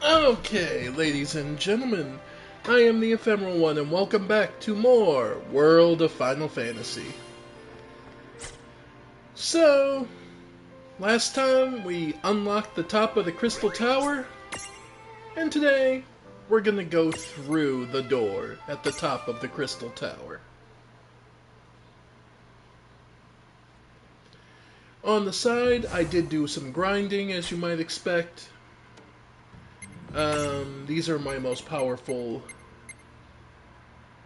Okay, ladies and gentlemen, I am the Ephemeral One, and welcome back to more World of Final Fantasy. So, last time we unlocked the top of the Crystal Tower, and today we're gonna go through the door at the top of the Crystal Tower. On the side, I did do some grinding, as you might expect. These are my most powerful...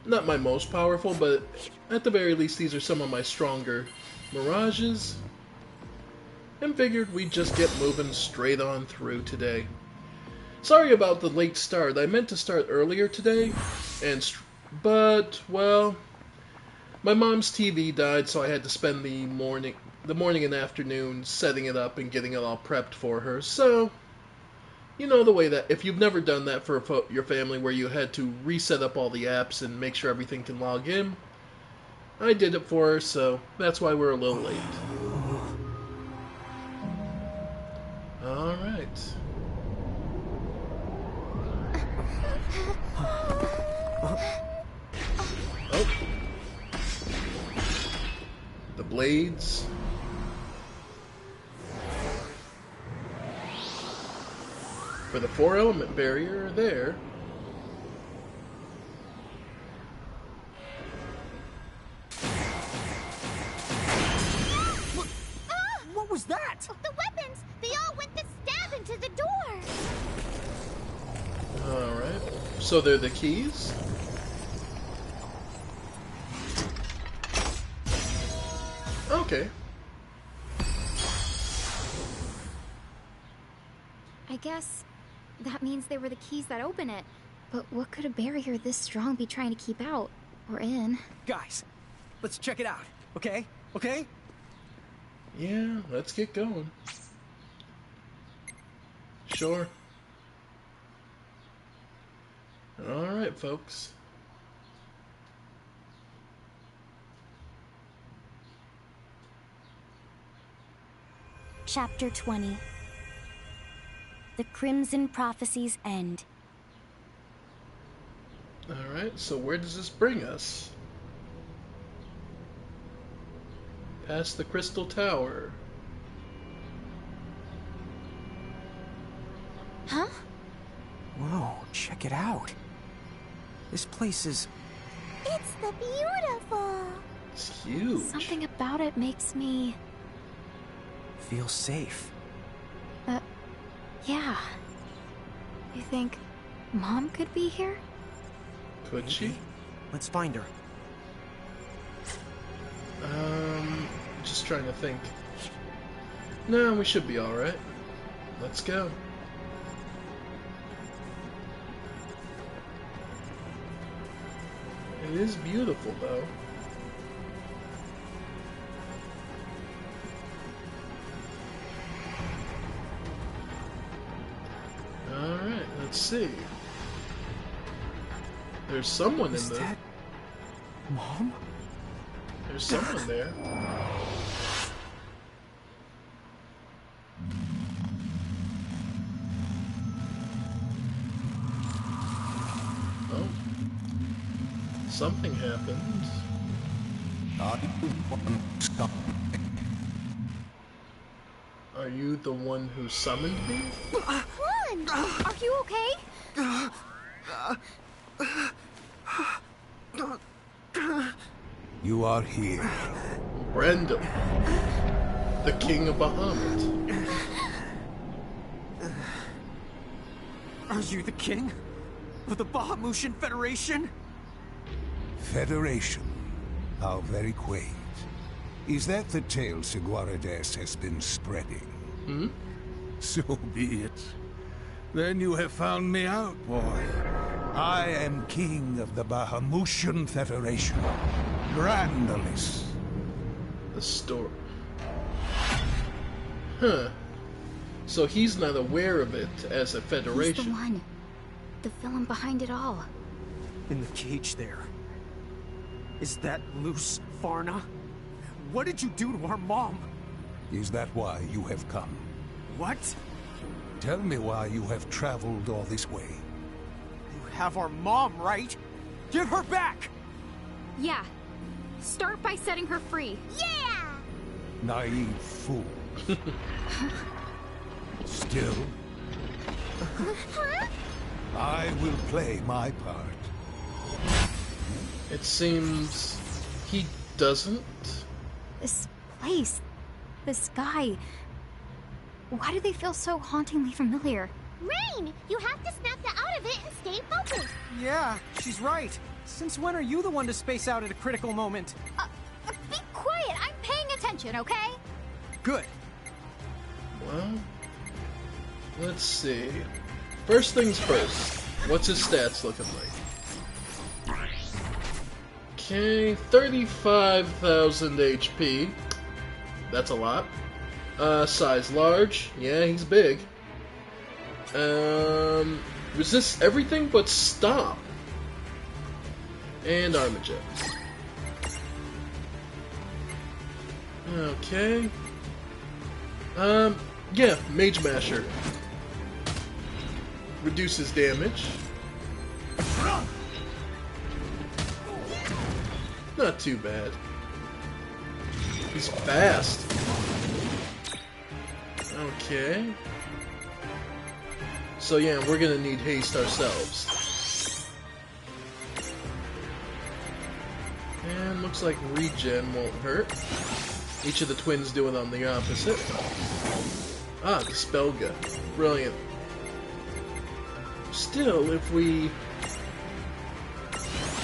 Not my most powerful, but at the very least these are some of my stronger mirages. And figured we'd just get moving straight on through today. Sorry about the late start. I meant to start earlier today, but, well, my mom's TV died, so I had to spend the morning and afternoon setting it up and getting it all prepped for her. So, you know the way that, if you've never done that for your family where you had to reset up all the apps and make sure everything can log in, I did it for her, so that's why we're a little late. Alright. Oh. The blades. For the 4-element barrier there. What was that? The weapons! They all went to stab into the door! Alright. So they're the keys? Okay. I guess that means they were the keys that open it. But what could a barrier this strong be trying to keep out? Or in? Guys, let's check it out, okay? Okay? Yeah, let's get going. Sure. Alright, folks. Chapter 20. The Crimson Prophecy's End. Alright, so where does this bring us? Past the Crystal Tower. Huh? Whoa, check it out. This place is... It's the beautiful! It's huge. Something about it makes me... feels safe. Yeah. You think Mom could be here? Could she? Let's find her. Just trying to think. No, we should be alright. Let's go. It is beautiful, though. Alright, let's see. There's someone Is in there. that... Mom? There's someone there. Oh. Something happened. Are you the one who summoned me? Juan! Are you okay? You are here. Brandon, the King of Bahamut. Are you the king of the Bahamutian Federation? Federation. How very quaint. Is that the tale Seguarides has been spreading? Hmm? So be it. Then you have found me out, boy. I am king of the Bahamutian Federation. Grandalis. The story. Huh. So he's not aware of it as a He's federation. the one. The villain behind it all. In the cage there. Is that Luce Farna? What did you do to our mom? Is that why you have come? What? Tell me why you have traveled all this way. You have our mom, right? Give her back! Yeah. Start by setting her free. Yeah! Naive fool. Still, Huh? I will play my part. It seems he doesn't. This place, this guy. Why do they feel so hauntingly familiar? Rain! You have to snap the out of it and stay focused. Yeah, she's right. Since when are you the one to space out at a critical moment? Be quiet. I'm paying attention, okay? Good. Well, let's see. First things first. What's his stats looking like? Okay, 35,000 HP. That's a lot. Size large. Yeah, he's big. Resists everything but stomp. And armor gems. Okay. Yeah, Mage Masher. Reduces damage. Not too bad. He's fast. Okay. So yeah, we're gonna need haste ourselves. And looks like regen won't hurt. Each of the twins do it on the opposite. Ah, Dispelga. Brilliant. Still, if we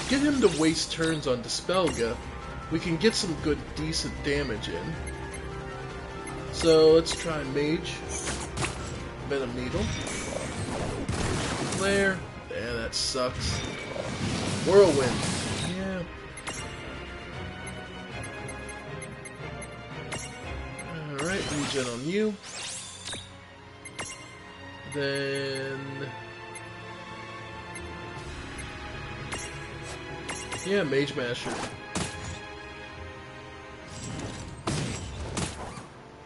get him to waste turns on Dispelga, we can get some good, decent damage in. So let's try Mage. Venom Needle. Flare. Yeah, that sucks. Whirlwind. Yeah. Alright, regen on you. Then... yeah, Mage Masher.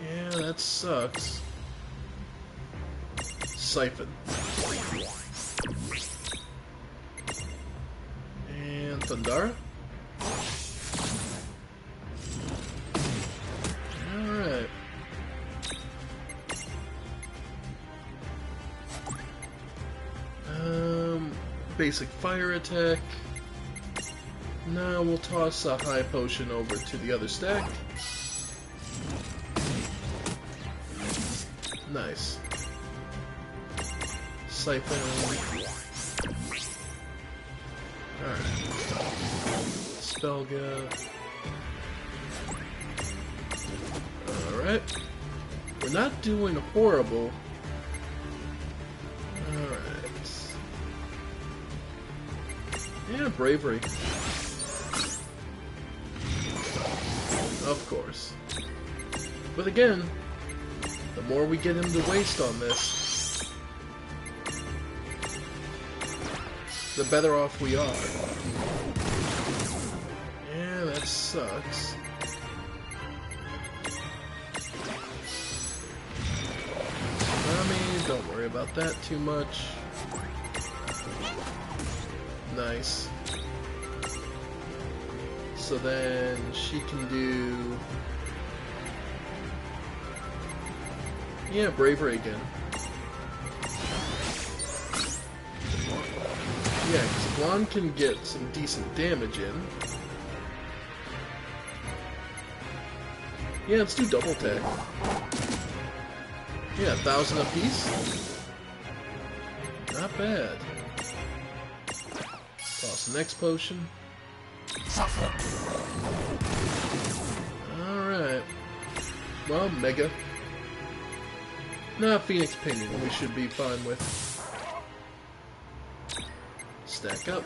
Yeah, that sucks. Siphon. And Thundara. Alright. Basic fire attack. Now we'll toss a high potion over to the other stack. Nice. Siphon. Alright. Spellga. Alright. We're not doing horrible. Alright. Yeah, bravery. Of course. But again, the more we get him to waste on this, the better off we are. Yeah, that sucks. Don't worry about that too much. Nice. So then she can do... yeah, bravery again. Yeah, because Blonde can get some decent damage in. Yeah, let's do double attack. Yeah, 1,000 apiece. Not bad. Toss the next potion. Alright. Well, Mega. Nah, Phoenix Pinion we should be fine with. Stack up.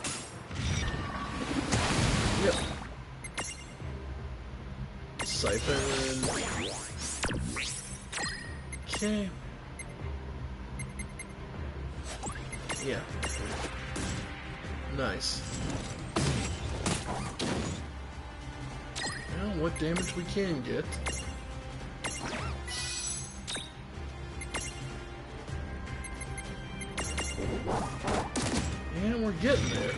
Yep. Siphon. Okay. Yeah. Nice. Now, what damage we can get. getting there.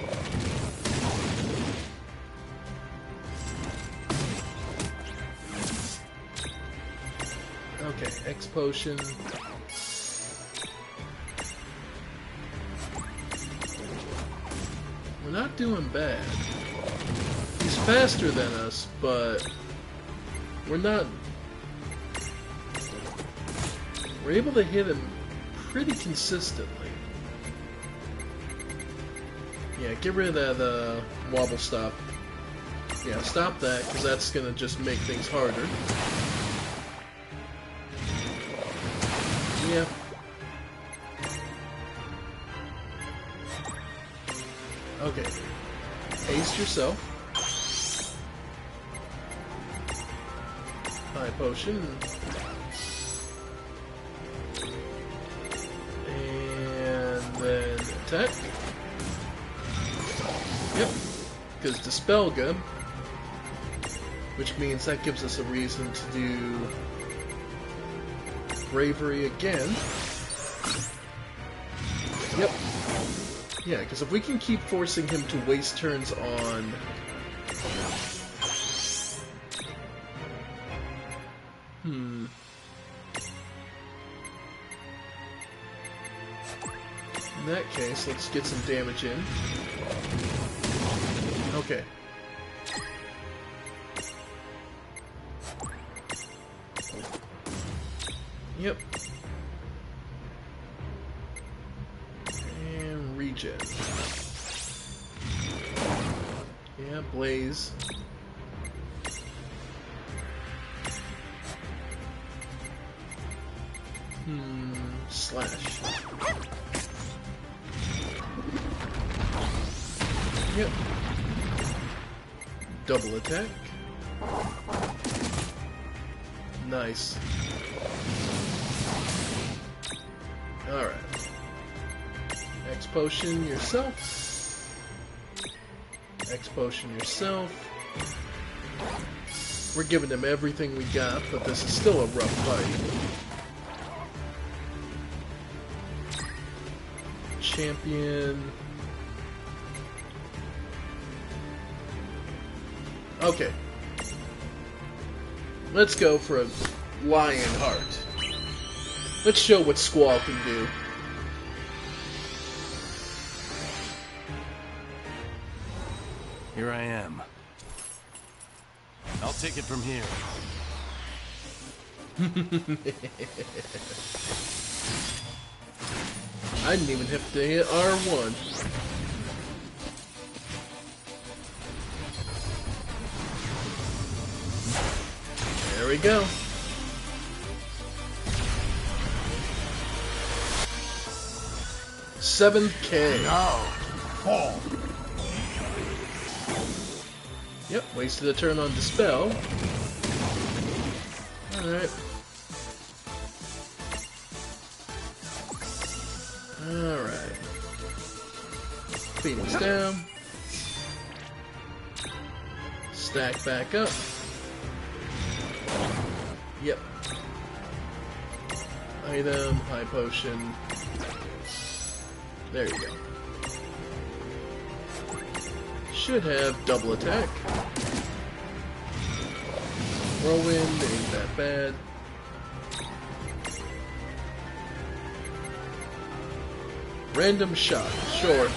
Okay, X potion. We're not doing bad. He's faster than us, but we're not... We're able to hit him pretty consistently. Yeah, get rid of that wobble stop. Yeah, stop that, because that's going to just make things harder. Yeah. Okay. Haste yourself. High potion. And then attack. Yep. Because Dispel Gun. Which means that gives us a reason to do Bravery again. Yep. Yeah, because if we can keep forcing him to waste turns on... In that case, let's get some damage in. Okay. Yep. And regen. Yeah, Blaze. Slash. Yep. Double attack. Nice. Alright. X potion yourself. X potion yourself. We're giving him everything we got, but this is still a rough fight. Champion. Okay. Let's go for a Lion Heart. Let's show what Squall can do. Here I am. I'll take it from here. I didn't even have to hit R1. There we go. $7K. Now, fall. Yep, wasted a turn on Dispel. Alright. Alright. Phoenix down. Stack back up. Yep. Item, high potion. There you go. Should have double attack. Whirlwind ain't that bad. Random shot, sure.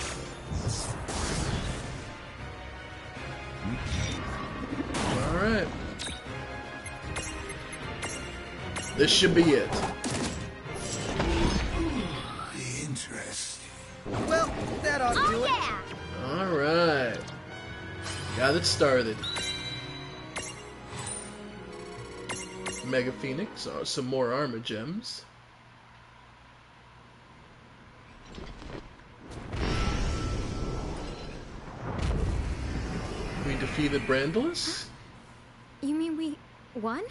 Alright. This should be it. Interesting. Well, that ought to do it. Yeah! Alright. Got it started. Mega Phoenix, some more armor gems. We defeated Brandalus? You mean we won?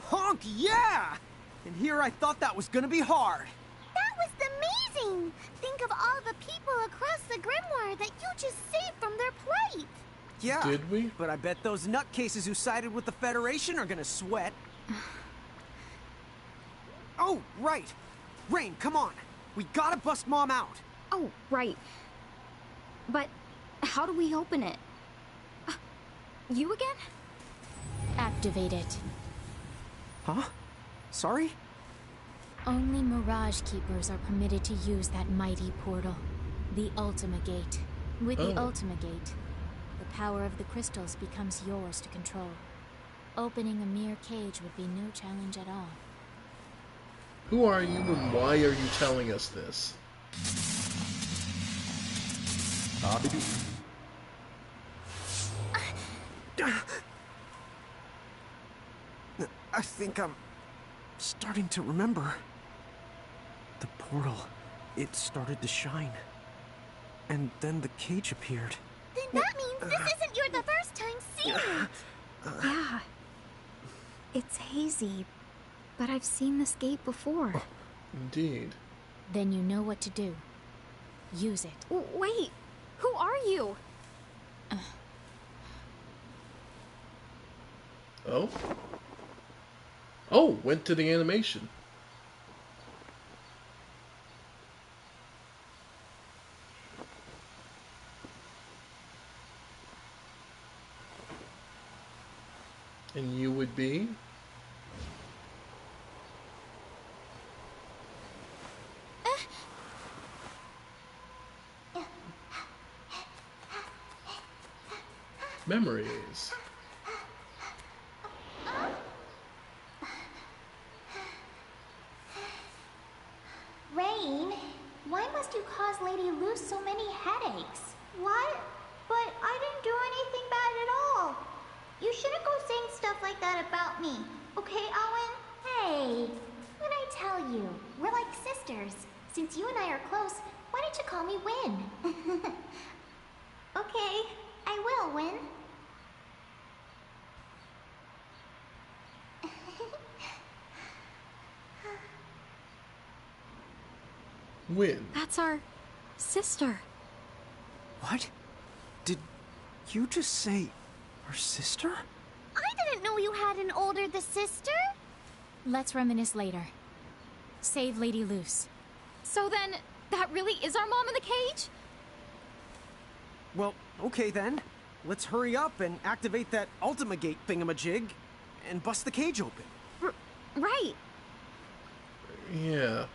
Honk, yeah! And here I thought that was gonna be hard. That was amazing! Think of all the people across the Grimoire that you just saved from their plight! Yeah. Did we? But I bet those nutcases who sided with the Federation are gonna sweat. Oh, right. Rain, come on. We gotta bust Mom out. Oh, right. But how do we open it? You again? Activate it. Huh? Sorry? Only Mirage Keepers are permitted to use that mighty portal, the Ultima Gate. With the Ultima Gate, the power of the crystals becomes yours to control. Opening a mere cage would be no challenge at all. Who are you and why are you telling us this? I think I'm starting to remember. The portal, it started to shine. And then the cage appeared. Then that means this isn't the first time seeing it. Yeah. It's hazy, but I've seen this gate before. Indeed. Then you know what to do. Use it. Wait, who are you? Oh? Oh, went to the animation. And you would be? Memories. Rain, why must you cause Lady Luce so many headaches? What? But I didn't do anything bad at all. You shouldn't go saying stuff like that about me. Okay, Owen? Hey, what'd I tell you? We're like sisters. Since you and I are close, why don't you call me Win? Okay, I will, Win. Win. That's our sister. What? Did you just say our sister? I didn't know you had an older sister. Let's reminisce later. Save Lady Luce. So then, that really is our mom in the cage? Well, okay then. Let's hurry up and activate that Ultima Gate thingamajig and bust the cage open. Right. Yeah.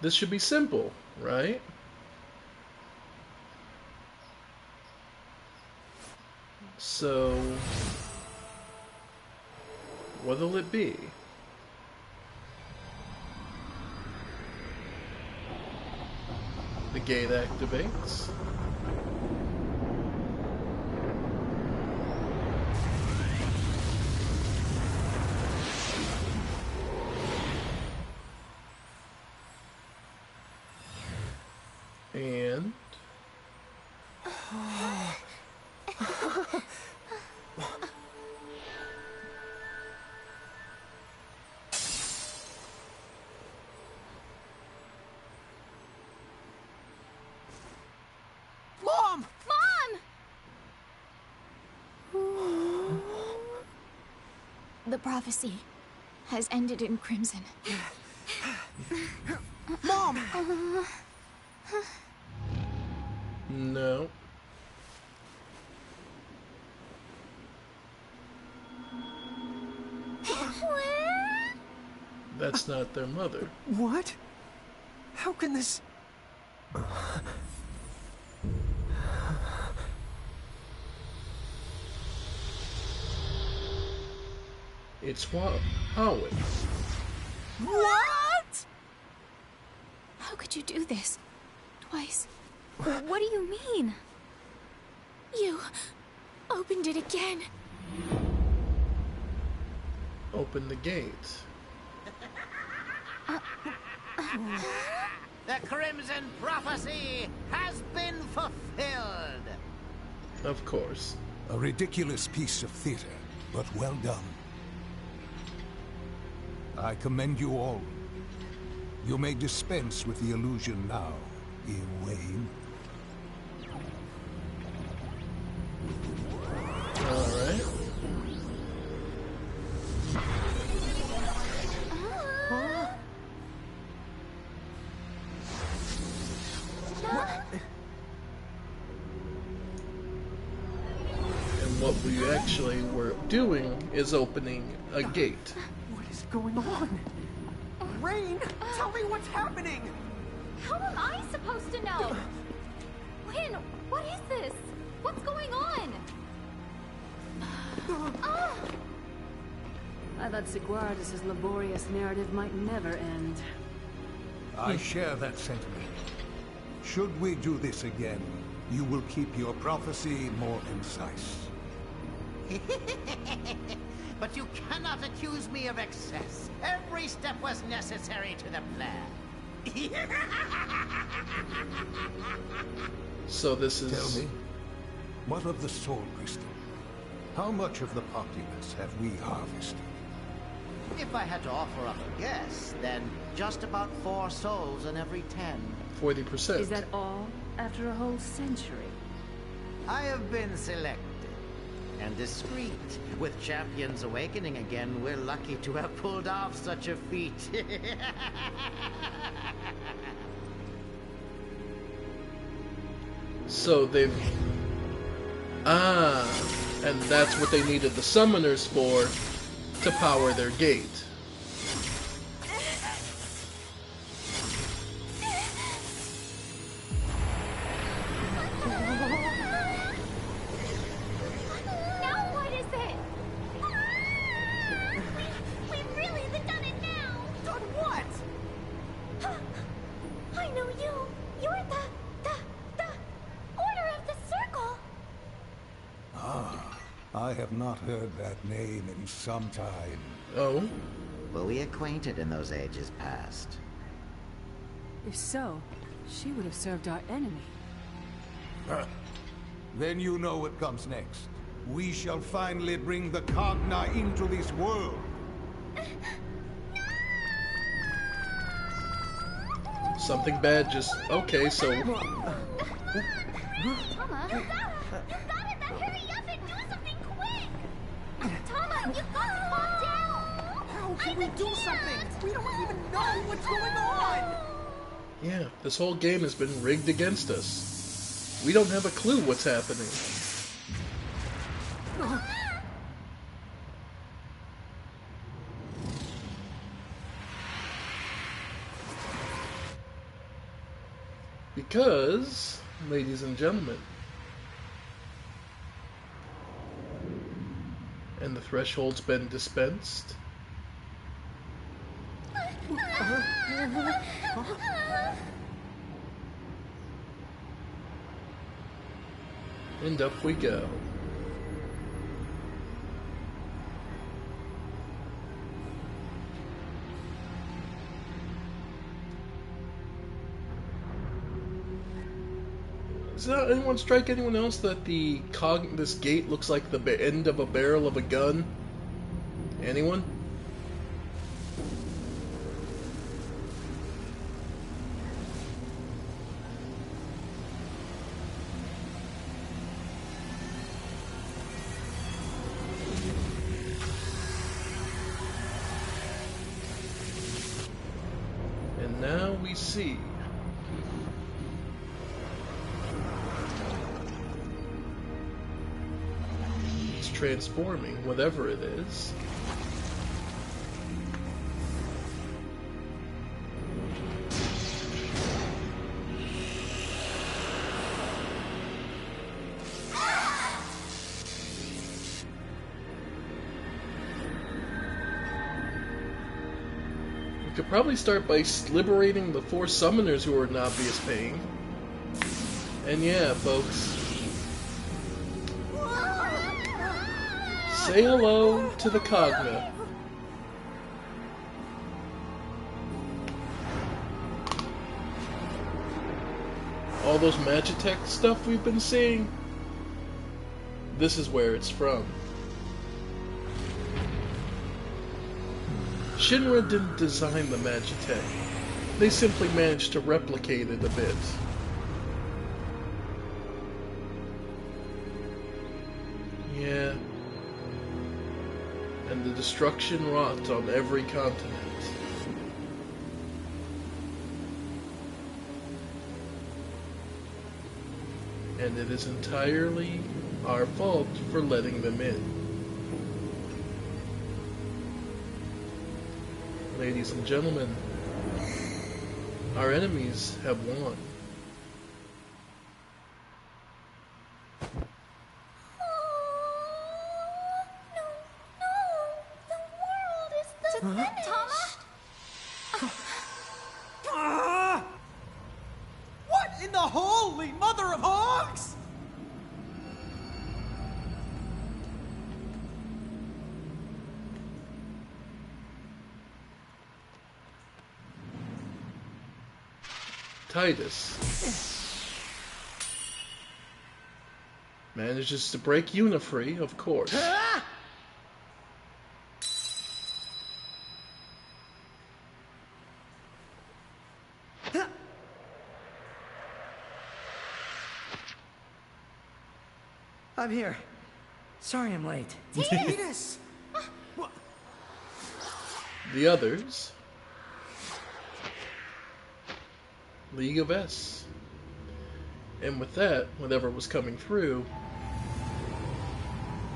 This should be simple, right? So, what'll it be? The gate activates. And Mom! Mom! The prophecy has ended in crimson. Mom! no. That's not their mother. What? How can this... It's Owen. What? How could you do this? Twice. What do you mean? You opened it again. Open the gate. The Crimson Prophecy has been fulfilled! Of course. A ridiculous piece of theater, but well done. I commend you all. You may dispense with the illusion now, Ewain. Alright. what we actually were doing is opening a gate. What is going on? Rain, tell me what's happening! How am I supposed to know? Lynn, what is this? What's going on? I thought Sigwardus' laborious narrative might never end. I share that sentiment. Should we do this again, you will keep your prophecy more concise. But you cannot accuse me of excess. Every step was necessary to the plan. So this is... Tell me, what of the Soul Crystal? How much of the populace have we harvested? If I had to offer up a guess, then just about 4 souls in every 10. 40%. Is that all after a whole century? I have been selected. And discreet. With Champions awakening again, we're lucky to have pulled off such a feat. So they've... Ah, and that's what they needed the summoners for, to power their gate. Now what is it? We've really done it now! Done what? I know you! You're the Order of the Circle! I have not heard that name in some time. Oh? Were we acquainted in those ages past? If so, she would have served our enemy. Then you know what comes next. We shall finally bring the Cogna into this world. Something bad just... Okay, so... Mama! You got it! Now hurry up and do something quick! Tama, you've got to calm down! How can we do something? We don't even know what's going on! Yeah, this whole game has been rigged against us. We don't have a clue what's happening. Because, ladies and gentlemen, and the threshold's been dispensed. And up we go. Does anyone strike anyone else that this gate looks like the end of a barrel of a gun? Anyone? And now we see. It's transforming, whatever it is. We could probably start by liberating the 4 summoners who are in obvious pain. And yeah, folks. Say hello to the Cogna. All those Magitech stuff we've been seeing, this is where it's from. Shinra didn't design the Magitech. They simply managed to replicate it a bit. Yeah. And the destruction wrought on every continent. And it is entirely our fault for letting them in. Ladies and gentlemen, our enemies have won. What in the holy mother of hogs? Titus manages to break Unifree, of course. I'm here. Sorry I'm late. Titus! The others, League of S. And with that, whatever was coming through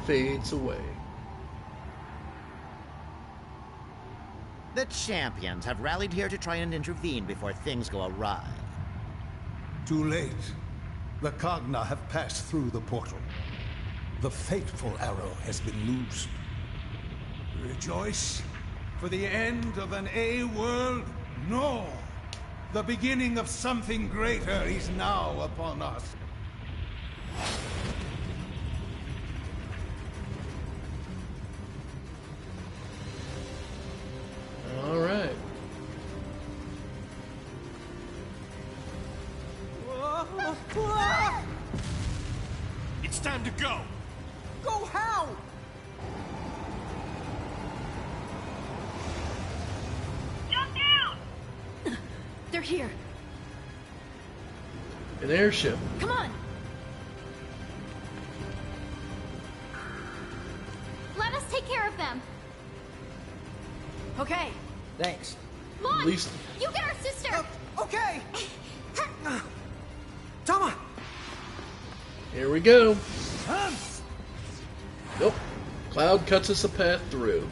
fades away. The champions have rallied here to try and intervene before things go awry. Too late. The Cogna have passed through the portal. The fateful arrow has been loosed. Rejoice, for the end of an A-world? No! The beginning of something greater is now upon us. All right. It's time to go! Go how? Jump down! They're here. An airship. Come on! Let us take care of them. Okay. Thanks. Mon, At least you get our sister. Okay! Tama! here we go. Nope. Cloud cuts us a path through.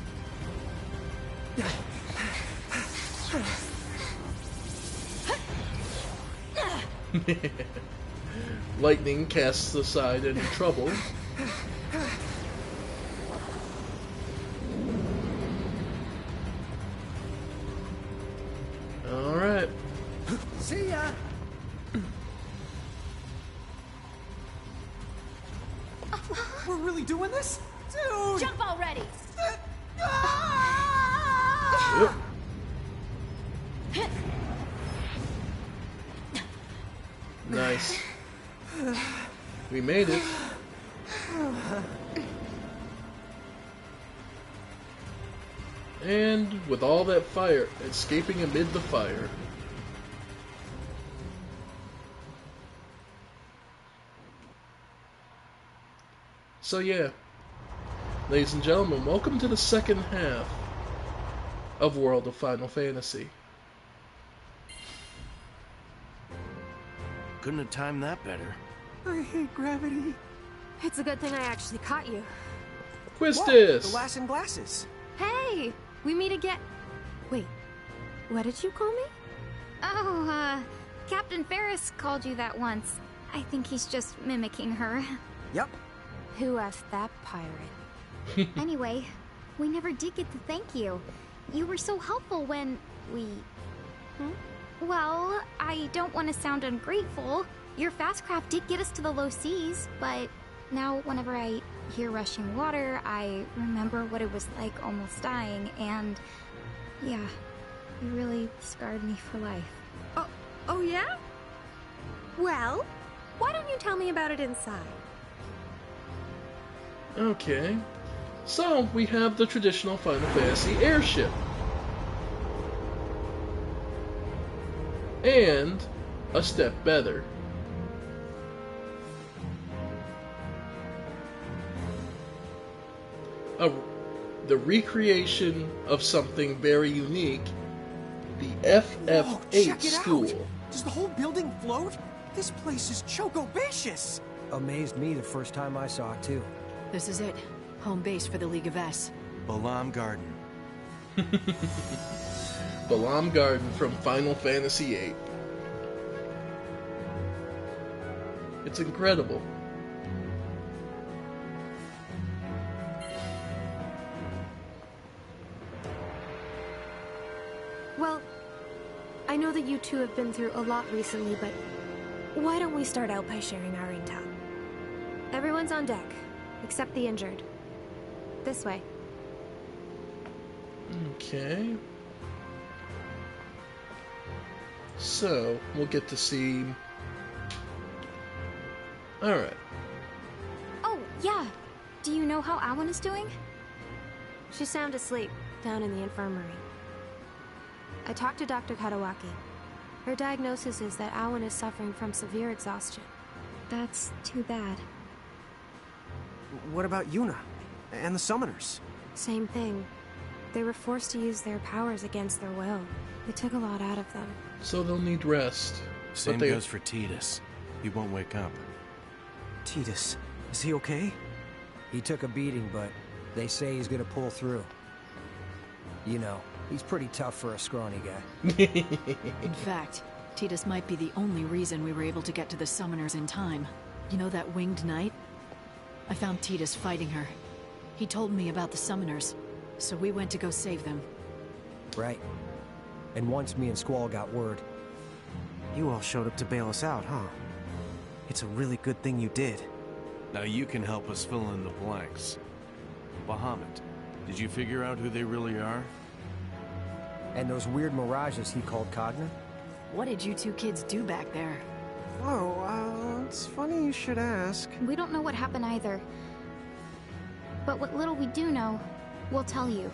Lightning casts aside any trouble. Alright. See ya! We're really doing this? Dude! Jump already. Yep. Nice. We made it. And with all that fire escaping amid the fire. So yeah, ladies and gentlemen, welcome to the second half of World of Final Fantasy. Couldn't have timed that better. I hate gravity. It's a good thing I actually caught you. Quistis! The lass in glasses. Hey! We meet again. Wait. What did you call me? Oh, Captain Ferris called you that once. I think he's just mimicking her. Yep. Who asked that pirate? Anyway, we never did get to thank you. You were so helpful when we... Well, I don't want to sound ungrateful. Your fast craft did get us to the low seas, but now whenever I hear rushing water, I remember what it was like almost dying, and yeah, you really scarred me for life. Oh yeah? Well, why don't you tell me about it inside? Okay, so we have the traditional Final Fantasy airship. And a step better. The recreation of something very unique, the FF8 Whoa, check it school. out. Does the whole building float? This place is choco-bacious. amazed me the first time I saw it, too. This is it. Home base for the League of S. Balam Garden. Balam Garden from Final Fantasy VIII. It's incredible. Well, I know that you two have been through a lot recently, but why don't we start out by sharing our intel? Everyone's on deck, except the injured. This way. Okay. So, we'll get to see... Alright. Oh, yeah. Do you know how Awan is doing? She's sound asleep, down in the infirmary. I talked to Dr. Katawaki. Her diagnosis is that Awan is suffering from severe exhaustion. That's too bad. What about Yuna? And the summoners? Same thing. They were forced to use their powers against their will. It took a lot out of them. So they'll need rest. Same goes for Tidus. He won't wake up. Tidus, is he okay? He took a beating, but they say he's gonna pull through. You know, he's pretty tough for a scrawny guy. In fact, Tidus might be the only reason we were able to get to the summoners in time. You know that winged knight? I found Tidus fighting her. He told me about the summoners, so we went to go save them. Right. And once me and Squall got word... You all showed up to bail us out, huh? It's a really good thing you did. Now you can help us fill in the blanks. Bahamut, did you figure out who they really are? And those weird mirages he called Cogna? What did you two kids do back there? Oh, it's funny you should ask. We don't know what happened either. But what little we do know, we'll tell you.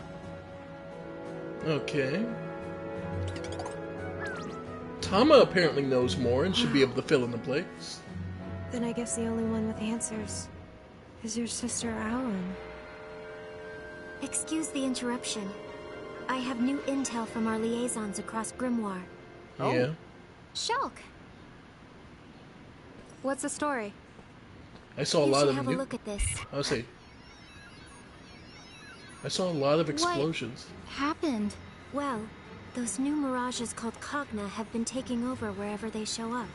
Okay. Tama apparently knows more and should be able to fill in the blanks. Then I guess the only one with answers is your sister Awan. Excuse the interruption. I have new intel from our liaisons across Grimoire. Yeah. Shulk! What's the story? I saw a You lot should of have a look at this. I'll say. I saw a lot of explosions. What happened? Well, those new mirages called Cogna have been taking over wherever they show up.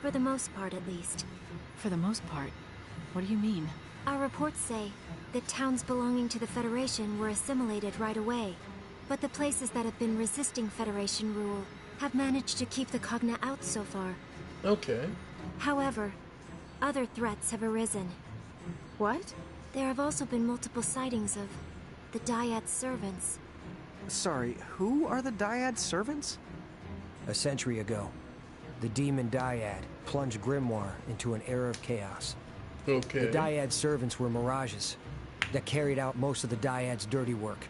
For the most part, at least. For the most part? What do you mean? Our reports say that towns belonging to the Federation were assimilated right away. But the places that have been resisting Federation rule have managed to keep the Cogna out so far. Okay. However, other threats have arisen. What? There have also been multiple sightings of the Dyad servants. Sorry, who are the Dyad servants? A century ago, the demon Dyad plunged Grimoire into an era of chaos. Okay. The Dyad servants were mirages that carried out most of the Dyad's dirty work.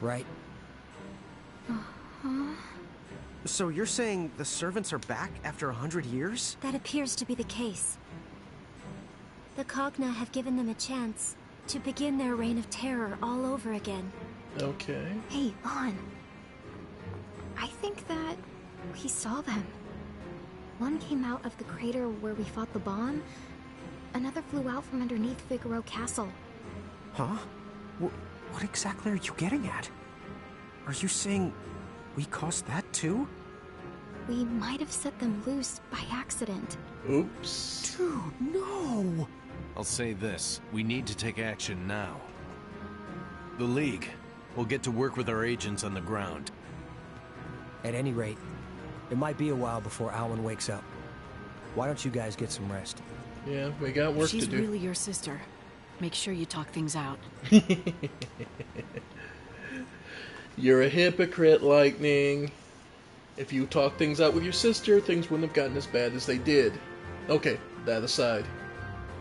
Right? Uh-huh. So you're saying the servants are back after 100 years? That appears to be the case. The Cogna have given them a chance to begin their reign of terror all over again. Okay. Hey, On. I think that we saw them. One came out of the crater where we fought the bomb. Another flew out from underneath Figaro Castle. Huh? What exactly are you getting at? Are you saying we caused that too? We might have set them loose by accident. Oops. Dude, no! I'll say this, we need to take action now. The League will get to work with our agents on the ground. At any rate, it might be a while before Awan wakes up. Why don't you guys get some rest? Yeah, we got work to do. She's really your sister. Make sure you talk things out. You're a hypocrite, Lightning. If you talk things out with your sister, things wouldn't have gotten as bad as they did. Okay, that aside.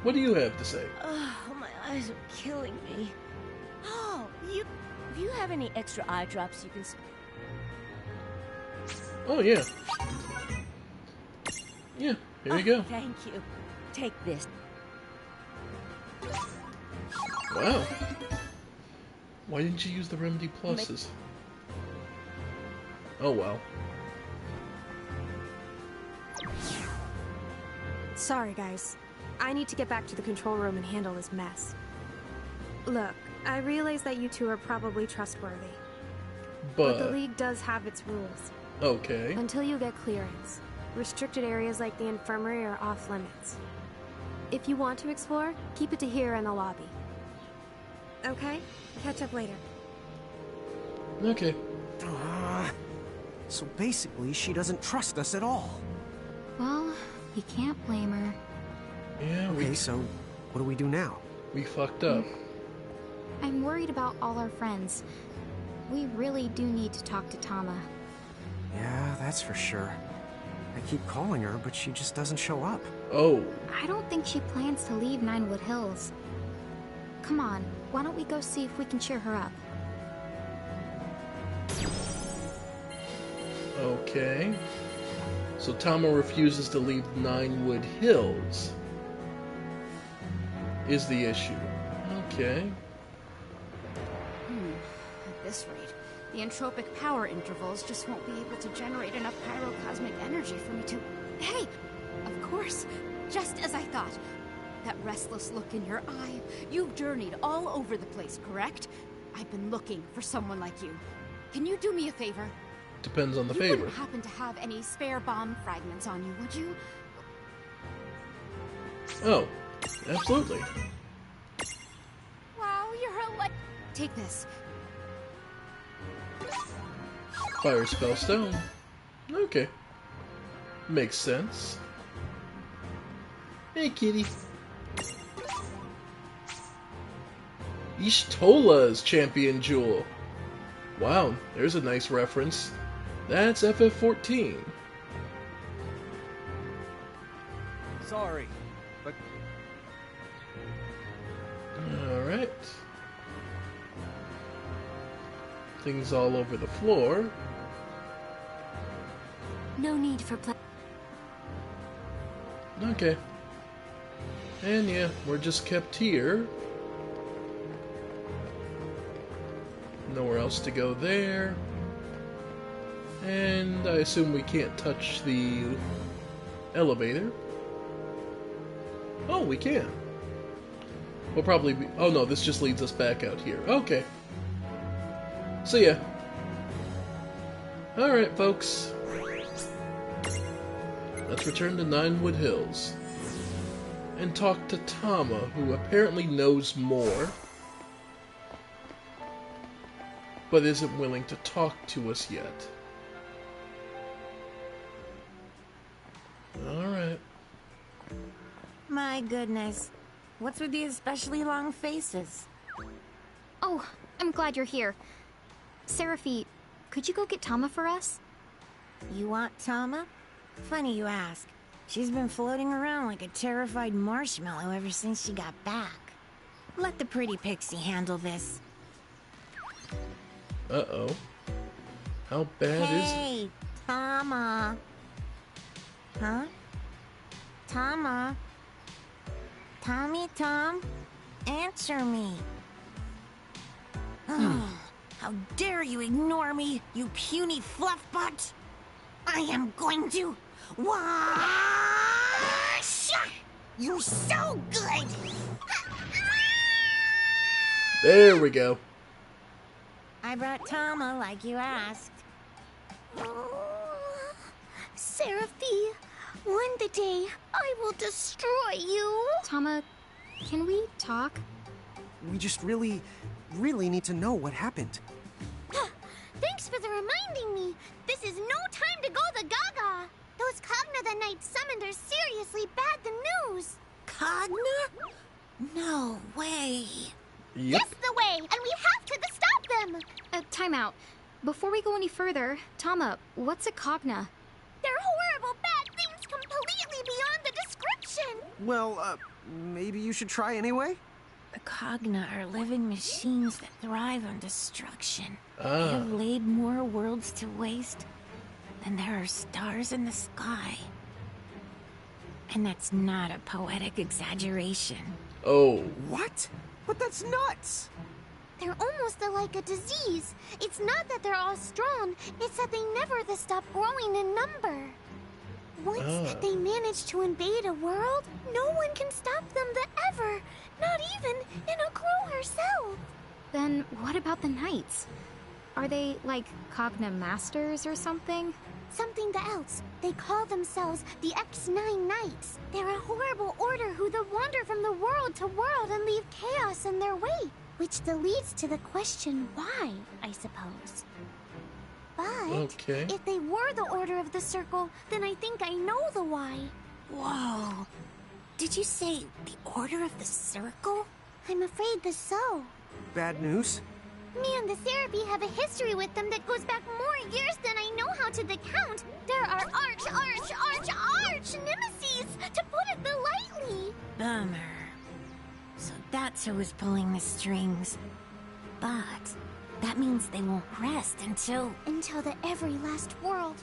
What do you have to say? Oh, my eyes are killing me. Oh, if you have any extra eye drops you can... Oh, yeah. Yeah, here you go. Thank you. Take this. Wow. Why didn't you use the Remedy Pluses? Oh, well. Sorry, guys. I need to get back to the control room and handle this mess. Look, I realize that you two are probably trustworthy. But the League does have its rules. Okay. Until you get clearance, restricted areas like the infirmary are off limits. If you want to explore, keep it to here in the lobby. Okay? Catch up later. Okay. So basically, she doesn't trust us at all. Well, you can't blame her. Yeah, okay, so what do we do now? We fucked up. I'm worried about all our friends. We really do need to talk to Tama. Yeah, that's for sure. I keep calling her, but she just doesn't show up. Oh. I don't think she plans to leave Ninewood Hills. Come on, why don't we go see if we can cheer her up? Okay. So Tama refuses to leave Ninewood Hills. Is the issue. Okay. At this rate, the entropic power intervals just won't be able to generate enough pyrocosmic energy for me to... Hey! Of course! Just as I thought. That restless look in your eye. You've journeyed all over the place, correct? I've been looking for someone like you. Can you do me a favor? Depends on the You favor. wouldn't happen to have any spare bomb fragments on you, would you? Oh, absolutely. Wow, you're a Take this. Fire spell stone. Okay. Makes sense. Hey, kitty. Ishtola's champion jewel. Wow, there's a nice reference. That's FF14. Sorry, but... Alright. Things all over the floor. No need for Okay. And yeah, we're just kept here. Nowhere else to go there. And I assume we can't touch the elevator. Oh, we can. We'll probably be... Oh no, this just leads us back out here. Okay. So yeah. Alright, folks. Let's return to Ninewood Hills. And talk to Tama, who apparently knows more. But isn't willing to talk to us yet. Alright. My goodness. What's with these especially long faces? Oh, I'm glad you're here. Seraphi, could you go get Tama for us? You want Tama? Funny you ask. She's been floating around like a terrified marshmallow ever since she got back. Let the pretty pixie handle this. Uh-oh. How bad is it? Hey, Tama. Huh? Tama? Tommy Tom? Answer me. How dare you ignore me, you puny fluffbutt! I am going to... Wash! You're so good! There we go. I brought Tama like you asked. Seraphi, one the day I will destroy you. Tama, can we talk? We just really need to know what happened. Thanks for the reminding me. This is no time to go the gaga. Those Cogna the Night summoned are seriously bad the news. Cogna? No way. Yep. Yes, the way, and we have to stop them. Time out. Before we go any further, Tama, what's a Cogna? They're horrible bad things completely beyond the description. Well, maybe you should try anyway? The Cogna are living machines that thrive on destruction. They Ah. have laid more worlds to waste than there are stars in the sky. And that's not a poetic exaggeration. Oh. What? But that's nuts! They're almost like a disease. It's not that they're all strong, it's that they never stop growing in number. Once they manage to invade a world, no one can stop them ever. Not even Anna Crow herself. Then what about the Knights? Are they, like, Cogna Masters or something? Something else. They call themselves the X9 Knights. They're a horrible order who wander from the world to world and leave chaos in their way. Which leads to the question why, I suppose. But if they were the Order of the Circle, then I think I know the why. Whoa. Did you say the Order of the Circle? I'm afraid so. Bad news? Me and the Seraphim have a history with them that goes back more years than I know how to count. There are arch nemesis, to put it lightly. Bummer. So that's who was pulling the strings. But that means they won't rest until the every last world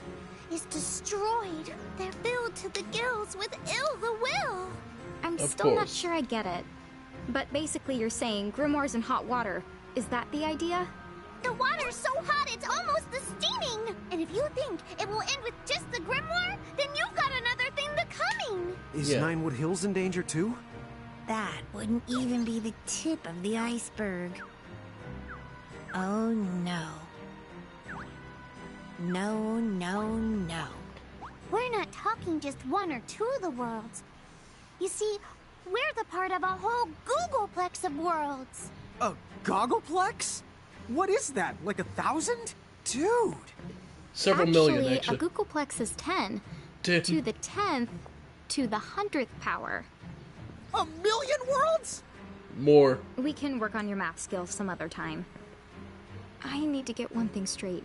is destroyed. They're filled to the gills with ill will. I'm still not sure I get it. But basically you're saying grimoires in hot water. Is that the idea? The water's so hot it's almost steaming. And if you think it will end with just the grimoire, then you've got another thing coming. Is Ninewood Hills in danger too? That wouldn't even be the tip of the iceberg. Oh no. No. We're not talking just one or two of the worlds. You see, we're the part of a whole Googleplex of worlds. A Goggleplex? What is that, like 1,000? Dude! Several million, actually. actually. A Googleplex is 10. To the 10th, to the 100th power. 1,000,000 worlds? More. We can work on your math skills some other time. I need to get one thing straight.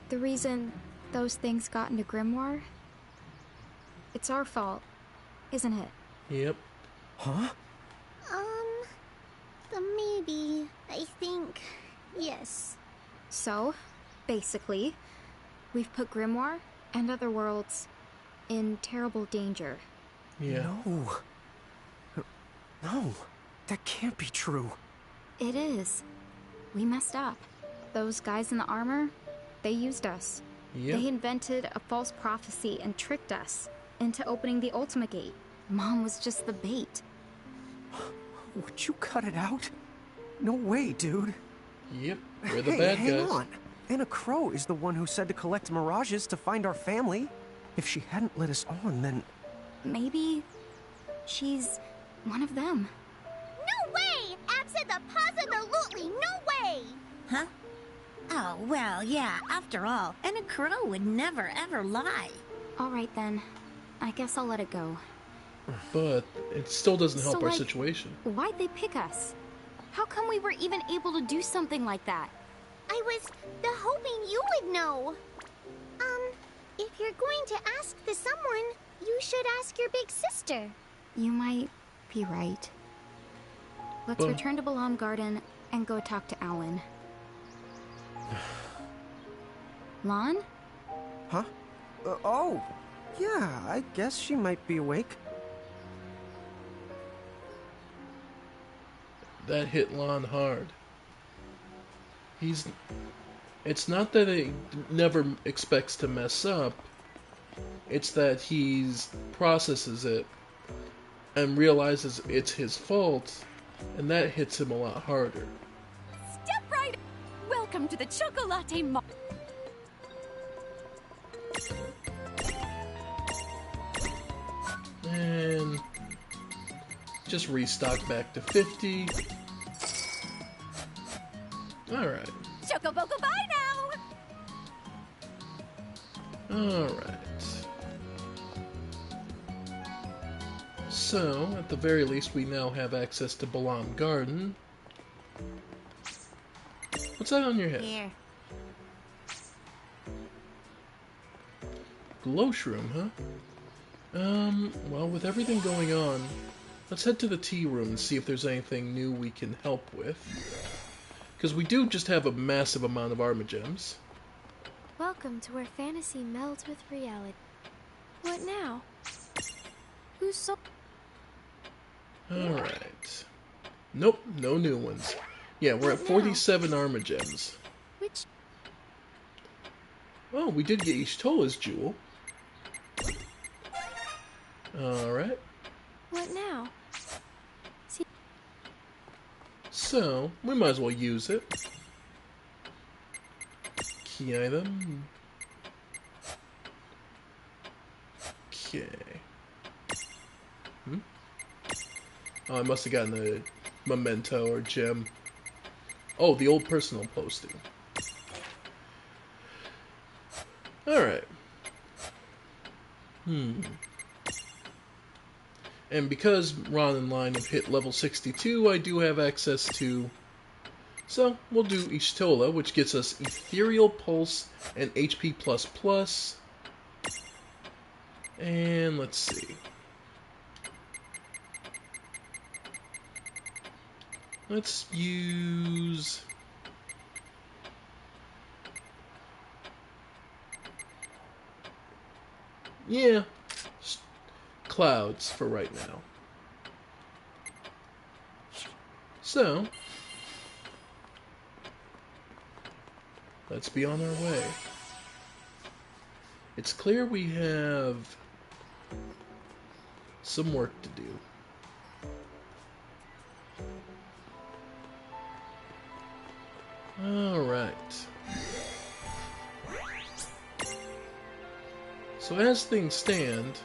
The reason those things got into Grimoire, it's our fault, isn't it? Yep. Huh? Maybe. I think, yes. So, basically, we've put Grimoire and other worlds in terrible danger. Yeah. No, that can't be true. It is. We messed up. Those guys in the armor, they used us. Yep. They invented a false prophecy and tricked us into opening the Ultima Gate. Mom was just the bait. Would you cut it out? No way, dude. Yep, we're the bad guys. Hang on. Anna Crow is the one who said to collect mirages to find our family. If she hadn't let us on, then... Maybe she's one of them. No way! Absolutely no way! Huh? Oh, well, yeah, after all, Anna Crow would never ever lie. All right then. I guess I'll let it go. But it still doesn't help our like, situation. Why'd they pick us? How come we were even able to do something like that? I was hoping you would know. If you're going to ask someone, you should ask your big sister. You might be right. Let's return to Balamb Garden and go talk to Alan. Lon? Huh? Oh, yeah, I guess she might be awake. That hit Lon hard. It's not that he never expects to mess up. It's that he processes it and realizes it's his fault, and that hits him a lot harder. Step right. Welcome to the Chocolate Mart. And just restock back to 50. Alright. Chocoboco, bye now! Alright. So, at the very least, we now have access to Balamb Garden. What's that on your head? Here. Glowshroom, huh? Well, with everything going on, let's head to the tea room and see if there's anything new we can help with. Because we do just have a massive amount of Armagems. Welcome to where fantasy melds with reality. What now? Who's so... Alright. Nope, no new ones. Yeah, we're at 47 Armagems. Which... Oh, we did get Y'shtola's jewel. Alright. What now? So, we might as well use it. Key item. Okay. Oh, I must have gotten a memento or gem. Oh, the old personal posting. Alright. And because Ron and Line have hit level 62, I do have access to... So, we'll do Y'shtola, which gets us Ethereal Pulse and HP++. And let's see. Let's use... Yeah, Clouds for right now. So, let's be on our way. It's clear we have some work to do. Alright. So as things stand,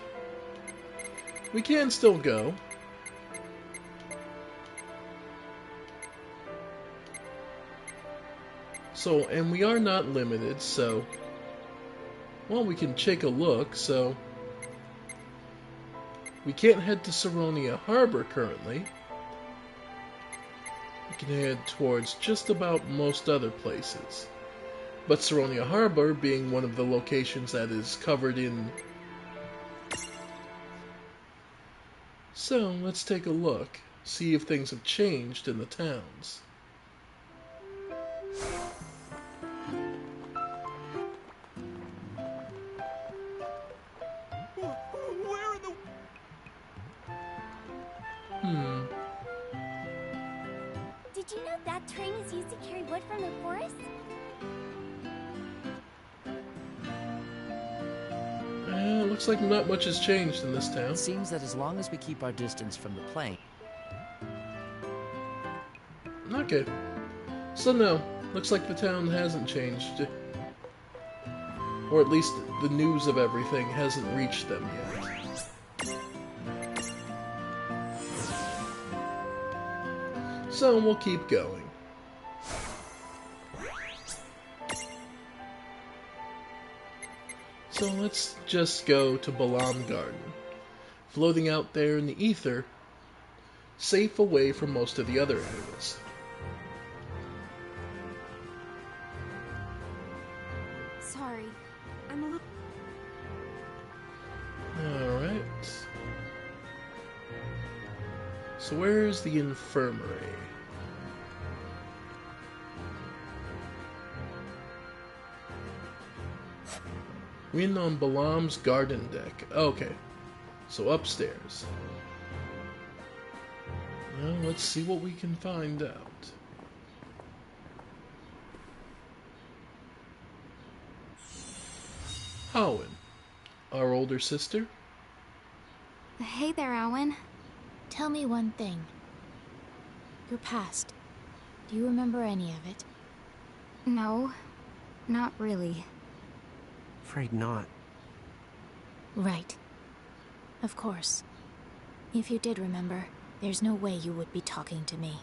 we can still go. So, and we are not limited, so... Well, we can take a look, so... We can't head to Saronia Harbor currently. We can head towards just about most other places. But Saronia Harbor being one of the locations that is covered in... So, let's take a look, see if things have changed in the towns. Where in the... Did you know that train is used to carry wood from the forest? Looks like not much has changed in this town. It seems that as long as we keep our distance from the plane... Okay. So no, looks like the town hasn't changed. Or at least the news of everything hasn't reached them yet. So we'll keep going. So let's just go to Balamb Garden, floating out there in the ether, safe away from most of the other enemies. Sorry, I'm a little... Alright. So where's the infirmary? Win on Balam's garden deck. Okay. So upstairs. Well, let's see what we can find out. Awen, our older sister. Hey there, Awen. Tell me one thing. Your past. Do you remember any of it? No, not really. Afraid not. Right. Of course. If you did remember, there's no way you would be talking to me.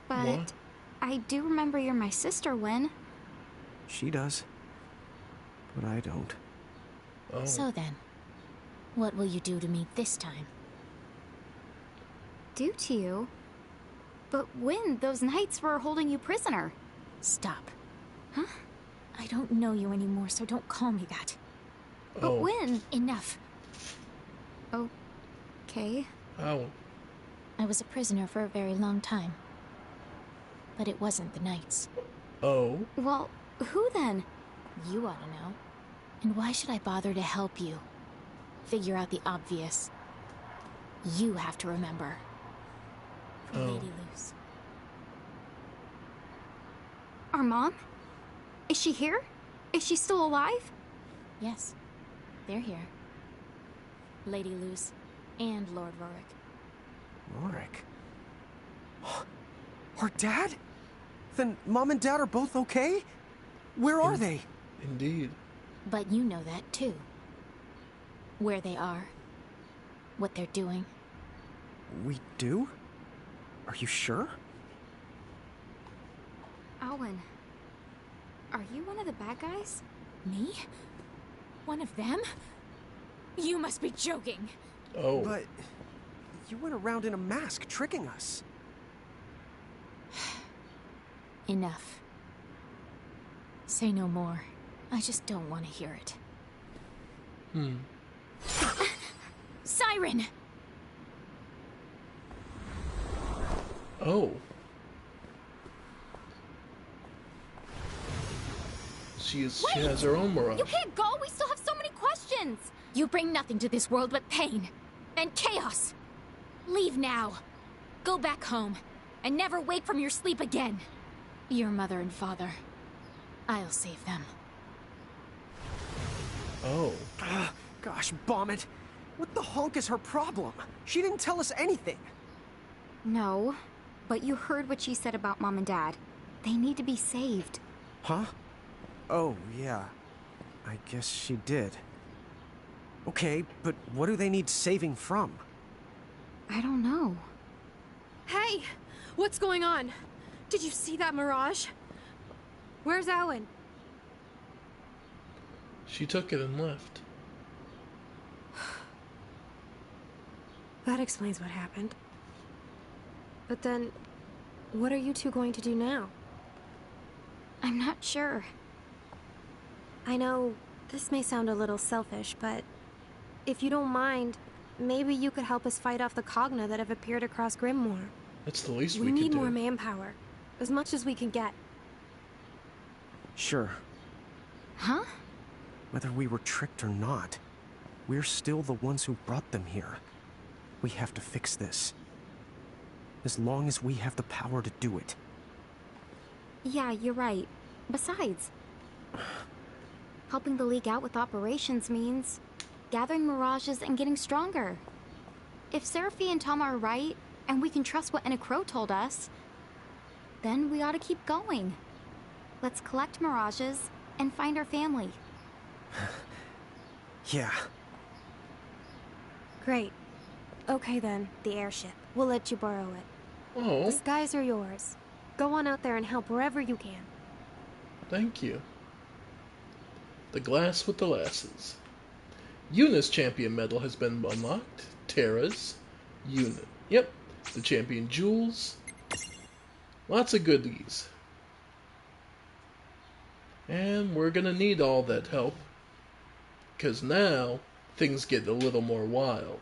But What? I do remember you're my sister, Wen. She does. But I don't. Oh. So then, what will you do to me this time? Do to you? But Wen, those knights were holding you prisoner. Stop. Huh? I don't know you anymore, so don't call me that. But Wen... Enough. Okay. Awen. I was a prisoner for a very long time. But it wasn't the knights. Oh? Well, who then? You ought to know. And why should I bother to help you? Figure out the obvious. You have to remember. For Lady Luce. Our mom? Is she here? Is she still alive? Yes. They're here. Lady Luce, and Lord Rorik. Rorik? Our dad? Then Mom and Dad are both okay? Where are they? Indeed. But you know that too. Where they are. What they're doing. We do? Are you sure? Alwyn, are you one of the bad guys? Me? One of them? You must be joking. Oh. But you went around in a mask tricking us. Enough. Say no more. I just don't want to hear it. Siren! Oh. She has her own mirage. You can't go! We still have so many questions! You bring nothing to this world but pain and chaos. Leave now. Go back home and never wake from your sleep again. Your mother and father. I'll save them. Oh. Gosh, bomb it. What the honk is her problem? She didn't tell us anything. No, but you heard what she said about Mom and Dad. They need to be saved. Huh? Oh, yeah. I guess she did. Okay, but what do they need saving from? I don't know. Hey! What's going on? Did you see that mirage? Where's Alwyn? She took it and left. That explains what happened. But then, what are you two going to do now? I'm not sure. I know this may sound a little selfish, but if you don't mind, maybe you could help us fight off the Cogna that have appeared across Grimoire. That's the least we We could need do. more manpower. As much as we can get. Sure. Huh? Whether we were tricked or not, we're still the ones who brought them here. We have to fix this. As long as we have the power to do it. Yeah, you're right. Besides, helping the League out with operations means gathering mirages and getting stronger. If Seraphi and Tama are right, and we can trust what Enna Crow told us, then we ought to keep going. Let's collect mirages and find our family. Yeah. Great. Okay then, the airship. We'll let you borrow it. Oh. The skies are yours. Go on out there and help wherever you can. Thank you. The glass with the lasses. Yuna's champion medal has been unlocked. Terra's. Yuna. Yep. The champion jewels. Lots of goodies. And we're gonna need all that help. Because now, things get a little more wild.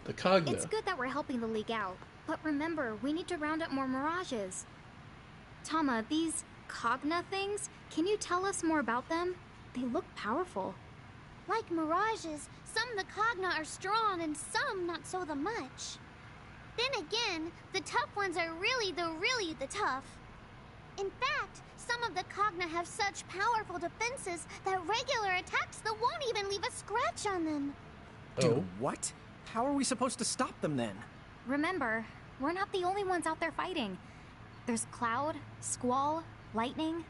The Cogna. It's good that we're helping the League out, but remember, we need to round up more mirages. Tama, these Cogna things, can you tell us more about them? They look powerful. Like mirages, some of the Cogna are strong and some not so the much. Then again, the tough ones are really the tough. In fact, some of the Cogna have such powerful defenses that regular attacks that won't even leave a scratch on them. Do what? How are we supposed to stop them then? Remember, we're not the only ones out there fighting. There's Cloud, Squall, Lightning.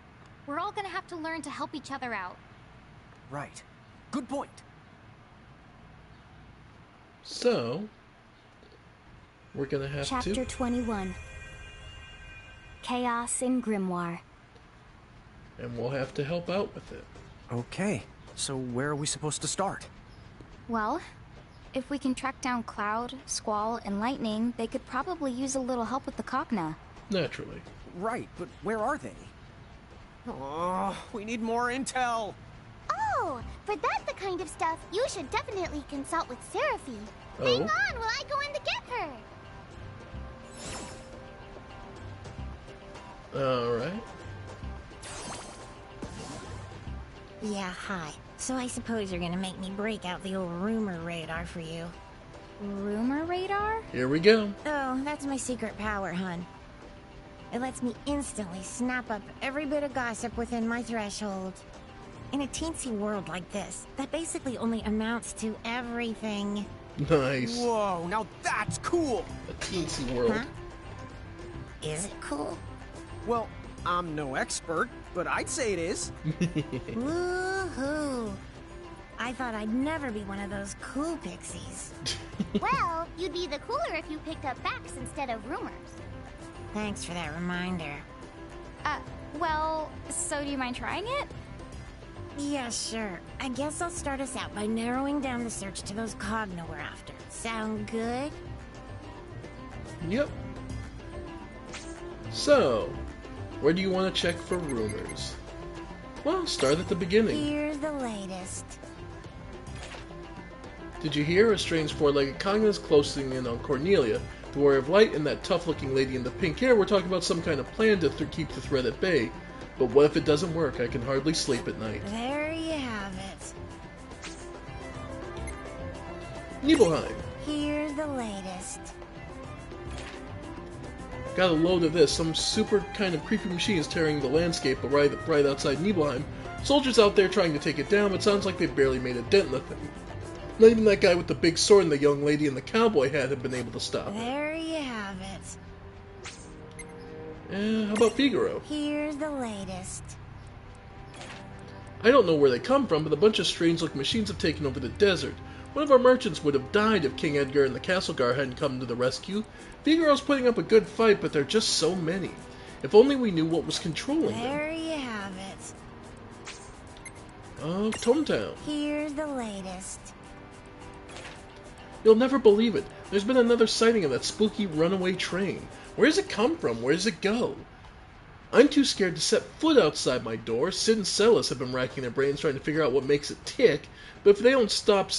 We're all gonna have to learn to help each other out. Right. Good point. So, we're gonna have Chapter to... 21. Chaos in Grimoire. And we'll have to help out with it. Okay, so where are we supposed to start? Well, if we can track down Cloud, Squall, and Lightning, they could probably use a little help with the Cogna. Naturally. Right, but where are they? Oh, we need more intel! Oh, for that the kind of stuff, you should definitely consult with Seraphi. Oh. Hang on while I go in to get her. Alright. Yeah, hi. So I suppose you're gonna make me break out the old rumor radar for you. Rumor radar? Here we go. Oh, that's my secret power, hun. It lets me instantly snap up every bit of gossip within my threshold. In a teensy world like this, that basically only amounts to everything. Nice. Whoa, now that's cool! A teensy world. Huh? Is it cool? Well, I'm no expert, but I'd say it is. Woohoo! I thought I'd never be one of those cool pixies. Well, you'd be the cooler if you picked up facts instead of rumors. Thanks for that reminder. Well, so do you mind trying it? Yeah, sure. I guess I'll start us out by narrowing down the search to those Cogna we're after. Sound good? Yep. So, where do you want to check for rumors? Well, start at the beginning. Here's the latest. Did you hear? A strange four-legged Cogna is closing in on Cornelia. The Warrior of Light and that tough-looking lady in the pink hair were talking about some kind of plan to keep the threat at bay. But what if it doesn't work? I can hardly sleep at night. There you have it. Nibelheim. Here's the latest. Got a load of this. Some super kind of creepy machine is tearing the landscape right outside Nibelheim. Soldiers out there trying to take it down, but sounds like they barely made a dent in the thing. Not even that guy with the big sword and the young lady in the cowboy hat have been able to stop it. There you have it. How about Figaro? Here's the latest. I don't know where they come from, but a bunch of strange-looking machines have taken over the desert. One of our merchants would have died if King Edgar and the castle guard hadn't come to the rescue. Figaro's putting up a good fight, but there are just so many. If only we knew what was controlling them. There you have it. Tometown. Here's the latest. You'll never believe it. There's been another sighting of that spooky runaway train. Where does it come from? Where does it go? I'm too scared to set foot outside my door. Sid and Celis have been racking their brains trying to figure out what makes it tick, but if they don't stop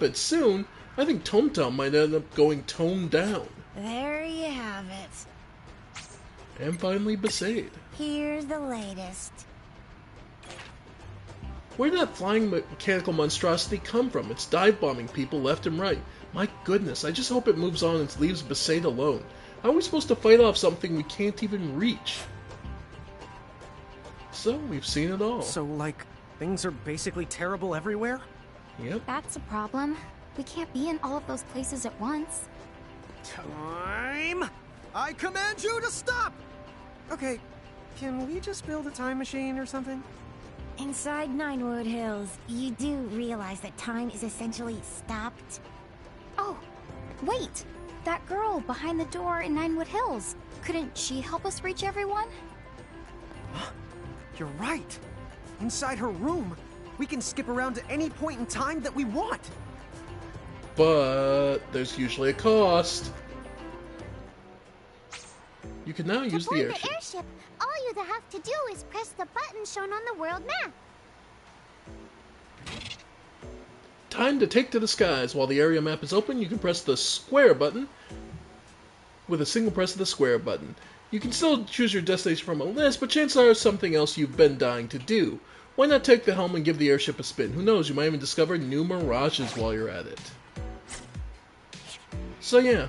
it soon, I think Tometown might end up going toned down. There you have it. And finally, Besaid. Here's the latest. Where did that flying mechanical monstrosity come from? It's dive-bombing people left and right. My goodness, I just hope it moves on and leaves Besaid alone. How are we supposed to fight off something we can't even reach? So, we've seen it all. So, like, things are basically terrible everywhere? Yep. That's a problem. We can't be in all of those places at once. Time! I command you to stop! Okay, can we just build a time machine or something? Inside Ninewood Hills, you do realize that time is essentially stopped? Oh, wait! That girl behind the door in Ninewood Hills. Couldn't she help us reach everyone? You're right. Inside her room, we can skip around to any point in time that we want. But there's usually a cost. You can now use the airship. To board the airship, all you have to do is press the button shown on the world map. Time to take to the skies. While the area map is open, you can press the square button with a single press of the square button. You can still choose your destination from a list, but chances are it's something else you've been dying to do. Why not take the helm and give the airship a spin? Who knows, you might even discover new mirages while you're at it. So yeah.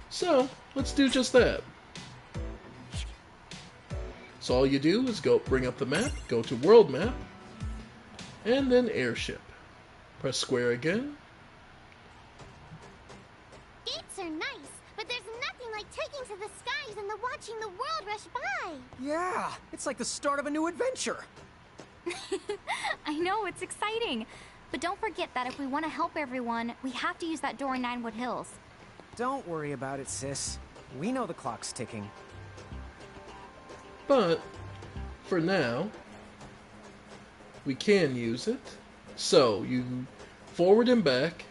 So, let's do just that. So all you do is bring up the map, go to world map, and then airship. Press square again. Gates are nice, but there's nothing like taking to the skies and watching the world rush by. Yeah, it's like the start of a new adventure. I know, it's exciting. But don't forget that if we want to help everyone, we have to use that door in Ninewood Hills. Don't worry about it, sis. We know the clock's ticking. But, for now, we can use it. So, you forward and back,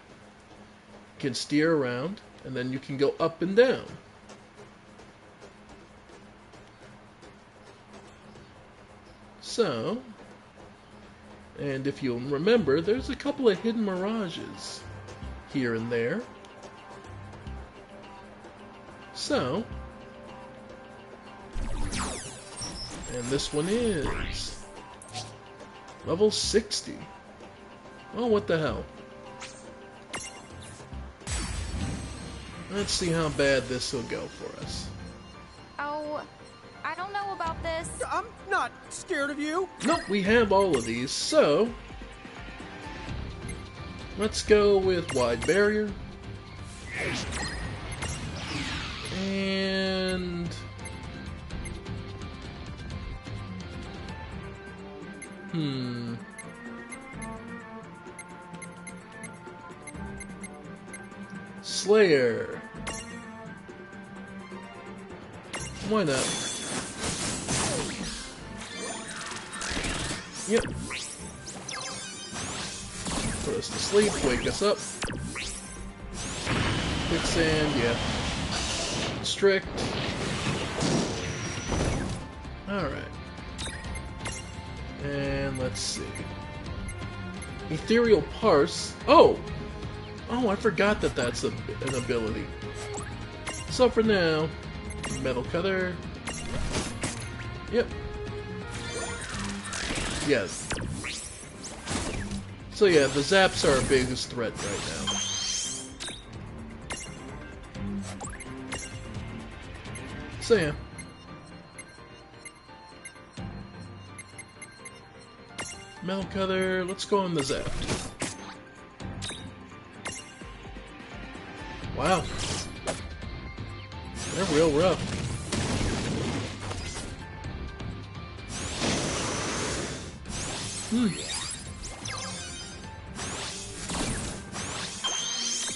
can steer around, and then you can go up and down. So, and if you'll remember, there's a couple of hidden mirages here and there. So, and this one is level 60. Oh, what the hell. Let's see how bad this will go for us. Oh, I don't know about this. I'm not scared of you. Nope, we have all of these, so let's go with wide barrier. And Slayer. Why not? Yep. Put us to sleep, wake us up. Quicksand, yeah. Strict. Alright. And let's see. Ethereal Parse. Oh! Oh, I forgot that that's an ability. So for now, Metal Cutter. Yep. Yes. So yeah, the Zaps are our biggest threat right now. So yeah. Metal Cutter, let's go on the Zap. Wow. They're real rough.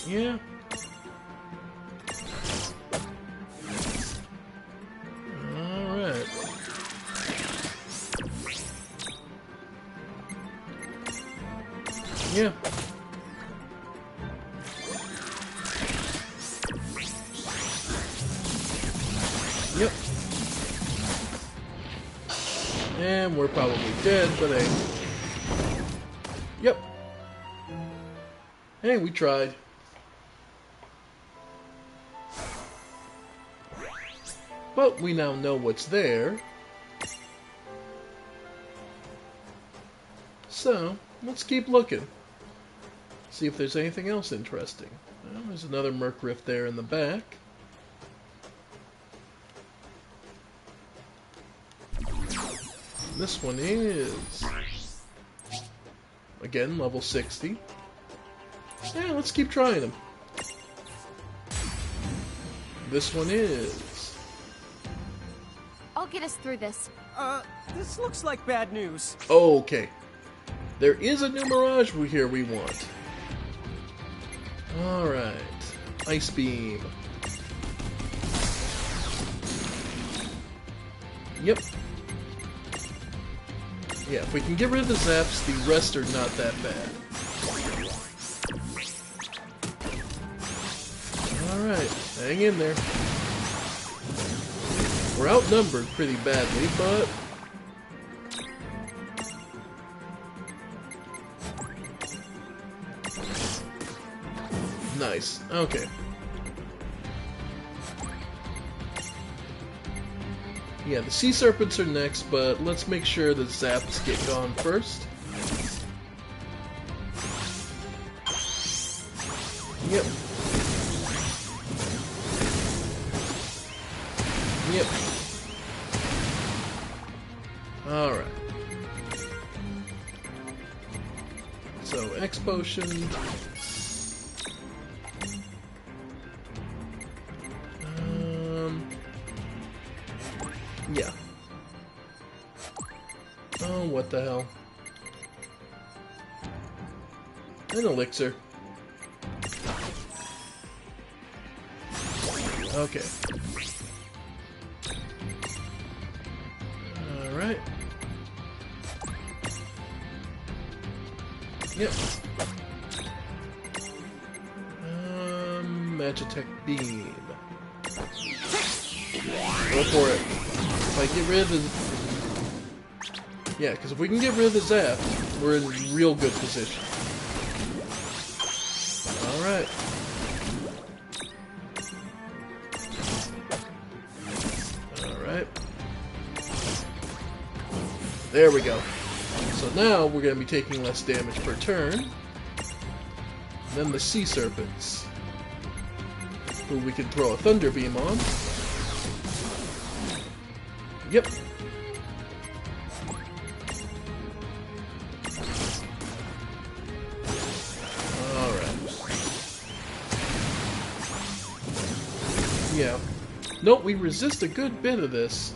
Yeah. Alright. Yeah. Yep. And we're probably dead, but hey. Yep. Hey, we tried. But we now know what's there. So, let's keep looking. See if there's anything else interesting. Well, there's another Merc Rift there in the back. This one is, again, level 60. Yeah, let's keep trying them. This one is. I'll get us through this. This looks like bad news. Okay. There is a new Mirage here we want. Alright. Ice Beam. Yep. Yeah, if we can get rid of the Zaps, the rest are not that bad. Alright, hang in there. We're outnumbered pretty badly, but nice. Okay. Yeah, the Sea Serpents are next, but let's make sure the Zaps get gone first. Yep. Yep. Alright. So, X Potion. Yeah. Oh, what the hell? An elixir. Okay. Alright. Yep. Magitech Beam. Go for it. If I get rid of the... Yeah, because if we can get rid of the Zap, we're in real good position. Alright. Alright. There we go. So now we're going to be taking less damage per turn. Then the Sea Serpents, who we can throw a Thunder Beam on. Yep. Alright. Yeah. Nope, we resist a good bit of this.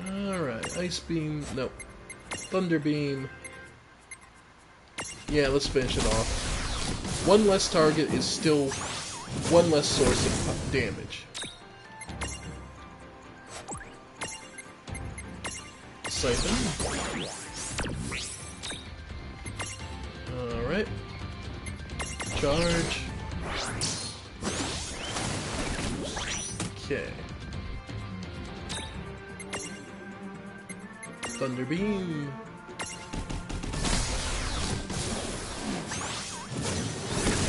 Alright, Ice Beam. Nope. Thunder Beam. Yeah, let's finish it off. One less target is still one less source of damage. Siphon. Alright. Charge. Okay. Thunder Beam.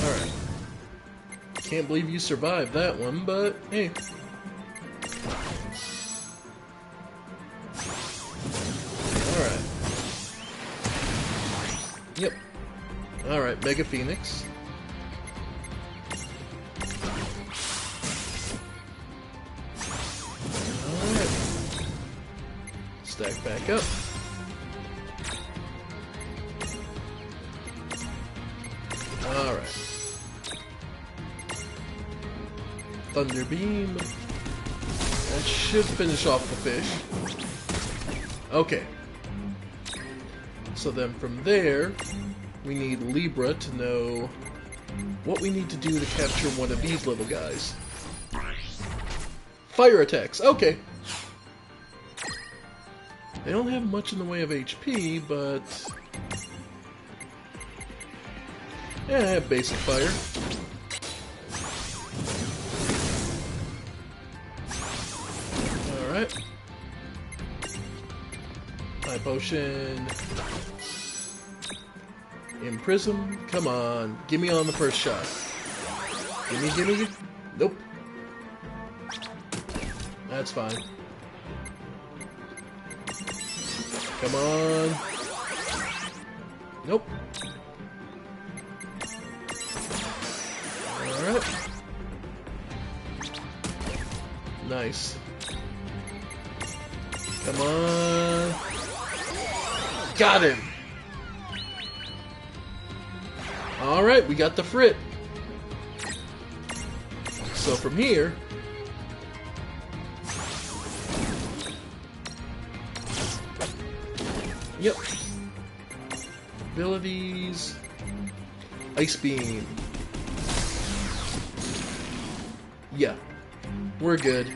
Alright. Can't believe you survived that one, but hey. Alright. Yep. Alright, Mega Phoenix. Alright. Stack back up. Alright. Thunder Beam. That should finish off the fish. Okay. So then from there, we need Libra to know what we need to do to capture one of these little guys. Fire attacks. Okay. They don't have much in the way of HP, but yeah, I have basic fire. Alright. High potion. Imprism. Come on. Give me on the first shot. Gimme. Nope. That's fine. Come on. Nope. Alright. Nice. Come on. Got him. Alright, we got the Frit. So from here, yep. Abilities. Ice Beam. Yeah. We're good.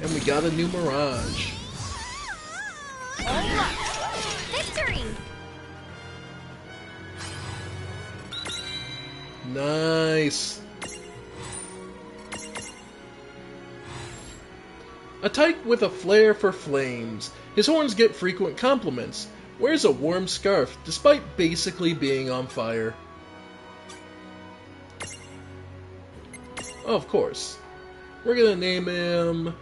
And we got a new Mirage. Victory! Nice. A tyke with a flair for flames. His horns get frequent compliments. Wears a warm scarf, despite basically being on fire. Oh, of course. We're gonna name him...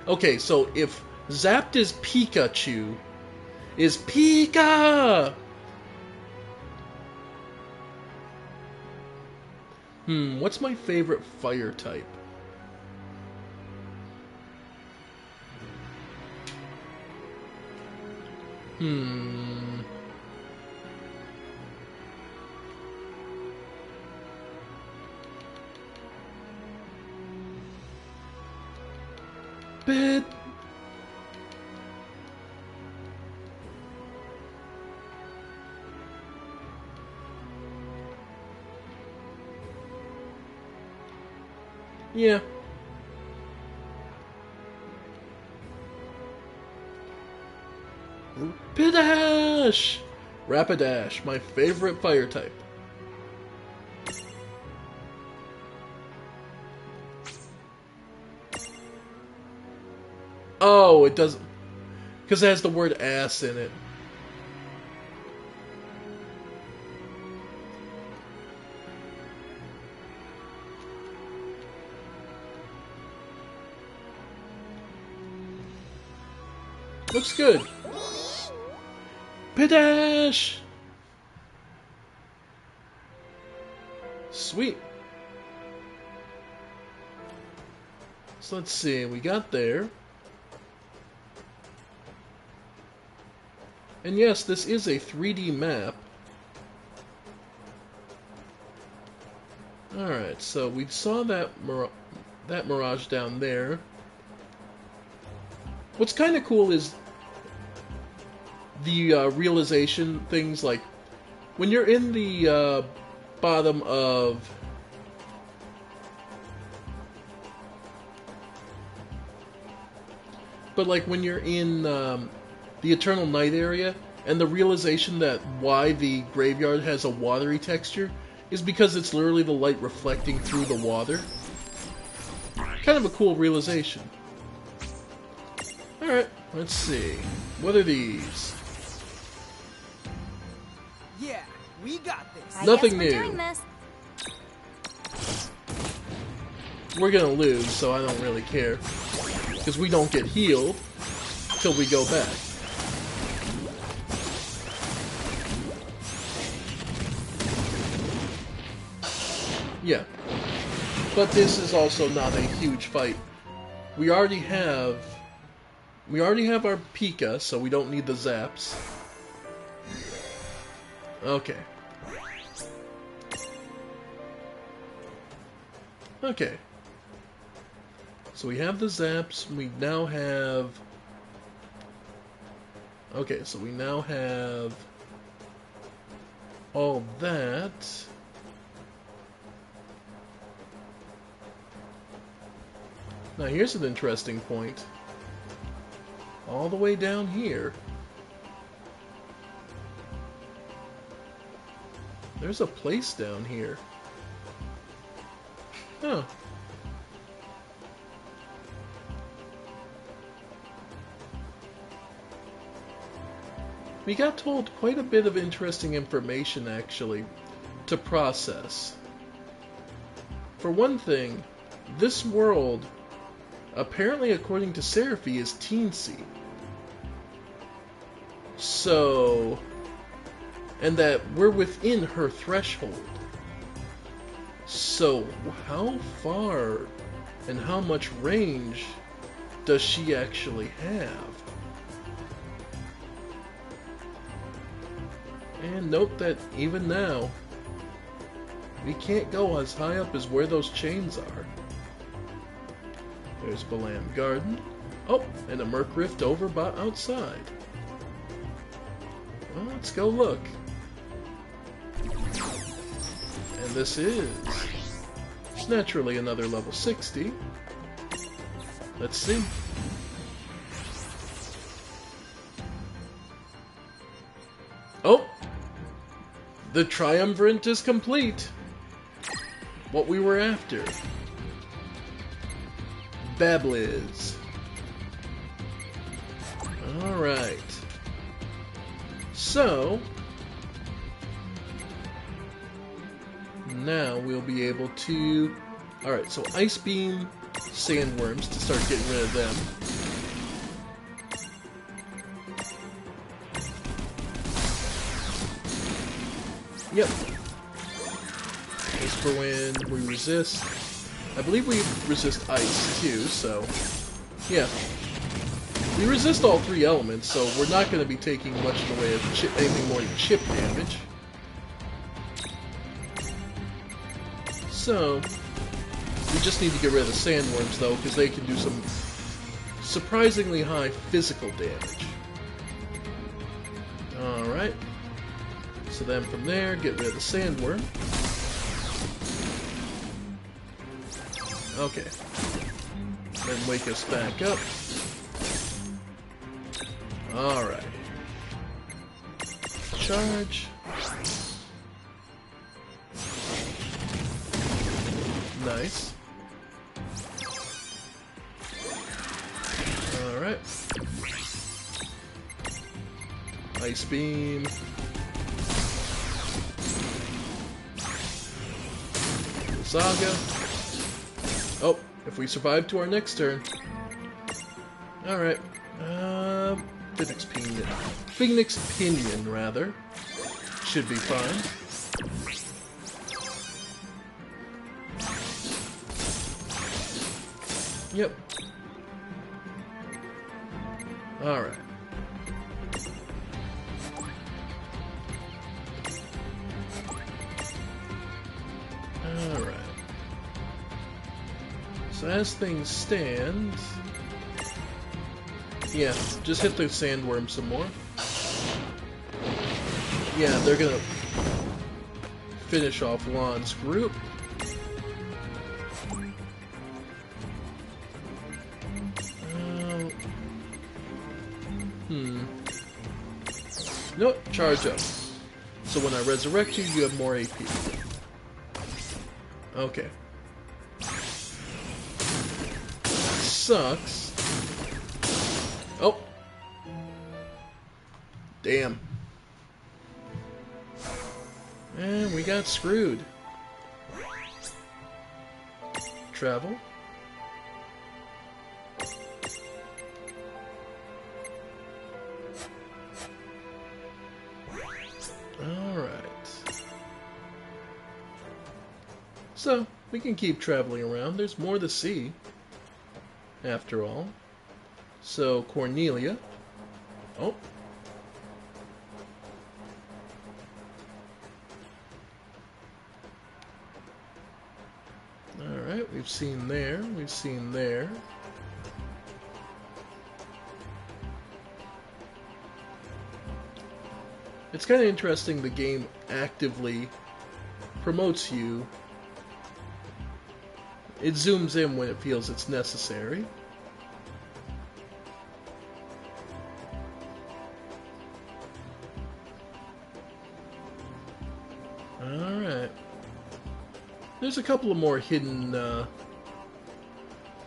Okay, so if Zapped is Pikachu, is Pika! What's my favorite fire type? Bit. Yeah. Rapidash! Rapidash, my favorite fire type. Oh, it doesn't... because it has the word ass in it. Looks good. Pitash! Sweet. So let's see, we got there. And yes, this is a 3D map. Alright, so we saw that mirage down there. What's kind of cool is the realization things, like when you're in the bottom of when you're in the Eternal Night area, and the realization that why the graveyard has a watery texture is because it's literally the light reflecting through the water. Kind of a cool realization. Alright, let's see. What are these? Yeah, we got this. Nothing new. We're gonna lose, so I don't really care. Because we don't get healed till we go back. Yeah. But this is also not a huge fight. We already have our Pika, so we don't need the zaps. Okay. Okay. So we have the zaps, we now have... Okay, so we now have all that. Now here's an interesting point. All the way down here, there's a place down here. Huh. We got told quite a bit of interesting information, actually, to process. For one thing, this world, apparently according to Seraphy, is teensy. So... and that we're within her threshold. So, how far and how much range does she actually have? And note that even now, we can't go as high up as where those chains are. There's Balam Garden. Oh, and a Merc Rift over outside. Well, let's go look. And this is naturally another level 60. Let's see. Oh! The Triumvirate is complete! What we were after. Babliz. Alright. So... now we'll be able to... Alright, so Ice Beam Sandworms to start getting rid of them. Yep. Whisper Wind, we resist. I believe we resist Ice too, so... yeah. We resist all three elements, so we're not going to be taking much in the way of anything more than chip damage. So, we just need to get rid of the Sandworms, though, because they can do some surprisingly high physical damage. Alright. So then from there, get rid of the Sandworm. Okay. Then wake us back up. Alright. Charge. Nice. Alright. Ice Beam. Saga. Oh, if we survive to our next turn. Alright. Phoenix Pinion, rather. Should be fine. Yep. Alright. Alright. So as things stand... Yeah, just hit the sandworm some more. Yeah, they're gonna finish off Lan's group. Nope, charge up. So when I resurrect you, you have more AP. Okay. Sucks. Oh. Damn. And we got screwed. Travel. Alright. So, we can keep traveling around. There's more to see, after all. So, Cornelia. Oh. Alright, we've seen there. We've seen there. It's kind of interesting the game actively promotes you. It zooms in when it feels it's necessary. Alright. There's a couple of more hidden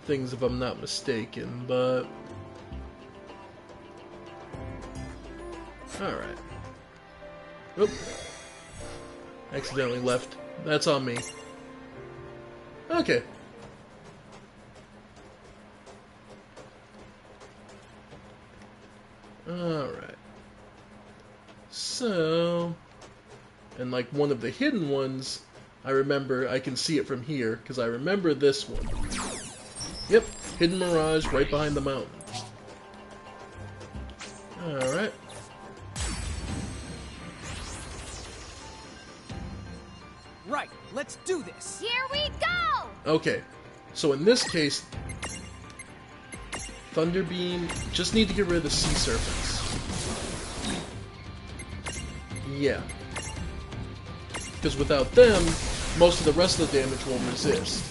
things if I'm not mistaken, but... Alright. Oop. Accidentally left. That's on me. Okay. Alright. So... And like one of the hidden ones, I remember, I can see it from here, because I remember this one. Yep, Hidden Mirage right behind the mountain. Alright. Right, let's do this! Here we go! Okay, so in this case, Thunderbeam, just need to get rid of the sea serpents. Yeah. Because without them, most of the rest of the damage will resist.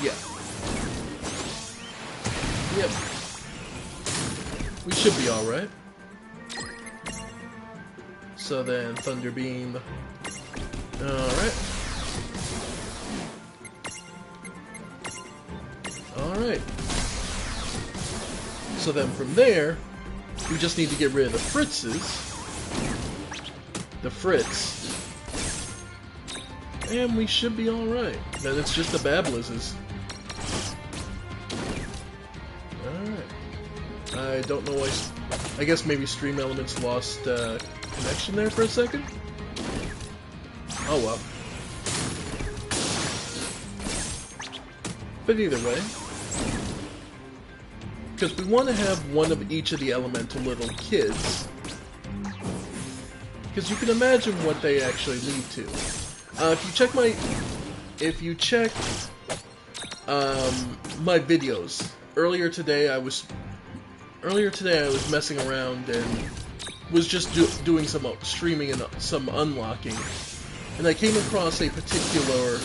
Yeah. Yep. We should be alright. So then, Thunderbeam. Alright. Alright. So then from there, we just need to get rid of the Fritzes. The Fritz. And we should be alright. Then it's just the Bablizzes. Alright. I don't know why... I guess maybe Stream Elements lost connection there for a second? Oh well. But either way. Because we want to have one of each of the elemental little kids. Because you can imagine what they actually lead to. If you check my videos earlier today, I was messing around and was just doing some streaming and some unlocking, and I came across a particular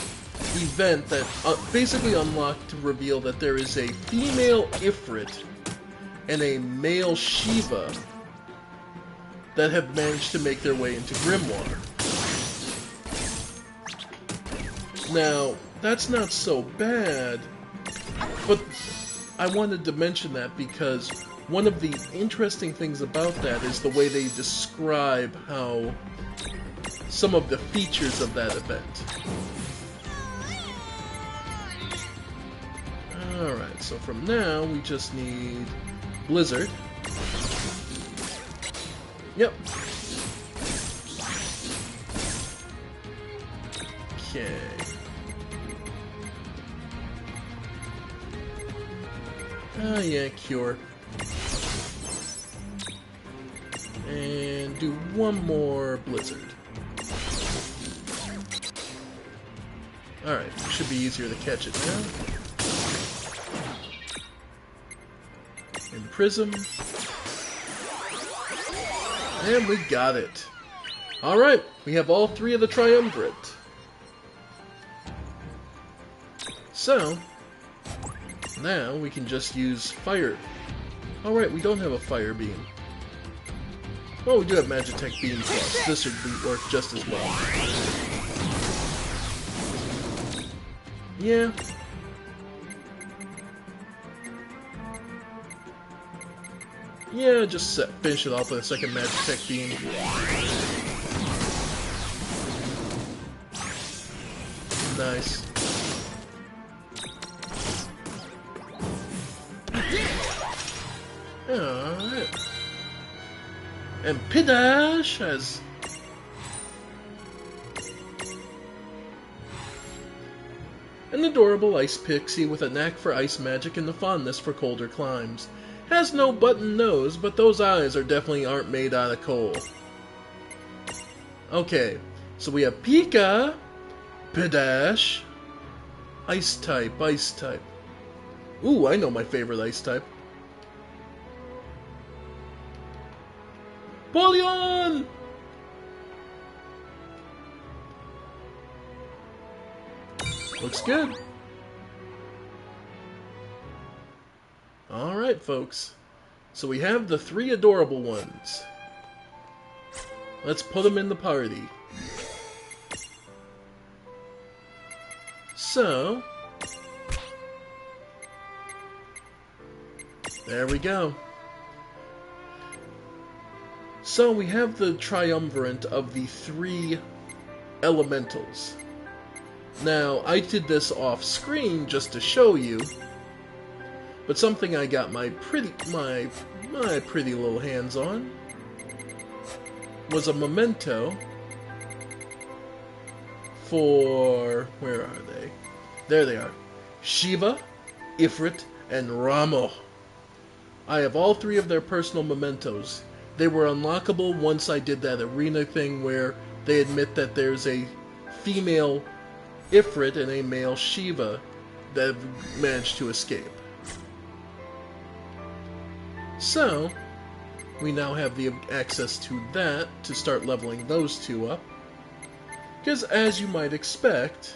event that basically unlocked to reveal that there is a female Ifrit and a male Shiva that have managed to make their way into Grimoire. Now, that's not so bad, but I wanted to mention that because one of the interesting things about that is the way they describe how some of the features of that event. Alright, so from now we just need Blizzard. Yep. Okay. Ah, yeah, Cure. And do one more Blizzard. Alright, should be easier to catch it now. And Prism. And we got it. Alright, we have all three of the Triumvirate. So, now we can just use Fire. Alright, we don't have a Fire Beam. Well, we do have Magitech Beam Plus. This would work just as well. Yeah. Yeah, just finish it off with a second Magitech Beam. Nice. Alright. And Pidash has... an adorable ice pixie with a knack for ice magic and a fondness for colder climes. Has no button nose, but those eyes definitely aren't made out of coal. Okay, so we have Pika, Pidash, Ice type, Ice type. Ooh, I know my favorite Ice type. Polion! Looks good. Alright, folks. So we have the three adorable ones. Let's put them in the party. So... there we go. So we have the triumvirate of the three elementals. Now, I did this off screen just to show you, but something I got my pretty little hands on was a memento for, where are they? There they are. Shiva, Ifrit, and Ramo. I have all three of their personal mementos. They were unlockable once I did that arena thing where they admit that there's a female Ifrit and a male Shiva that have managed to escape. So, we now have the access to that to start leveling those two up. Because as you might expect,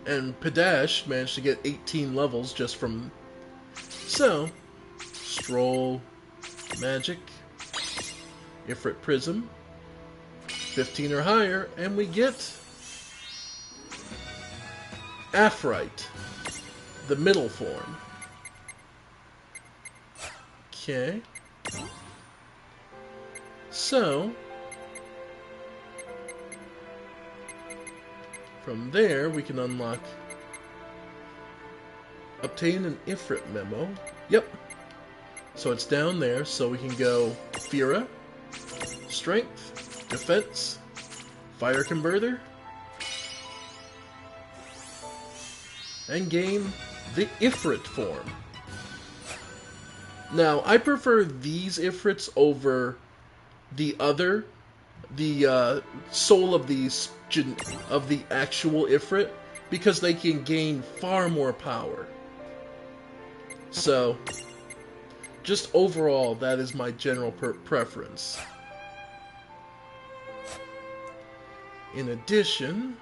and Pidash managed to get 18 levels just from... So, Stroll, Magic, Ifrit Prism, 15 or higher, and we get Aphryte, the middle form. Okay. So, from there we can unlock obtain an Ifrit memo. Yep. So it's down there, so we can go Fira, Strength, Defense, Fire Converter, and gain the Ifrit form. Now, I prefer these Ifrits over the other, the soul of the actual Ifrit, because they can gain far more power. So, just overall, that is my general preference. In addition,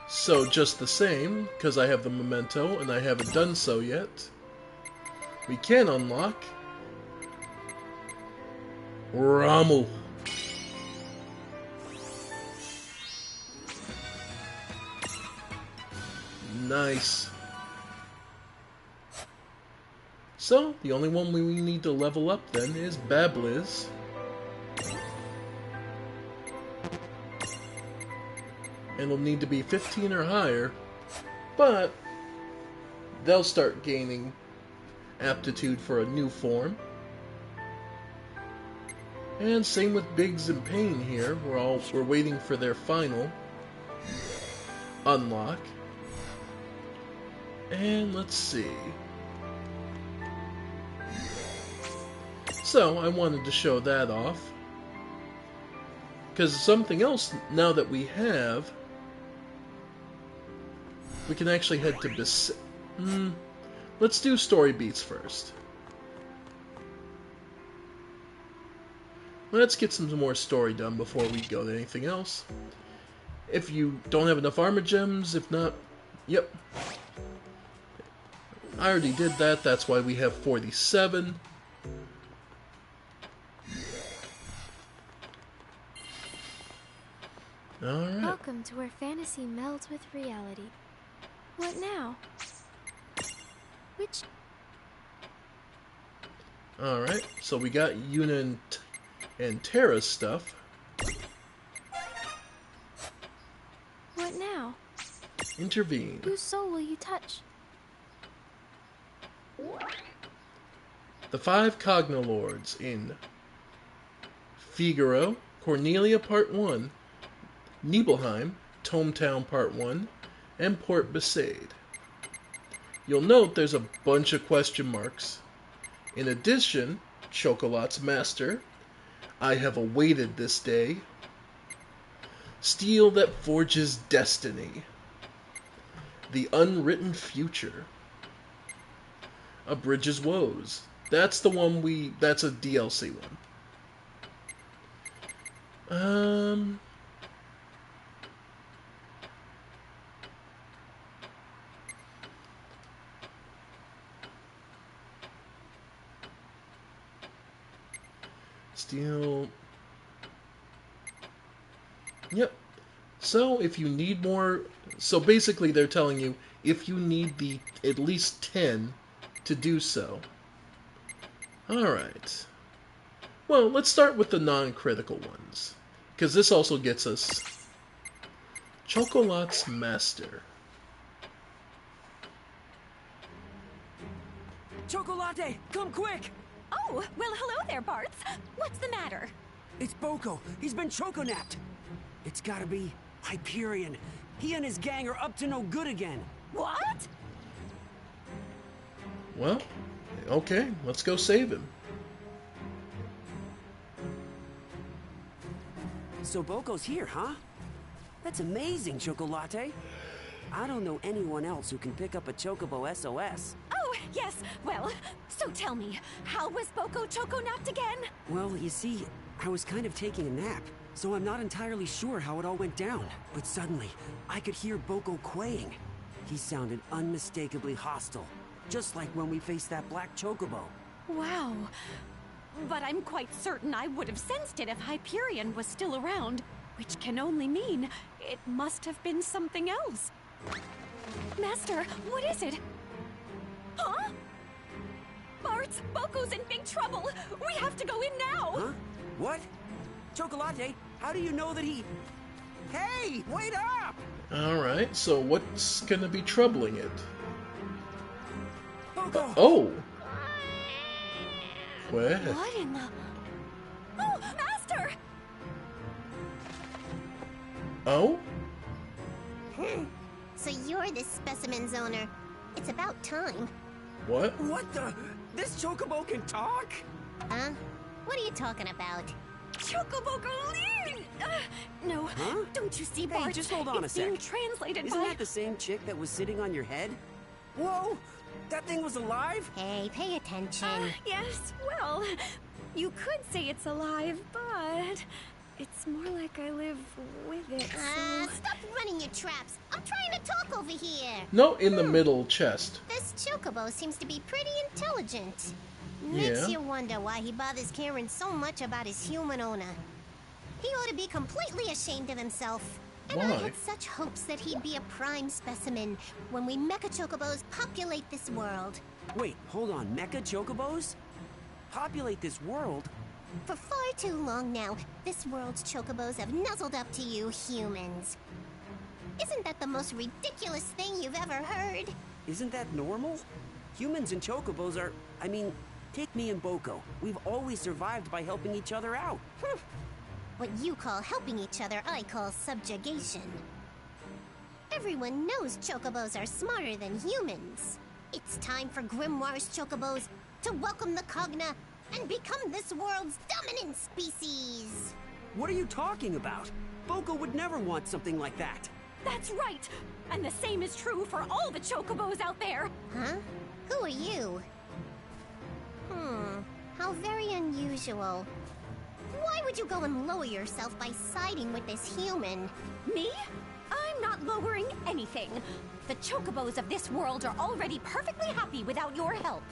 so just the same, because I have the memento and I haven't done so yet, we can unlock Ramu. Nice. So, the only one we need to level up then is Babliz. And it'll need to be 15 or higher but they'll start gaining aptitude for a new form. And same with Biggs and Pain here. We're waiting for their final unlock. And let's see. So I wanted to show that off. Because something else now that we have, we can actually head to let's do story beats first. Let's get some more story done before we go to anything else. If you don't have enough armor gems, if not, yep. I already did that, that's why we have 47. Alright. Welcome to where fantasy melds with reality. What now? Which... Alright, so we got Yuna and Terra's stuff. What now? Intervene. Whose soul will you touch? The 5 Cognolords in Figaro, Cornelia Part 1, Nibelheim, Tometown Part 1, and Port Besaid. You'll note there's a bunch of question marks. In addition, Chocolat's Master, I have awaited this day, Steel that forges destiny, The Unwritten Future, Abridges Woes. That's the one that's a DLC one. Steel. Yep. So if you need more, so basically they're telling you if you need the at least 10 to do so. Alright. Well, let's start with the non-critical ones, because this also gets us Chocolat's Master. Chocolate, come quick! Oh, well hello there, Bartz. What's the matter? It's Boko. He's been choco-napped. It's gotta be Hyperion. He and his gang are up to no good again. What? Well, okay, let's go save him. So Boko's here, huh? That's amazing, Chocolate. I don't know anyone else who can pick up a Chocobo SOS. Oh, yes. Well, so tell me, how was Boko choco-napped again? Well, you see, I was kind of taking a nap, so I'm not entirely sure how it all went down. But suddenly, I could hear Boko kwaying. He sounded unmistakably hostile, just like when we faced that black Chocobo. Wow. But I'm quite certain I would have sensed it if Hyperion was still around, which can only mean it must have been something else. Master, what is it? Huh? Bartz, Boko's in big trouble. We have to go in now. Huh? What? Chocolate, how do you know that he... Hey, wait up! Alright, so what's gonna be troubling it? Boko! Oh! Where? What in the... Oh, Master! Oh? So you're this specimen's owner. It's about time. What? What the... This Chocobo can talk? Huh? What are you talking about? Chocobo Galeen! No, Huh? don't you see, Hey, Bart? just hold on it's a sec. being translated Isn't by... that the same chick that was sitting on your head? Whoa! That thing was alive? Hey, pay attention. Yes, well, you could say it's alive, but... It's more like I live with it, so... Stop running your traps. I'm trying to talk over here. No, in the middle chest. This Chocobo seems to be pretty intelligent. Makes Yeah. you wonder why he bothers caring so much about his human owner. He ought to be completely ashamed of himself. And I Why? had such hopes that he'd be a prime specimen when we Mecha Chocobos populate this world. Wait, hold on. Mecha Chocobos? Populate this world? For far too long now, this world's Chocobos have nuzzled up to you humans. Isn't that the most ridiculous thing you've ever heard? Isn't that normal? Humans and chocobos are... I mean, take me and Boko. We've always survived by helping each other out. What you call helping each other, I call subjugation. Everyone knows chocobos are smarter than humans. It's time for Grimoire's chocobos to welcome the Cogna and become this world's dominant species. What are you talking about? Boko would never want something like that. That's right! And the same is true for all the chocobos out there! Huh? Who are you? How very unusual. Why would you go and lower yourself by siding with this human? Me? I'm not lowering anything. The chocobos of this world are already perfectly happy without your help.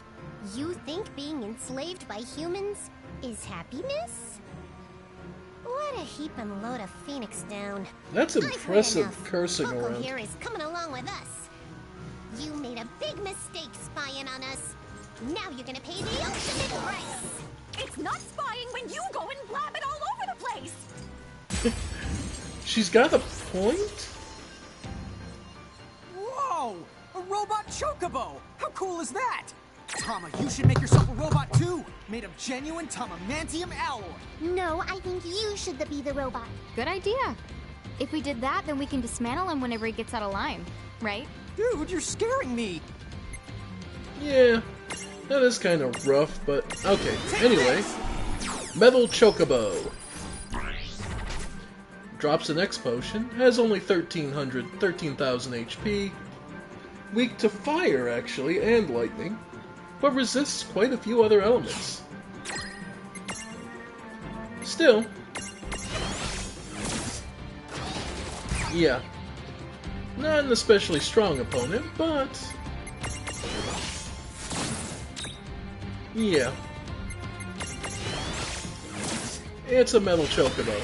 You think being enslaved by humans is happiness? What a heaping load of Phoenix down. That's impressive cursing Boko around. here is coming along with us. You made a big mistake spying on us. Now you're gonna pay the ultimate price. It's not spying when you go and blab it all over the place. She's got a point? Whoa! A robot chocobo! How cool is that? Tama, you should make yourself a robot too! Made of genuine Tamamantium alloy! No, I think you should be the robot. Good idea. If we did that, then we can dismantle him whenever he gets out of line, right? Dude, you're scaring me! Yeah, that is kind of rough, but okay. Anyway, Metal Chocobo. Drops an X potion, has only 13,000 HP. Weak to fire, actually, and lightning, but resists quite a few other elements. Still, yeah, not an especially strong opponent, but yeah, it's a Metal Chocobo.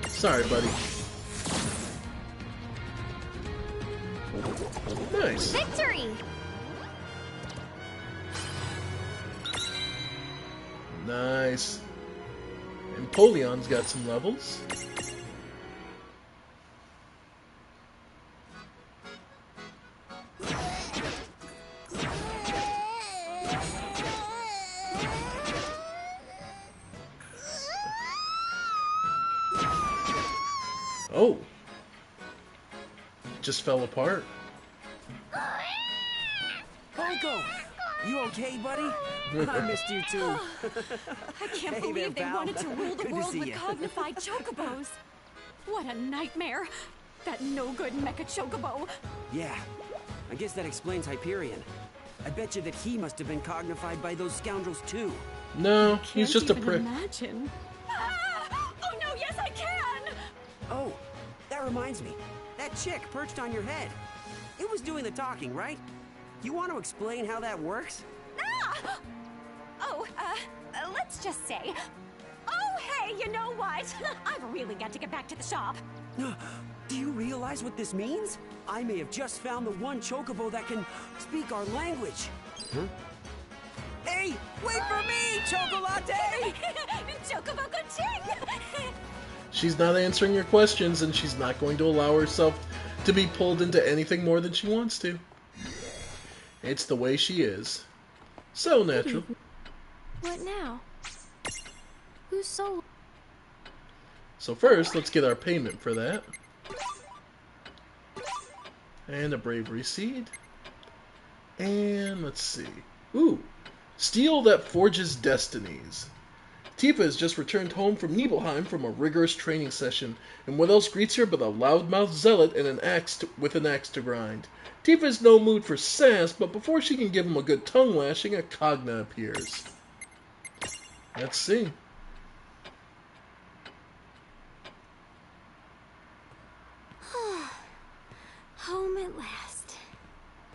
Sorry, buddy. Nice. Victory! Nice. Empoleon's got some levels. Oh. Just fell apart. Boko! You okay, buddy? I missed you too. I can't Hey believe there, they pal. wanted to rule the Good to world see with ya. cognified chocobos. What a nightmare! That no-good mecha chocobo. Yeah, I guess that explains Hyperion. I bet you that he must have been cognified by those scoundrels too. No, he's Can't just a even prick. Imagine. Ah! Oh no! Yes, I can. Oh, that reminds me. That chick perched on your head. It was doing the talking, right? You want to explain how that works? Ah! Oh, let's just say. Oh, hey, you know what? I've really got to get back to the shop. Do you realize what this means? I may have just found the one chocobo that can speak our language. Huh? Hey, wait for me, Chocolate! Chocobo Ching! She's not answering your questions, and she's not going to allow herself to be pulled into anything more than she wants to. It's the way she is. So natural. What now? Who's so... So first, let's get our payment for that. And a bravery seed. And let's see. Ooh, steel that forges destinies. Tifa has just returned home from Nibelheim from a rigorous training session, and what else greets her but a loudmouth zealot and an axe to grind. Tifa is no mood for sass, but before she can give him a good tongue lashing, a Cogna appears. Let's see. Home at last.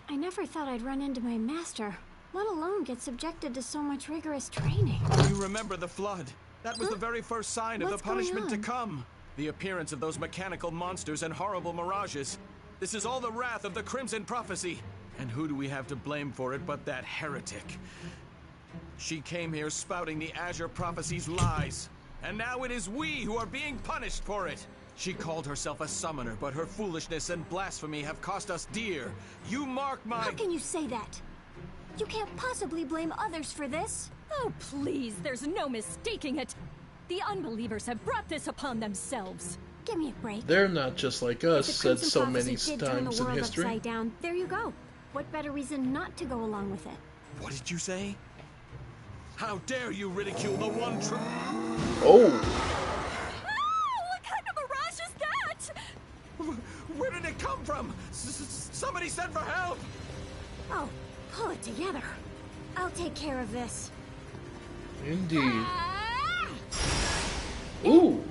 I never thought I'd run into my master, let alone get subjected to so much rigorous training. You remember the flood? That was the very first sign of What's the punishment to going on? come. The appearance of those mechanical monsters and horrible mirages. This is all the wrath of the Crimson Prophecy. And who do we have to blame for it but that heretic? She came here spouting the Azure Prophecy's lies. And now it is we who are being punished for it. She called herself a summoner, but her foolishness and blasphemy have cost us dear. You mark my... How can you say that? You can't possibly blame others for this. Oh, please, there's no mistaking it. The unbelievers have brought this upon themselves. Give me a break. They're not just like us, If the said Crimson so Prophecy many did turn the times in world history. upside down, there you go. What better reason not to go along with it? What did you say? How dare you ridicule the one true... Oh! What kind of mirage is that? Where did it come from? Somebody send for help! Oh, pull it together. I'll take care of this. Indeed. Ooh!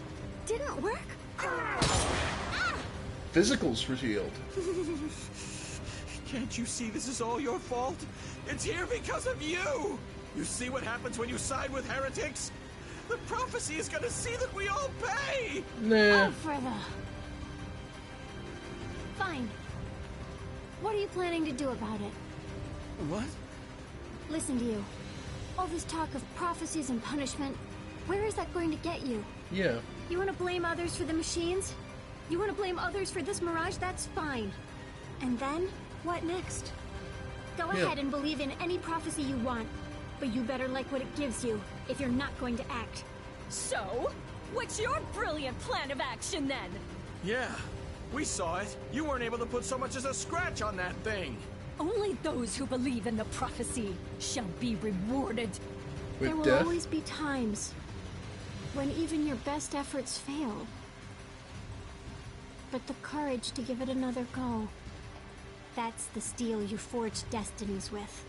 Didn't work? Physicals revealed. Can't you see this is all your fault? It's here because of you! You see what happens when you side with heretics? The prophecy is gonna see that we all pay! Nah. Oh, for the... Fine. What are you planning to do about it? What? Listen to you. All this talk of prophecies and punishment, where is that going to get you? Yeah. You want to blame others for the machines? You want to blame others for this mirage? That's fine. And then, what next? Go ahead and believe in any prophecy you want, but you better like what it gives you if you're not going to act. So, what's your brilliant plan of action then? Yeah, we saw it. You weren't able to put so much as a scratch on that thing. Only those who believe in the prophecy shall be rewarded. There will always be times when even your best efforts fail. But the courage to give it another go, that's the steel you forge destinies with.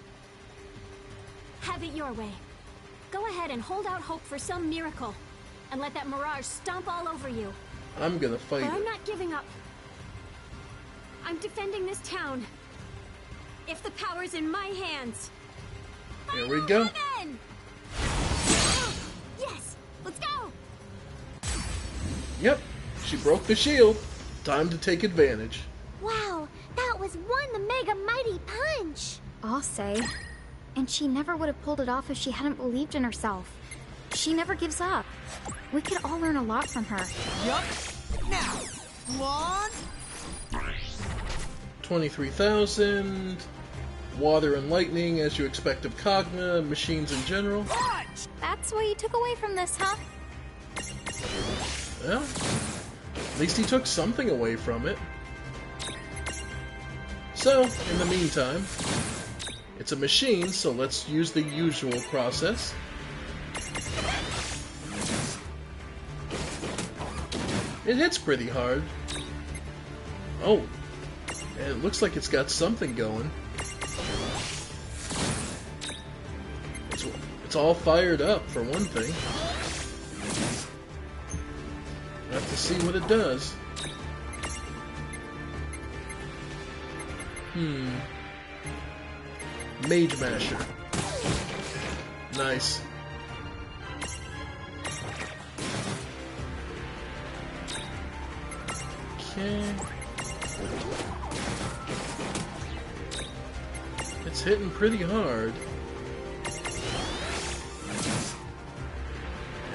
Have it your way. Go ahead and hold out hope for some miracle, and let that mirage stomp all over you. I'm gonna fight But I'm it. not giving up. I'm defending this town. If the power's in my hands. Here we go. Heaven! Yes! Let's go! Yep, she broke the shield. Time to take advantage. Wow, that was one mega mighty punch. I'll say. And she never would have pulled it off if she hadn't believed in herself. She never gives up. We could all learn a lot from her. Yup. Now, one. 23,000. Water and lightning, as you expect of Cogna, machines in general. That's what you took away from this, huh? Well, at least he took something away from it. So, in the meantime, it's a machine, so let's use the usual process. It hits pretty hard. Oh, and it looks like it's got something going. It's all fired up, for one thing. We'll have to see what it does. Mage Masher. Nice. Okay. It's hitting pretty hard.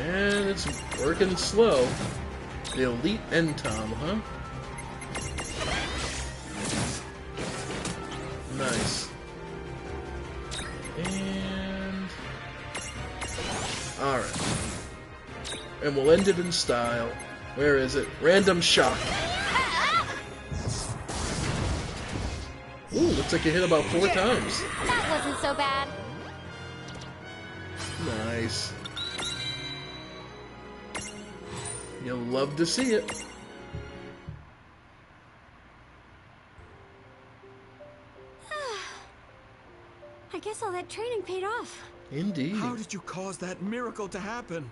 And it's working slow. The Elite Entom, huh? Nice. And... alright. And we'll end it in style. Where is it? Random shock. Ooh, looks like you hit about 4 times. That wasn't so bad. Nice. You'll love to see it. I guess all that training paid off. Indeed. How did you cause that miracle to happen?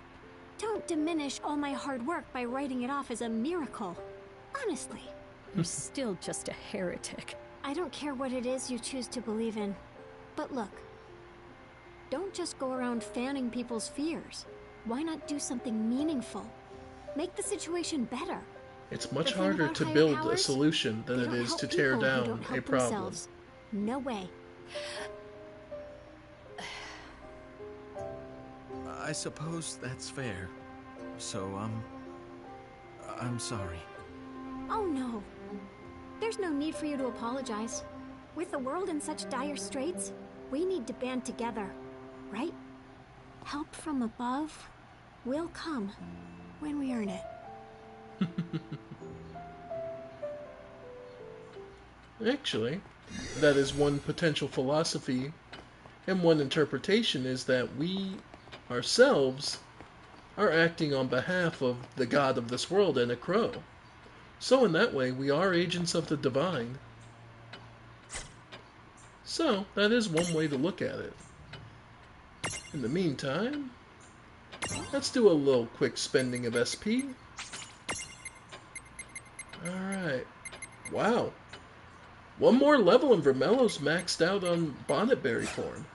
Don't diminish all my hard work by writing it off as a miracle. Honestly. You're still just a heretic. I don't care what it is you choose to believe in. But look, don't just go around fanning people's fears. Why not do something meaningful? Make the situation better. It's much The thing harder about to higher build a powers, solution than they it don't is help to tear people who down don't a help problem. themselves. No way. I suppose that's fair. So, I'm sorry. Oh no. There's no need for you to apologize. With the world in such dire straits, we need to band together, right? Help from above will come when we earn it. Actually, that is one potential philosophy, and one interpretation is that we ourselves are acting on behalf of the god of this world, and a crow. So in that way, we are agents of the divine. So, that is one way to look at it. In the meantime, let's do a little quick spending of SP. Alright. Wow. One more level and Vermello's maxed out on Bonnetberry form.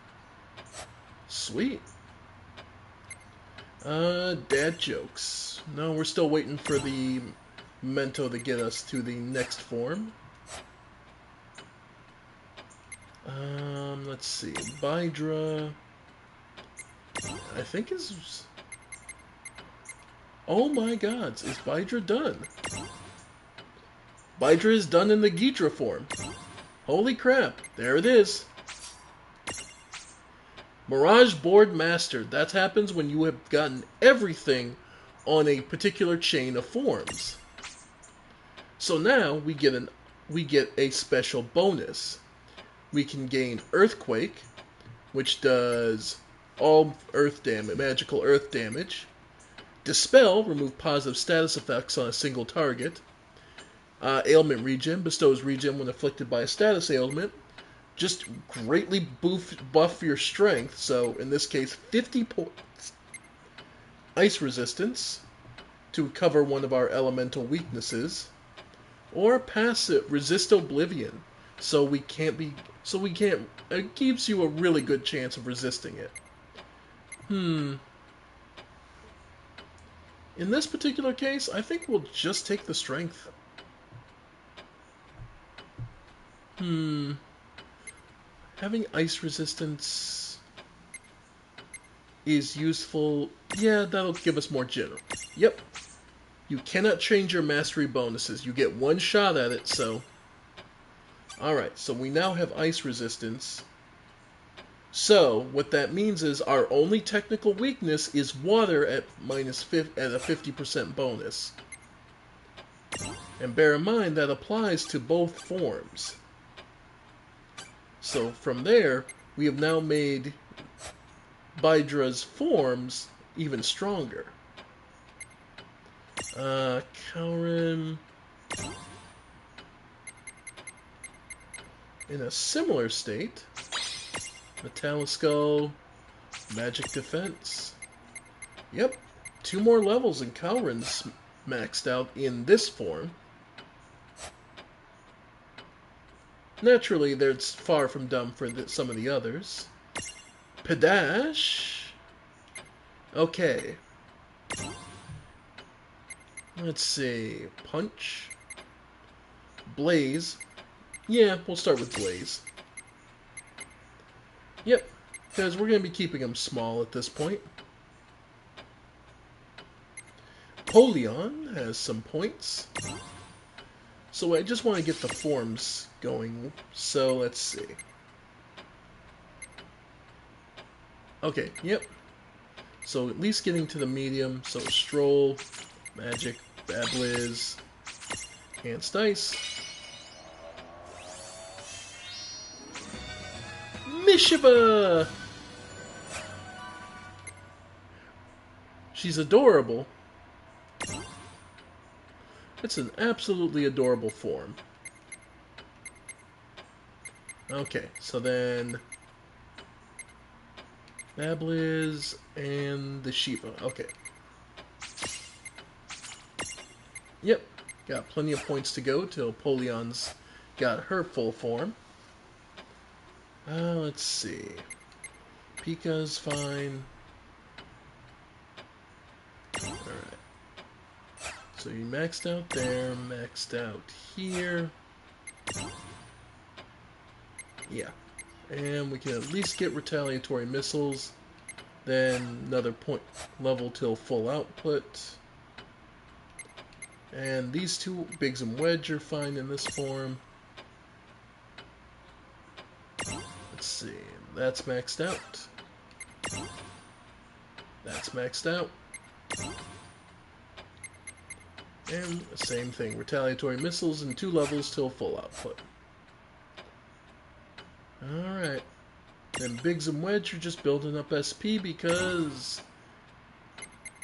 Sweet. Dad jokes. No, we're still waiting for the memento to get us to the next form. Let's see. Bydra. I think is... Oh my god, is Bydra done? Bydra is done in the Ghidra form. Holy crap, there it is. Mirage Board Mastered. That happens when you have gotten everything on a particular chain of forms. So now we get a special bonus. We can gain Earthquake, which does all earth damage, magical earth damage. Dispel, remove positive status effects on a single target. Ailment Regen, bestows regen when afflicted by a status ailment. Just greatly buff your strength, so in this case 50 points. Ice Resistance, to cover one of our elemental weaknesses. Or passive, Resist Oblivion, it gives you a really good chance of resisting it. In this particular case, I think we'll just take the strength. Having ice resistance is useful. Yeah, that'll give us more general. Yep. You cannot change your mastery bonuses. You get one shot at it, so... Alright, so we now have ice resistance. So, what that means is our only technical weakness is water at a 50% bonus. And bear in mind that applies to both forms. So from there, we have now made Bydra's forms even stronger. Kalrim, in a similar state. Metalliskull, Magic Defense. Yep, 2 more levels and Kalrin's maxed out in this form. Naturally, they're far from dumb for some of the others. Padash. Okay. Let's see. Punch. Blaze. Yeah, we'll start with Blaze. Yep, because we're going to be keeping them small at this point. Polion has some points. So I just want to get the forms going. So let's see. Okay, yep. So at least getting to the medium. So Stroll, Magic, Babliz, Enhanced Ice. Mishiva! She's adorable. It's an absolutely adorable form. Okay, so then Babliz and the Shiva. Okay. Yep, got plenty of points to go till Polion's got her full form. Let's see. Pika's fine. Alright. So you maxed out there, maxed out here. Yeah. And we can at least get retaliatory missiles. Then another point level till full output. And these two, Biggs and Wedge, are fine in this form. Let's see, that's maxed out. That's maxed out. And same thing, retaliatory missiles and 2 levels till full output. Alright. Then Biggs and Wedge are just building up SP because...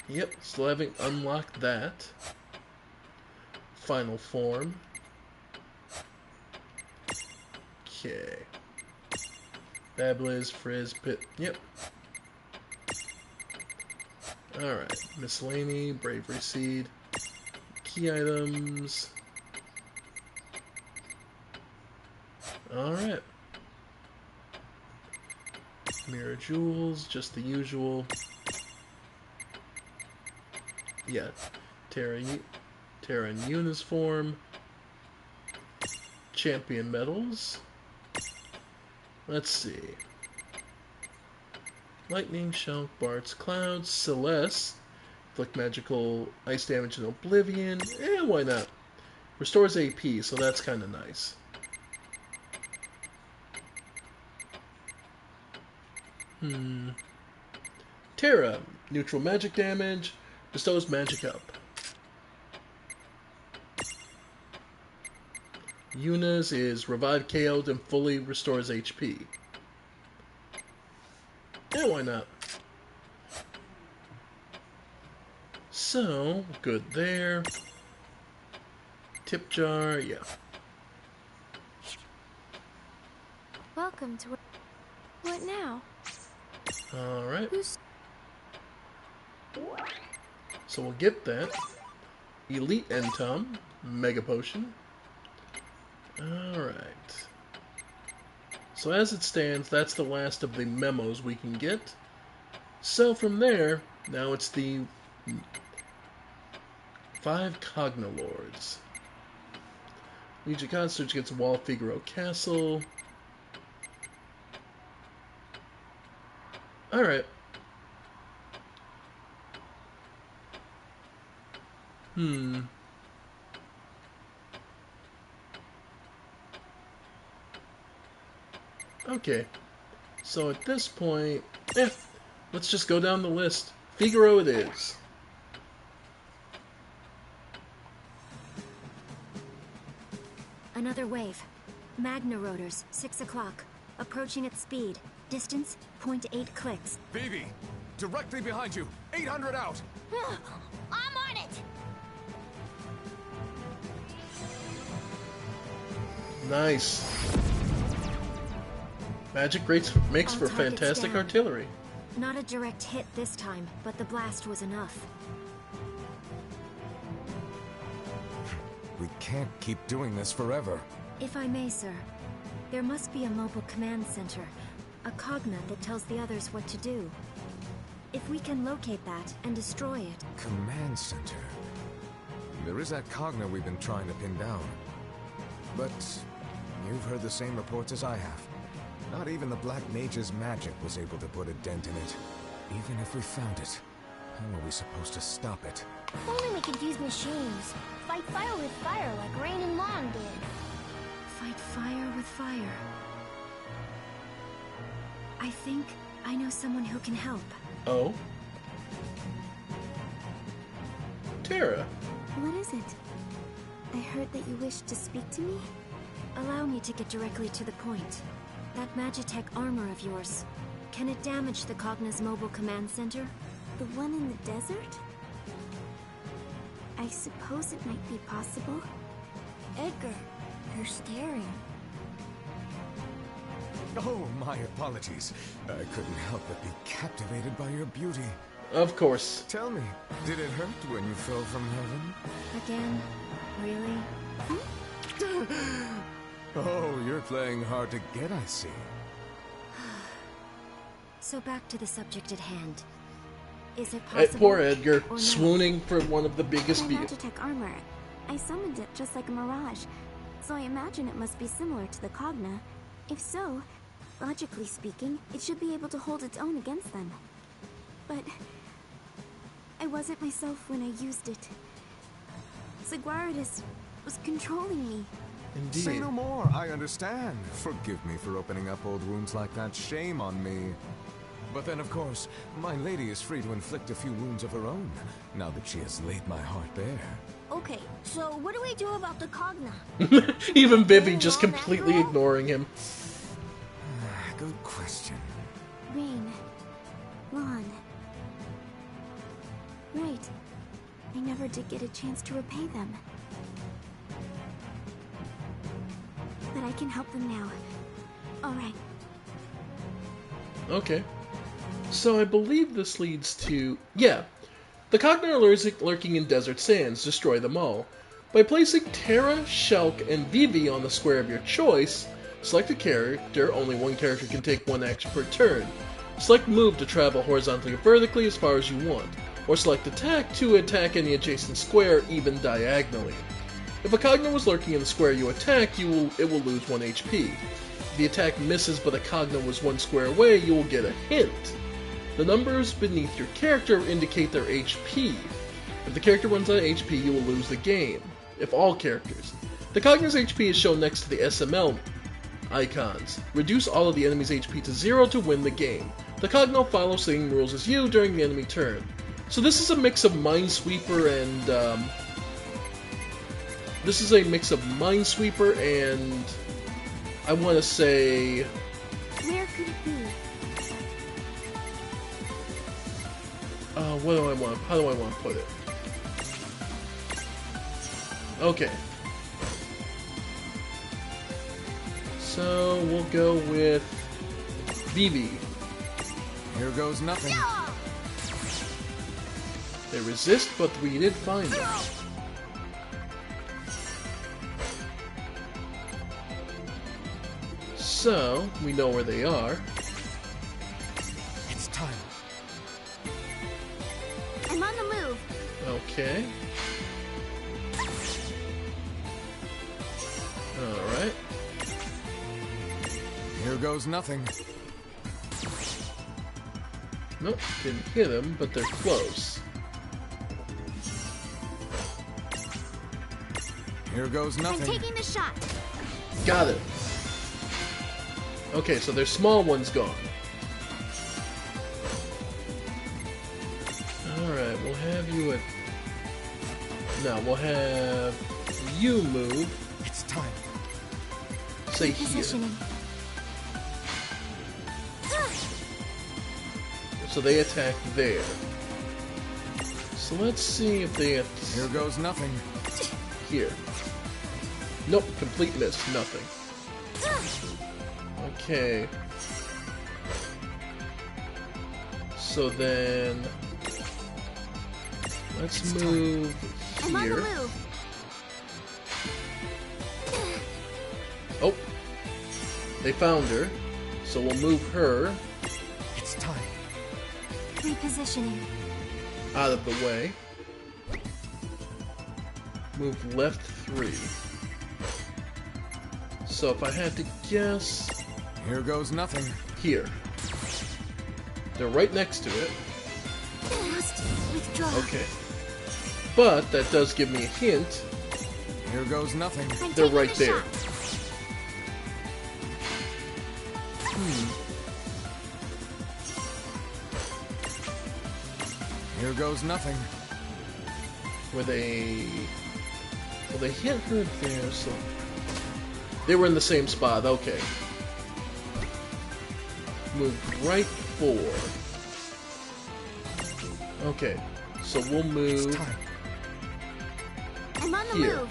Yep, still haven't unlocked that. Final form. Okay. Babbliz, Frizz, Pit. Yep. Alright. Miscellany, Bravery Seed. Key items. Alright. Mirror Jewels, just the usual. Yeah. Terra and Yuna's form. Champion medals. Let's see. Lightning, Shulk, Bart's Clouds, Celeste. Inflict magical ice damage in Oblivion. Why not? Restores AP, so that's kind of nice. Terra. Neutral magic damage. Bestows magic up. Yuna's is Revive KO'd and fully restores HP. Why not? So, good there. Tip jar, yeah. Welcome to... What now? Alright. So we'll get that. Elite Entom. Mega Potion. Alright. So as it stands, that's the last of the memos we can get. So from there, now it's the 5 Cogna Lords. Legion Concierge gets Wall Figaro Castle. Alright. Okay. So at this point, let's just go down the list. Figaro it is. Another wave. Magna rotors, 6 o'clock. Approaching at speed. Distance, 0.8 clicks. Vivi, directly behind you. 800 out. I'm on it! Nice. Magic makes for fantastic artillery. Not a direct hit this time, but the blast was enough. We can't keep doing this forever. If I may, sir. There must be a mobile command center. A Cogna that tells the others what to do. If we can locate that and destroy it... Command center? There is that Cogna we've been trying to pin down. But you've heard the same reports as I have. Not even the Black Mage's magic was able to put a dent in it. Even if we found it, how are we supposed to stop it? If only we could use machines. Fight fire with fire like Rain and Long did. Fight fire with fire. I think I know someone who can help. Oh? Terra. What is it? I heard that you wished to speak to me? Allow me to get directly to the point. That Magitech armor of yours, can it damage the Cogna's mobile command center? The one in the desert? I suppose it might be possible. Edgar, you're staring. Oh, my apologies. I couldn't help but be captivated by your beauty. Of course. Tell me, did it hurt when you fell from heaven? Again? Really? Oh, you're playing hard to get, I see. So back to the subject at hand. Is it possible? Poor Edgar, swooning for one of the biggest beasts. Magitech armor. I summoned it just like a mirage, so I imagine it must be similar to the Cogna. If so, logically speaking, it should be able to hold its own against them. but I wasn't myself when I used it. Zagwaridis was controlling me. Indeed. Say no more, I understand. Forgive me for opening up old wounds like that. Shame on me. But then, of course, my lady is free to inflict a few wounds of her own, now that she has laid my heart bare. Okay, so what do we do about the Cogna? Even Vivi just completely ignoring him. Good question. Rain. Ron. Right. I never did get a chance to repay them. But I can help them now. Alright. Okay. So I believe this leads to... Yeah. The Cogna are lurking in desert sands. Destroy them all. By placing Terra, Shulk, and Vivi on the square of your choice, select a character. Only one character can take one action per turn. Select Move to travel horizontally or vertically as far as you want. Or select Attack to attack any adjacent square, even diagonally. If a Cogna was lurking in the square you attack, it will lose 1 HP. If the attack misses but a Cogna was 1 square away, you will get a hint. The numbers beneath your character indicate their HP. If the character runs out of HP, you will lose the game. If all characters. The Cogna's HP is shown next to the SML icons. Reduce all of the enemy's HP to 0 to win the game. The Cogna follow same rules as you during the enemy turn. So this is a mix of Minesweeper and... This is a mix of Minesweeper and... I want to say... Where could it be? What do I want? How do I want to put it? Okay. So we'll go with Vivi. Here goes nothing. They resist, but we did find them. So we know where they are. It's time. I'm on the move. Okay. Alright. Here goes nothing. Nope, didn't hit them, but they're close. Here goes nothing. I'm taking the shot. Got it. Okay, so their small one's gone. Alright, we'll have you at... No, we'll have you move. It's time. Say here. So they attack there. So let's see if they... Here goes nothing. Here. Nope, complete miss. Nothing. Okay. So then... Let's move I'm on the here. move. Oh. They found her. So we'll move her It's time. Repositioning. out of the way. Move left 3. So if I had to guess... Here goes nothing. Here. They're right next to it. Must withdraw. Okay. But that does give me a hint. Here goes nothing. They're right there. Here goes nothing. Were they... Well, they hit her there, so... They were in the same spot, okay. Move right 4. Okay, so we'll move I'm on the here. move.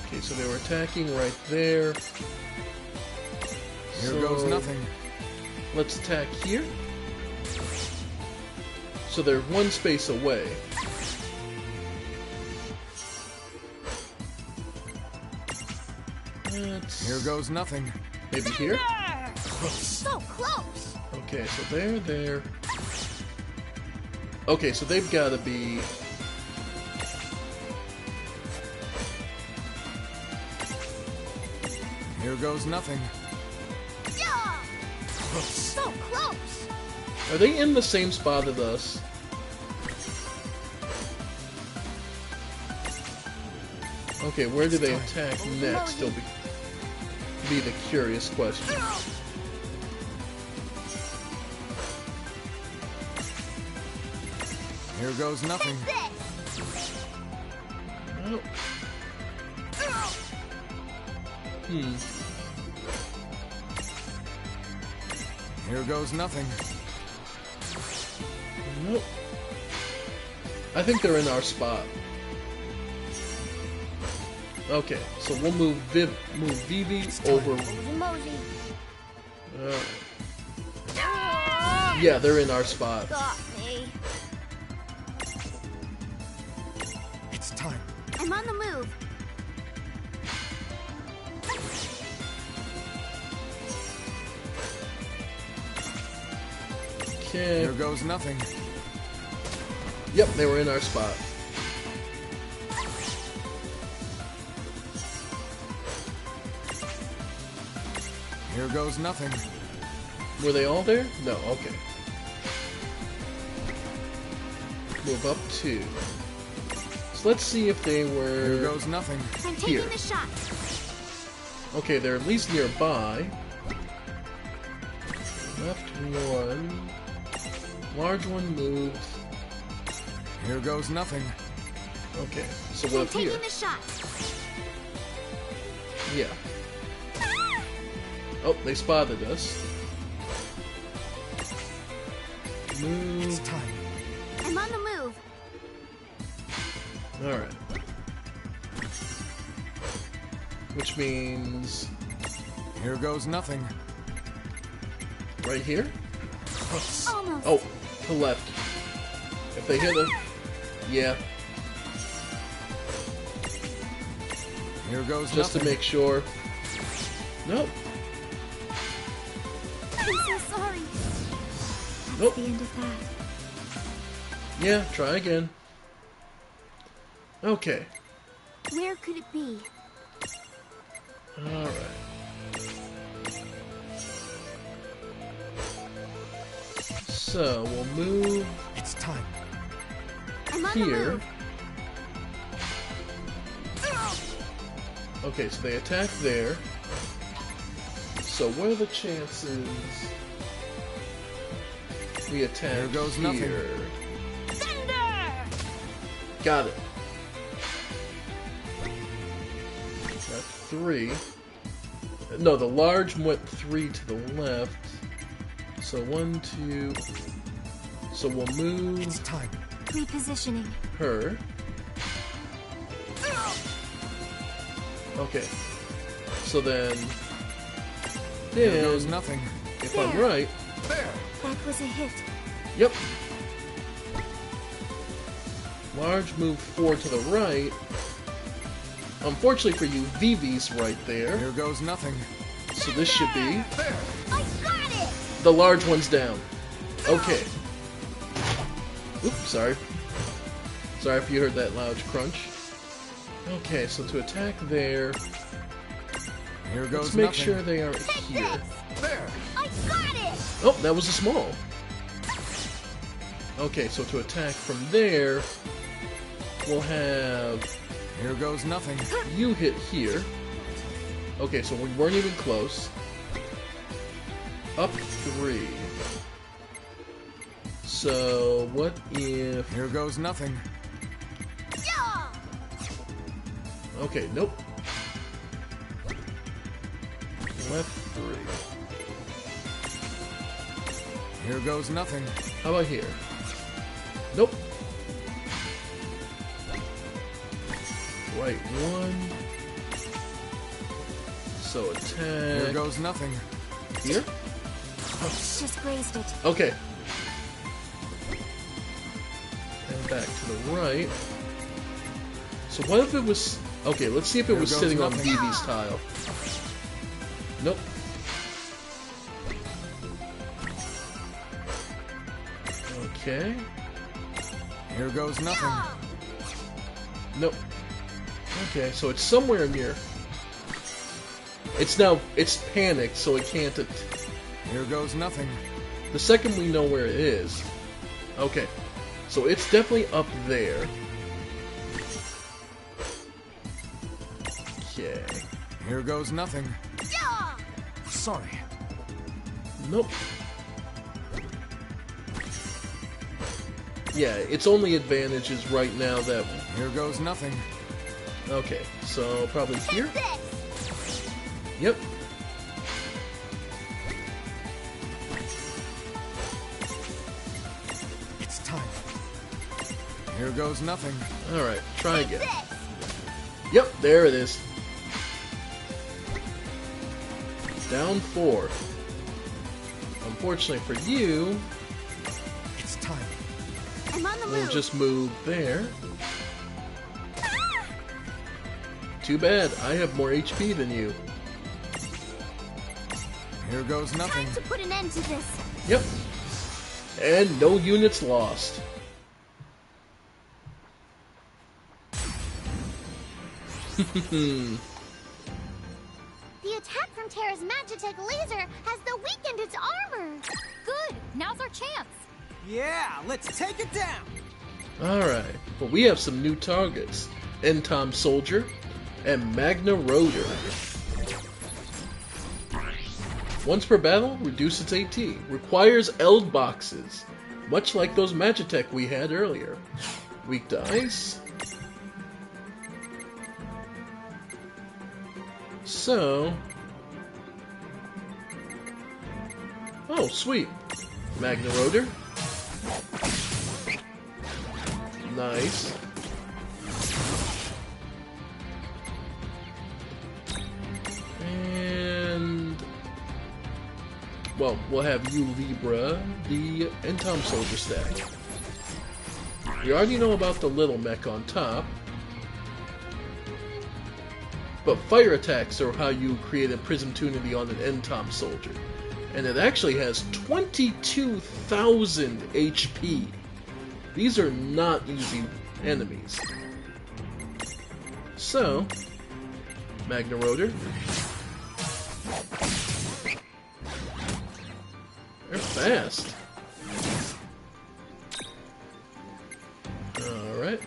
Okay, so they were attacking right there. Here goes nothing. Let's attack here. So they're one space away. Here goes nothing. Maybe here? So close. Okay, so they're there. Okay, so they've got to be... Here goes nothing. So close! Are they in the same spot as us? Okay, where do they attack next? Will be the curious question. Here goes nothing. Oh. Here goes nothing. Nope. I think they're in our spot. Okay, so we'll move Vivi over. Yeah, they're in our spot. Got me. It's time. I'm on the move. Okay. Here goes nothing. Yep, they were in our spot. Here goes nothing. Were they all there? No, okay. Move up 2. So let's see if they were... Here goes nothing. I'm taking the shot. Okay, they're at least nearby. Left 1. Large one moved. Here goes nothing. Okay, so we're up here. I'm taking the shot. Yeah. Oh, they spotted us. Move. It's time. I'm on the move. Alright. Which means... Here goes nothing. Right here? Almost. Oh, to left. If they hit us... Yeah. Here goes Just nothing. to make sure. Nope. I'm so sorry. Nope. The end of that. Yeah, try again. Okay. Where could it be? Alright. So, we'll move... It's time. I'm on here. the move. Okay, so they attack there. So what are the chances we attack Here goes here? nothing. Thunder! Got it. Got 3. No, the large went 3 to the left. So 1, 2. So we'll move It's time. Repositioning. her. Okay. So then... Here goes nothing. If I'm right... There. That was a hit. Yep. Large move 4 to the right. Unfortunately for you, Vivi's right there. Here goes nothing. So this should be... There. I got it! The large one's down. Okay. Oops, sorry. Sorry if you heard that loud crunch. Okay, so to attack there... Here goes Let's make nothing. sure they aren't here. There. I got it! Oh, that was a small. Okay, so to attack from there, we'll have Here goes nothing. you hit here. Okay, so we weren't even close. Up 3. So what if... Here goes nothing. Yeah! Okay, nope. Left 3. Here goes nothing. How about here? Nope. Right 1. So attack. Here goes nothing. Here? Just grazed it. Okay. And back to the right. So what if it was... Okay, let's see if it Here was goes sitting on nothing. Vivi's tile. Nope. Okay. Here goes nothing. Nope. Okay, so it's somewhere near. It's now... It's panicked, so it can't... Here goes nothing. The second we know where it is. Okay. So it's definitely up there. Okay. Here goes nothing. Sorry. Nope. Yeah, its only advantage is right now that... Here goes nothing. Okay, so probably here? Yep. It's time. Here goes nothing. Alright, try again. Yep, there it is. Down 4. Unfortunately for you... It's time. I'm on the We'll move. just move there. Too bad, I have more HP than you. Here goes nothing. Time to put an end to this. Yep. And no units lost. The attack from Terra's Magitech laser has weakened its armor. Good, now's our chance. Yeah, let's take it down. Alright, well we have some new targets. Entom Soldier and Magna Rotor. Once per battle, reduce its AT. Requires Eld boxes, much like those Magitech we had earlier. Weak to ice. So... Oh, sweet. Magna Rotor. Nice. And... well, we'll have you, Libra, the Entom Soldier stack. We already know about the little mech on top. But fire attacks are how you create a Prism Tunity on an Entom Soldier. And it actually has 22,000 HP. These are not easy enemies. So, Magna Rotor. They're fast. Alright.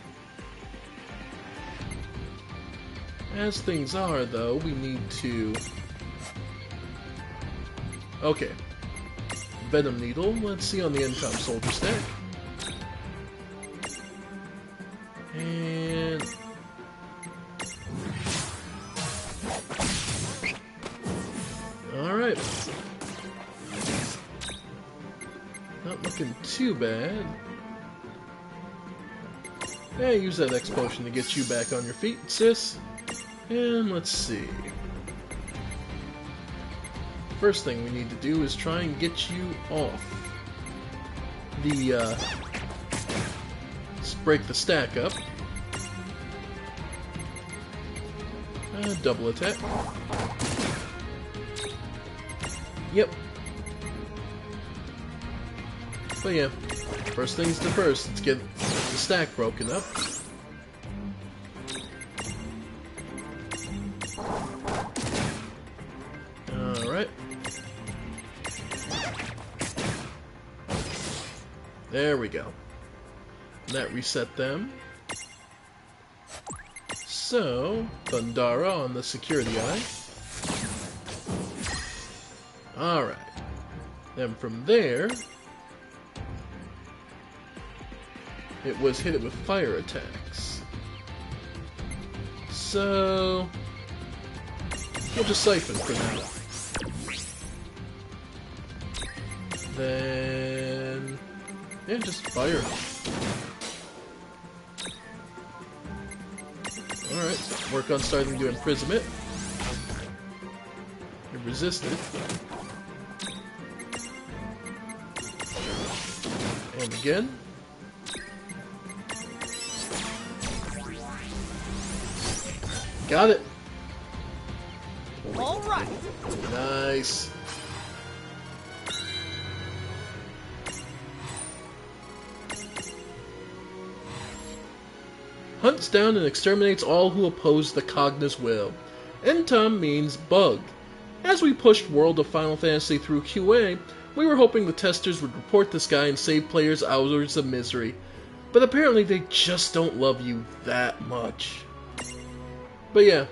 As things are, though, we need to... okay. Venom Needle. Let's see on the Entom Soldier stack. And... alright. Not looking too bad. Yeah, use that X potion to get you back on your feet, sis. And let's see. First thing we need to do is try and get you off the, let's break the stack up. Double attack. Yep. But yeah, first things to first, let's get the stack broken up. Alright. There we go. That reset them. So, Thundara on the security eye. Alright. Then from there, it was hit with fire attacks. So, we'll just siphon for now. Then, yeah, just fire. Alright, work on starting to imprison it. It resisted. And again. Got it. All right. Nice. Hunts down and exterminates all who oppose the Cogna's will. Entom means bug, As we pushed World of Final Fantasy through QA, we were hoping the testers would report this guy and save players hours of misery, but apparently they just don't love you that much. But yeah,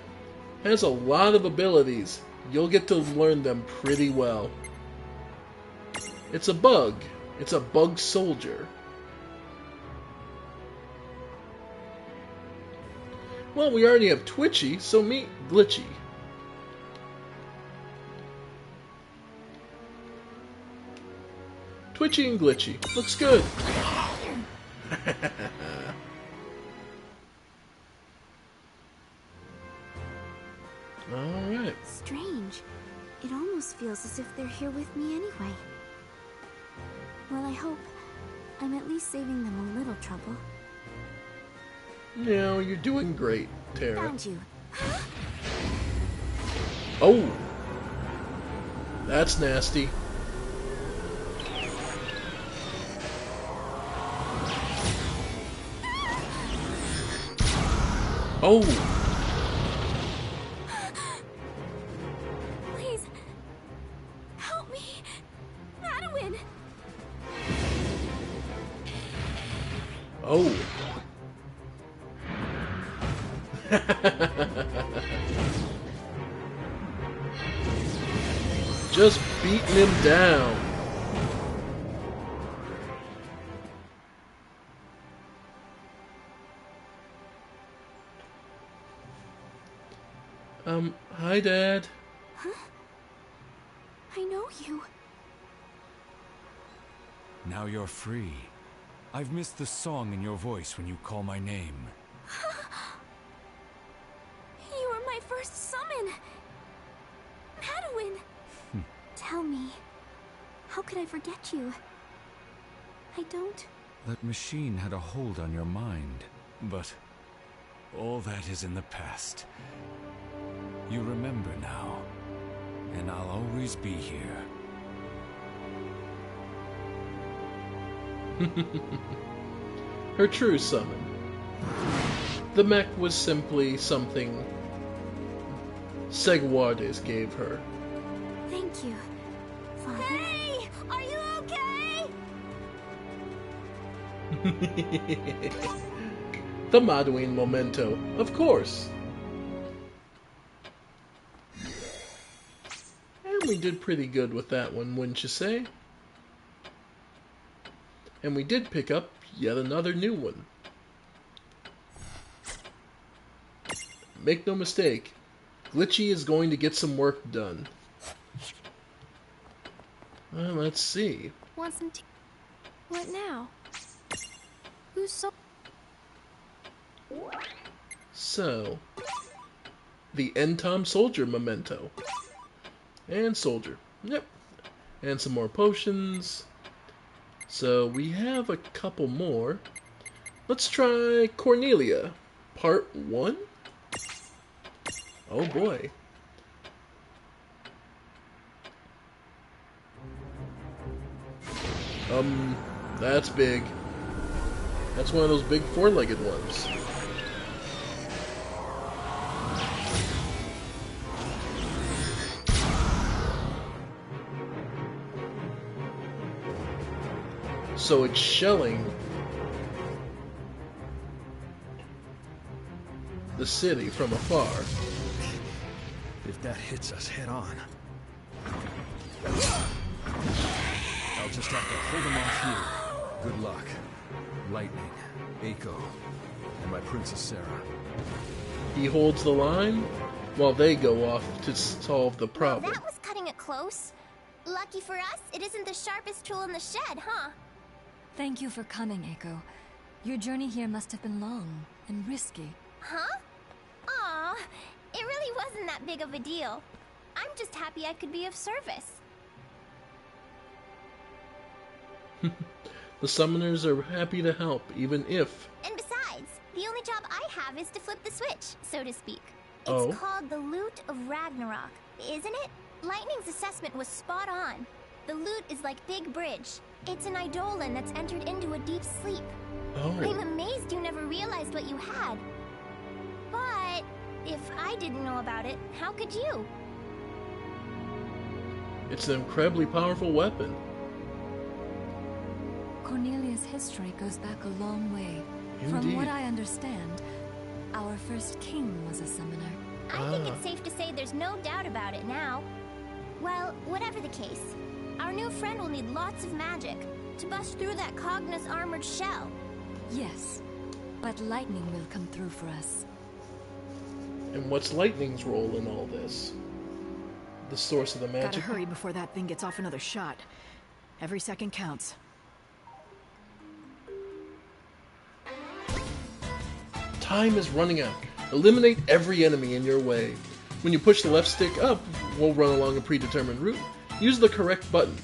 has a lot of abilities. You'll get to learn them pretty well. It's a bug. It's a bug soldier. Well, we already have Twitchy, so meet Glitchy. Twitchy and Glitchy. Looks good. Alright. Strange. It almost feels as if they're here with me anyway. Well, I hope I'm at least saving them a little trouble. No, you're doing great, Terra. Found you. Oh! That's nasty. Oh! Please, help me, Madeline. Oh! Just beating him down. Hi, Dad. Huh? I know you. Now you're free. I've missed the song in your voice when you call my name. You were my first summon. Madeline. Tell me, how could I forget you? I don't... That machine had a hold on your mind, but all that is in the past. You remember now, and I'll always be here. Her true summon. The mech was simply something Seguardes gave her. Thank you, Father. Hey! Are you okay? The Maduin memento, of course. And we did pretty good with that one, wouldn't you say? And we did pick up yet another new one. Make no mistake, Glitchy is going to get some work done. Well, let's see. Want some tea? What now? Who's So, the Entom Soldier memento. And Soldier. Yep. And some more potions. So, we have a couple more. Let's try Cornelia. Part 1? Oh boy. That's big. That's one of those big four-legged ones. So it's shelling the city from afar. If that hits us head on, I'll just have to hold them off here. Good luck. Lightning, Eiko, and my Princess Sarah. He holds the line while they go off to solve the problem. Well, that was cutting it close. Lucky for us, it isn't the sharpest tool in the shed, huh? Thank you for coming, Eiko. Your journey here must have been long and risky. Huh? Aw, it really wasn't that big of a deal. I'm just happy I could be of service. The summoners are happy to help, even if... And besides, the only job I have is to flip the switch, so to speak. It's Oh. called the Lute of Ragnarok, isn't it? Lightning's assessment was spot on. The Lute is like Big Bridge. It's an Eidolon that's entered into a deep sleep. Oh. I'm amazed you never realized what you had. But if I didn't know about it, how could you? It's an incredibly powerful weapon. Cornelia's history goes back a long way. From Indeed. what I understand, our first king was a summoner. I think it's safe to say there's no doubt about it now. Well, whatever the case, our new friend will need lots of magic to bust through that Cogna's armored shell. Yes, but lightning will come through for us. And what's Lightning's role in all this? The source of the magic? Gotta hurry before that thing gets off another shot. Every second counts. Time is running out. Eliminate every enemy in your way. When you push the left stick up, we'll run along a predetermined route. Use the correct button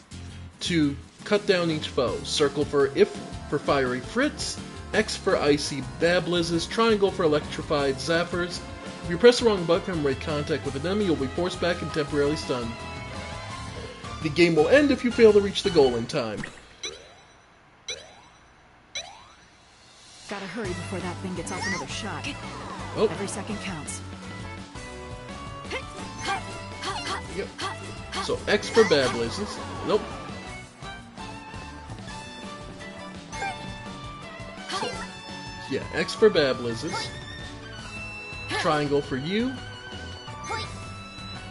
to cut down each foe. Circle for if for fiery Fritz, X for icy Bablizzes, triangle for electrified Zappers. If you press the wrong button and make contact with an enemy, you'll be forced back and temporarily stunned. The game will end if you fail to reach the goal in time. Gotta hurry before that thing gets off another shot. Oh. Every second counts. Yep. So X for Bablizzes. Nope. So, yeah, X for Bablizzes. Triangle for you.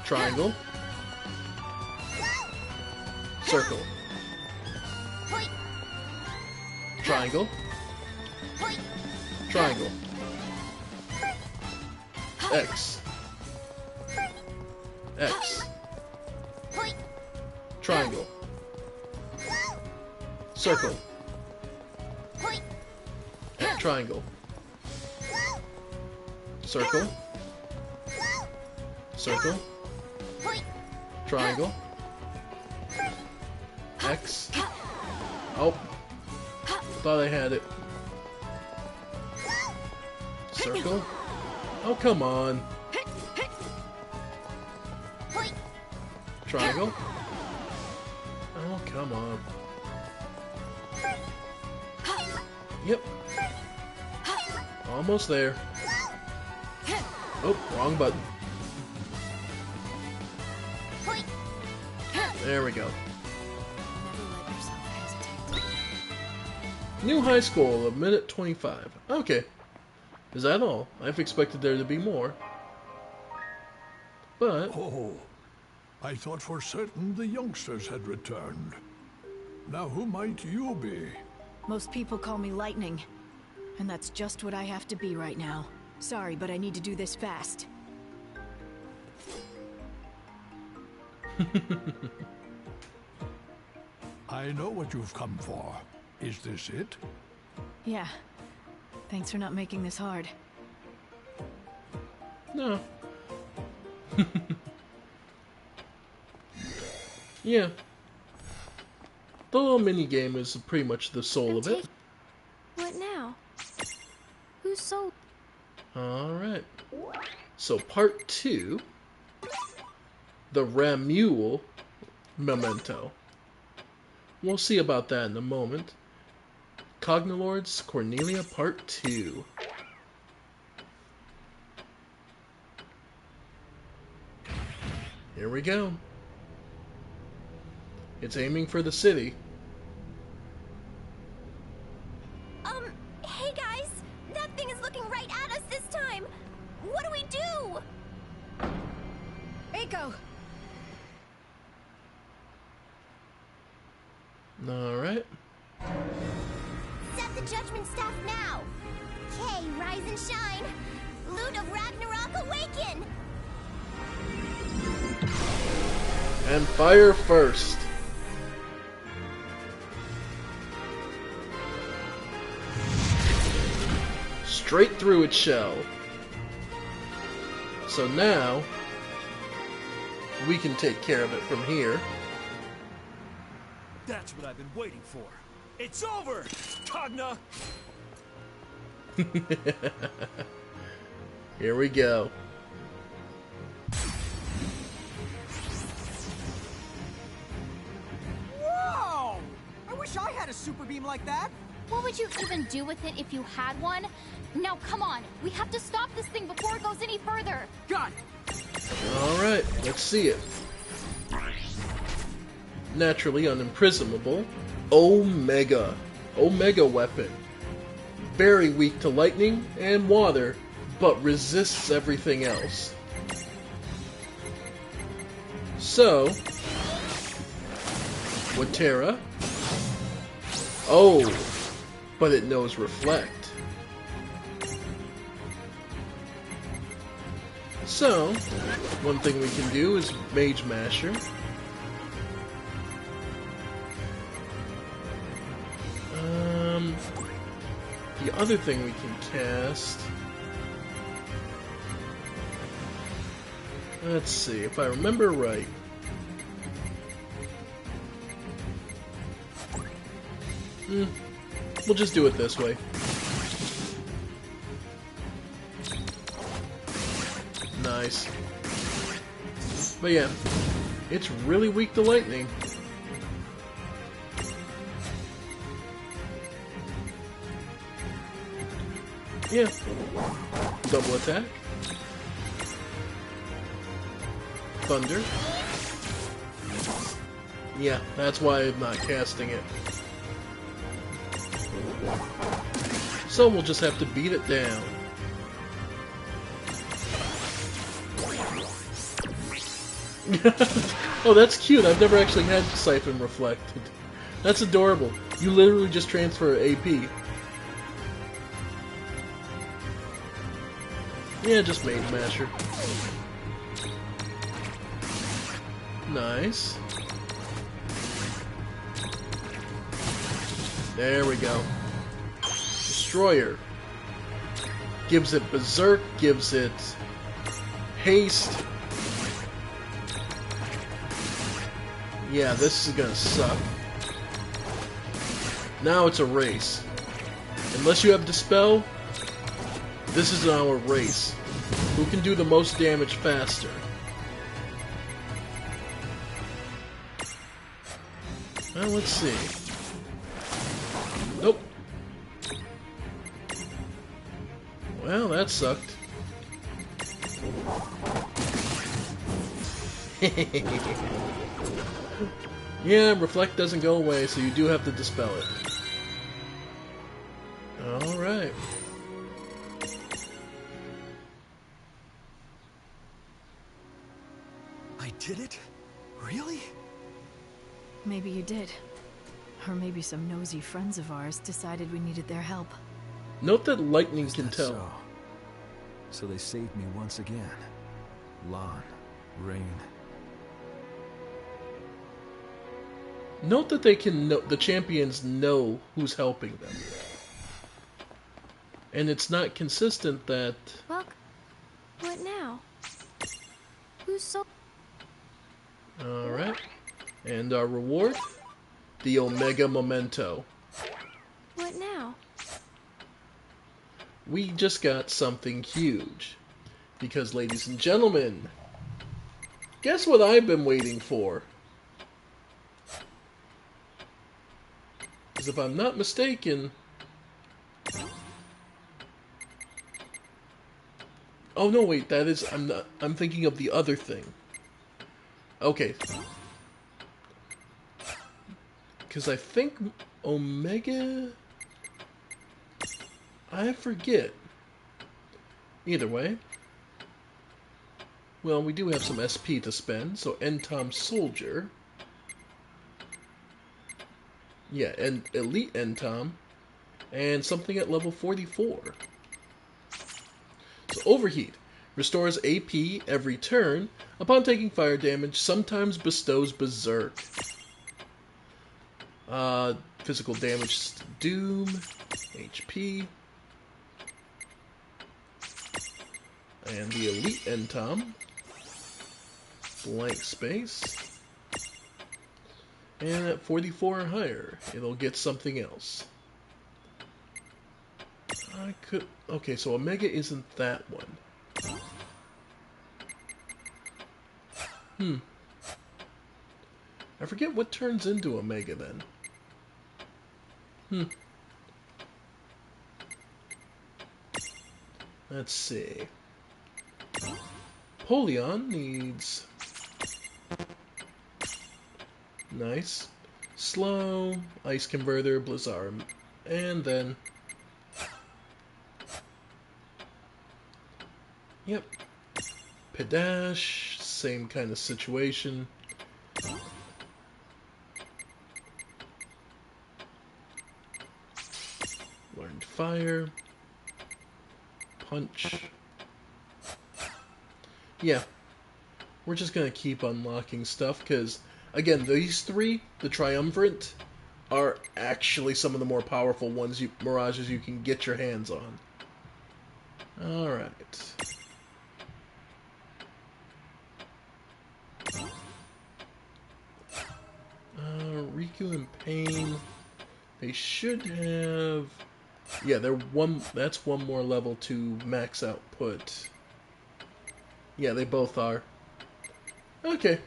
Triangle. Circle. Triangle. Triangle. X. X. Triangle. Circle. Triangle. Circle. Circle. Triangle. X. Oh. Thought I had it. Circle. Oh, come on. Triangle. Oh, come on. Yep. Almost there. Oh, wrong button. There we go. New high score of minute 25. Okay. Is that all? I've expected there to be more. But... Oh, I thought for certain the youngsters had returned. Now who might you be? Most people call me Lightning. And that's just what I have to be right now. Sorry, but I need to do this fast. I know what you've come for. Is this it? Yeah. Thanks for not making this hard. No. Yeah. The little mini-game is pretty much the soul of it. What now? Who's sold? Alright. So part 2. The Ramule Memento. We'll see about that in a moment. Cognalords Cornelia Part 2. Here we go. It's aiming for the city. Hey guys! That thing is looking right at us this time! What do we do? Eiko! Alright. Set the judgment staff now! Kay, rise and shine! Lute of Ragnarok, awaken! And fire first. Straight through its shell. So now we can take care of it from here. That's what I've been waiting for. It's over, Cogna! Here we go. Whoa! I wish I had a super beam like that. What would you even do with it if you had one? Now, come on. We have to stop this thing before it goes any further. Got Alright, let's see it. naturally unimprisonable, Omega. Omega weapon. Very weak to lightning and water, but resists everything else. So, Waterra. Oh, but it knows Reflect. So, one thing we can do is Mage Masher. The other thing we can cast... Let's see, if I remember right. We'll just do it this way. Nice. But yeah, it's really weak to lightning. Yeah. Double attack. Thunder. Yeah, that's why I'm not casting it. So we'll just have to beat it down. Oh, that's cute. I've never actually had Siphon Reflected. That's adorable. You literally just transfer AP. Yeah, just Mage Masher. Nice. There we go. Destroyer. Gives it Berserk, gives it Haste. Yeah, this is gonna suck. Now it's a race. Unless you have Dispel, this is our race. Who can do the most damage faster? Well, let's see. Nope. Well, that sucked. Yeah, Reflect doesn't go away, so you do have to Dispel it. Alright. I did it? Really? Maybe you did. Or maybe some nosy friends of ours decided we needed their help. Note that lightning can tell. So they saved me once again. Lann, Rain. Note that they can know, the champions know who's helping them. And it's not consistent that... Well, what now? Who's so... Alright. And our reward? The Omega Memento. What now? We just got something huge. Because, ladies and gentlemen, guess what I've been waiting for? Because if I'm not mistaken... Oh no, wait, that is... I'm thinking of the other thing. Okay. Because I think Omega... I forget. Either way. Well, we do have some SP to spend, so Entom Soldier. Yeah, and Elite Entom. And something at level 44. So Overheat. Restores AP every turn. Upon taking fire damage, sometimes bestows Berserk. Physical damage, Doom, HP. And the Elite Entom. Blank space. And at 44 or higher, it'll get something else. I could... Okay, so Omega isn't that one. I forget what turns into Omega then. Let's see. Polion needs... Nice. Slow, Ice Converter, Blizzard, and then... Yep. Padash, same kind of situation. Learned Fire. Punch. Yeah. We're just gonna keep unlocking stuff, because, again, these three, the Triumvirate, are actually some of the more powerful ones, Mirages you can get your hands on. Alright. Riku and Pain, they should have... Yeah, that's one more level to max output. Yeah, they both are. Okay.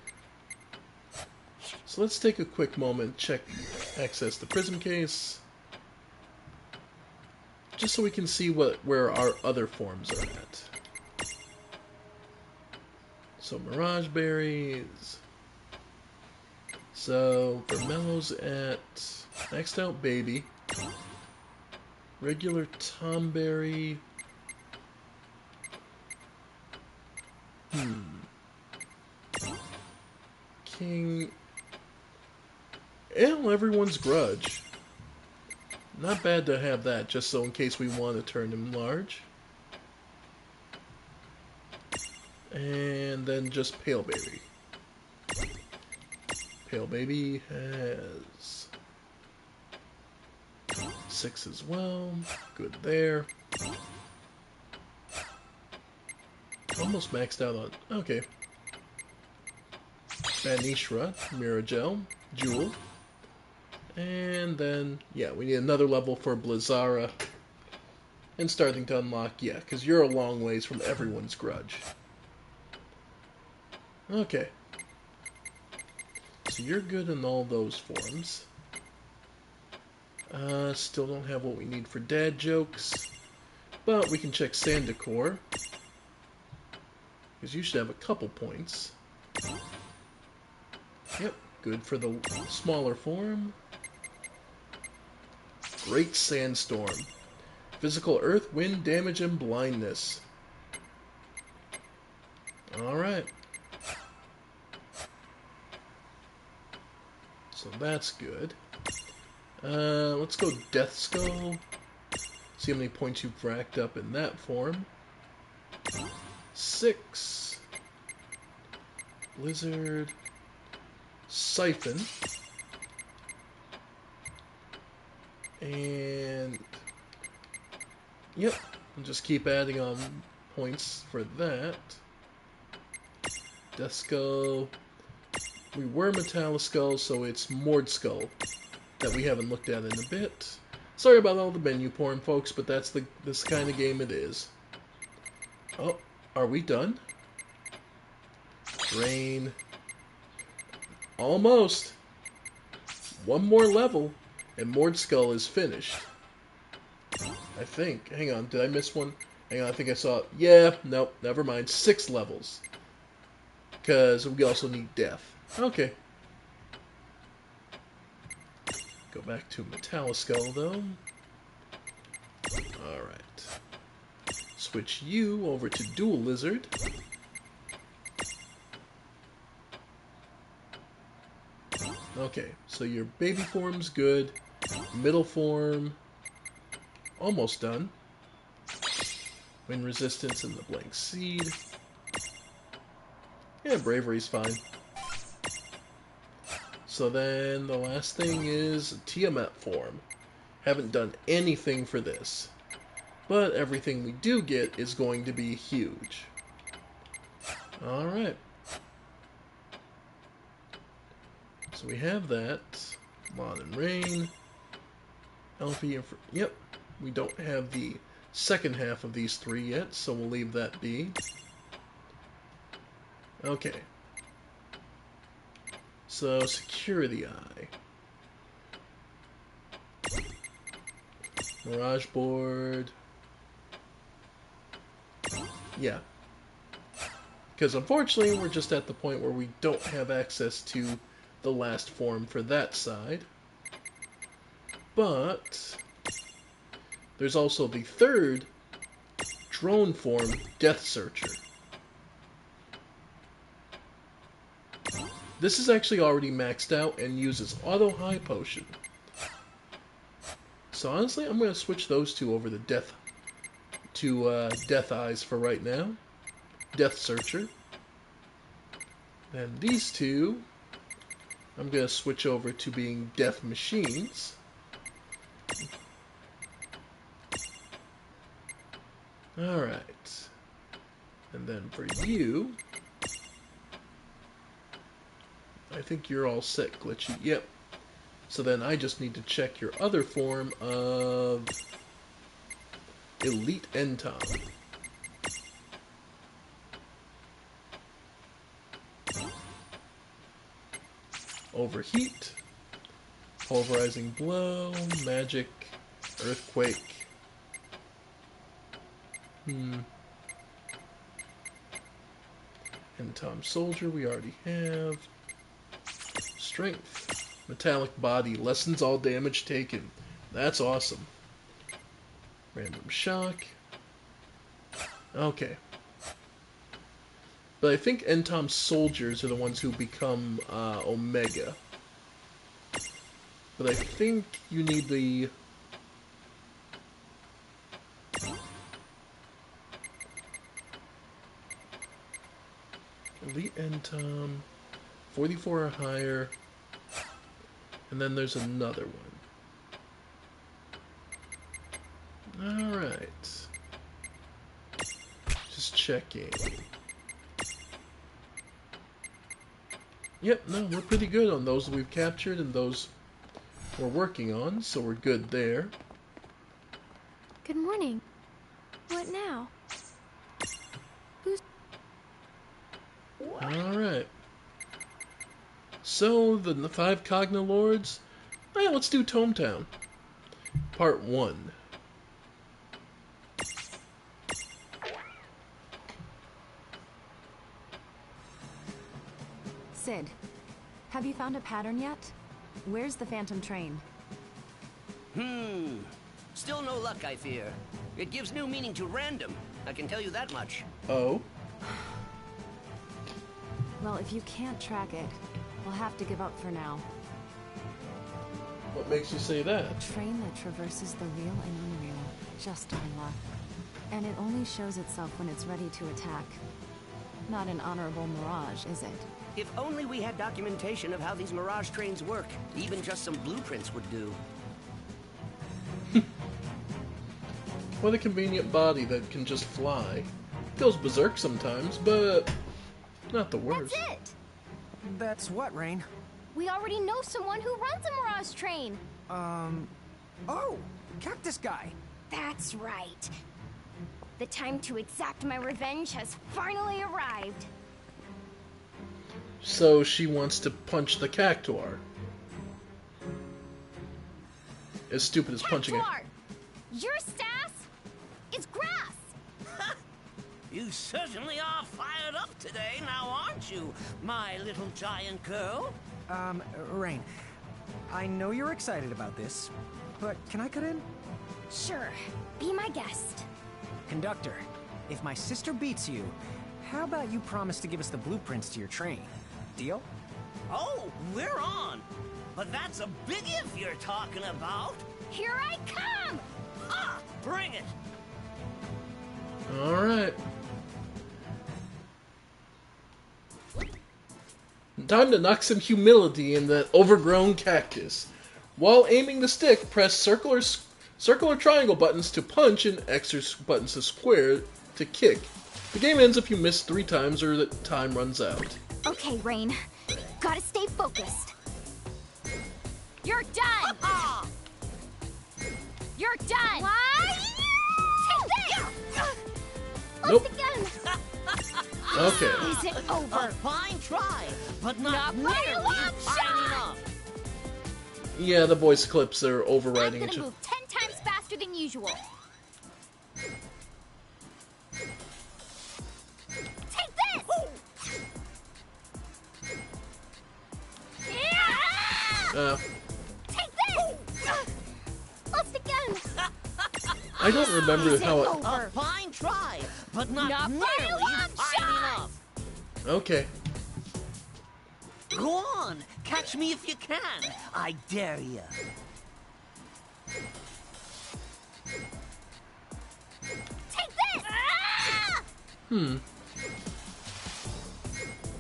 So let's take a quick moment, access the Prism Case, just so we can see where our other forms are at. So Mirage Berries. So Vermello's at maxed out Baby. Regular Tomberry. King. And everyone's Grudge. Not bad to have that, just so in case we want to turn him large. And then just Pale Baby. Pale Baby has 6 as well. Good there. Almost maxed out on... Okay. Banishra, Miragel, Jewel. And then, yeah, we need another level for Blizzara. And starting to unlock, yeah, because you're a long ways from everyone's Grudge. Okay. So you're good in all those forms. Still don't have what we need for dad jokes. But we can check Sandacor. Because you should have a couple points. Yep, good for the smaller form. Great Sandstorm. Physical earth, wind, damage, and blindness. Alright. So that's good. Let's go Death Skull. See how many points you've racked up in that form. 6. Blizzard. Siphon. And... Yep, and just keep adding on points for that. Death Skull. We were Metalliskull, so it's Mord Skull that we haven't looked at in a bit. Sorry about all the menu porn, folks, but that's this kind of game it is. Oh, are we done? Rain. Almost. One more level, and Mord Skull is finished. I think. Hang on, did I miss one? Hang on, I think I saw it. Yeah, nope, never mind. 6 levels. Because we also need death. Okay. Go back to Metalliskull, though. Alright. Switch you over to Dual Lizard. Okay, so your baby form's good. Middle form, almost done. Wind resistance and the blank seed. Yeah, bravery's fine. So then the last thing is Tiamat form. Haven't done anything for this. But everything we do get is going to be huge. Alright. So we have that. Mon and Rain. Elfie and... Yep. We don't have the second half of these 3 yet, so we'll leave that be. Okay. So, Security Eye. Mirage Board. Yeah. Because unfortunately, we're just at the point where we don't have access to the last form for that side. But there's also the third drone form, Death Searcher. This is actually already maxed out and uses Auto High Potion. So honestly, I'm going to switch those two over to Death Eyes for right now. Death Searcher. And these two, I'm going to switch over to being Death Machines. Alright. And then for you, I think you're all set, Glitchy. Yep. So then I just need to check your other form of Elite Entom. Overheat, Pulverizing Blow, Magic, Earthquake. Entom Soldier we already have. Strength, Metallic Body, lessens all damage taken. That's awesome. Random Shock. Okay. But I think Entom Soldiers are the ones who become Omega. But I think you need the... Elite Entom, 44 or higher, and then there's another one. Alright. Just checking. Yep, no, we're pretty good on those we've captured and those we're working on, so we're good there. Good morning. What now? Who's... Alright. So, the 5 Cogna Lords? Let's do Tometown. Part 1. Sid, have you found a pattern yet? Where's the Phantom train? Still no luck, I fear. It gives new meaning to random, I can tell you that much. Oh? Well, if you can't track it, we'll have to give up for now. What makes you say that? A train that traverses the real and unreal, just our luck. And it only shows itself when it's ready to attack. Not an honorable mirage, is it? If only we had documentation of how these Mirage trains work. Even just some blueprints would do. What a convenient body that can just fly. Goes berserk sometimes, but not the worst. That's it! That's what, Rain? We already know someone who runs a Mirage train! Oh! Cactus Guy! That's right. The time to exact my revenge has finally arrived. So she wants to punch the Cactuar. As stupid as punching it. Your sass is grass! You certainly are fired up today, now aren't you, my little giant girl? Rain, I know you're excited about this, but can I cut in? Sure, be my guest. Conductor, if my sister beats you, how about you promise to give us the blueprints to your train? Deal? Oh, we're on! But that's a big if you're talking about! Here I come! Ah, bring it! Alright. Time to knock some humility in that overgrown cactus. While aiming the stick, press circle or triangle buttons to punch and X or buttons to square to kick. The game ends if you miss 3 times or the time runs out. Okay, Rain. Gotta stay focused. You're done! You're done! Why? Take this! Nope. Again. Okay. Is it over? A fine try, but not by nearly a long fine shot! enough. Yeah, the voice clips are overriding I'm each gonna other. move 10 times faster than usual. Take this! Yeah! Take this! Lost again! I don't remember how it... A fine try, but not nearly fine enough. Okay. Go on, catch me if you can. I dare you. Take this!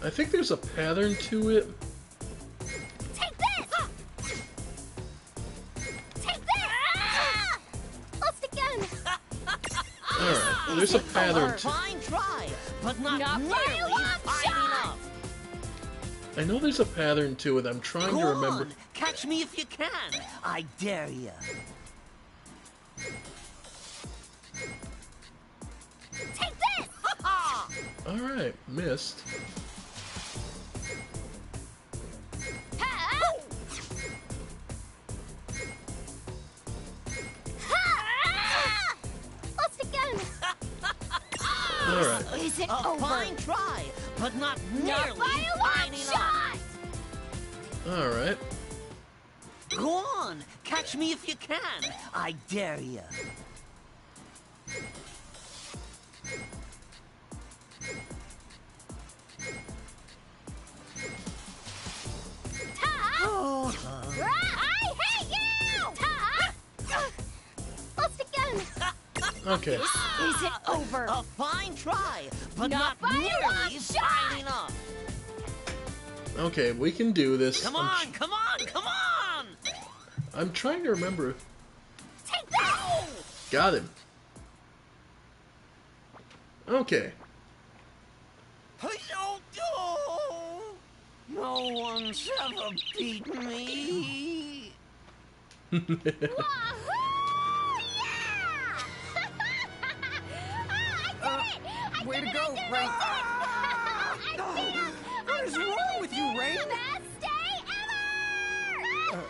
I think there's a pattern to it. Take this! Take this! Lost again! Alright, well, there's a pattern to it. Fine try, but not nearly fine enough. I know there's a pattern to it. I'm trying to remember. On, catch me if you can. I dare you. Take this! Alright, missed. Lost again! Alright. Is it A over? fine try, but not nearly by a fine long enough. Alright. Go on, catch me if you can. I dare you. I hate you! Lost again! Okay. Is it over? A fine try, but Not not by a nearly long fine enough. Okay, we can do this. Come on, come on, come on! I'm trying to remember. Take that! Got him. Okay. No one's ever beat me. Way to go, Rain. What is wrong with you, Rain? Best day ever!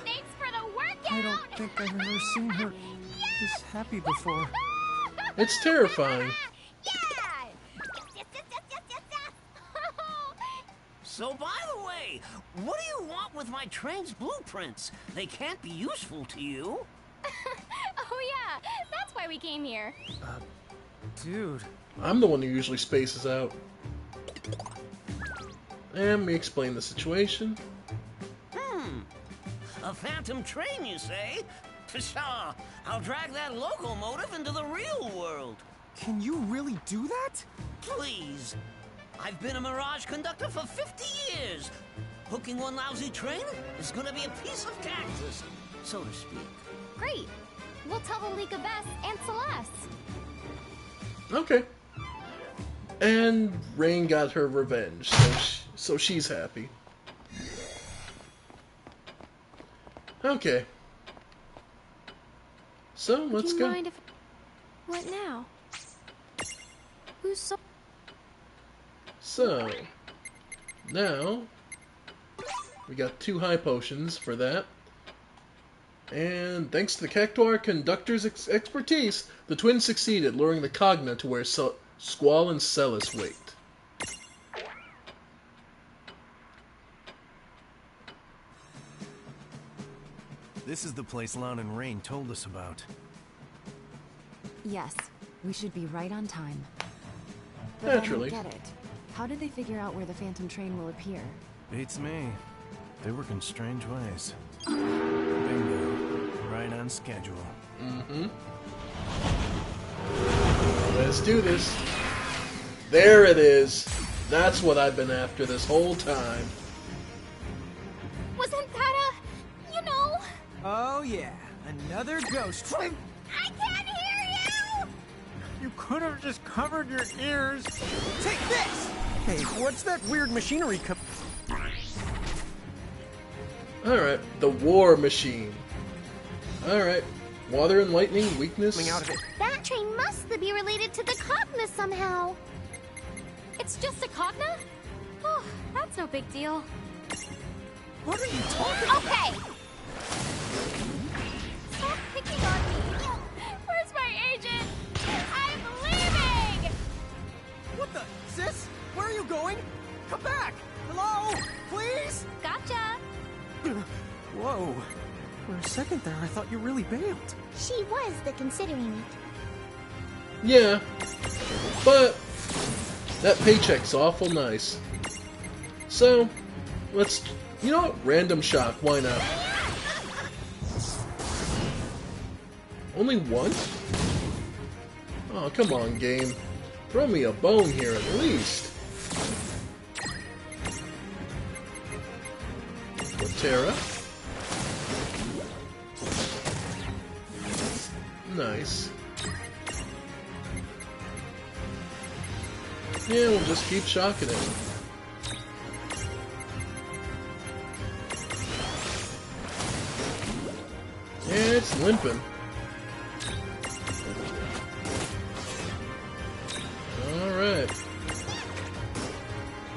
Thanks for the workout! I don't think I've ever seen her this happy before. It's terrifying. So, by the way, what do you want with my train's blueprints? They can't be useful to you. Oh yeah, that's why we came here. Dude. I'm the one who usually spaces out. And we explain the situation. A phantom train, you say? Pshaw, I'll drag that locomotive into the real world. Can you really do that? Please. I've been a Mirage conductor for 50 years. Hooking one lousy train is gonna be a piece of cactus, so to speak. Great. We'll tell the League of Bess and Celeste. Okay. And Rain got her revenge, so she's happy. Okay. So, let's Do you go. mind if... What now? Who's so... So, now, we got 2 high potions for that. And thanks to the Cactuar conductor's expertise, the twins succeeded, luring the Cogna to where Squall and Celes wait. This is the place Lon and Rain told us about. Yes, we should be right on time. But Naturally. I don't get it. How did they figure out where the Phantom train will appear? Beats me. They work in strange ways. Bingo. Right on schedule. Mm-hmm. Let's do this. There it is. That's what I've been after this whole time. Wasn't that a... you know... Oh yeah, another ghost. I can't hear you! You could have just covered your ears. Take this! Hey, what's that weird machinery Alright, the War Machine. Alright, water and lightning, weakness. That train must be related to the Cogna somehow. It's just a Cogna? Oh, that's no big deal. What are you talking about? Okay! Stop picking on me! Where's my agent? I'm leaving! What the? Sis? Where are you going? Come back! Hello? Please? Gotcha! second there, I thought you really bailed. She was the considering it. Yeah, but that paycheck's awful nice. So, let's, you know what? Random shock, why not? Only one? Oh, come on, game. Throw me a bone here at least. Terra. Nice. Yeah, we'll just keep shocking it. Yeah, it's limping. Alright.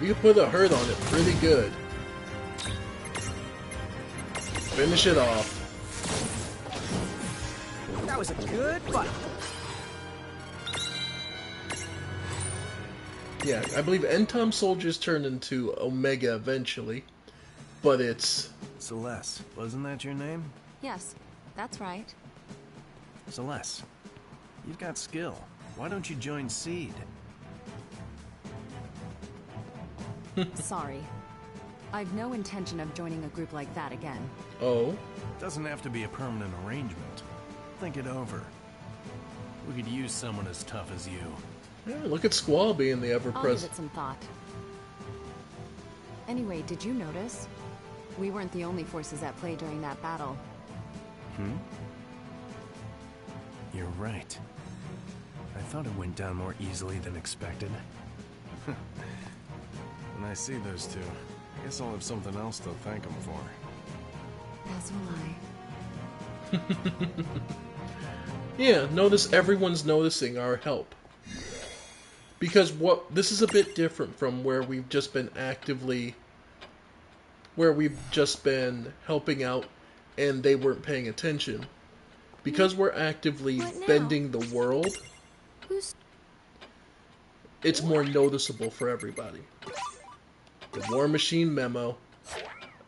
We can put a hurt on it pretty good. Finish it off. That was a good fight. Yeah, I believe Entom soldiers turn into Omega eventually, but it's... Celeste, wasn't that your name? Yes, that's right. Celeste, you've got skill. Why don't you join Seed? Sorry. I've no intention of joining a group like that again. Oh? Doesn't have to be a permanent arrangement. Think it over. We could use someone as tough as you. Yeah, look at Squall being the I'll give ever-present. it some thought. Anyway, did you notice? We weren't the only forces at play during that battle. You're right. I thought it went down more easily than expected. When I see those two, I guess I'll have something else to thank them for. As will I. Yeah, notice everyone's noticing our help. Because this is a bit different from where we've just been helping out and they weren't paying attention. Because we're actively bending the world, it's more noticeable for everybody. The War Machine memo.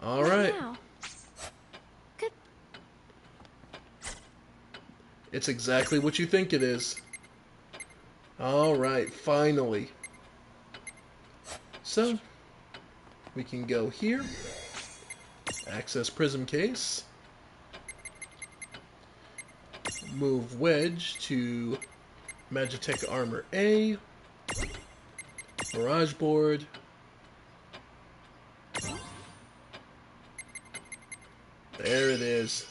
Alright. It's exactly what you think it is. Alright, finally. So, we can go here. Access Prism Case. Move Wedge to Magitech Armor A. Mirage Board. There it is.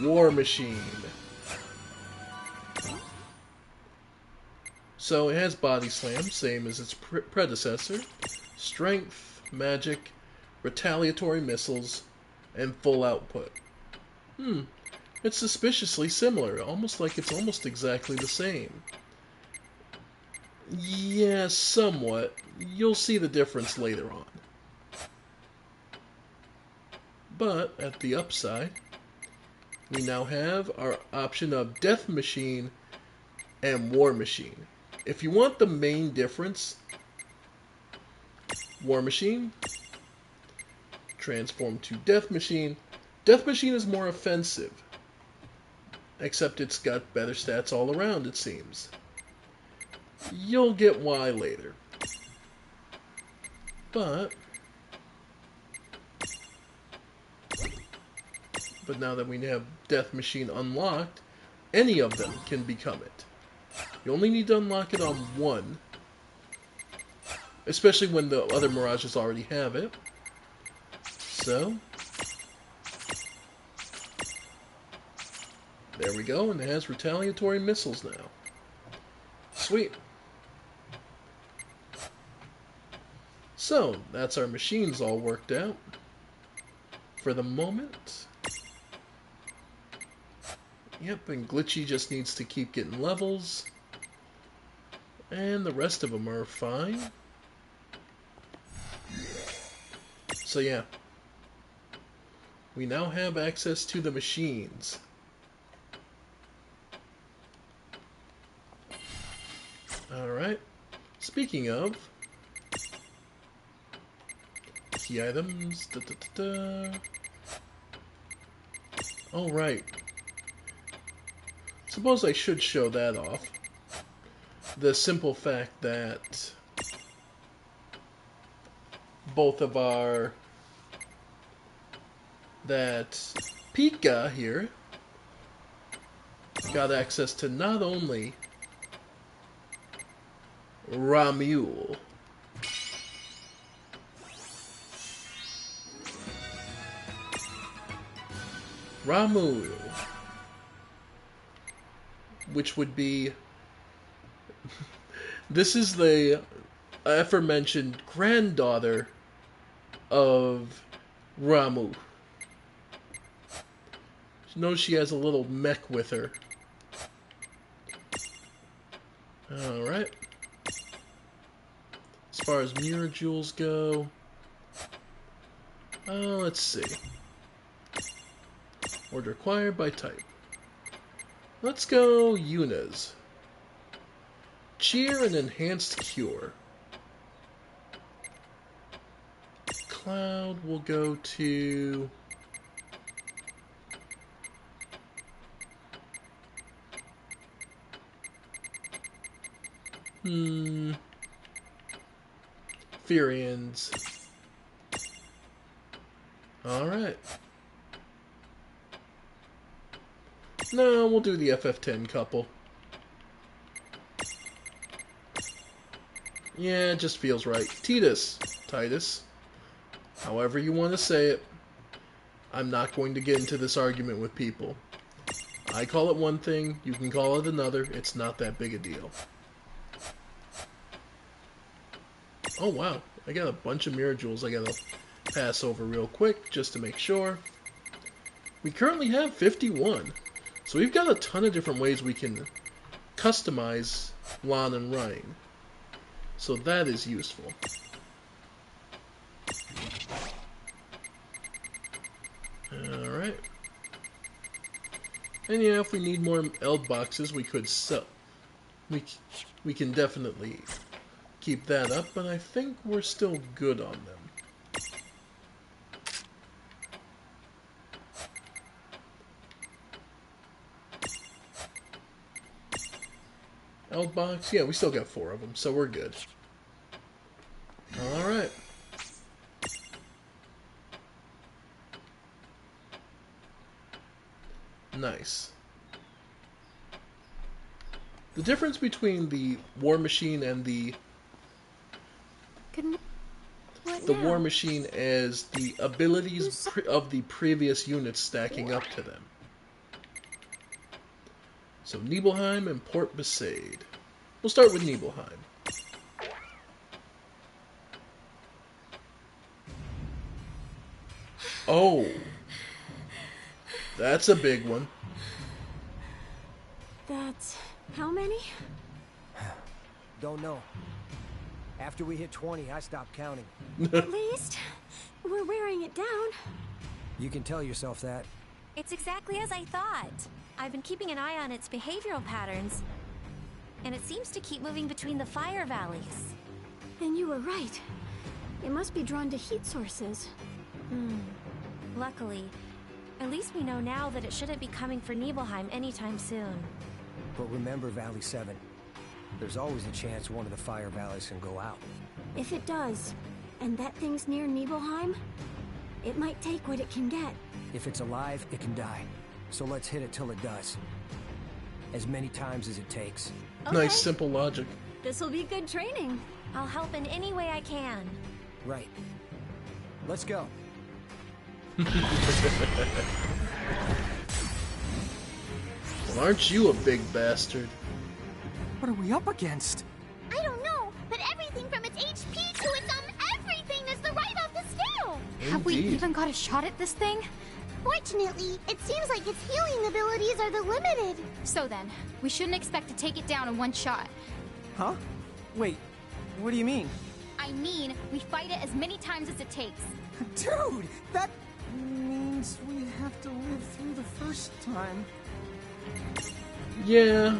War Machine. So it has Body Slam, same as its predecessor. Strength, Magic, Retaliatory Missiles, and Full Output. It's suspiciously similar, almost like it's almost exactly the same. Yeah, somewhat. You'll see the difference later on. But, at the upside, we now have our option of Death Machine and War Machine. If you want the main difference, War Machine, transform to Death Machine. Death Machine is more offensive, except it's got better stats all around, it seems. You'll get why later. But now that we have Death Machine unlocked, any of them can become it. You only need to unlock it on one, especially when the other Mirages already have it. So, there we go, and it has retaliatory missiles now. Sweet. So, that's our machines all worked out for the moment. Yep, and Glitchy just needs to keep getting levels. And the rest of them are fine. So yeah. We now have access to the machines. Alright. Speaking of, key items. All right. Suppose I should show that off. The simple fact that both of our... that Pika here got access to not only Ramule, which would be... this is the aforementioned granddaughter of Ramuh. She knows she has a little mech with her. Alright. As far as mirror jewels go... let's see. Order acquired by type. Let's go Yuna's. Cheer and Enhanced Cure. Cloud will go to... Furians. Alright. No, we'll do the FF10 couple. Yeah, it just feels right. Titus. However you want to say it. I'm not going to get into this argument with people. I call it one thing, you can call it another. It's not that big a deal. Oh wow, I got a bunch of mirror jewels I gotta pass over real quick just to make sure. We currently have 51. So we've got a ton of different ways we can customize Lan and Reyn. So that is useful. Alright. And yeah, if we need more Eld boxes, we could sell. We can definitely keep that up, but I think we're still good on them. Eld box? Yeah, we still got 4 of them, so we're good. Alright. Nice. The difference between the War Machine and the War Machine is the abilities of the previous units stacking up to them. So Nibelheim and Port Besaid. We'll start with Nibelheim. Oh. That's a big one. That's... how many? Don't know. After we hit 20, I stopped counting. At least, we're wearing it down. You can tell yourself that. It's exactly as I thought. I've been keeping an eye on its behavioral patterns, and it seems to keep moving between the fire valleys. And you were right. It must be drawn to heat sources. Luckily, at least we know now that it shouldn't be coming for Nibelheim anytime soon. But remember Valley 7. There's always a chance one of the fire valleys can go out. If it does, and that thing's near Nibelheim, it might take what it can get. If it's alive, it can die. So let's hit it till it does. As many times as it takes. Okay. Nice, simple logic. This'll be good training. I'll help in any way I can. Right. Let's go. Well, aren't you a big bastard? What are we up against? I don't know, but everything from its HP to its everything is the right off the scale. Have we even got a shot at this thing? Fortunately, it seems like its healing abilities are the limited. So then, we shouldn't expect to take it down in one shot. Huh? Wait, what do you mean? I mean, we fight it as many times as it takes. Dude, that means we have to live through the first time. Yeah.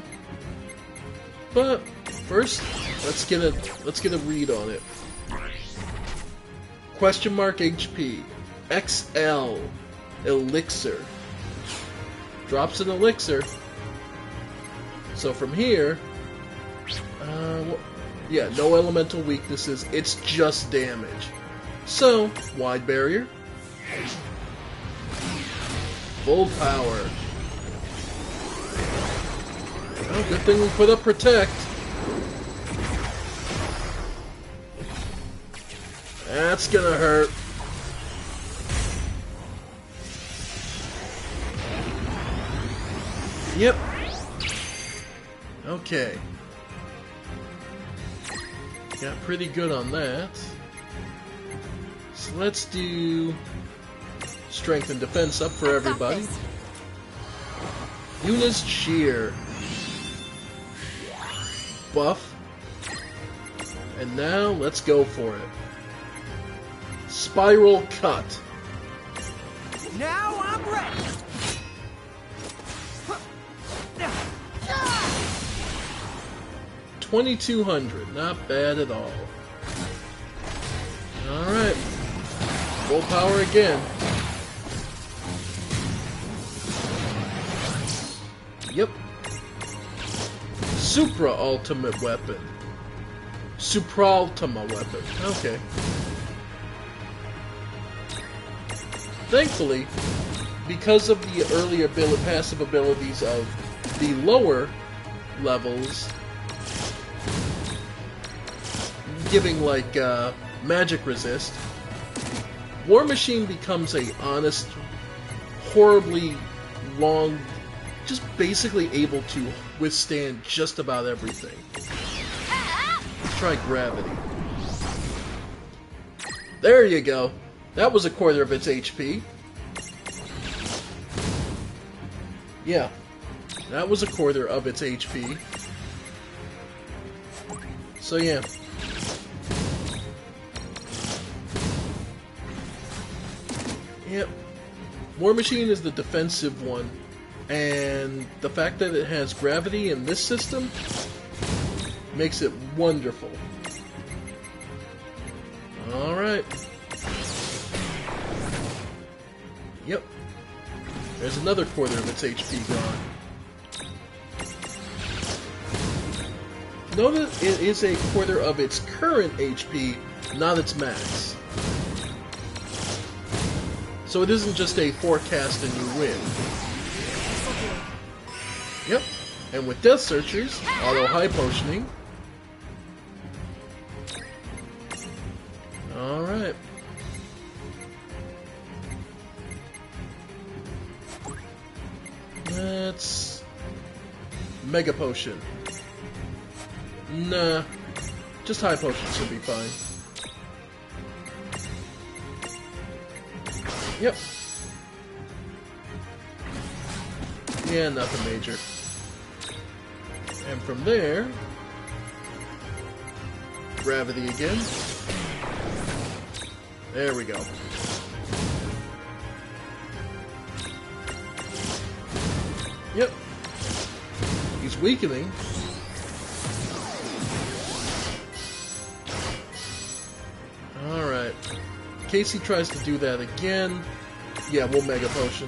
But first, let's get a read on it. Question mark HP. XL. Elixir. Drops an elixir. So from here... yeah, no elemental weaknesses. It's just damage. So, wide barrier. Full power. Well, good thing we put up protect. That's gonna hurt. Yep. Okay. Got pretty good on that. So let's do strength and defense up for everybody. Yuna's Cheer. Buff. And now let's go for it. Spiral Cut. Now I'm ready. 2200, not bad at all. Alright. Full power again. Yep. Supra Ultimate Weapon. Supra-Ultima Weapon. Okay. Thankfully, because of the earlier passive abilities of the lower levels, giving like magic resist, War Machine becomes a honest, horribly long, just basically able to withstand just about everything. Let's try Gravity. There you go. That was a quarter of its HP. Yeah, that was a quarter of its HP. So yeah. Yep. War Machine is the defensive one, and the fact that it has gravity in this system makes it wonderful. Alright. Yep. There's another quarter of its HP gone. Notice it is a quarter of its current HP, not its max. So it isn't just a forecast and you win. Yep. And with Death Searchers, auto high potioning. Alright. Let's... Mega Potion. Nah. Just high potion should be fine. Yep. Yeah, nothing major. And from there... Gravity again. There we go. Yep. He's weakening. Alright. In case he tries to do that again, yeah, we'll Mega Potion.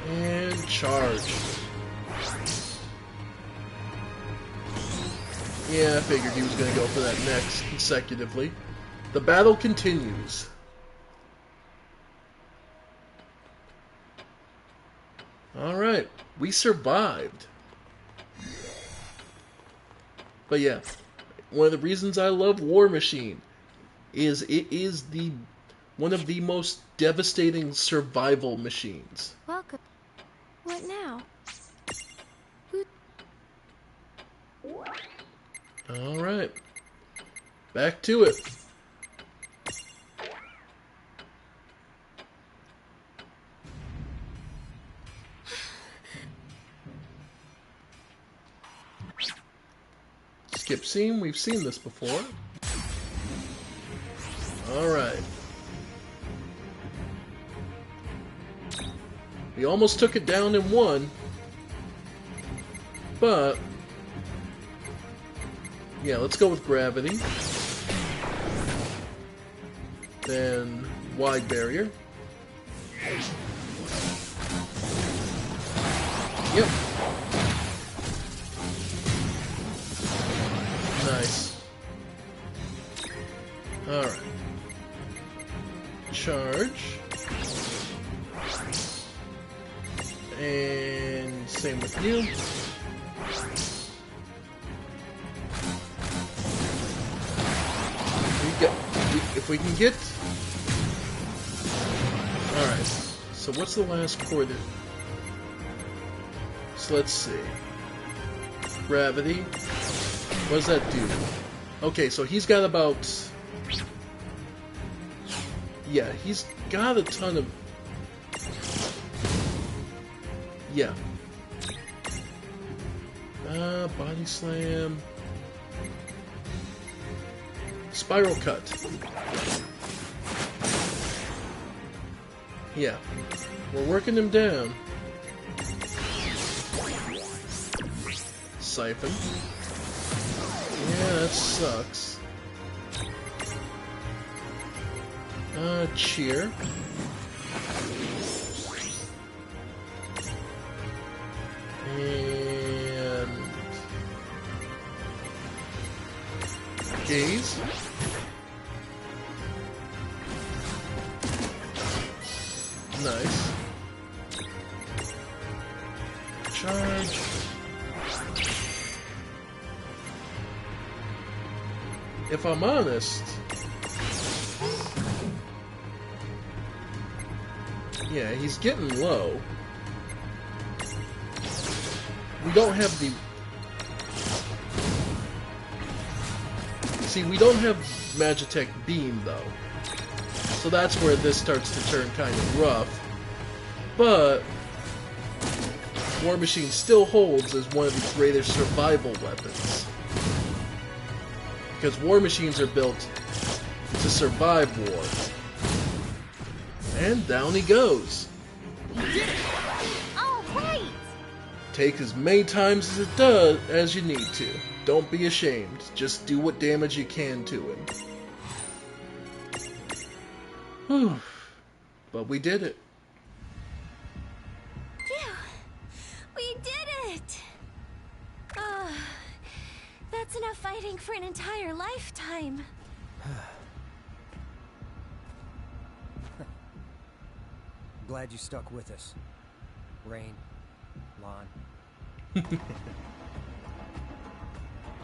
And charge. Yeah, I figured he was going to go for that next consecutively. The battle continues. Alright, we survived. But yeah, one of the reasons I love War Machine is it is one of the most devastating survival machines. Welcome. What now? Alright. Back to it. Skip scene, we've seen this before. Alright. We almost took it down in one, but yeah, let's go with gravity. Then wide barrier. Yep. Nice. Alright. Charge. And same with you. If we can get... Alright, so what's the last core that... So let's see. Gravity. What does that do? Okay, so he's got about... Yeah, he's got a ton of... Yeah. Body slam... Spiral cut. Yeah. We're working him down. Siphon. Yeah, that sucks. Cheer. And... Gaze. Nice. Charge. If I'm honest, yeah, he's getting low. We don't have the... See, we don't have Magitech Beam, though. So that's where this starts to turn kind of rough. But War Machine still holds as one of the greater survival weapons. Because War Machines are built to survive war. And down he goes. Oh, wait! Take as many times as you need to. Don't be ashamed. Just do what damage you can to him. Whew. But we did it. Phew! We did it! Oh, that's enough fighting for an entire lifetime. Glad you stuck with us. Rain, Lon.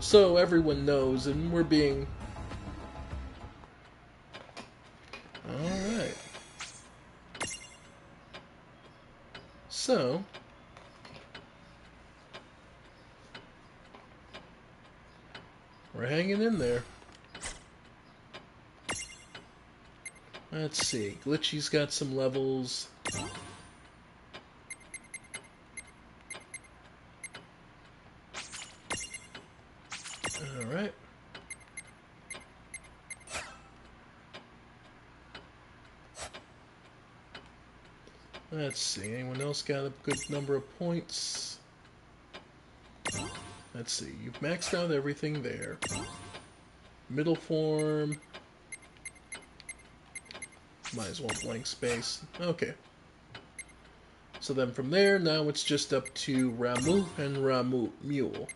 So everyone knows, and we're being... Alright. So... We're hanging in there. Let's see. Glitchy's got some levels. Alright. Let's see. Anyone else got a good number of points? Let's see. You've maxed out everything there. Middle form. Might as well blank space. Okay. So then from there, now it's just up to Ramuh and Mule.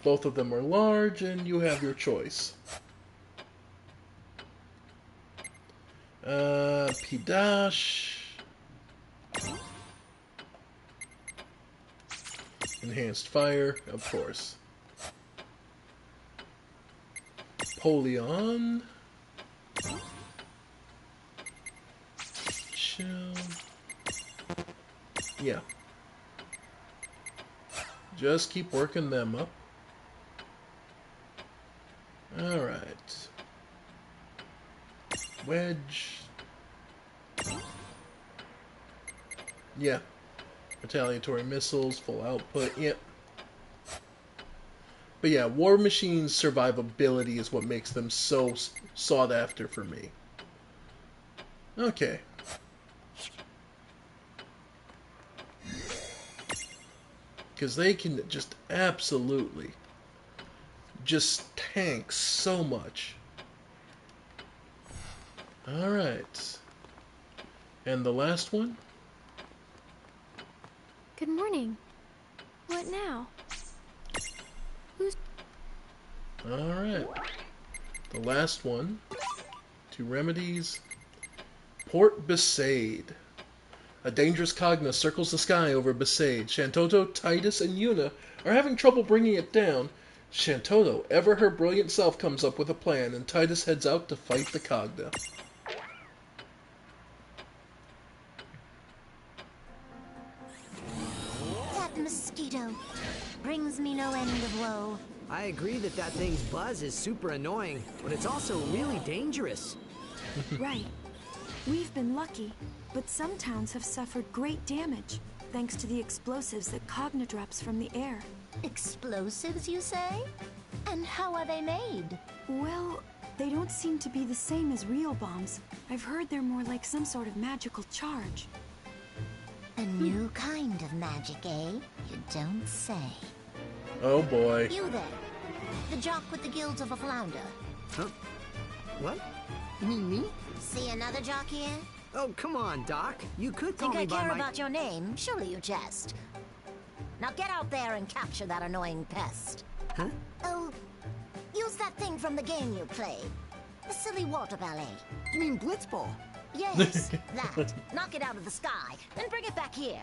Both of them are large, and you have your choice. Pidash. Enhanced fire, of course. Polion. Chill. Yeah. Just keep working them up. Alright. Wedge. Yeah. Retaliatory missiles, full output, yep. But yeah, War Machine's survivability is what makes them so sought after for me. Okay. Because they can just absolutely just tank so much. Alright. And the last one? Good morning. What now? Who's... Alright. The last one. 2 remedies. Port Besaid. A dangerous Cogna circles the sky over Besaid. Shantoto, Tidus, and Yuna are having trouble bringing it down. Shantoto, ever her brilliant self, comes up with a plan, and Tidus heads out to fight the Cogna. That mosquito brings me no end of woe. I agree that that thing's buzz is super annoying, but it's also really dangerous. Right. We've been lucky, but some towns have suffered great damage, thanks to the explosives that Cogna drops from the air. Explosives, you say? And how are they made? Well, they don't seem to be the same as real bombs. I've heard they're more like some sort of magical charge. A new kind of magic, eh? You don't say. Oh boy. You there, the jock with the gills of a flounder. Huh? What? You mean me? See another jock here? Oh, come on, Doc. You could call Think me I by care my... about your name? Surely you jest. Now get out there and capture that annoying pest. Huh? Oh, use that thing from the game you play. The silly water ballet. You mean Blitzball? Yes, that. Knock it out of the sky, then bring it back here.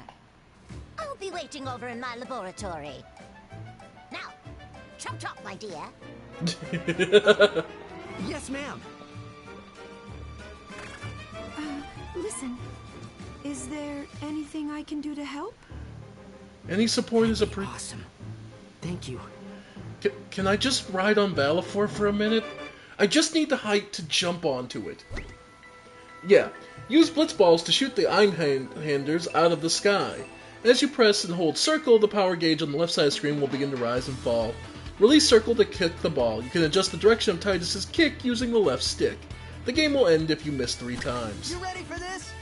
I'll be waiting over in my laboratory. Now, chop chop, my dear. Yes, ma'am. Listen. Is there anything I can do to help? Any support is awesome. Thank you. Can I just ride on Valifor for a minute? I just need the height to jump onto it. Yeah, use Blitzballs to shoot the Einhanders out of the sky. As you press and hold circle, the power gauge on the left side of the screen will begin to rise and fall. Release circle to kick the ball. You can adjust the direction of Tidus's kick using the left stick. The game will end if you miss 3 times. You ready for this?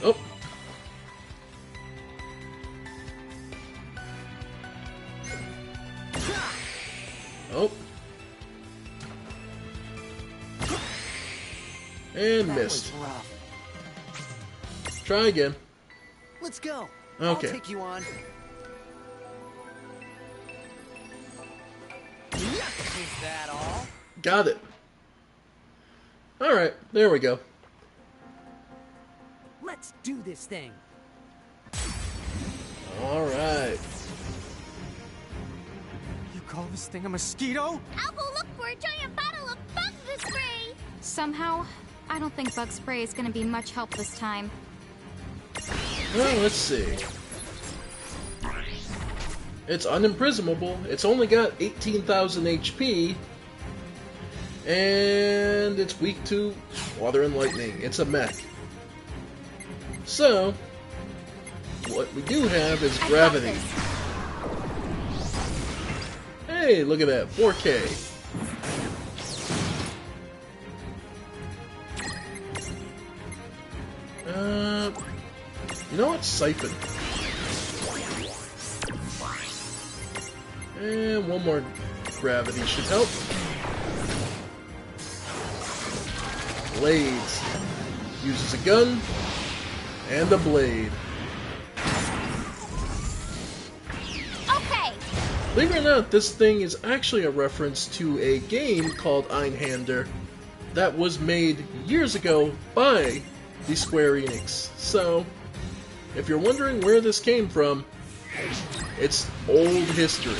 Oh. Oh. And missed. Try again. Let's go. Okay. I'll take you on. Is that all? Got it. Alright, there we go. Let's do this thing. Alright. You call this thing a mosquito? I'll go look for a giant bottle of bug spray. Somehow, I don't think bug spray is going to be much help this time. Well, let's see. It's unimprisonable. It's only got 18,000 HP. And it's weak to water and lightning. It's a mech. So, what we do have is gravity. Hey, look at that. 4K. You know what? Siphon. And one more gravity should help. Blades. Uses a gun and a blade. Okay. Believe it or not, this thing is actually a reference to a game called Einhander that was made years ago by the Square Enix. So, if you're wondering where this came from, it's old history.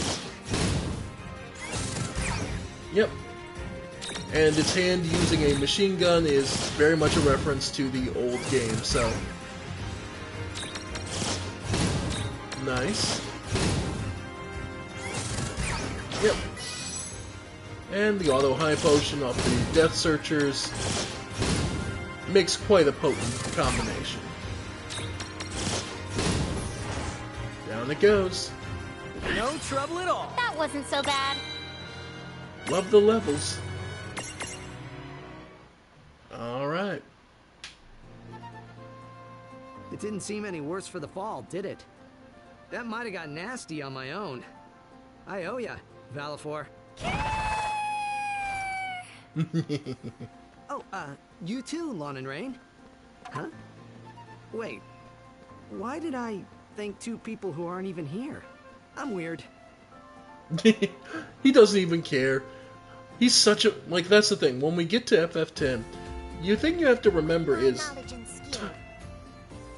Yep. And its hand using a machine gun is very much a reference to the old game, so... Nice. Yep. And the auto high potion off the Death Searchers makes quite a potent combination. Down it goes. No trouble at all. That wasn't so bad. Love the levels. Alright. It didn't seem any worse for the fall, did it? That might have got nasty on my own. I owe ya, Valifor. Oh, you too, Lon and Rain? Huh? Wait, why did I thank two people who aren't even here? I'm weird. He doesn't even care. He's such a... Like, that's the thing. When we get to FF10, you think you have to remember is... Knowledge and skill.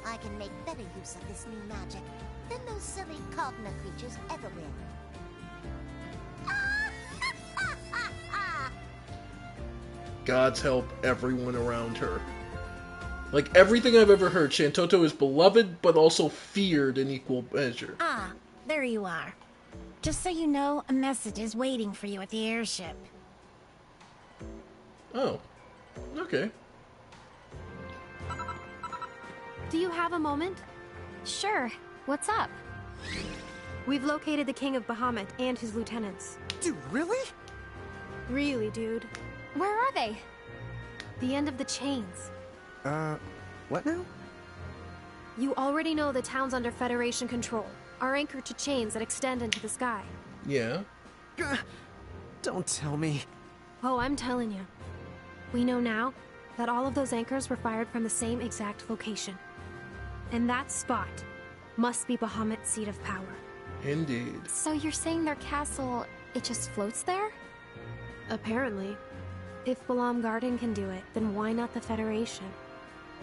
I can make better use of this new magic than those silly Cogna creatures ever will. Gods help everyone around her. Like, everything I've ever heard, Shantoto is beloved, but also feared in equal measure. Ah, there you are. Just so you know, a message is waiting for you at the airship. Oh. Okay. Do you have a moment? Sure. What's up? We've located the King of Bahamut and his lieutenants. Dude, really? Really, dude. Where are they? The end of the chains. What now? You already know the town's under Federation control, are anchored to chains that extend into the sky. Yeah. Don't tell me. Oh, I'm telling you. We know now that all of those anchors were fired from the same exact location. And that spot must be Bahamut's seat of power. Indeed. So you're saying their castle, it just floats there? Apparently. If Balam Garden can do it, then why not the Federation?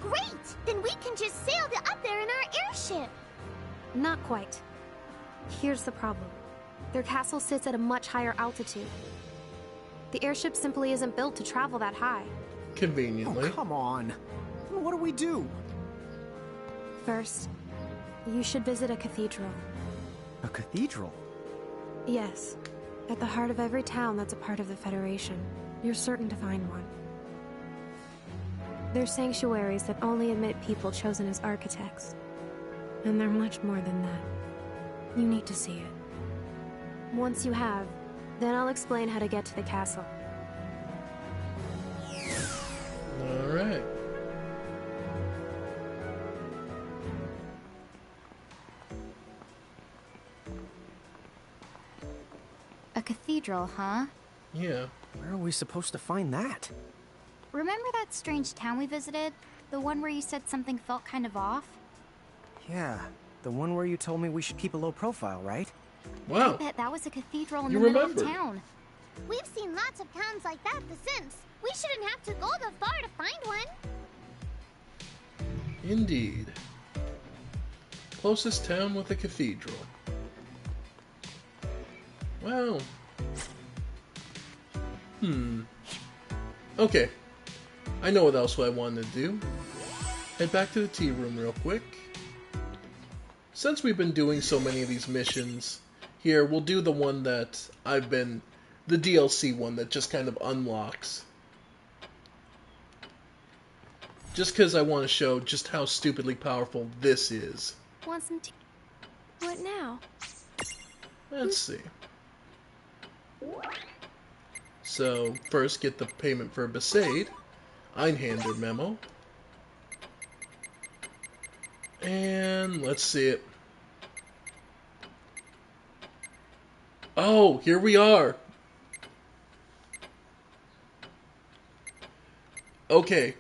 Great! Then we can just sail up there in our airship! Not quite. Here's the problem. Their castle sits at a much higher altitude. The airship simply isn't built to travel that high. Conveniently. Oh, come on. What do we do? First, you should visit a cathedral. A cathedral? Yes. At the heart of every town that's a part of the Federation. You're certain to find one. They're sanctuaries that only admit people chosen as architects. And they're much more than that. You need to see it. Once you have, then I'll explain how to get to the castle. Alright. A cathedral, huh? Yeah. Where are we supposed to find that? Remember that strange town we visited? The one where you said something felt kind of off? Yeah, the one where you told me we should keep a low profile, right? Wow. I bet that was a cathedral in You the middle remember. of town. We've seen lots of towns like that since. We shouldn't have to go that far to find one. Indeed. Closest town with a cathedral. Wow. Okay. I know what else I wanted to do. Head back to the tea room real quick. Since we've been doing so many of these missions, here we'll do the one that the DLC one that just kind of unlocks. Just because I want to show just how stupidly powerful this is. Want some tea? What now? Let's see. So, first get the payment for Besaid. Einhander memo. And let's see it. Oh, here we are. Okay.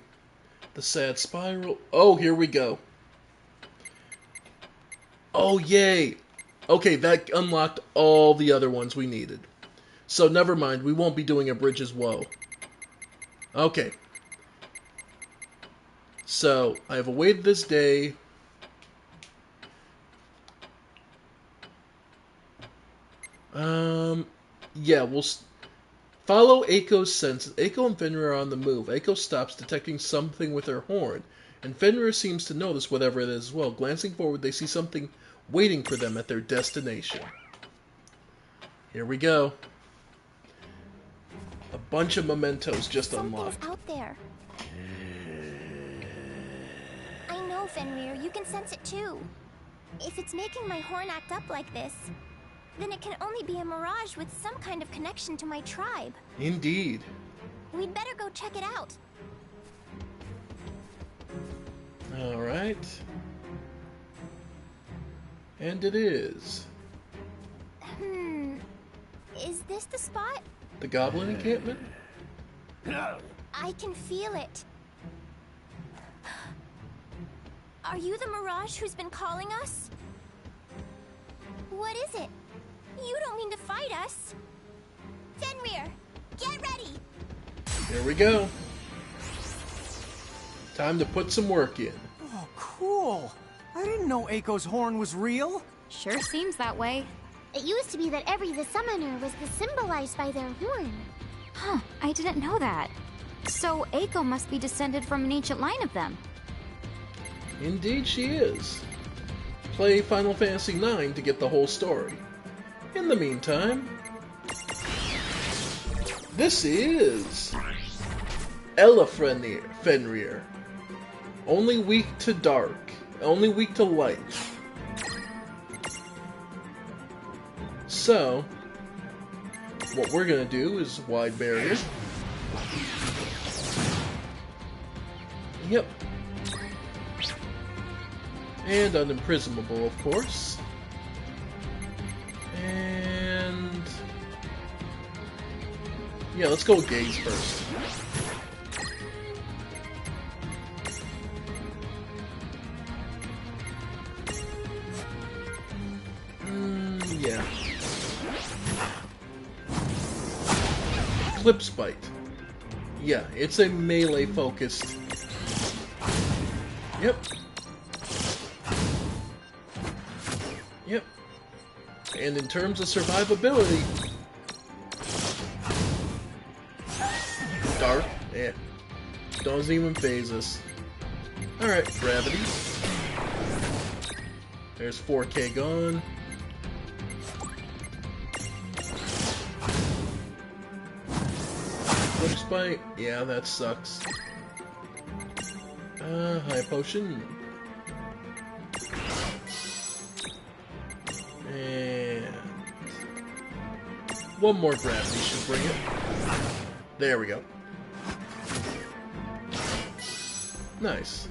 The sad spiral. Oh, here we go. Oh, yay. Okay, that unlocked all the other ones we needed. So never mind, we won't be doing a Bridges Woe. Okay. So, I have awaited this day. Yeah, we'll follow Eiko's senses. Eiko and Fenrir are on the move. Eiko stops, detecting something with her horn, and Fenrir seems to notice whatever it is as well. Glancing forward, they see something waiting for them at their destination. Here we go. A bunch of mementos just unlocked. Something's out there. I know, Fenrir. You can sense it too. If it's making my horn act up like this, then it can only be a mirage with some kind of connection to my tribe. Indeed. We'd better go check it out. Alright. And it is. Is this the spot? The Goblin encampment? I can feel it. Are you the Mirage who's been calling us? What is it? You don't mean to fight us. Fenrir, get ready! Here we go. Time to put some work in. Oh, cool! I didn't know Eiko's horn was real. Sure seems that way. It used to be that every the summoner was symbolized by their horn. Huh, I didn't know that. So Eiko must be descended from an ancient line of them. Indeed she is. Play Final Fantasy IX to get the whole story. In the meantime, this is Ella Fenrir. Only weak to dark, only weak to light. So, what we're gonna do is wide barrier. Yep. And unimprisonable, of course. And yeah, let's go with Gaze first. Yeah. Clip Spite. Yeah, it's a melee focused. Yep. Yep. And in terms of survivability, dark, yeah, doesn't even phase us. Alright, gravity. There's 4K gone. Flip Spite, yeah, that sucks. High potion. And one more gravity should bring it. There we go. Nice.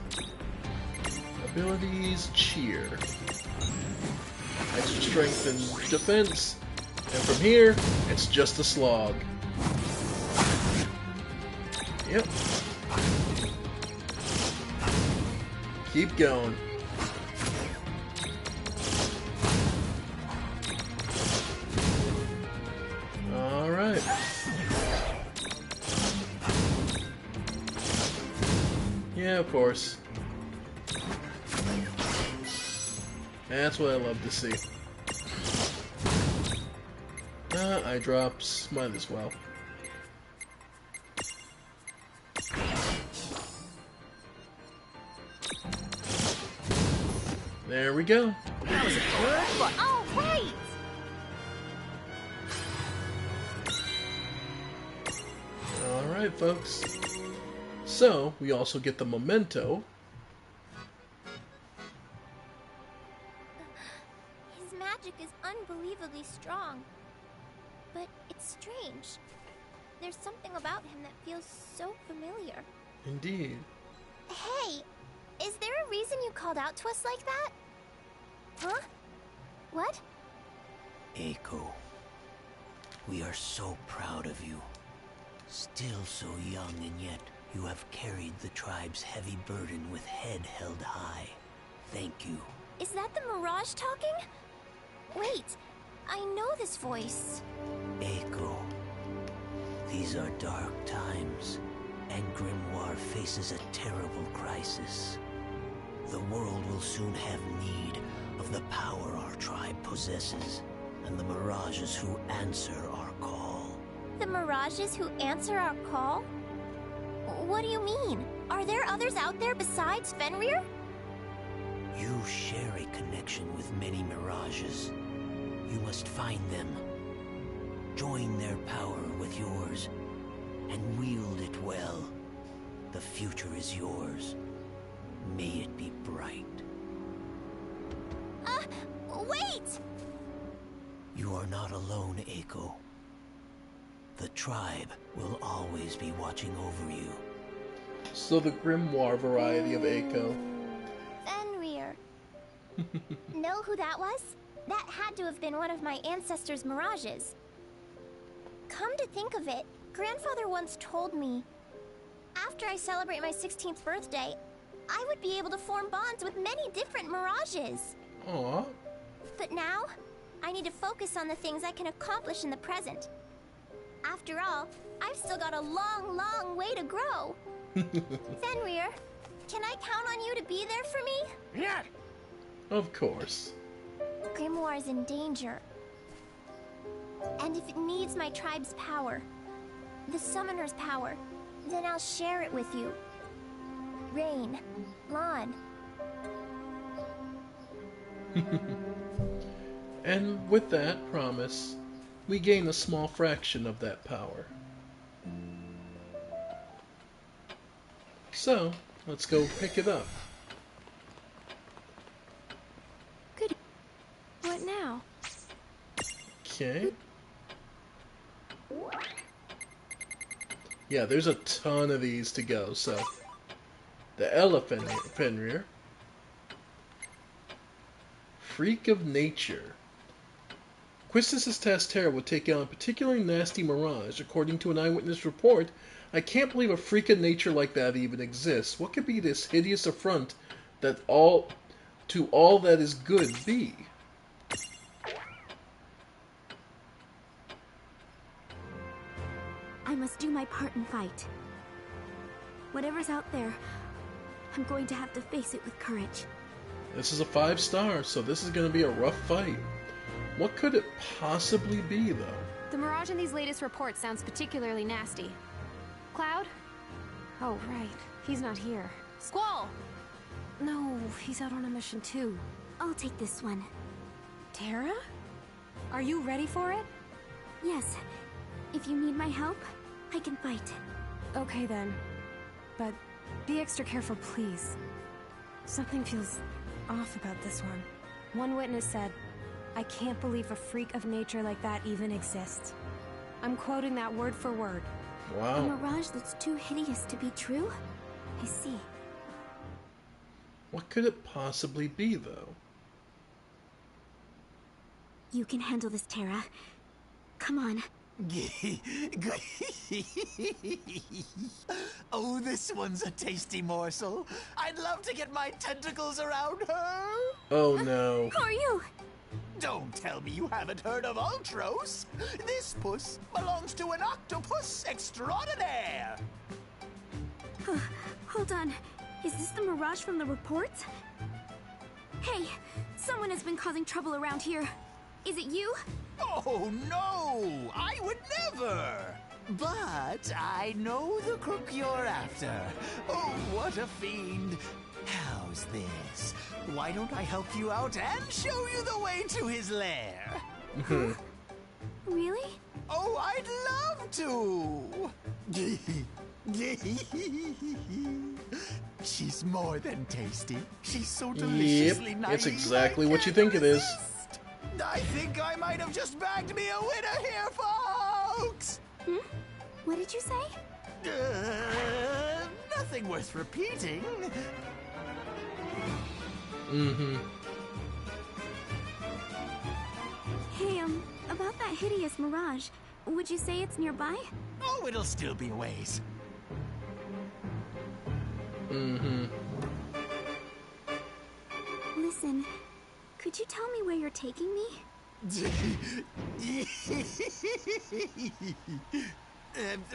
Abilities, cheer. Extra strength and defense. And from here, it's just a slog. Yep. Keep going. Alright. Yeah, of course. That's what I love to see. Eye drops. Might as well. There we go. That was a good one. Oh, wait! Alright, folks. So, we also get the memento. His magic is unbelievably strong. But it's strange. There's something about him that feels so familiar. Indeed. Hey, is there a reason you called out to us like that? Huh? What? Eiko, we are so proud of you. Still so young, and yet you have carried the tribe's heavy burden with head held high. Thank you. Is that the Mirage talking? Wait, I know this voice. Eiko, these are dark times, and Grimoire faces a terrible crisis. The world will soon have need of the power our tribe possesses, and the Mirages who answer our call. The Mirages who answer our call? What do you mean? Are there others out there besides Fenrir? You share a connection with many Mirages. You must find them. Join their power with yours, and wield it well. The future is yours. May it be bright. Wait! You are not alone, Eiko. The tribe will always be watching over you. So the Grimoire variety of Eiko. Fenrir. Know who that was? That had to have been one of my ancestors' Mirages. Come to think of it, grandfather once told me, after I celebrate my 16th birthday, I would be able to form bonds with many different mirages. Aww. But now, I need to focus on the things I can accomplish in the present. After all, I've still got a long, long way to grow. Fenrir, can I count on you to be there for me? Yeah. Of course. Grimoire is in danger. And if it needs my tribe's power, the summoner's power, then I'll share it with you. Rain, Lan. And with that promise, we gain a small fraction of that power. So, let's go pick it up. Good. What now? Okay. Yeah, there's a ton of these to go, so... The Elephant Fenrir. Freak of Nature. Quistis' tasked Terra would take out a particularly nasty mirage. According to an eyewitness report, I can't believe a freak of nature like that even exists. What could be this hideous affront that all that is good be? I must do my part and fight. Whatever's out there, I'm going to have to face it with courage. This is a 5-star, so this is going to be a rough fight. What could it possibly be, though? The mirage in these latest reports sounds particularly nasty. Cloud? Oh, right. He's not here. Squall! No, he's out on a mission too. I'll take this one. Terra? Are you ready for it? Yes. If you need my help, I can fight. Okay then. But be extra careful, please. Something feels off about this one. One witness said, "I can't believe a freak of nature like that even exists." I'm quoting that word for word. Wow. A mirage that's too hideous to be true? I see. What could it possibly be, though? You can handle this, Terra. Come on. Oh, this one's a tasty morsel. I'd love to get my tentacles around her. Oh no. Who are you? Don't tell me you haven't heard of Ultros. This puss belongs to an octopus extraordinaire. Hold on. Is this the mirage from the reports? Hey, someone has been causing trouble around here. Is it you? Oh, no! I would never! But I know the crook you're after. Oh, what a fiend! How's this? Why don't I help you out and show you the way to his lair? Really? Oh, I'd love to! She's more than tasty. She's so deliciously nice. It's exactly what you think it is. I think I might have just bagged me a winner here, folks! What did you say? Nothing worth repeating. Hey, about that hideous mirage, would you say it's nearby? Oh, it'll still be a ways. Listen, could you tell me where you're taking me?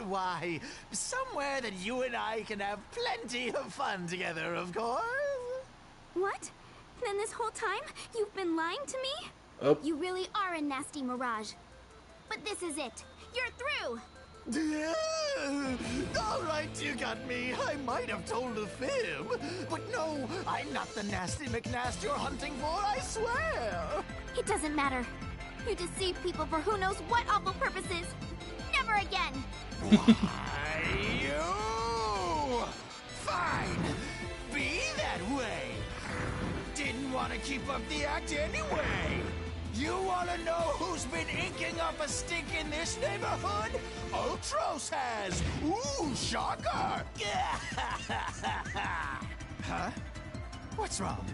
Why, somewhere that you and I can have plenty of fun together, of course. What? Then this whole time, you've been lying to me? Oh. You really are a nasty mirage. But this is it. You're through! All right, you got me. I might have told a fib. But no, I'm not the nasty McNast you're hunting for, I swear. It doesn't matter. You deceive people for who knows what awful purposes. Never again! Why, you! Fine! Be that way! Didn't want to keep up the act anyway! You want to know who's been inking up a stink in this neighborhood? Ultros has! Ooh, shocker! Huh? What's wrong?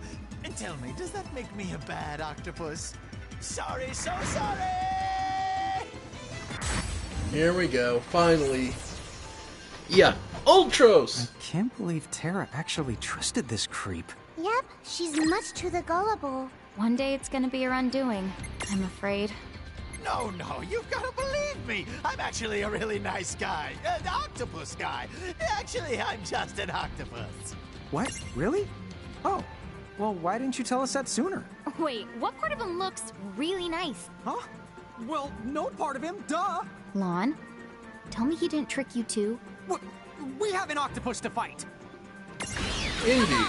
And tell me, does that make me a bad octopus? Sorry, so sorry! Here we go, finally. Yeah, Ultros! I can't believe Terra actually trusted this creep. Yep, she's much to the gullible. One day it's gonna be your undoing, I'm afraid. No, you've got to believe me. I'm actually a really nice guy. An octopus guy. Actually, I'm just an octopus. What? Really? Oh, well, why didn't you tell us that sooner? Wait, what part of him looks really nice? Huh? Well, no part of him, duh! Lon, tell me he didn't trick you too? We have an octopus to fight! Indeed.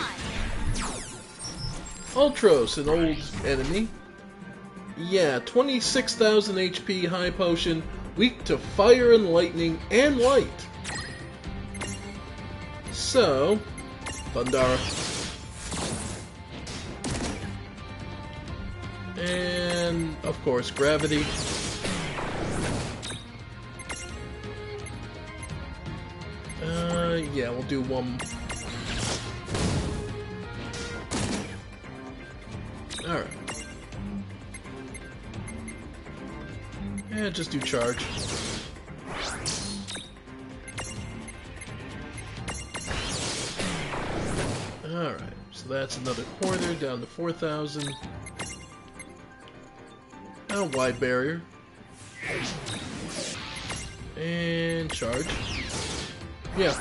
Ultros, an old enemy. Yeah, 26,000 HP, high potion, weak to fire and lightning and light. So, Thundara. And, of course, gravity. Yeah, we'll do one. Alright. And just do charge. Alright, so that's another quarter, down to 4,000. Now wide barrier. And charge. Yeah.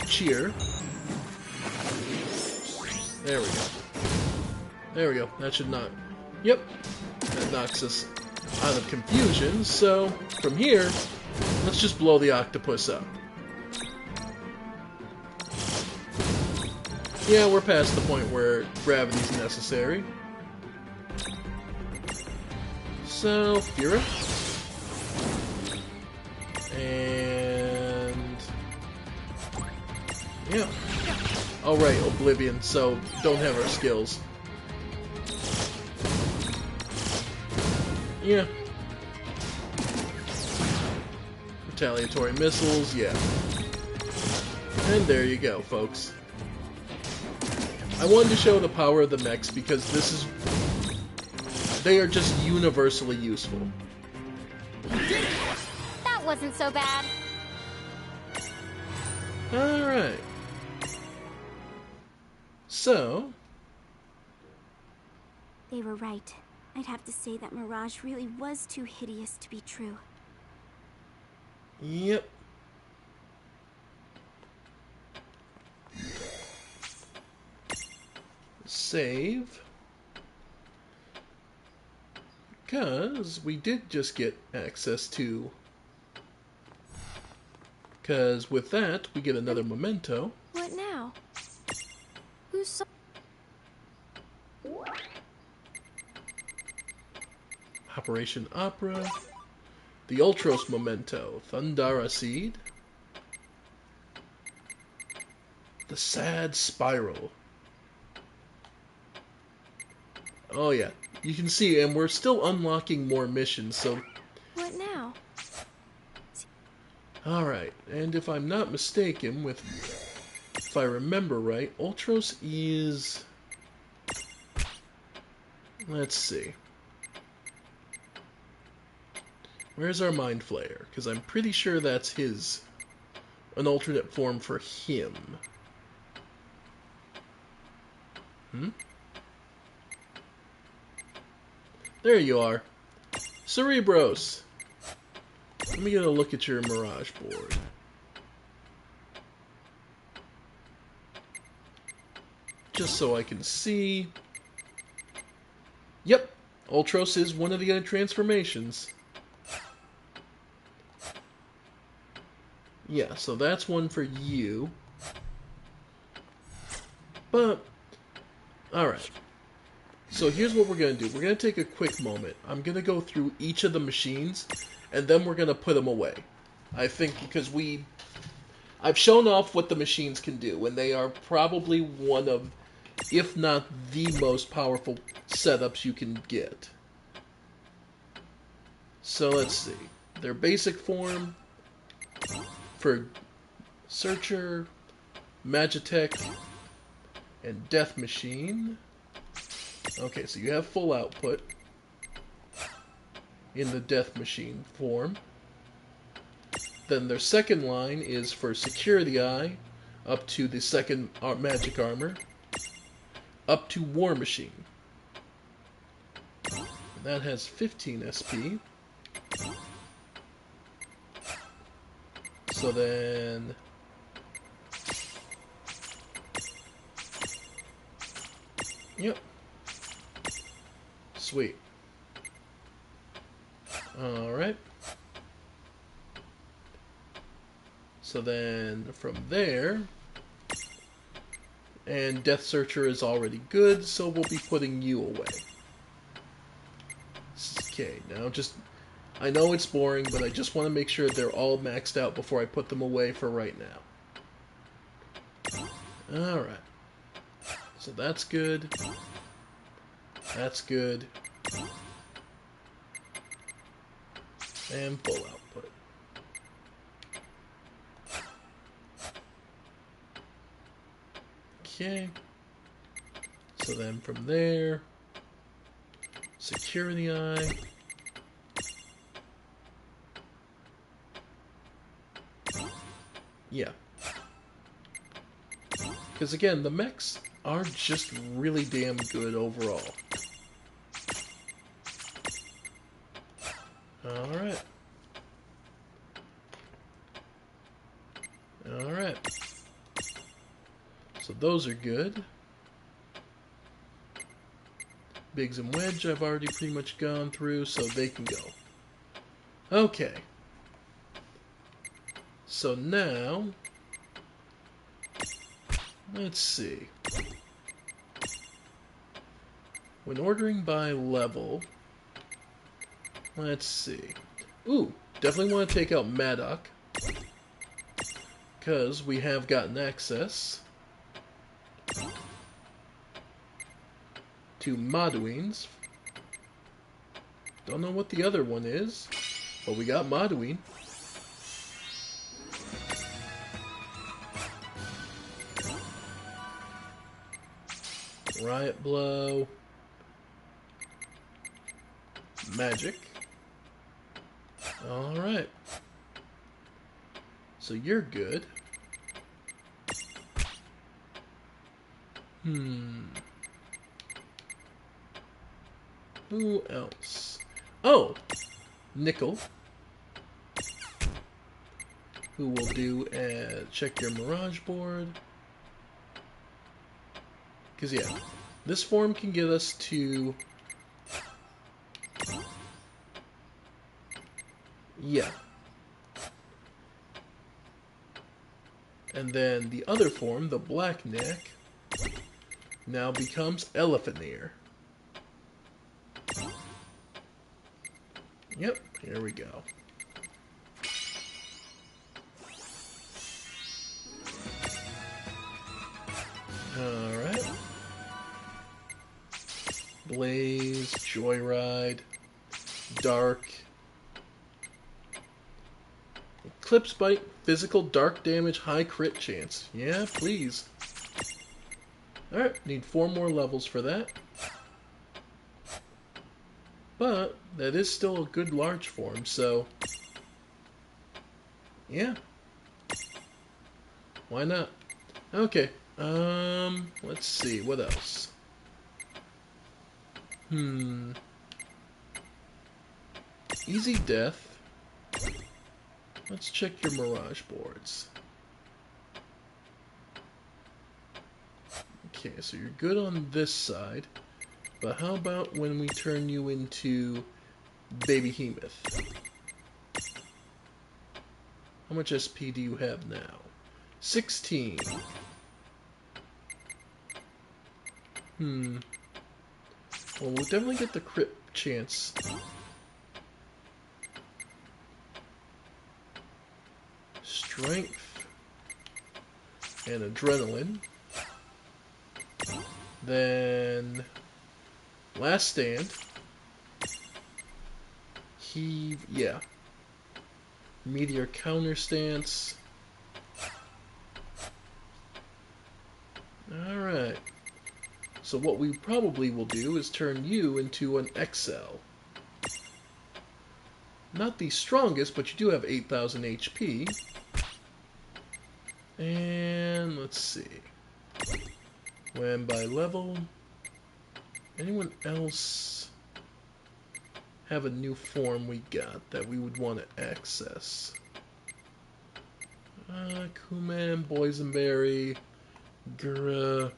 Cheer. There we go. There we go. That should not... Yep. That knocks us out of confusion. So, from here, let's just blow the octopus up. Yeah, we're past the point where gravity's necessary. So, Fira. And... yeah. Oh right, Oblivion, so don't have our skills. Yeah. Retaliatory missiles, yeah. And there you go, folks. I wanted to show the power of the mechs because this is... they are just universally useful. That wasn't so bad. Alright. So... They were right. I'd have to say that Mirage really was too hideous to be true. Yep. Save. Because we did just get access to... because with that, we get another memento. What now? Who's so... Operation Opera. The Ultros memento. Thundara Seed. The Sad Spiral. Oh yeah, you can see, and we're still unlocking more missions, so... What now? Alright, and if I'm not mistaken, if I remember right, Ultros is... let's see. Where's our Mind Flayer? Because I'm pretty sure that's an alternate form for him. There you are. Cerebros! Let me get a look at your Mirage board. Just so I can see. Yep, Ultros is one of the transformations. Yeah, so that's one for you. But, alright. So here's what we're going to do. We're going to take a quick moment. I'm going to go through each of the machines, and then we're going to put them away. I think because I've shown off what the machines can do, and they are probably one of, if not the most powerful setups you can get. So let's see. Their basic form for Searcher, Magitech, and Death Machine. Okay, so you have full output in the Death Machine form. Then their second line is for Security Eye, up to the second Magic Armor, up to War Machine. And that has 15 SP. So then... Yep. Sweet. Alright. So then from there, and Death Searcher is already good, so we'll be putting you away. Okay, now just, I know it's boring, but I just want to make sure they're all maxed out before I put them away for right now. Alright. So that's good. That's good. And full output. Okay. So then from there, Security Eye. Yeah. Because again, the mechs are just really damn good overall. Alright. Alright. So those are good. Biggs and Wedge I've already pretty much gone through, so they can go. Okay. So now, let's see. When ordering by level, let's see. Ooh, definitely want to take out Madoc, because we have gotten access to Maduines. Don't know what the other one is, but we got Maduine. Riot Blow. Magic. Alright. So you're good. Who else? Oh! Nickel. Who will do check your Mirage board. Because, yeah, this form can get us to... Yeah. And then the other form, the Black Neck, now becomes Elephant Ear. Yep, here we go. Alright. Blaze, Joyride, Dark. Eclipse Bite, physical, dark damage, high crit chance. Yeah, please. Alright, need 4 more levels for that. But that is still a good large form, so yeah. Why not? Okay. Let's see, what else? Easy Death. Let's check your Mirage boards. Okay, so you're good on this side. But how about when we turn you into Babyhemoth? How much SP do you have now? 16. Well, we'll definitely get the crit chance. Strength. And Adrenaline. Then... Last Stand. Heave, yeah. Meteor Counter Stance. So what we probably will do is turn you into an XL. Not the strongest, but you do have 8,000 HP. And let's see. When by level, anyone else have a new form we got that we would want to access? Kuman, Boysenberry, Gura.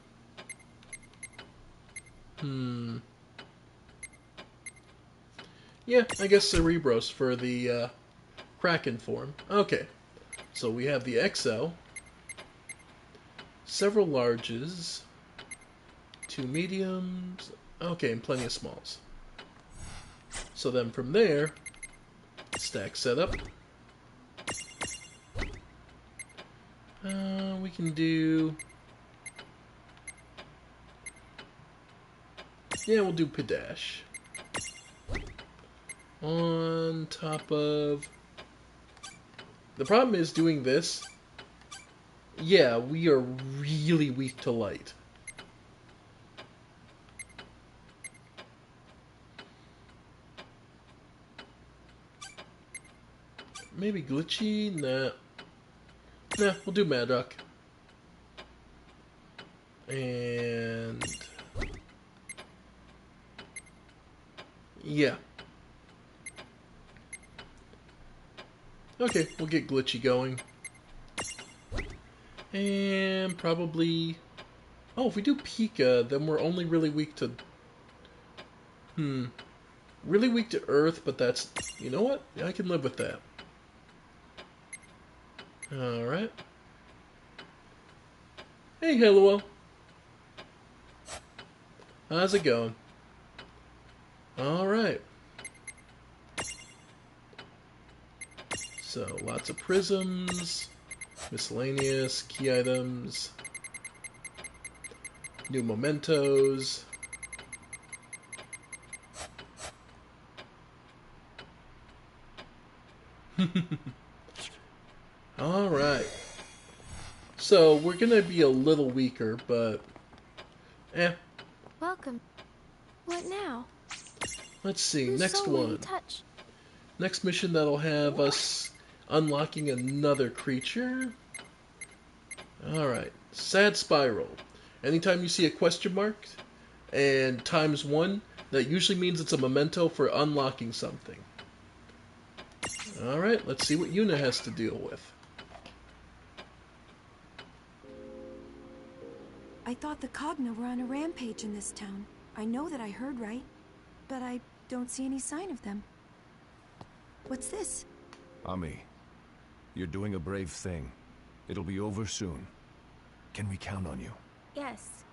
Yeah, I guess Cerebros for the Kraken form. Okay, so we have the XL, several larges, 2 mediums, okay, and plenty of smalls. So then from there, stack setup. We can do... Yeah, we'll do Padash. On top of... The problem is doing this. Yeah, we are really weak to light. Maybe glitchy? Nah. Nah, we'll do Madrock. And... yeah. Okay, we'll get glitchy going. And probably... oh, if we do Pika, then we're only really weak to... really weak to Earth, but that's... you know what? Yeah, I can live with that. Alright. Hey, Hello. How's it going? Alright. So, lots of prisms, miscellaneous, key items, new mementos. Alright. So, we're gonna be a little weaker, but... Welcome. What now? Let's see, You're next so one. touch. Next mission that'll have us unlocking another creature. Alright, Sad Spiral. Anytime you see a question mark and ×1, that usually means it's a memento for unlocking something. Alright, let's see what Yuna has to deal with. I thought the Cogna were on a rampage in this town. I know that I heard right, but I don't see any sign of them. What's this? Ami, you're doing a brave thing. It'll be over soon. Can we count on you? Yes.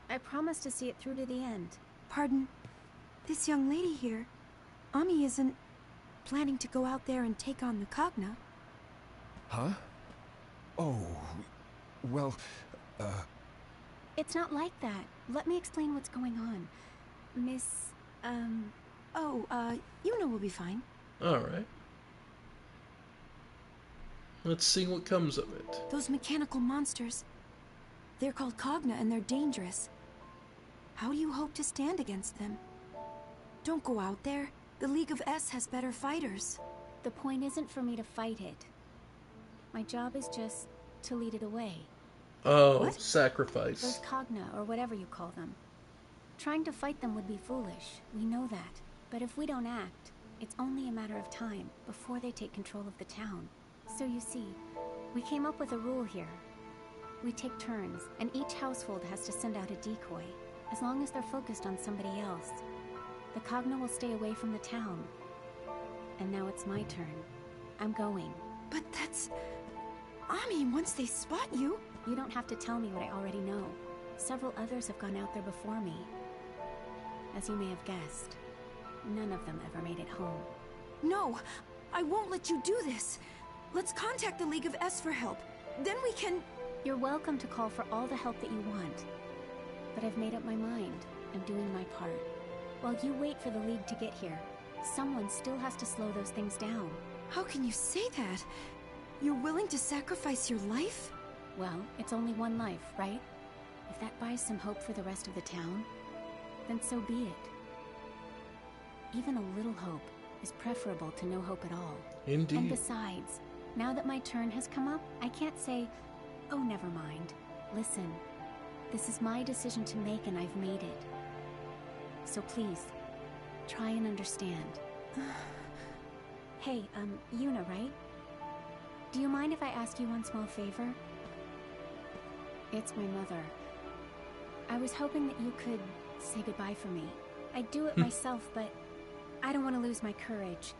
I promise to see it through to the end. Pardon? This young lady here, Ami isn't planning to go out there and take on the Cogna. Huh? Oh, well, It's not like that. Let me explain what's going on. Miss, Yuna will be fine. Alright. Let's see what comes of it. Those mechanical monsters. They're called Cogna and they're dangerous. How do you hope to stand against them? Don't go out there. The League of S has better fighters. The point isn't for me to fight it. My job is just to lead it away. Oh, What? sacrifice. Those Cogna, or whatever you call them. Trying to fight them would be foolish. We know that. But if we don't act, it's only a matter of time before they take control of the town. So you see, we came up with a rule here. We take turns, and each household has to send out a decoy, as long as they're focused on somebody else. The Cogna will stay away from the town. And now it's my turn. I'm going. But that's... Ami, once they spot you... You don't have to tell me what I already know. Several others have gone out there before me. As you may have guessed, none of them ever made it home. No, I won't let you do this. Let's contact the League of S for help. Then we can... You're welcome to call for all the help that you want. But I've made up my mind. I'm doing my part. While you wait for the League to get here, someone still has to slow those things down. How can you say that? You're willing to sacrifice your life? Well, it's only one life, right? If that buys some hope for the rest of the town, then so be it. Even a little hope is preferable to no hope at all. Indeed. And besides, now that my turn has come up, I can't say, oh, never mind. Listen, this is my decision to make and I've made it. So please, try and understand. Hey, Yuna, right? Do you mind if I ask you one small favor? It's my mother. I was hoping that you could say goodbye for me. I'd do it myself, but I don't want to lose my courage.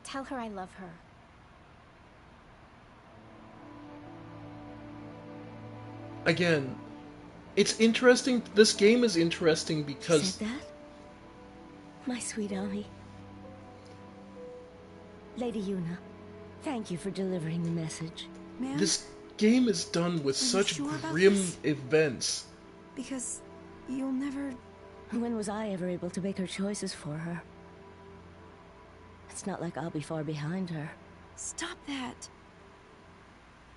Tell her I love her. Again, it's interesting. This game is interesting because... Said that? My sweet Ami. Lady Yuna, thank you for delivering the message. Ma'am? This game is done with such grim events. Because you'll never... When was I ever able to make her choices for her? It's not like I'll be far behind her. Stop that.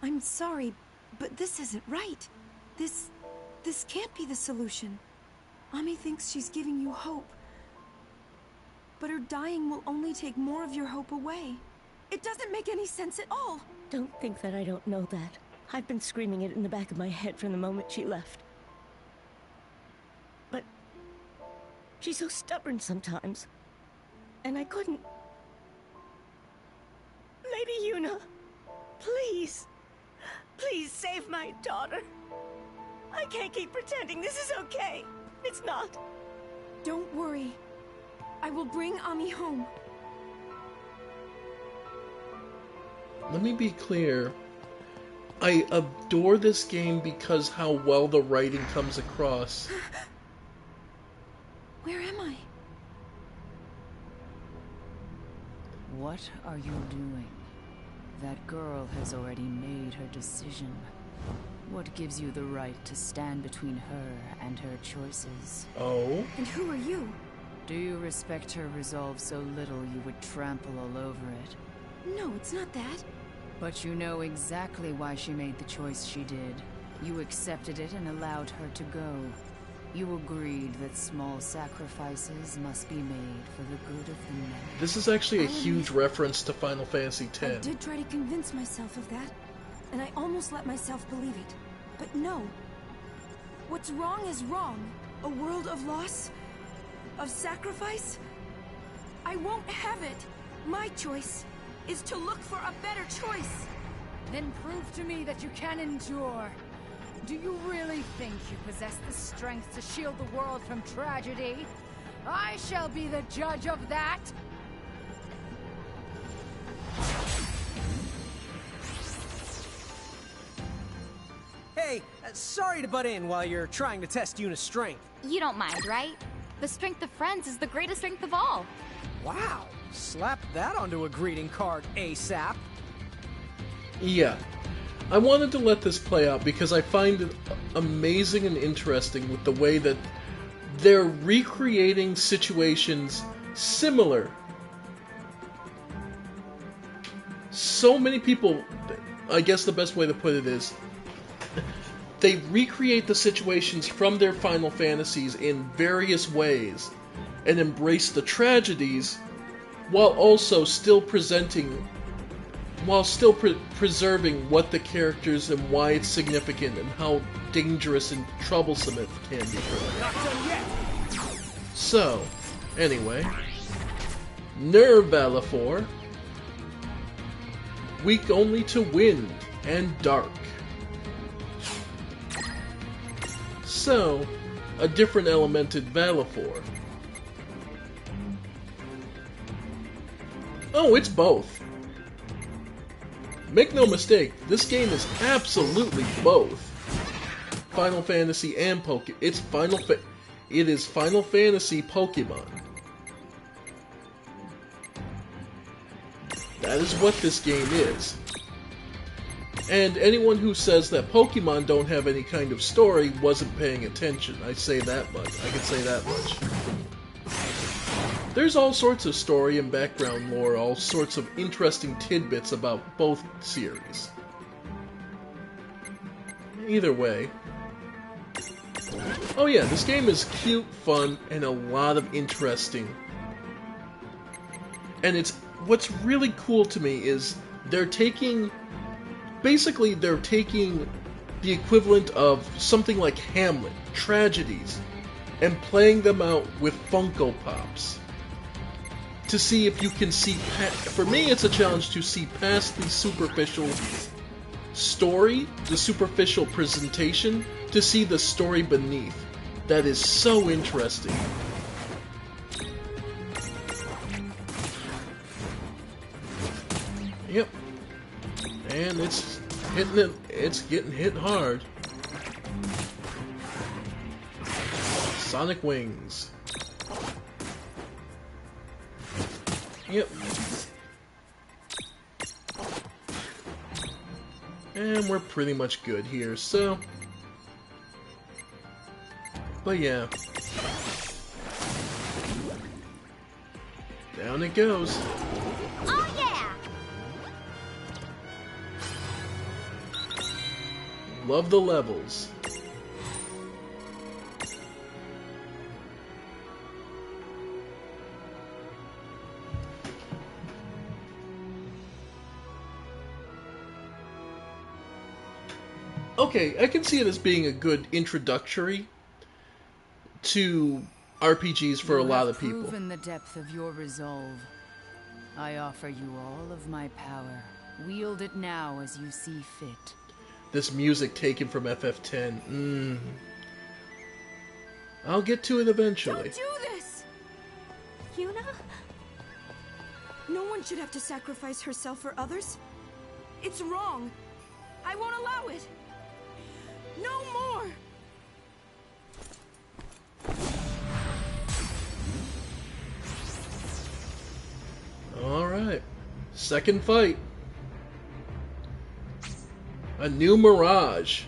I'm sorry, but this isn't right. This can't be the solution. Ami thinks she's giving you hope. But her dying will only take more of your hope away. It doesn't make any sense at all. Don't think that I don't know that. I've been screaming it in the back of my head from the moment she left. But she's so stubborn sometimes. And I couldn't... Lady Yuna, please. Please save my daughter. I can't keep pretending this is okay. It's not. Don't worry. I will bring Ami home. Let me be clear. I adore this game because how well the writing comes across. Where am I? What are you doing? That girl has already made her decision. What gives you the right to stand between her and her choices? Oh? And who are you? Do you respect her resolve so little you would trample all over it? No, it's not that. But you know exactly why she made the choice she did. You accepted it and allowed her to go. You agreed that small sacrifices must be made for the good of the many. This is actually a huge reference to Final Fantasy X. I did try to convince myself of that, and I almost let myself believe it. But no. What's wrong is wrong. A world of loss? Of sacrifice? I won't have it. My choice is to look for a better choice. Then prove to me that you can endure. Do you really think you possess the strength to shield the world from tragedy? I shall be the judge of that! Hey, sorry to butt in while you're trying to test Yuna's strength. You don't mind, right? The strength of friends is the greatest strength of all. Wow, slap that onto a greeting card ASAP. Yeah. I wanted to let this play out because I find it amazing and interesting with the way that they're recreating situations similar. So many people, I guess the best way to put it is, they recreate the situations from their Final Fantasies in various ways and embrace the tragedies while also still presenting preserving what the characters and why it's significant and how dangerous and troublesome it can be for them. Not done yet. So, anyway, Nervalafor, weak only to wind and dark. So, a different elemented Valefor. Oh, it's both. Make no mistake, this game is absolutely both Final Fantasy and Pokemon. It is Final Fantasy Pokemon. That is what this game is. And anyone who says that Pokemon don't have any kind of story wasn't paying attention. I say that much. I can say that much. There's all sorts of story and background lore, all sorts of interesting tidbits about both series. Either way, Oh yeah, this game is cute, fun, and a lot of interesting. And what's really cool to me is they're taking the equivalent of something like Hamlet, tragedies, and playing them out with Funko Pops. To see if you can see for me it's a challenge to see past the superficial story, the superficial presentation, to see the story beneath. That is so interesting. Yep. And it's getting hit hard. Sonic Wings. Yep. And we're pretty much good here, so... But yeah. Down it goes. Oh yeah! Love the levels. Okay, I can see it as being a good introductory to RPGs for a lot of people. You have proven the depth of your resolve. I offer you all of my power. Wield it now as you see fit. This music taken from FF10. I'll get to it eventually. Don't do this! Yuna? No one should have to sacrifice herself for others. It's wrong. I won't allow it. No more! Alright. Second fight. A new Mirage.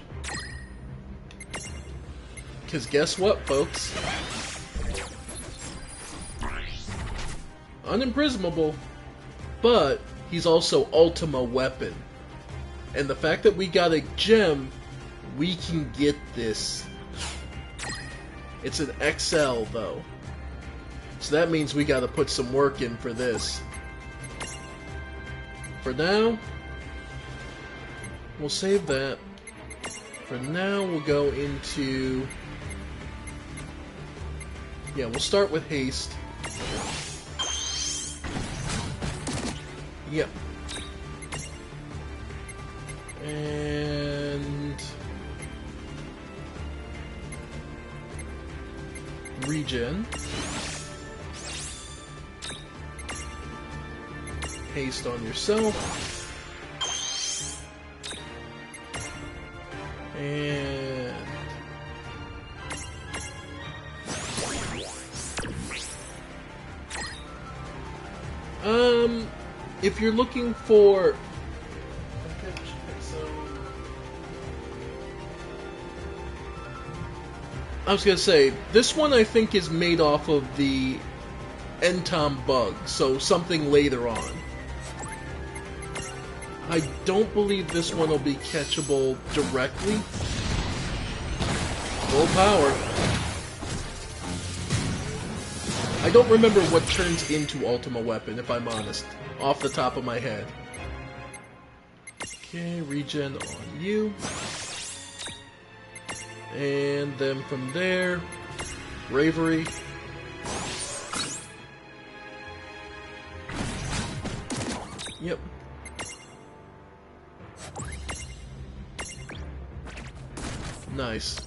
Because guess what, folks? Unimprisonable, but he's also Ultima Weapon. And the fact that we got a gem, we can get this. It's an XL, though. So that means we gotta put some work in for this. For now, we'll save that. For now, we'll go into... Yeah, we'll start with haste. Yep. And... regen. Haste on yourself. And... if you're looking for... I was gonna say, this one I think is made off of the Entom bug, so something later on. I don't believe this one will be catchable directly. Full power. I don't remember what turns into Ultima Weapon, if I'm honest, off the top of my head. Okay, regen on you. And then from there, Bravery. Yep. Nice.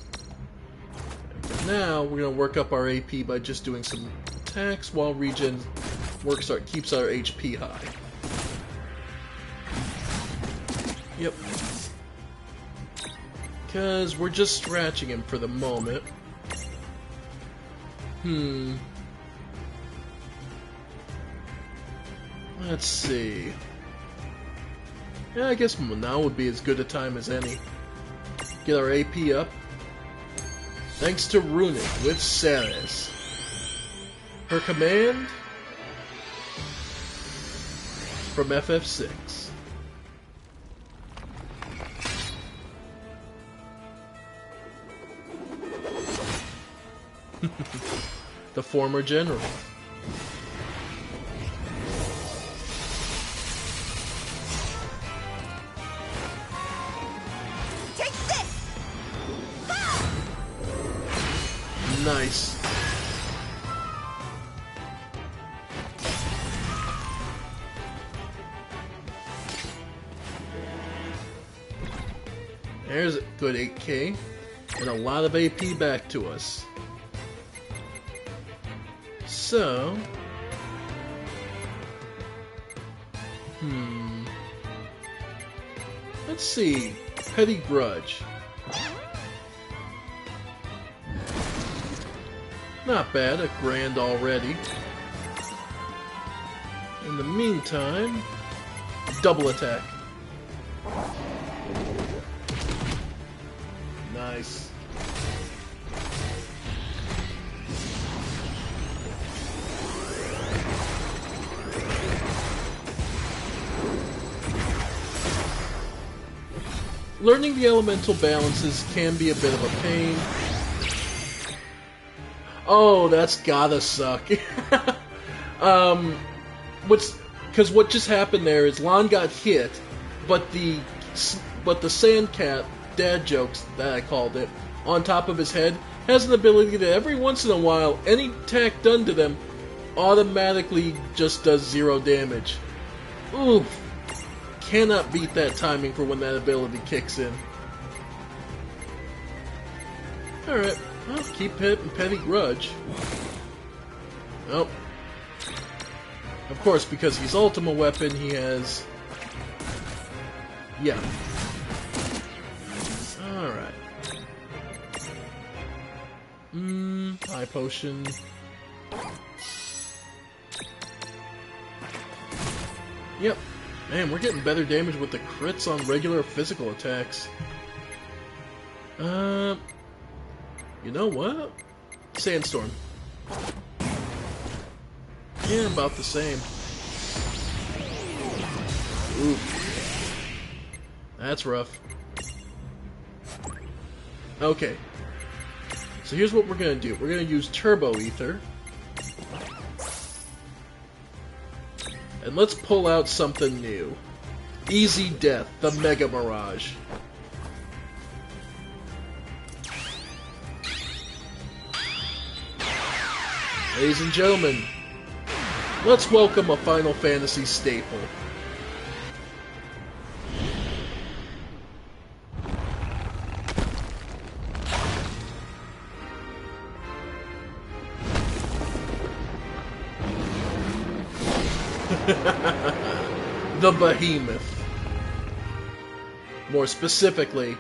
And now we're gonna work up our AP by just doing some attacks while regen keeps our HP high. Yep. Because we're just scratching him for the moment. Let's see. Yeah, I guess now would be as good a time as any. Get our AP up. Thanks to Runic with Ceres. Her command from FF6. The former general. Take this! Nice. There's a good 8k and a lot of AP back to us. So, let's see. Petty Grudge. Not bad, a grand already. In the meantime, double attack. Nice. Learning the elemental balances can be a bit of a pain. Oh, that's gotta suck. Because what just happened there is Lon got hit, but the Sandcat, dad jokes that I called it, on top of his head, has an ability that every once in a while, any attack done to them automatically just does 0 damage. Oof. Cannot beat that timing for when that ability kicks in. Alright, I'll keep hitting Petty Grudge. Oh. Of course, because he's Ultima Weapon, he has... Yeah. Alright. High potion. Yep. Man, we're getting better damage with the crits on regular physical attacks. You know what? Sandstorm. Yeah, about the same. Ooh. That's rough. Okay. So here's what we're gonna do. We're gonna use Turbo Ether. And let's pull out something new. Easy Death, the Mega Mirage. Ladies and gentlemen, let's welcome a Final Fantasy staple. The Behemoth. More specifically,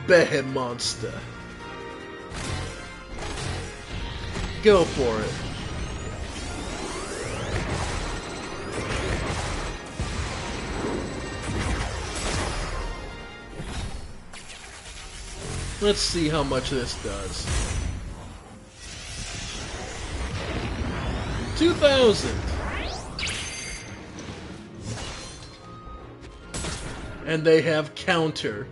Behemonster. Go for it. Let's see how much this does. 2,000. And they have counter.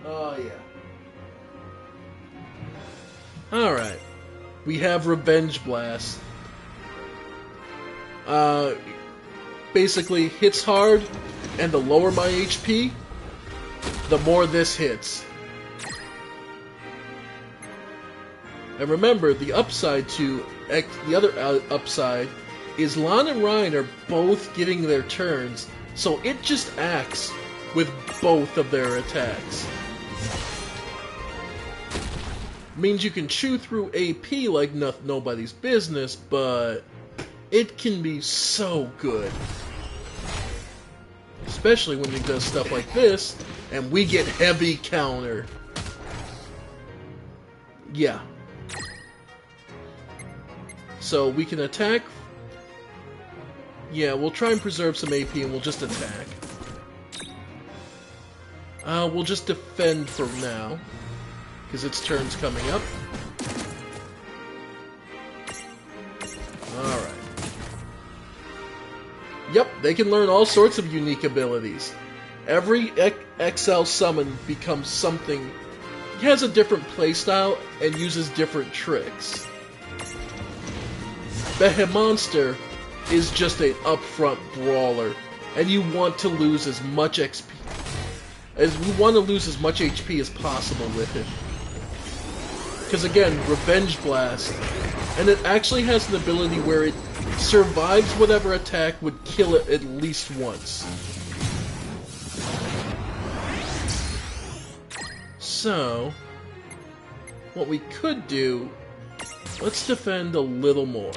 Oh yeah. Alright. We have Revenge Blast. Basically hits hard, and the lower my HP, the more this hits. And remember, the upside to the other upside is Lon and Reyn are both getting their turns, so it just acts with both of their attacks. Means you can chew through AP like nobody's business, but it can be so good. Especially when he does stuff like this, and we get heavy counter. Yeah. So we can attack. Yeah, we'll try and preserve some AP and we'll just attack. We'll just defend for now, because its turn's coming up. Alright. Yep, they can learn all sorts of unique abilities. Every XL summon becomes something. He has a different playstyle and uses different tricks. Behemonster is just an upfront brawler, and you want to lose as much XP as we want to lose as much HP as possible with him. Because again, Revenge Blast, and it actually has an ability where it survives whatever attack would kill it at least once. So, what we could do, let's defend a little more.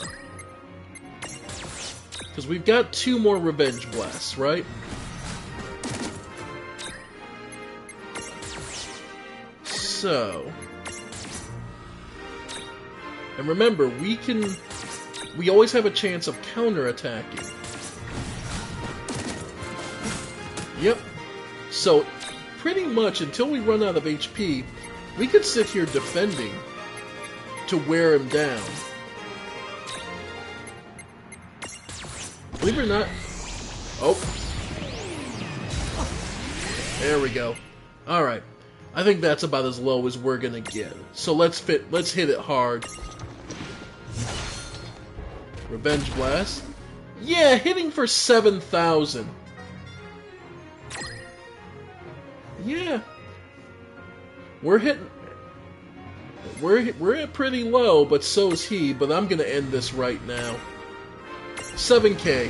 Because we've got 2 more Revenge Blasts, right? So, and remember, we always have a chance of counterattacking. Yep. So, pretty much until we run out of HP, we could sit here defending to wear him down. Believe it or not... Oh. There we go. Alright. I think that's about as low as we're gonna get. So let's hit it hard. Revenge Blast. Yeah, hitting for 7,000. Yeah. We're at pretty low, but so is he, but I'm gonna end this right now. 7k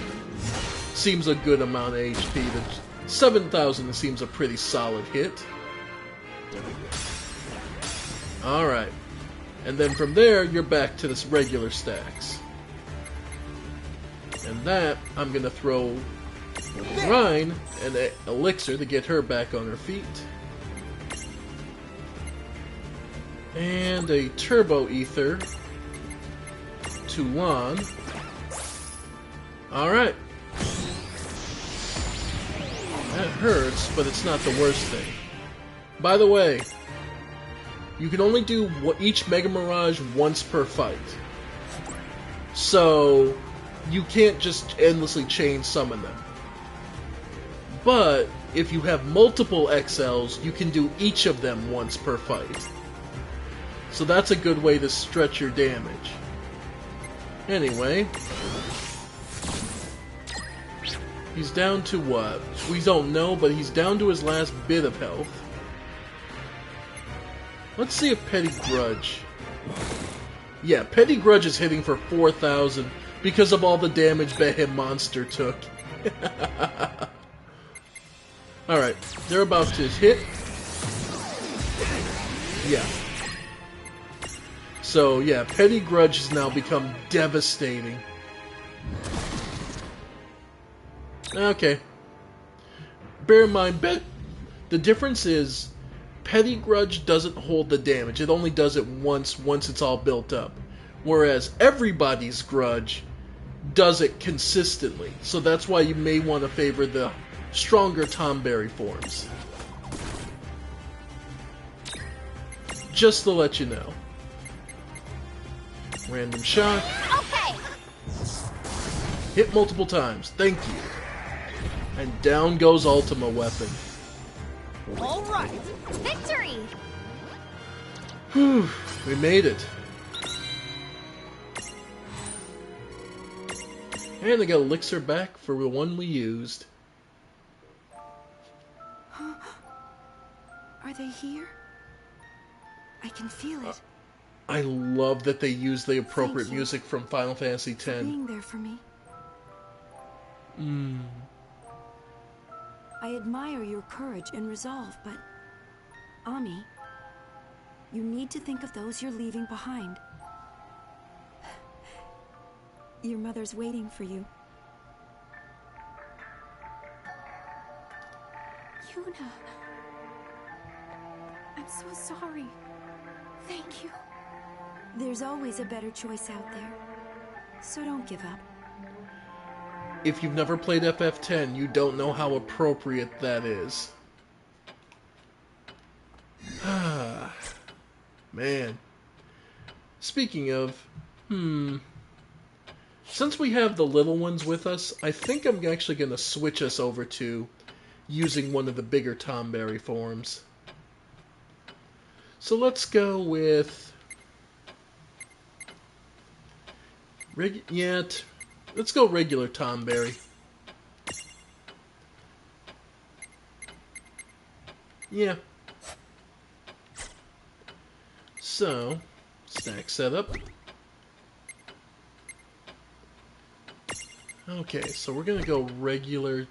seems a good amount of HP. 7,000 seems a pretty solid hit. Alright. And then from there, you're back to this regular stacks. And that, I'm gonna throw Rein and Elixir to get her back on her feet. And a Turbo Ether to Lan. Alright. That hurts, but it's not the worst thing. By the way, you can only do each Mega Mirage once per fight. So, you can't just endlessly chain summon them. But, if you have multiple XLs, you can do each of them once per fight. So that's a good way to stretch your damage. Anyway, he's down to what? We don't know, but he's down to his last bit of health. Let's see if Petty Grudge... Yeah, Petty Grudge is hitting for 4,000 because of all the damage Behemonster took. Alright, they're about to hit. Yeah. So, yeah, Petty Grudge has now become devastating. Okay. Bear in mind, the difference is Petty Grudge doesn't hold the damage. It only does it once it's all built up. Whereas Everybody's Grudge does it consistently. So that's why you may want to favor the stronger Tomberry forms. Just to let you know. Random shot. Okay. Hit multiple times. Thank you. And down goes Ultima Weapon. All right. Victory. Whew, we made it. And I got Elixir back for the one we used. Are they here? I can feel it. I love that they use the appropriate music from Final Fantasy X. Being there for me. I admire your courage and resolve, but Ami, you need to think of those you're leaving behind. Your mother's waiting for you. Yuna. I'm so sorry. Thank you. There's always a better choice out there, so don't give up. If you've never played FF10, you don't know how appropriate that is. Man. Speaking of, since we have the little ones with us, I think I'm actually going to switch us over to using one of the bigger Tomberry forms. So let's go with... let's go regular Tomberry. Yeah. So, stack setup. Okay, so we're gonna go regular.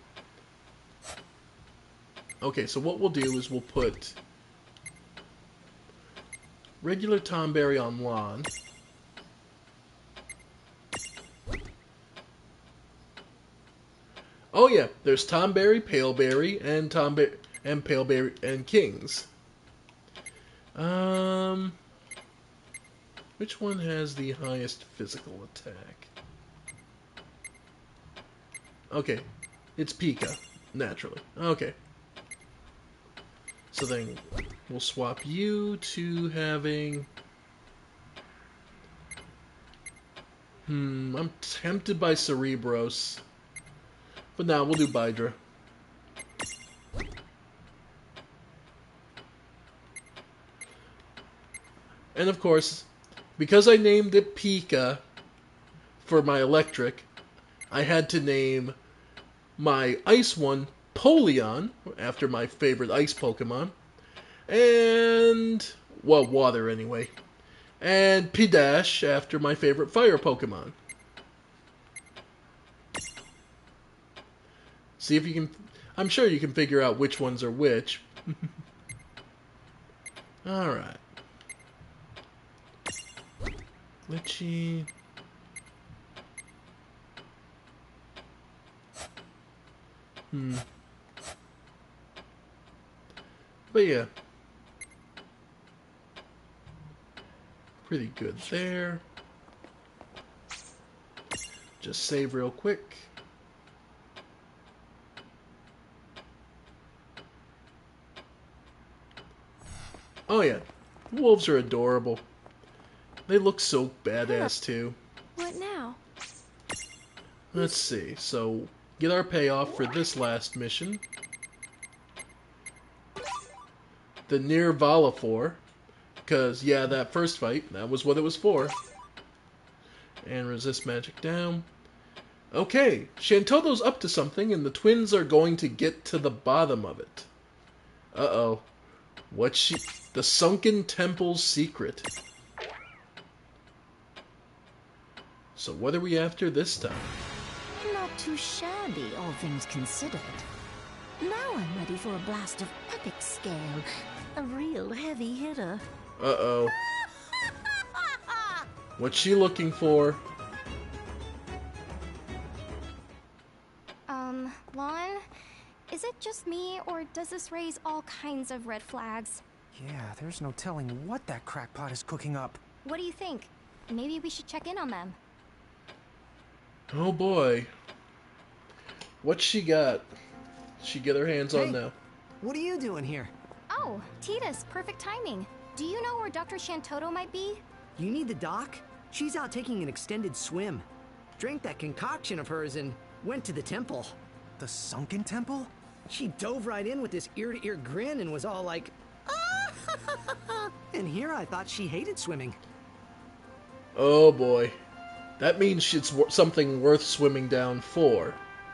Okay, so what we'll do is we'll put regular Tomberry on lawn. Oh yeah, there's Tomberry, Paleberry, and Paleberry and Kings. Which one has the highest physical attack? Okay, it's Pika, naturally. Okay. So then we'll swap you to having... I'm tempted by Cerebros. But now we'll do Bydra. And of course, because I named it Pika for my electric, I had to name my ice one Polion, after my favorite ice Pokemon. And, well, water anyway. And Pidash, after my favorite fire Pokemon. See if you can... I'm sure you can figure out which ones are which. Alright. Glitchy. But yeah. Pretty good there. Just save real quick. Oh yeah, wolves are adorable. They look so badass too. What now? Let's see, so get our payoff for this last mission. The Near Volifor. Because, yeah, that first fight, that was what it was for. And resist magic down. Okay, Shantoto's up to something, and the twins are going to get to the bottom of it. Uh-oh. What's she... The Sunken Temple's secret. So what are we after this time? Not too shabby, all things considered. Now I'm ready for a blast of epic scale. A real heavy hitter. Uh-oh. What's she looking for? Lon? Is it just me, or does this raise all kinds of red flags? Yeah, there's no telling what that crackpot is cooking up. What do you think? Maybe we should check in on them. Oh boy. What's she got? She get her hands on now. What are you doing here? Oh, Tidus, perfect timing. Do you know where Dr. Shantoto might be? You need the doc? She's out taking an extended swim. Drank that concoction of hers and went to the temple. The Sunken Temple? She dove right in with this ear-to-ear grin and was all like, ah! And here I thought she hated swimming. Oh boy. That means it's something worth swimming down for.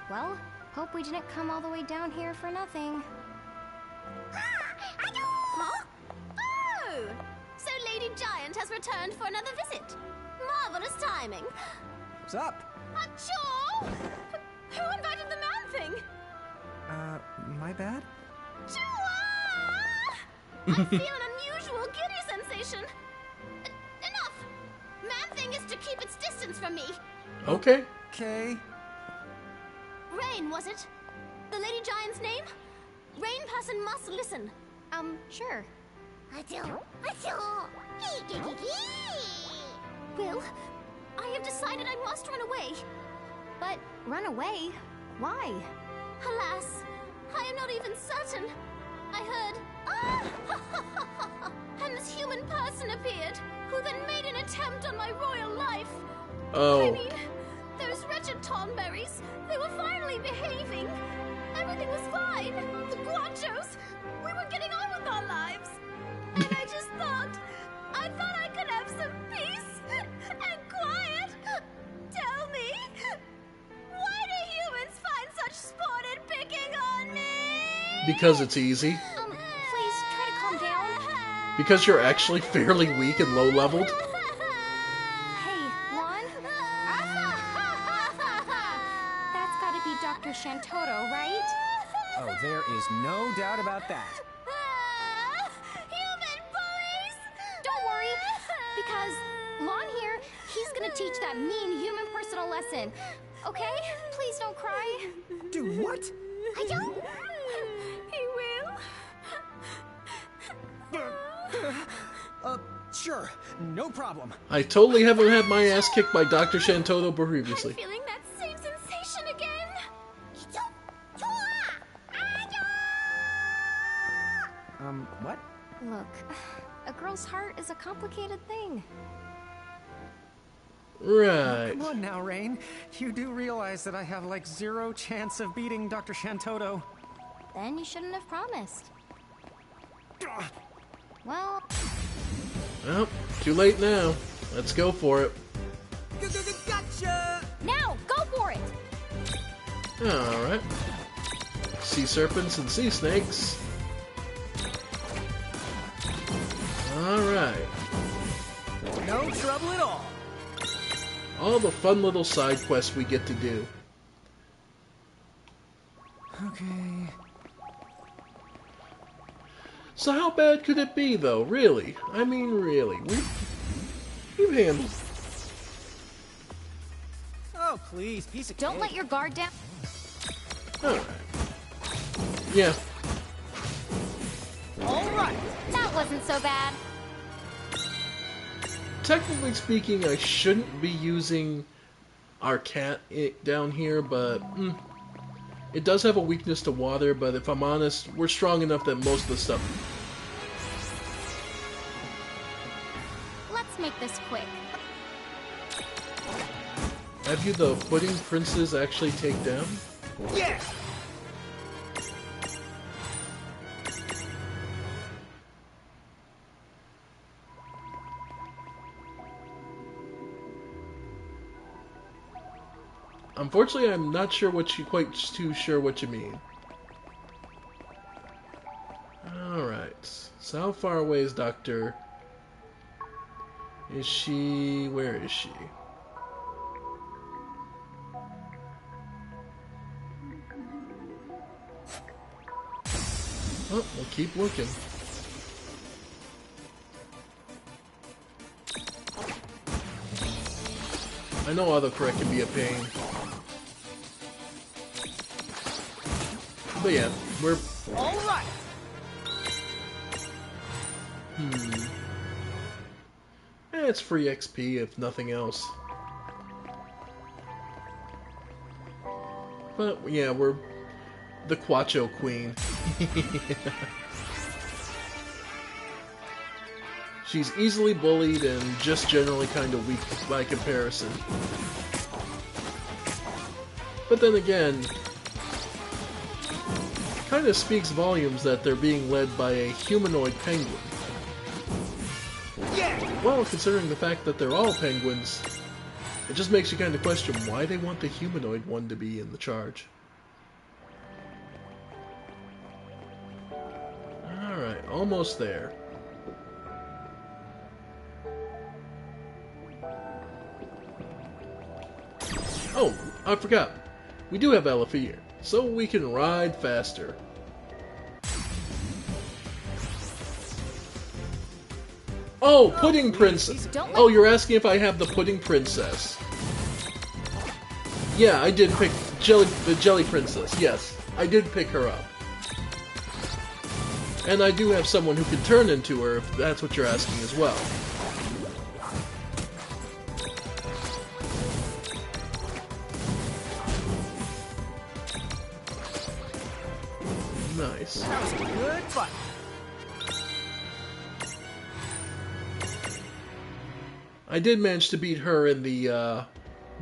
Well, hope we didn't come all the way down here for nothing. Huh? Oh! So Lady Giant has returned for another visit. Marvelous timing. What's up? Achoo! Who invited the man-thing? My bad? I feel an unusual giddy sensation. Enough! Man-thing is to keep its distance from me. Okay. Okay. Rain, was it? The Lady Giant's name? Rain person must listen. Sure. Well, I have decided I must run away. But run away? Why? Alas, I am not even certain. I heard, ah! And this human person appeared, who then made an attempt on my royal life. Oh. I mean, those wretched Tomberries, they were finally behaving. everything was fine. The Guachos, we were getting on with our lives. And I just thought I could have some peace and quiet. Tell me, why do humans find such sport in picking on me? Because it's easy. Please try to calm down. Because you're actually fairly weak and low-leveled. Hey, Lon? That's gotta be Dr. Shantotto, right? Oh, there is no doubt about that. Don't worry, because Lon here, he's gonna teach that mean human person a lesson. Okay? Please don't cry. Do what? I don't. He will. Sure. No problem. I totally haven't had my ass kicked by Dr. Shantotto previously. Feeling that same sensation again. What? Look, a girl's heart is a complicated thing. Right. Come on now, Rain. You do realize that I have like 0 chance of beating Dr. Shantotto. Then you shouldn't have promised. Well... Well, too late now. Let's go for it. Gotcha! Now, go for it! Alright. Sea serpents and sea snakes. Alright. No trouble at all. All the fun little side quests we get to do. Okay. So how bad could it be, though? Really? I mean, really. We've handled... Oh, please, piece of Don't cake. let your guard down. Alright. Yeah. Alright. That wasn't so bad. Technically speaking, I shouldn't be using our cat down here, but it does have a weakness to water, but if I'm honest, we're strong enough that most of the stuff... Let's make this quick. Have you the pudding princes actually take down? Yeah! Unfortunately, I'm not sure what you quite too sure what you mean. Alright. So how far away is Doctor? Is she... Where is she? Oh, we'll keep looking. I know autocorrect can be a pain. But yeah, we're... Alright! It's free XP if nothing else. But yeah, we're the Quacho Queen. She's easily bullied and just generally kind of weak by comparison. But then again, kind of speaks volumes that they're being led by a humanoid penguin. Yeah! Well, considering the fact that they're all penguins, it just makes you kind of question why they want the humanoid one to be in the charge. Alright, almost there. Oh, I forgot. We do have Elafir, so we can ride faster. Oh, Pudding Princess! Oh, you're asking if I have the Pudding Princess. Yeah, I did pick the Jelly Princess, yes. I did pick her up. And I do have someone who can turn into her, if that's what you're asking as well. Nice. That was good fun. I did manage to beat her in the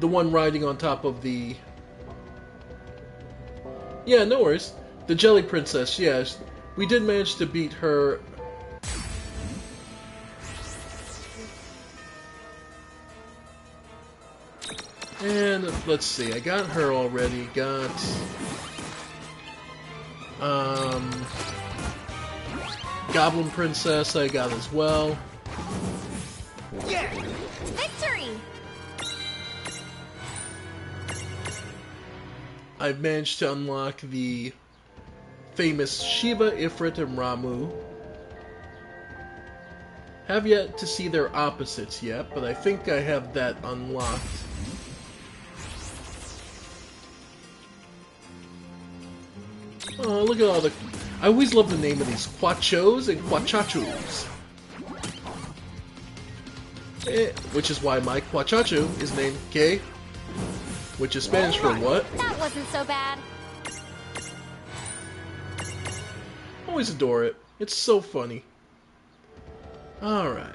one riding on top of the Yeah, no worries. The Jelly Princess, yes. We did manage to beat her. And let's see, I got her already. Got Goblin Princess I got as well. Yeah! Victory! I've managed to unlock the famous Shiva, Ifrit, and Ramu. Have yet to see their opposites yet, but I think I have that unlocked. Oh, look at all the... I always love the name of these. Quachos and Quachachos. Which is why my Quachacho is named K, which is Spanish for what? That wasn't so bad. Always adore it. It's so funny. Alright.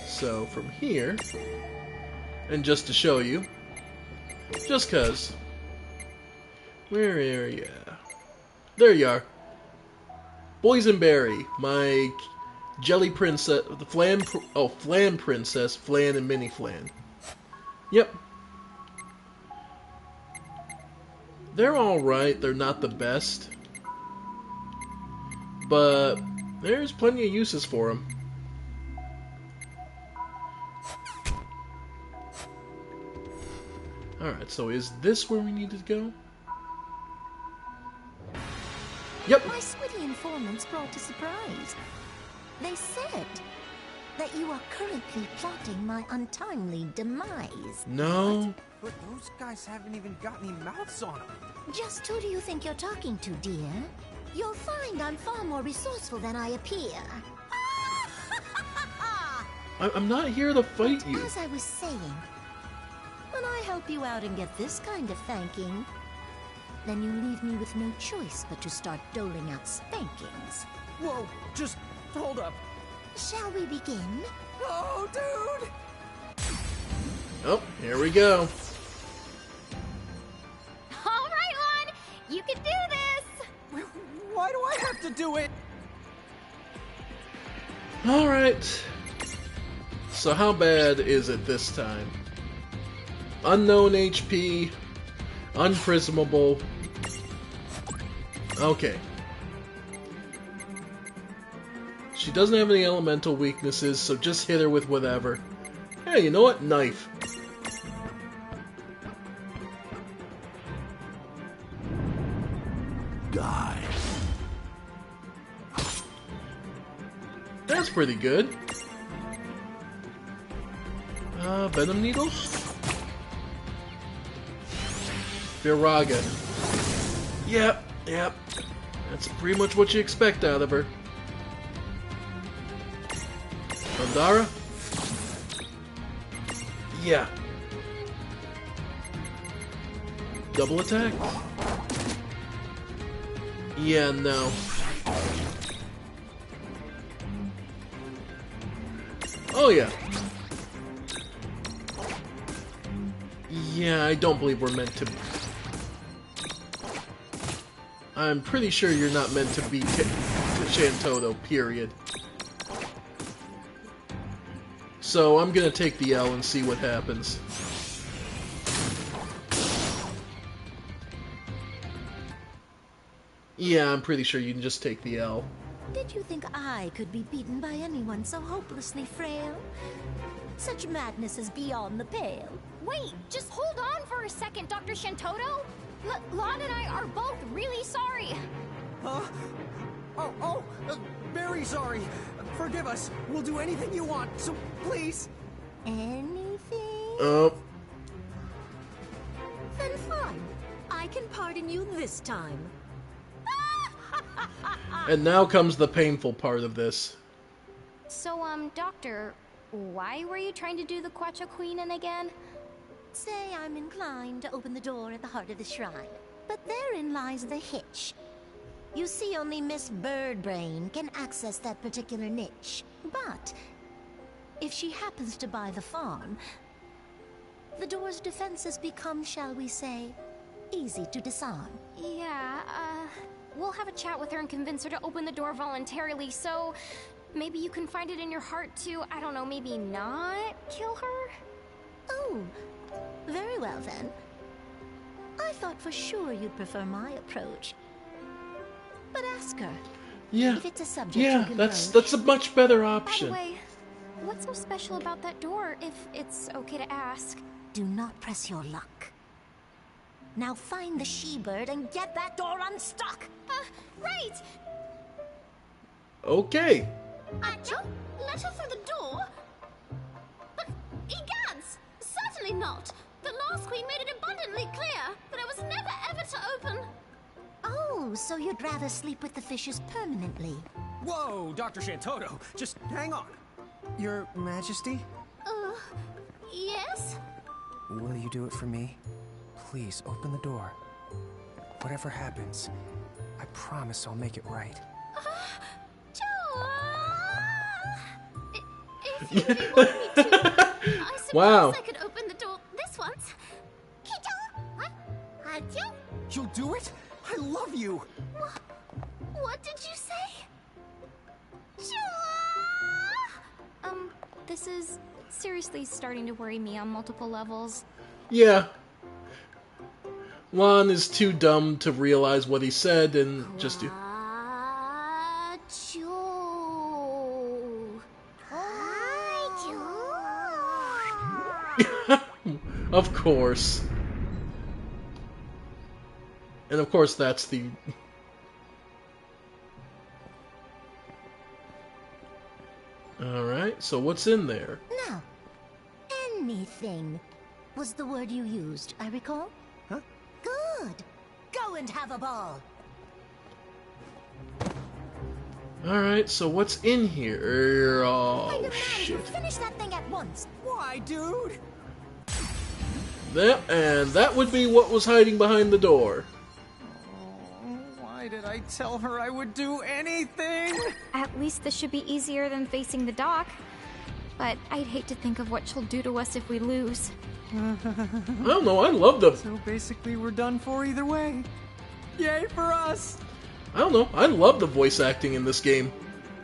So, from here, and just to show you, just cuz, where are ya? There you are. Boysenberry, my Jelly Princess, the Flan, Flan Princess, Flan and Mini Flan. Yep. They're alright, they're not the best. But there's plenty of uses for them. Alright, so is this where we need to go? Yep. My Switty informants brought a surprise. They said that you are currently plotting my untimely demise. No. But those guys haven't even got any mouths on them. Just who do you think you're talking to, dear? You'll find I'm far more resourceful than I appear. I'm not here to fight you. As I was saying, when I help you out and get this kind of thanking, then you leave me with no choice but to start doling out spankings. Whoa, just hold up. Shall we begin? Oh, dude! Oh, here we go. All right, Lon! You can do this! Why do I have to do it? Alright. So how bad is it this time? Unknown HP, unprismable. Okay. She doesn't have any elemental weaknesses, so just hit her with whatever. Hey, you know what? Knife. Die. That's pretty good. Venom Needle? Viraga. Yep, yep. That's pretty much what you expect out of her. Andara? Yeah. Double attack? Yeah, no. Oh yeah. Yeah, I don't believe we're meant to... I'm pretty sure you're not meant to beat Shantoto, period. So I'm gonna take the L and see what happens. Yeah, I'm pretty sure you can just take the L. Did you think I could be beaten by anyone so hopelessly frail? Such madness is beyond the pale. Wait, just hold on for a second, Dr. Shantoto. Lon and I are both really sorry. Huh? Very sorry. Forgive us. We'll do anything you want, so please. Anything? Oh. Then fine. I can pardon you this time. And now comes the painful part of this. So, Doctor, why were you trying to do the Quacha Queenin again? Say I'm inclined to open the door at the heart of the shrine. But therein lies the hitch. You see, only Miss Birdbrain can access that particular niche. But if she happens to buy the farm, the door's defenses become, shall we say, easy to disarm. Yeah, we'll have a chat with her and convince her to open the door voluntarily, so maybe you can find it in your heart to, I don't know, maybe not kill her? Oh, very well then. I thought for sure you'd prefer my approach. But ask her. Yeah. If it's a subject Yeah, you can that's a much better By option. the way, what's so special about that door, if it's okay to ask? Do not press your luck. Now find the she-bird and get that door unstuck! Right! Okay. Achoo? Let her through the door? But, egads! Certainly not! The last queen made it abundantly clear that I was never ever to open. Oh, so you'd rather sleep with the fishes permanently? Whoa, Dr. Shantoto, just hang on. Your Majesty? Yes? Will you do it for me? Please, open the door. Whatever happens, I promise I'll make it right. If you really want me to, I suppose Wow. I could open the door this once. Achoo? You'll do it? I love you! What did you say? This is seriously starting to worry me on multiple levels. Yeah. Juan is too dumb to realize what he said and just do. Of course. And of course that's the... Alright, so what's in there? Now, anything was the word you used, I recall? Huh? Good. Go and have a ball. Alright, so what's in here? Oh, shit. Finish that thing at once. Why, dude? And that would be what was hiding behind the door. Why did I tell her I would do anything? At least this should be easier than facing the dock. But I'd hate to think of what she'll do to us if we lose. I don't know, I love them. So basically we're done for either way. Yay for us! I don't know, I love the voice acting in this game.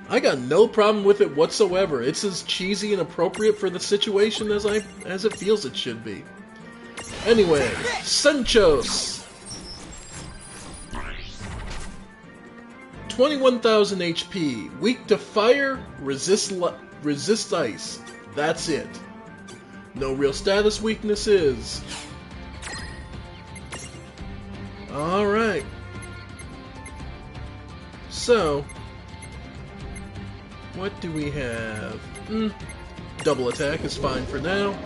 I got no problem with it whatsoever. It's as cheesy and appropriate for the situation as it feels it should be. Anyway, Senchos! 21,000 HP, weak to fire, resist ice. That's it. No real status weaknesses. Alright. So, what do we have? Double attack is fine for now.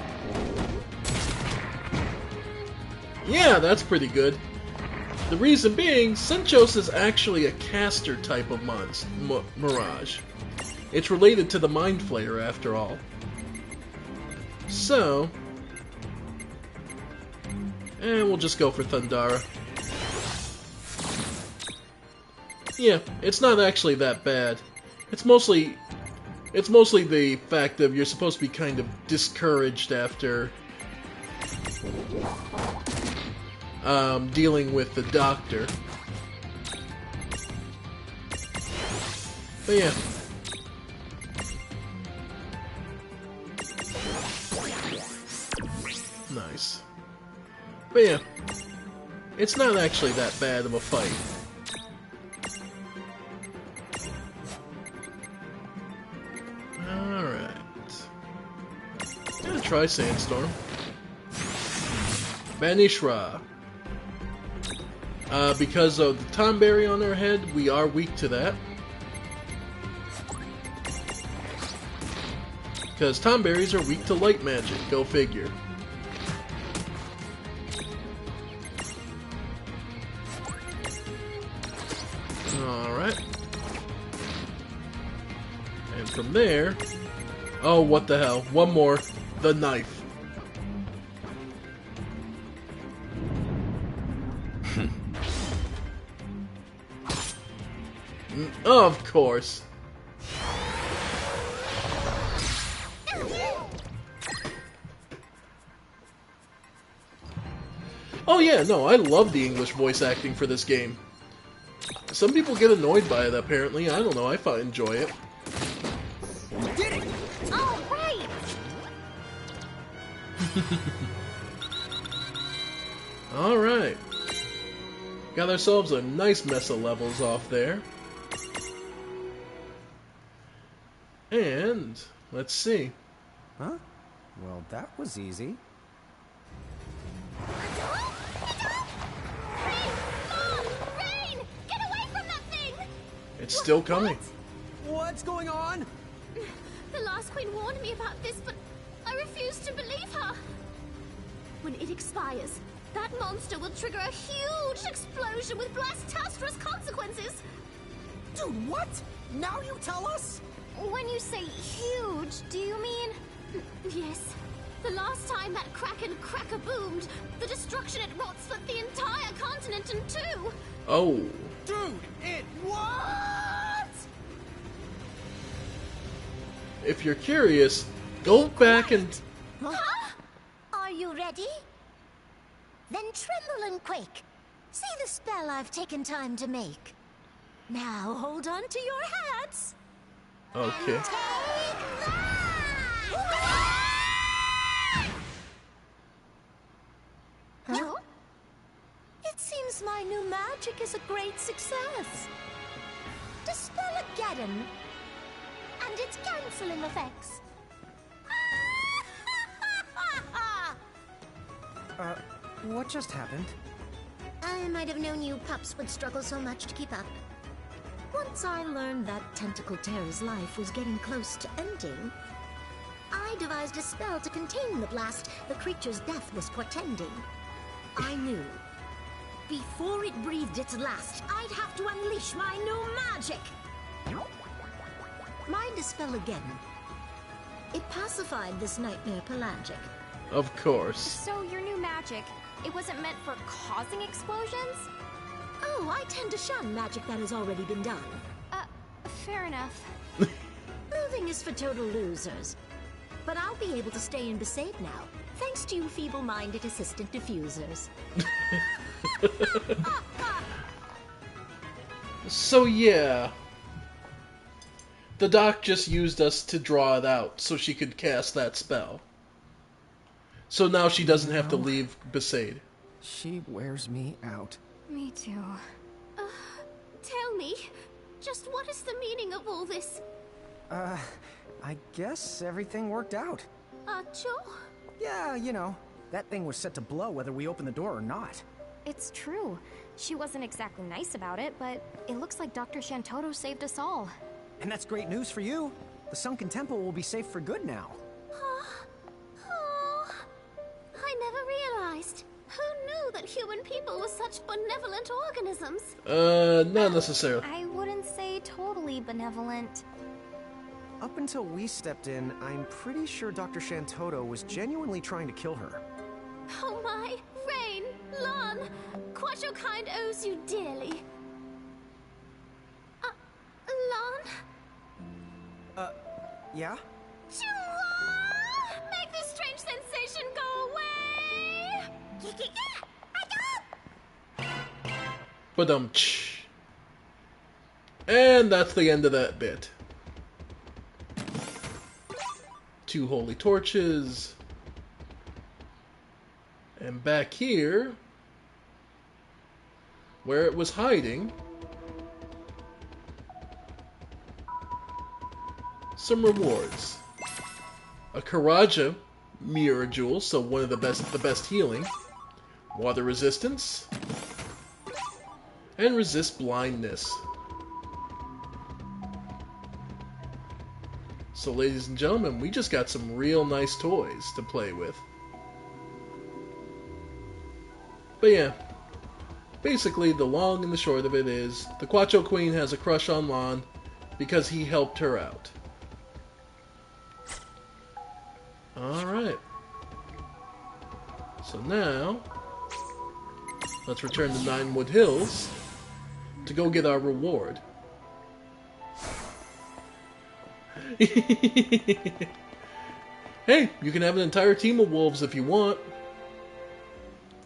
Yeah, that's pretty good. The reason being, Senchos is actually a caster type of Mirage. It's related to the Mind Flayer after all. So, and we'll just go for Thundara. Yeah, it's not actually that bad. It's mostly the fact that you're supposed to be kind of discouraged after dealing with the doctor. But yeah. Nice. But yeah. It's not actually that bad of a fight. Alright. Gonna try Sandstorm. Banishra. Because of the Tomberry on our head, we are weak to that. Because Tomberries are weak to light magic, go figure. Alright. And from there... Oh, what the hell. One more. The knife. Of course. Oh yeah, no, I love the English voice acting for this game. Some people get annoyed by it, apparently. I don't know, I enjoy it. Did it! All right! Alright. Got ourselves a nice mess of levels off there. And, let's see. Huh? Well, that was easy. Rain! Get away from that thing! It's still coming. What's going on? The last queen warned me about this, but I refuse to believe her. When it expires, that monster will trigger a huge explosion with blastastrous consequences. Dude, what? Now you tell us? When you say huge, do you mean... Yes. The last time that Kraken cracker boomed, the destruction it wrought split the entire continent in two. Oh. Dude, it what? If you're curious, go back and... Huh? Are you ready? Then tremble and quake. See the spell I've taken time to make. Now hold on to your hats. Okay. Huh? It seems my new magic is a great success. Dispel-ageddon. And its cancelling effects. What just happened? I might have known you pups would struggle so much to keep up. Once I learned that Tentacle Terror's life was getting close to ending, I devised a spell to contain the blast the creature's death was portending. I knew, before it breathed its last, I'd have to unleash my new magic! My Dispel-ageddon. It pacified this nightmare pelagic. Of course. So your new magic, it wasn't meant for causing explosions? Oh, I tend to shun magic that has already been done. Fair enough. Moving is for total losers. But I'll be able to stay in Besaid now, thanks to you feeble-minded assistant diffusers. So yeah. The doc just used us to draw it out so she could cast that spell. So now she doesn't have to leave Besaid. She wears me out. Me too. Tell me, just what is the meaning of all this? I guess everything worked out. Sure? Yeah, you know, that thing was set to blow whether we open the door or not. It's true. She wasn't exactly nice about it, but it looks like Dr. Shantotto saved us all. And that's great news for you. The Sunken Temple will be safe for good now. I never realized. Who knew that human people were such benevolent organisms? Not necessarily. I wouldn't say totally benevolent. Up until we stepped in, I'm pretty sure Dr. Shantotto was genuinely trying to kill her. Oh my, Rain, Lan, Quattro Kind owes you dearly. Lan? Yeah? Chua! Make this strange sensation go away! Ba-dum-tsh. And that's the end of that bit. 2 holy torches. And back here, where it was hiding, some rewards. A Karaja mirror jewel, so one of the best healing. Water resistance. And resist blindness. So ladies and gentlemen, we just got some real nice toys to play with. But yeah, basically the long and the short of it is, the Quattro Queen has a crush on Lan because he helped her out. Alright. So now, let's return to Ninewood Hills to go get our reward. Hey, you can have an entire team of wolves if you want.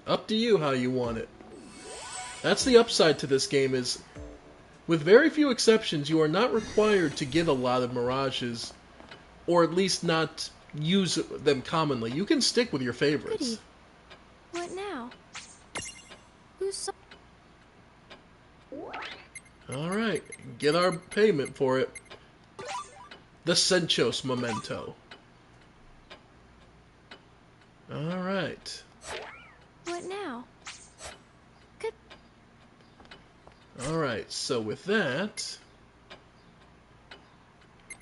Up to you how you want it. That's the upside to this game is, with very few exceptions, you are not required to get a lot of Mirages, or at least not use them commonly. You can stick with your favorites. What now? Who's so... Alright, get our payment for it. The Senchos Memento. Alright. What now? Alright, so with that,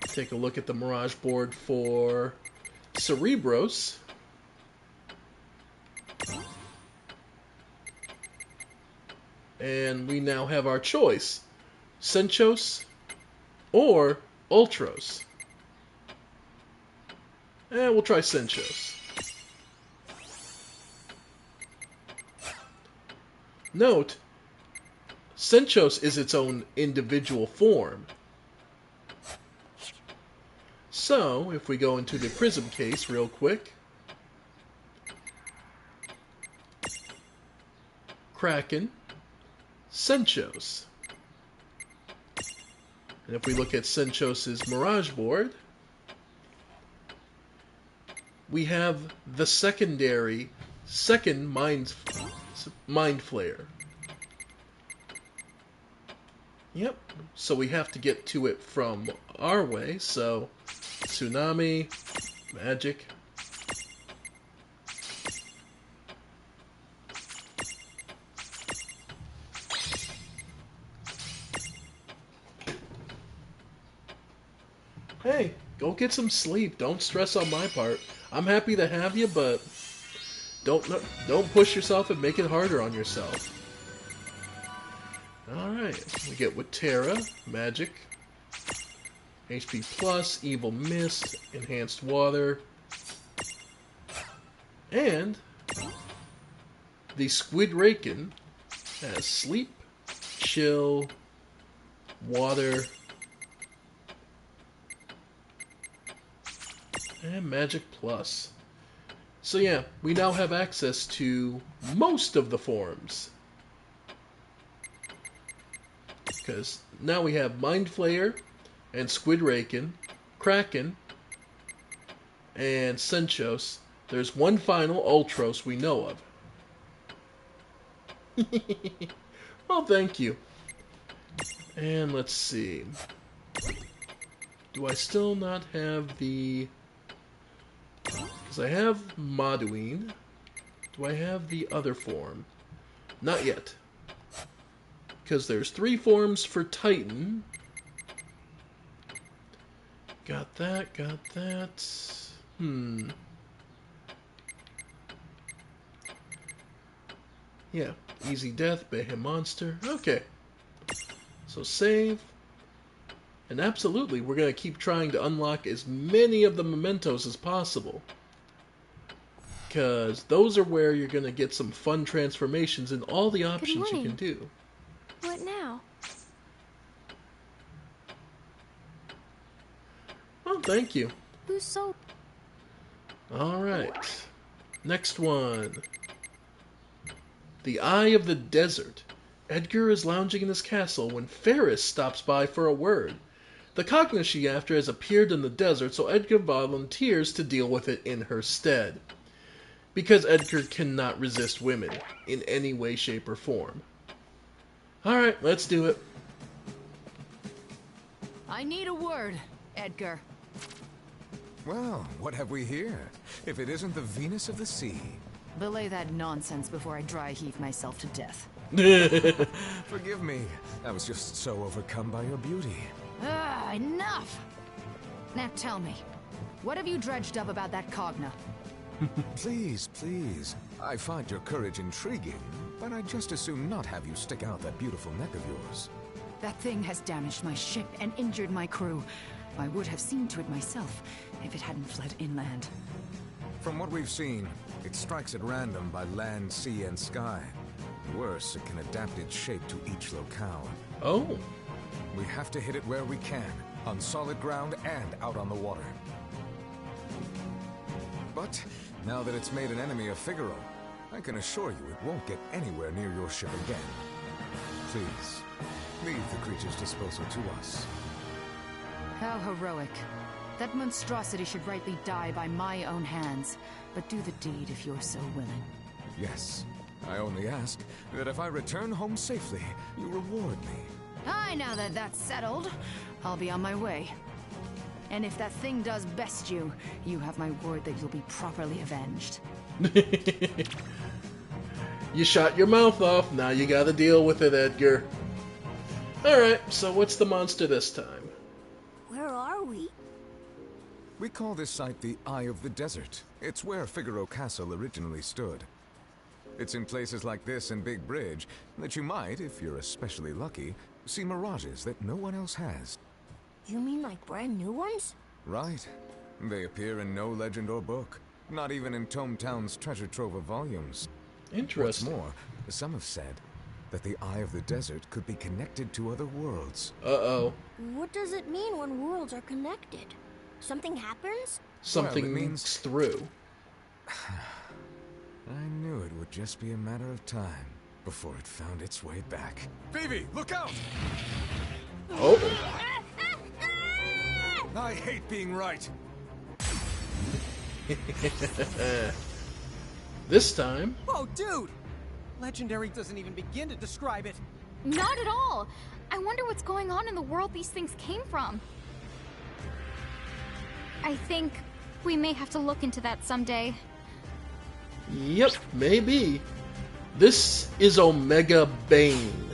take a look at the Mirage board for Cerebros. And we now have our choice, Senchos or Ultros. And we'll try Senchos. Note, Senchos is its own individual form. So, if we go into the Prism case real quick, Kraken, Senchos. And if we look at Senchos' Mirage board, we have the secondary, second Mind Flayer. Yep, so we have to get to it from our way, so Tsunami, Magic. Hey, go get some sleep. Don't stress on my part. I'm happy to have you, but don't push yourself and make it harder on yourself. Alright, we get Watera, Magic, HP Plus, Evil Mist, Enhanced Water, and the Squid Raken has Sleep, Chill, Water, and Magic Plus. So yeah, we now have access to most of the forms. Because now we have Mind Flayer and Squid Raken, Kraken, and Senchos. There's one final Ultros we know of. Well, thank you. And let's see. Do I still not have the... Because I have Maduin. Do I have the other form? Not yet. Because there's 3 forms for Titan. Got that, got that. Yeah, Easy Death, Behemonster. Okay. So save. And absolutely, we're going to keep trying to unlock as many of the mementos as possible. Because those are where you're going to get some fun transformations and all the options you can do. What now? Oh, thank you. Who's so... Alright. Next one. The Eye of the Desert. Edgar is lounging in his castle when Ferris stops by for a word. The Cogna she after has appeared in the desert, so Edgar volunteers to deal with it in her stead. Because Edgar cannot resist women in any way, shape, or form. Alright, let's do it. I need a word, Edgar. Well, what have we here? If it isn't the Venus of the Sea. Belay that nonsense before I dry heave myself to death. Forgive me. I was just so overcome by your beauty. Enough! Now tell me, what have you dredged up about that Cogna? Please, please. I find your courage intriguing, but I'd just as soon not have you stick out that beautiful neck of yours. That thing has damaged my ship and injured my crew. I would have seen to it myself if it hadn't fled inland. From what we've seen, it strikes at random by land, sea, and sky. Worse, it can adapt its shape to each locale. Oh. We have to hit it where we can, on solid ground and out on the water. But now that it's made an enemy of Figaro, I can assure you it won't get anywhere near your ship again. Please, leave the creature's disposal to us. How heroic. That monstrosity should rightly die by my own hands. But do the deed if you're so willing. Yes. I only ask that if I return home safely, you reward me. Aye, now that that's settled, I'll be on my way. And if that thing does best you, you have my word that you'll be properly avenged. You shot your mouth off, now you gotta deal with it, Edgar. Alright, so what's the monster this time? Where are we? We call this site the Eye of the Desert. It's where Figaro Castle originally stood. It's in places like this and Big Bridge that you might, if you're especially lucky, see mirages that no one else has. You mean like brand new ones? Right. They appear in no legend or book, not even in Tome Town's treasure trove of volumes. Interesting. What's more, some have said that the Eye of the Desert could be connected to other worlds. Uh-oh. What does it mean when worlds are connected? Something happens? Something well, it means through. I knew it would just be a matter of time before it found its way back. Phoebe, look out! Oh. I hate being right. This time... Oh, dude! Legendary doesn't even begin to describe it. Not at all! I wonder what's going on in the world these things came from. I think we may have to look into that someday. Yep, maybe. This is Omega Bane.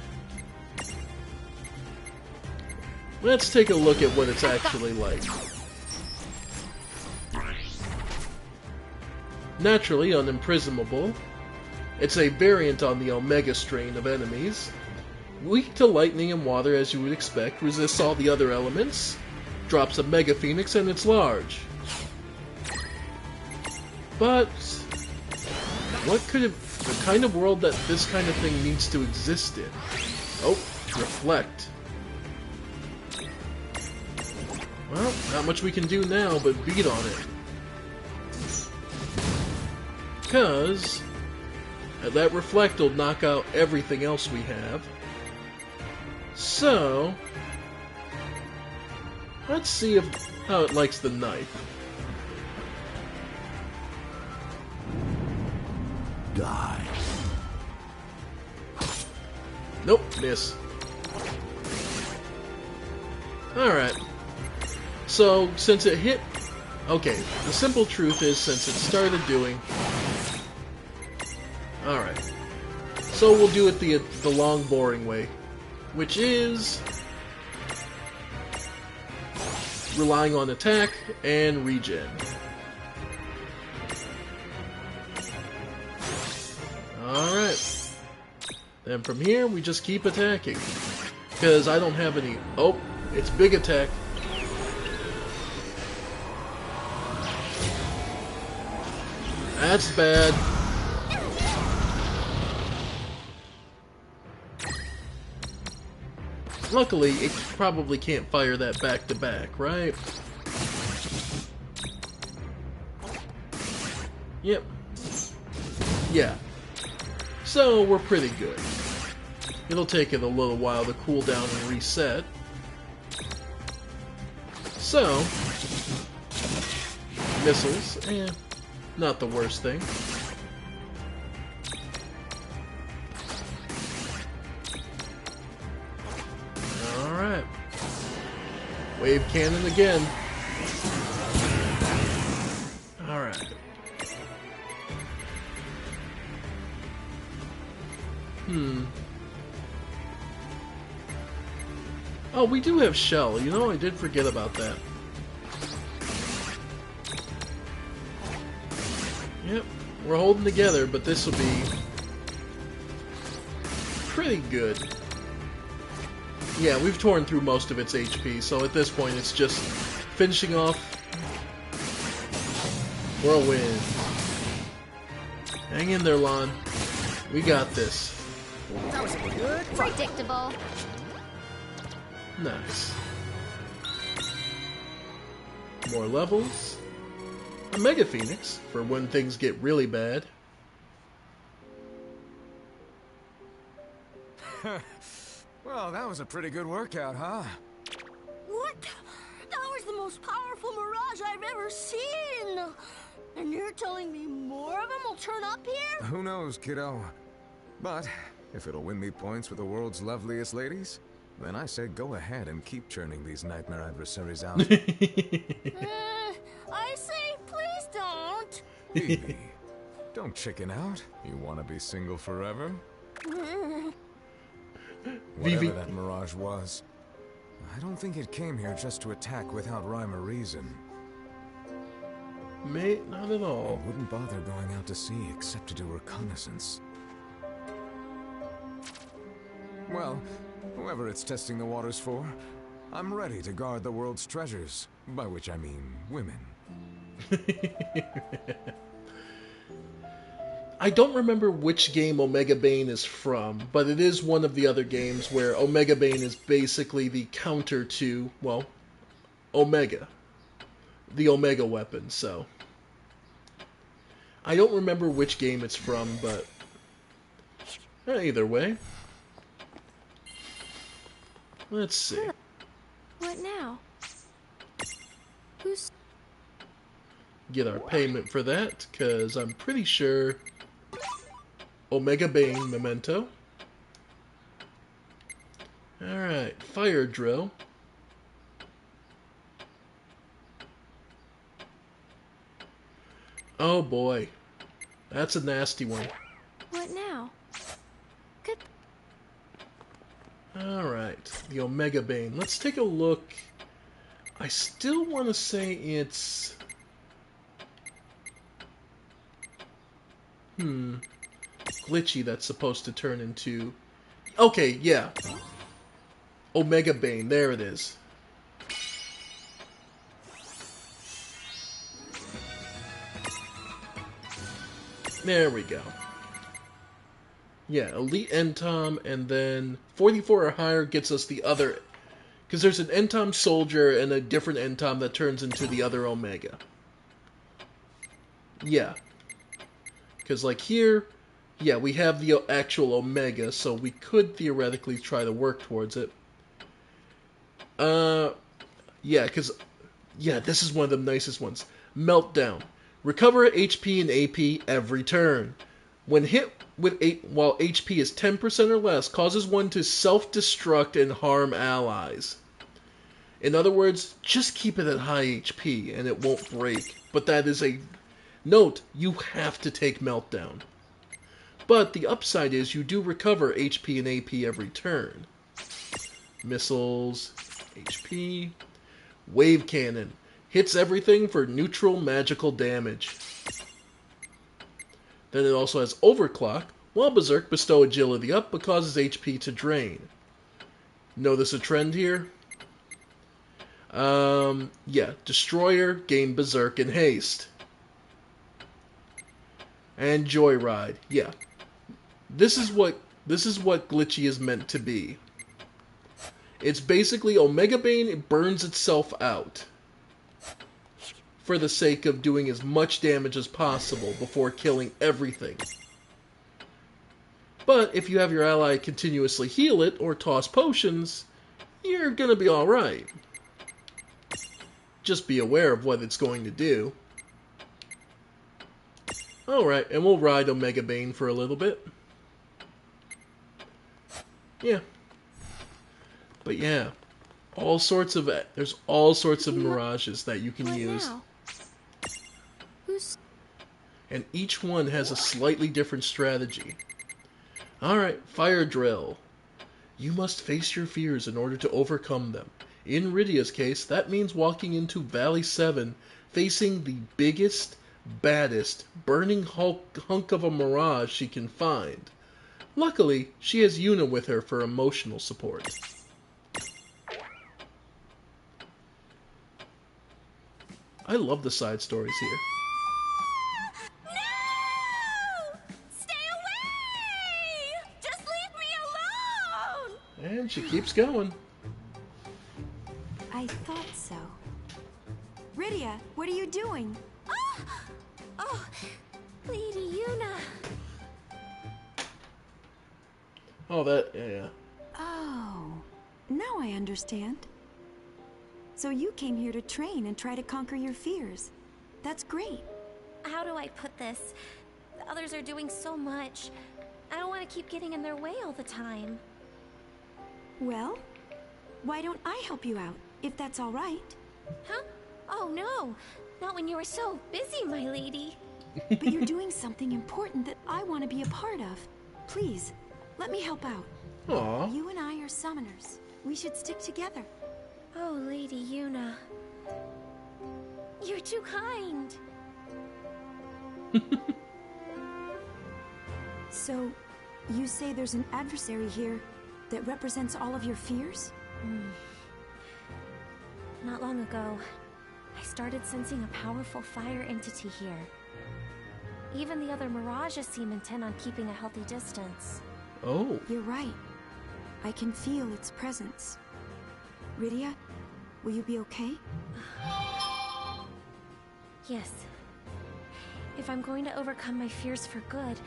Let's take a look at what it's actually like. Naturally unimprisonable, it's a variant on the Omega strain of enemies. Weak to lightning and water as you would expect, resists all the other elements, drops a Mega Phoenix and it's large. But what could have the kind of world that this kind of thing needs to exist in? Oh, reflect. Well, not much we can do now but beat on it. Because that reflect will knock out everything else we have. So let's see how it likes the knife. Die. Nope, miss. Alright. So, since it hit... Okay, the simple truth is, since it started doing... Alright. So we'll do it the long, boring way. Which is... relying on attack and regen. Alright. Then from here, we just keep attacking. Because I don't have any... Oh, it's big attack. That's bad. Luckily, it probably can't fire that back to back, right? Yep. Yeah. So, we're pretty good. It'll take it a little while to cool down and reset. So, missiles, not the worst thing. Alright. Wave cannon again. Alright. Oh, we do have Shell. You know, I did forget about that. Yep, we're holding together, but this will be pretty good. Yeah, we've torn through most of its HP, so at this point it's just finishing off Whirlwind. Hang in there, Lon. We got this. That was a good fight. Predictable. Nice. More levels. A Mega Phoenix, for when things get really bad. Well, that was a pretty good workout, huh? What? That was the most powerful mirage I've ever seen! And you're telling me more of them will turn up here? Who knows, kiddo? But if it'll win me points with the world's loveliest ladies, then I say go ahead and keep churning these nightmare adversaries out. I say please don't! Evie, don't chicken out. You want to be single forever? Whatever that mirage was, I don't think it came here just to attack without rhyme or reason. Mate, not at all. I wouldn't bother going out to sea except to do reconnaissance. Well, whoever it's testing the waters for, I'm ready to guard the world's treasures. By which I mean women. I don't remember which game Omega Bane is from, but it is one of the other games where Omega Bane is basically the counter to, well, Omega. The Omega weapon, so. I don't remember which game it's from, but either way. Let's see. What now? Who's... Get our payment for that, because I'm pretty sure Omega Bane memento. Alright, fire drill. Oh boy. That's a nasty one. What now? Good. Alright, the Omega Bane. Let's take a look. I still want to say it's... Glitchy that's supposed to turn into... Okay, yeah. Omega Bane, there it is. There we go. Yeah, Elite Entom, and then 44 or higher gets us the other... Because there's an Entom Soldier and a different Entom that turns into the other Omega. Yeah. Because, like, here, yeah, we have the actual Omega, so we could theoretically try to work towards it. Yeah, because, yeah, this is one of the nicest ones. Meltdown. Recover HP and AP every turn. When hit with while HP is 10% or less, causes one to self-destruct and harm allies. In other words, just keep it at high HP and it won't break. But that is a... Note, you have to take Meltdown. But the upside is you do recover HP and AP every turn. Missiles, HP, Wave Cannon. Hits everything for neutral magical damage. Then it also has Overclock, while Berserk bestow agility up but causes HP to drain. Notice a trend here? Yeah, Destroyer, gain Berserk and haste. And Joyride, yeah. This is what Glitchy is meant to be. It's basically Omega Bane, it burns itself out for the sake of doing as much damage as possible before killing everything. But if you have your ally continuously heal it or toss potions, you're gonna be alright. Just be aware of what it's going to do. Alright, and we'll ride Omega Bane for a little bit. Yeah. But yeah, there's all sorts of mirages that you can use. And each one has a slightly different strategy. Alright, Fire Drill. You must face your fears in order to overcome them. In Rydia's case, that means walking into Valley 7, facing the biggest, baddest, burning hunk of a mirage she can find. Luckily, she has Yuna with her for emotional support. I love the side stories here. No! Stay away! Just leave me alone! And she keeps going. I thought so. Rydia, what are you doing? Oh, Lady Yuna. Oh, that, yeah. Oh, now I understand. So you came here to train and try to conquer your fears. That's great. How do I put this? The others are doing so much. I don't want to keep getting in their way all the time. Well, why don't I help you out, if that's all right? Huh? Oh no, not when you were so busy, my lady. But you're doing something important that I want to be a part of. Please, let me help out. Aww. You and I are summoners. We should stick together. Oh, Lady Yuna. You're too kind. So, you say there's an adversary here that represents all of your fears? Not long ago, I started sensing a powerful fire entity here. Even the other Mirages seem intent on keeping a healthy distance. Oh. You're right. I can feel its presence. Rydia, will you be okay? Yes. If I'm going to overcome my fears for good,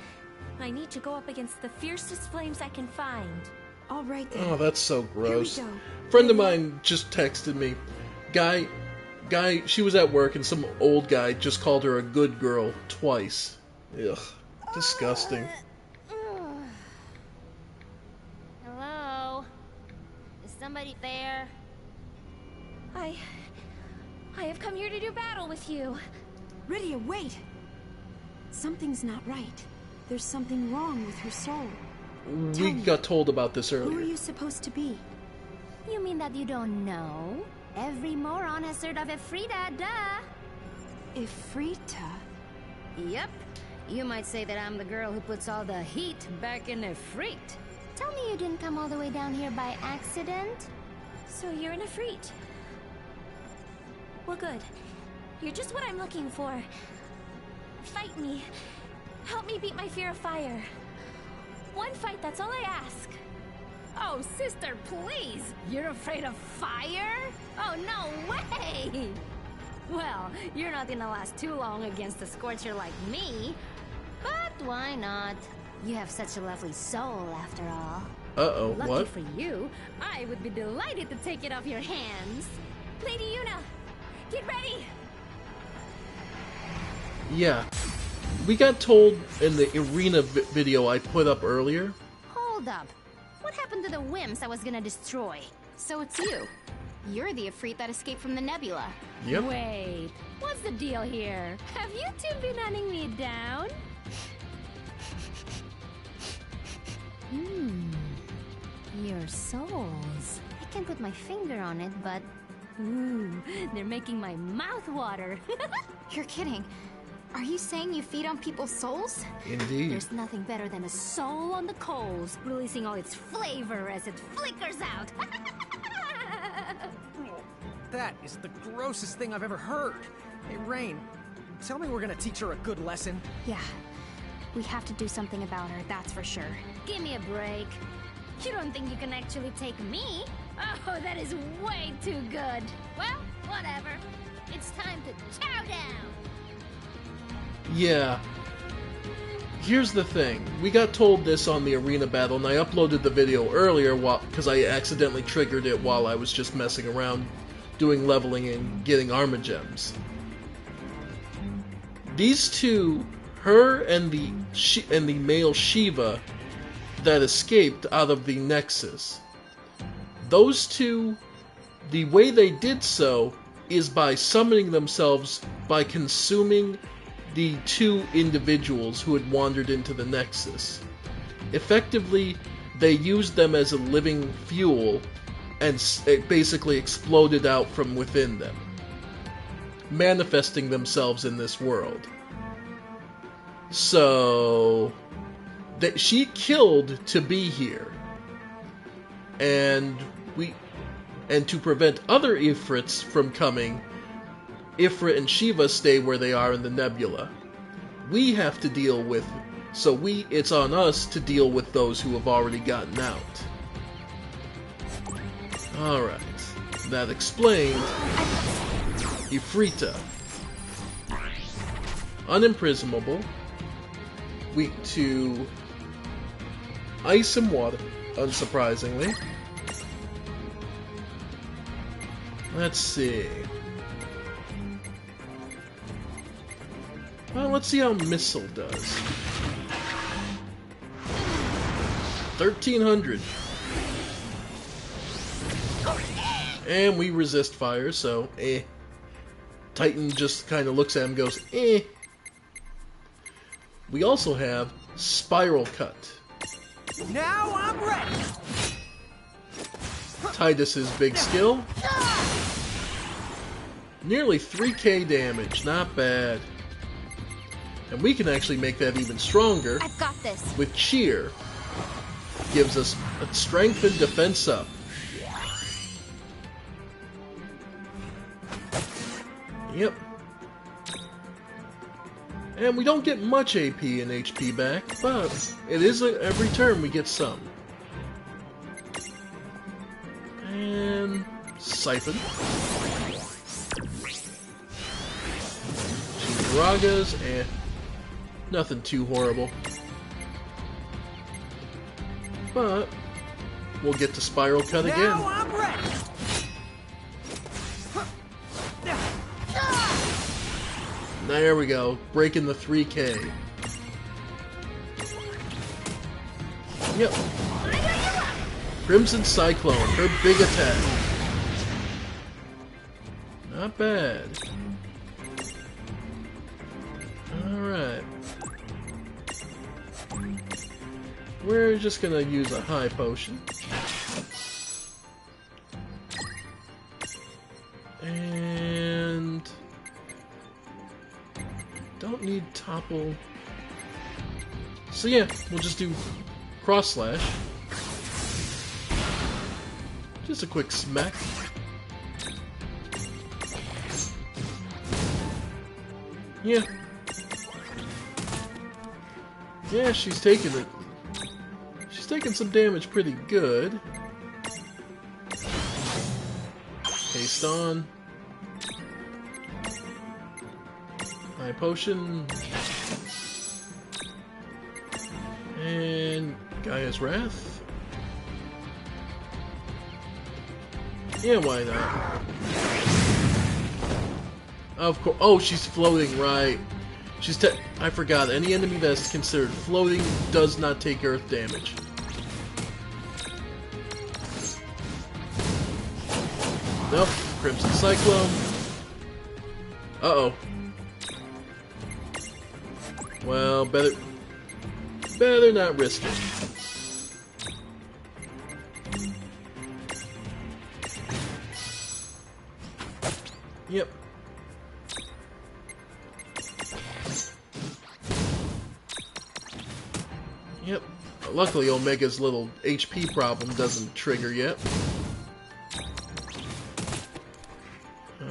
I need to go up against the fiercest flames I can find. All right then. Oh, that's so gross. Here we go. Friend of mine just texted me. Guy, she was at work and some old guy just called her a good girl twice. Ugh. Disgusting. Hello? Is somebody there? I have come here to do battle with you. Rydia, wait! Something's not right. There's something wrong with her soul. We got told about this Who are earlier. you supposed to be? You mean that you don't know? Every moron has heard of Ifrita, duh! Ifrita? Yep. You might say that I'm the girl who puts all the heat back in Ifrit. Tell me you didn't come all the way down here by accident? So you're an Ifrit. Well, good. You're just what I'm looking for. Fight me. Help me beat my fear of fire. One fight, that's all I ask. Oh, sister, please! You're afraid of fire? Oh, no way! Well, you're not gonna last too long against a scorcher like me. But why not? You have such a lovely soul, after all. Uh-oh, Lucky what? for you, I would be delighted to take it off your hands. Lady Yuna, get ready! Yeah. We got told in the arena video I put up earlier. Hold up. What happened to the wimps I was gonna destroy? So it's you. You're the Ifrit that escaped from the nebula. Yep. Wait, what's the deal here? Have you two been hunting me down? Your souls. I can't put my finger on it, but... Ooh, they're making my mouth water. You're kidding. Are you saying you feed on people's souls? Indeed. There's nothing better than a soul on the coals, releasing all its flavor as it flickers out. That is the grossest thing I've ever heard. Hey, Rain, tell me we're gonna teach her a good lesson. Yeah. We have to do something about her, that's for sure. Give me a break. You don't think you can actually take me? Oh, that is way too good. Well, whatever. It's time to chow down! Yeah. Here's the thing. We got told this on the arena battle, and I uploaded the video earlier because I accidentally triggered it while I was just messing around doing leveling and getting armor gems. These two, her and the male Shiva that escaped out of the Nexus, those two, the way they did so is by summoning themselves by consuming the two individuals who had wandered into the Nexus. Effectively, they used them as a living fuel, and it basically exploded out from within them, manifesting themselves in this world. So, she killed to be here, and to prevent other Ifrits from coming, Ifrit and Shiva stay where they are in the nebula. We have to deal with, it's on us to deal with those who have already gotten out. Alright, that explained Ifrita. Unimprisonable, weak to ice and water, unsurprisingly. Let's see. Well, let's see how Missile does. 1300. And we resist fire, so eh. Titan just kind of looks at him and goes, eh. We also have Spiral Cut. Now I'm ready! Tidus's big skill. Nearly 3k damage, not bad. And we can actually make that even stronger. I've got this. With Cheer. Gives us a strength and defense up. Yep. And we don't get much AP and HP back, but it is every turn we get some. And Siphon. Ragas, and nothing too horrible. But we'll get to Spiral Cut again. Now I'm ready. There we go, breaking the 3k. Yep. Crimson Cyclone, her big attack. Not bad. Alright. We're just gonna use a high potion. And don't need topple. So yeah, we'll just do cross slash. Just a quick smack. Yeah. Yeah, she's taking it. She's taking some damage pretty good. Haste on. High potion. And Gaia's Wrath. Yeah, why not? Of course. Oh, she's floating, right. I forgot. Any enemy that's considered floating does not take earth damage. Nope. Crimson Cyclone. Uh-oh. Well, better not risk it. Yep. Yep. Luckily, Omega's little HP problem doesn't trigger yet.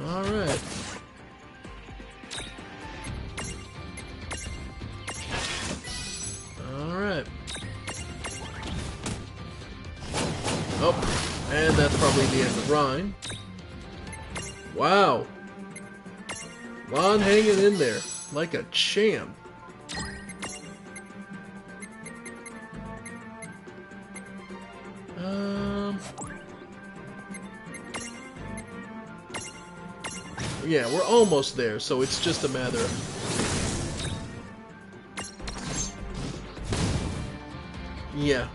Alright. Alright. Oh, and that's probably the end of Rhine. Wow. Lon hanging in there like a champ. Yeah, we're almost there, so it's just a matter of... Yeah.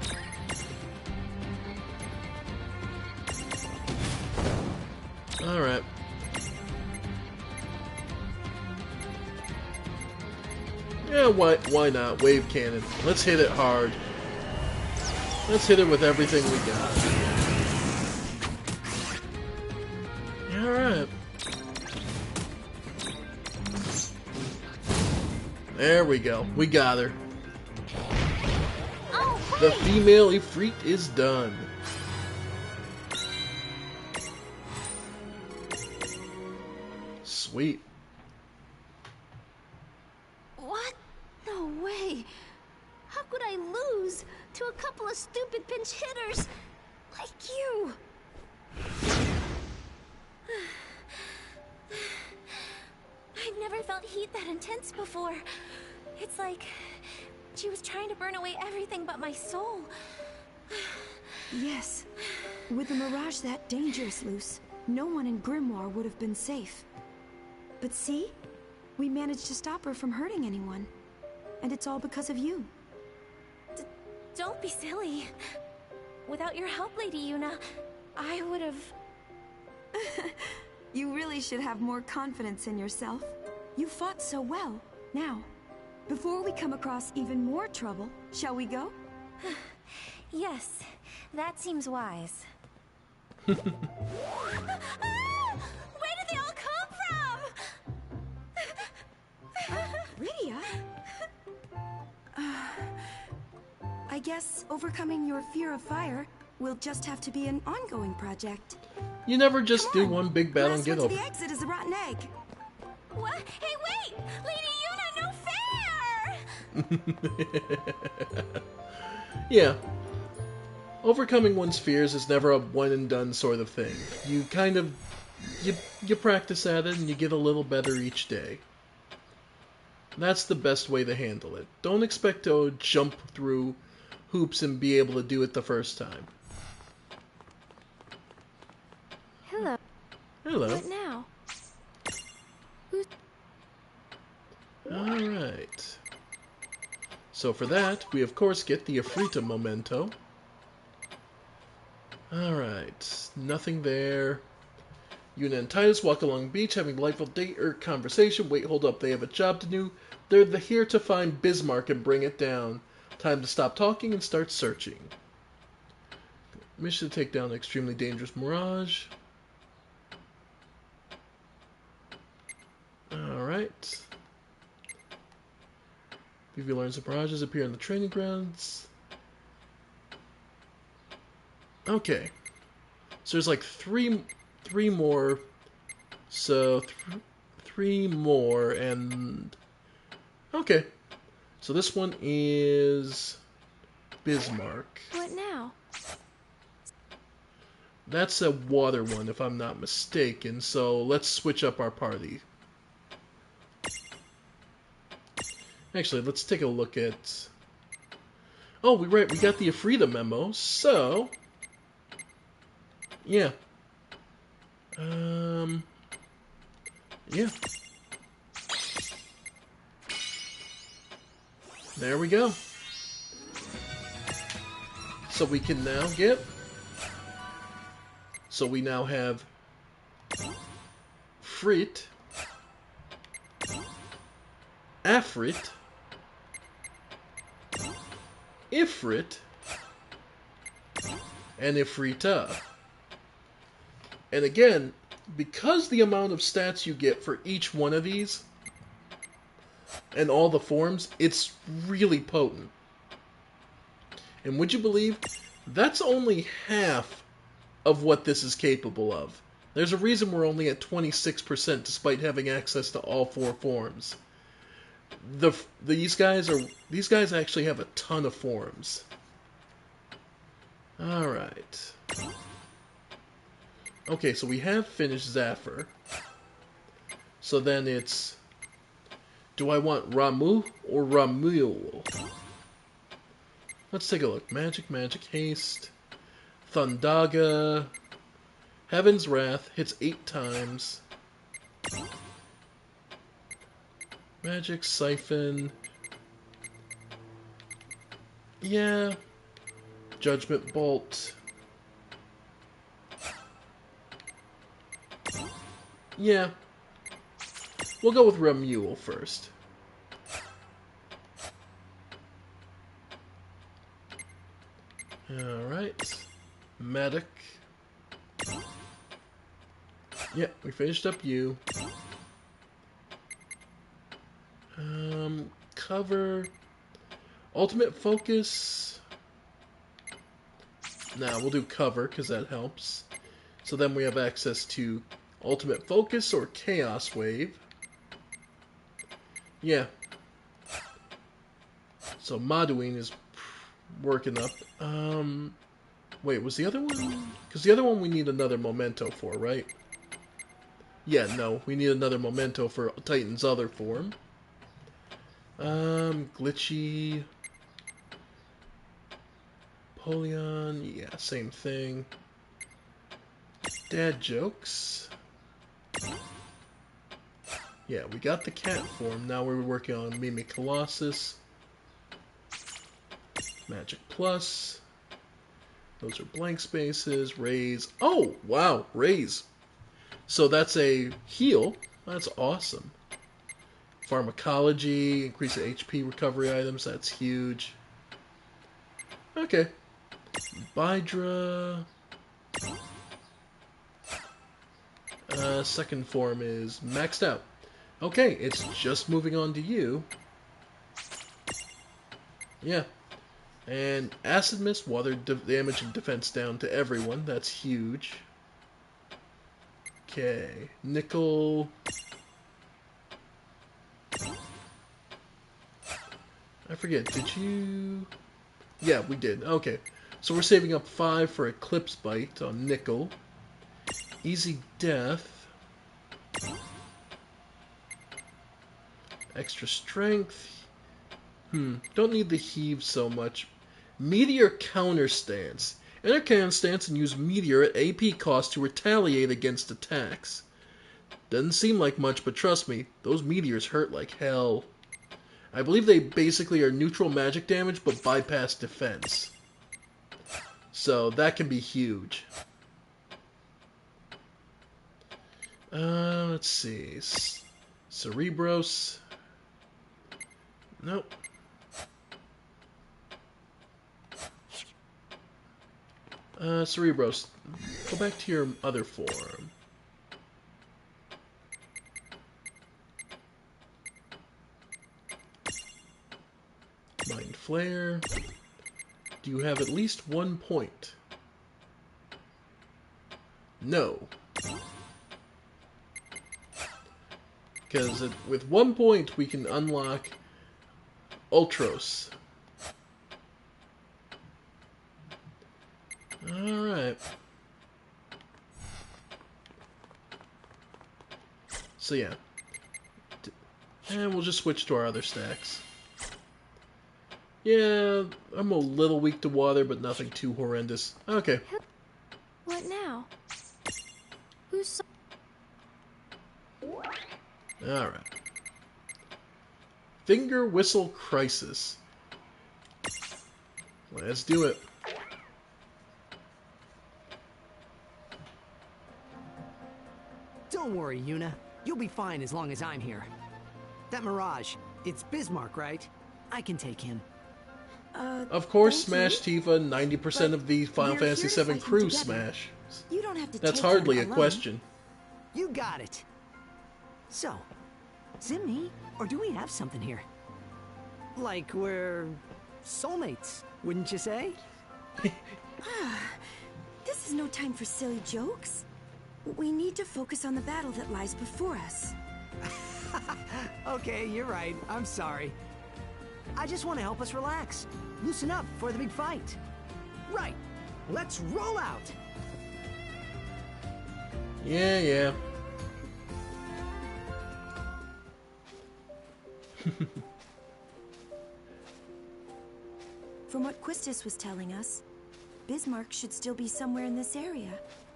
Alright. Yeah, why not? Wave cannon. Let's hit it hard. Let's hit it with everything we got. Alright. There we go. We got her. Oh, the female Ifrit is done. Sweet. What? No way. How could I lose to a couple of stupid pinch hitters like you? I've never felt heat that intense before. It's like she was trying to burn away everything but my soul. Yes. With the Mirage that dangerous, Luce, no one in Grimoire would have been safe. But see? We managed to stop her from hurting anyone. And it's all because of you. Don't be silly. Without your help, Lady Yuna, I would have... You really should have more confidence in yourself. You fought so well. Now, before we come across even more trouble, shall we go? Yes, that seems wise. Where did they all come from? Rydia? I guess overcoming your fear of fire will just have to be an ongoing project. You never just do one big battle and Last get one over to the exit is a rotten egg. What? Hey, wait! Lady Yuna, no fair! Yeah. Overcoming one's fears is never a one and done sort of thing. You kind of you practice at it and you get a little better each day. That's the best way to handle it. Don't expect to jump through hoops and be able to do it the first time. Hello. Hello. What now? Alright. So for that, we of course get the Ifrita memento. Alright, nothing there. Yuna and Tidus walk along the beach, having a delightful date or conversation. Wait, hold up, they have a job to do. They're here to find Bismarck and bring it down. Time to stop talking and start searching. Mission to take down an extremely dangerous Mirage. Alright. Vivi learns that mirages appear in the training grounds. Okay. So there's like three more. So three more and... Okay. So this one is Bismarck. What now? That's a water one, if I'm not mistaken. So let's switch up our party. Actually, let's take a look at... Oh, we got the Ifrita memo, so... Yeah. Yeah. There we go. So we can now get... So we now have... Frit... Afrit... Ifrit, and Ifrita. And again, because the amount of stats you get for each one of these, and all the forms, it's really potent. And would you believe, that's only half of what this is capable of. There's a reason we're only at 26% despite having access to all four forms. These guys actually have a ton of forms. Alright. Okay, so we have finished Zafir. So then it's... Do I want Ramuh or Ramul? Let's take a look. Magic, haste. Thundaga. Heaven's Wrath hits 8 times. Magic, Siphon. Yeah. Judgment Bolt. Yeah. We'll go with Ramule first. Alright. Medic. Yeah, we finished up you. Cover. Ultimate Focus. Nah, we'll do cover, because that helps. So then we have access to Ultimate Focus or Chaos Wave. Yeah. So Maduin is working up. Wait, was the other one? Because the other one we need another memento for, right? Yeah, no, we need another memento for Titan's other form. Glitchy... Napoleon, yeah, same thing. Dad jokes. Yeah, we got the cat form. Now we're working on Mimic Colossus. Magic Plus. Those are blank spaces. Raise. Oh, wow, raise. So that's a heal. That's awesome. Pharmacology, increase the HP recovery items. That's huge. Okay. Bydra. Second form is maxed out. Okay, it's just moving on to you. Yeah. And Acid Mist, water damage and defense down to everyone. That's huge. Okay. Nickel. I forget, did you... Yeah, we did. Okay. So we're saving up 5 for Eclipse Bite on Nickel. Easy Death. Extra Strength. Don't need the Heave so much. Meteor Counter Stance. Enter counter stance and use Meteor at AP cost to retaliate against attacks. Doesn't seem like much, but trust me, those meteors hurt like hell. I believe they basically are neutral magic damage, but bypass defense. So that can be huge. Let's see. Cerebros. Nope. Cerebros, go back to your other form. Mind Flare. Do you have at least 1 point? No. Because with 1 point we can unlock Ultros. Alright. So yeah. And we'll just switch to our other stacks. Yeah, I'm a little weak to water, but nothing too horrendous. Okay. What now? Who's... Alright. Finger Whistle Crisis. Let's do it. Don't worry, Yuna. You'll be fine as long as I'm here. That Mirage, it's Bismarck, right? I can take him. Of course, Smash Tifa, 90% of the Final Fantasy VII crew smash. You don't have to. That's hardly a question. You got it. So, is it me, or do we have something here? Like we're soulmates, wouldn't you say? This is no time for silly jokes. We need to focus on the battle that lies before us. Okay, you're right. I'm sorry. I just want to help us relax. Loosen up for the big fight. Right. Let's roll out. Yeah. From what Quistis was telling us, Bismarck should still be somewhere in this area.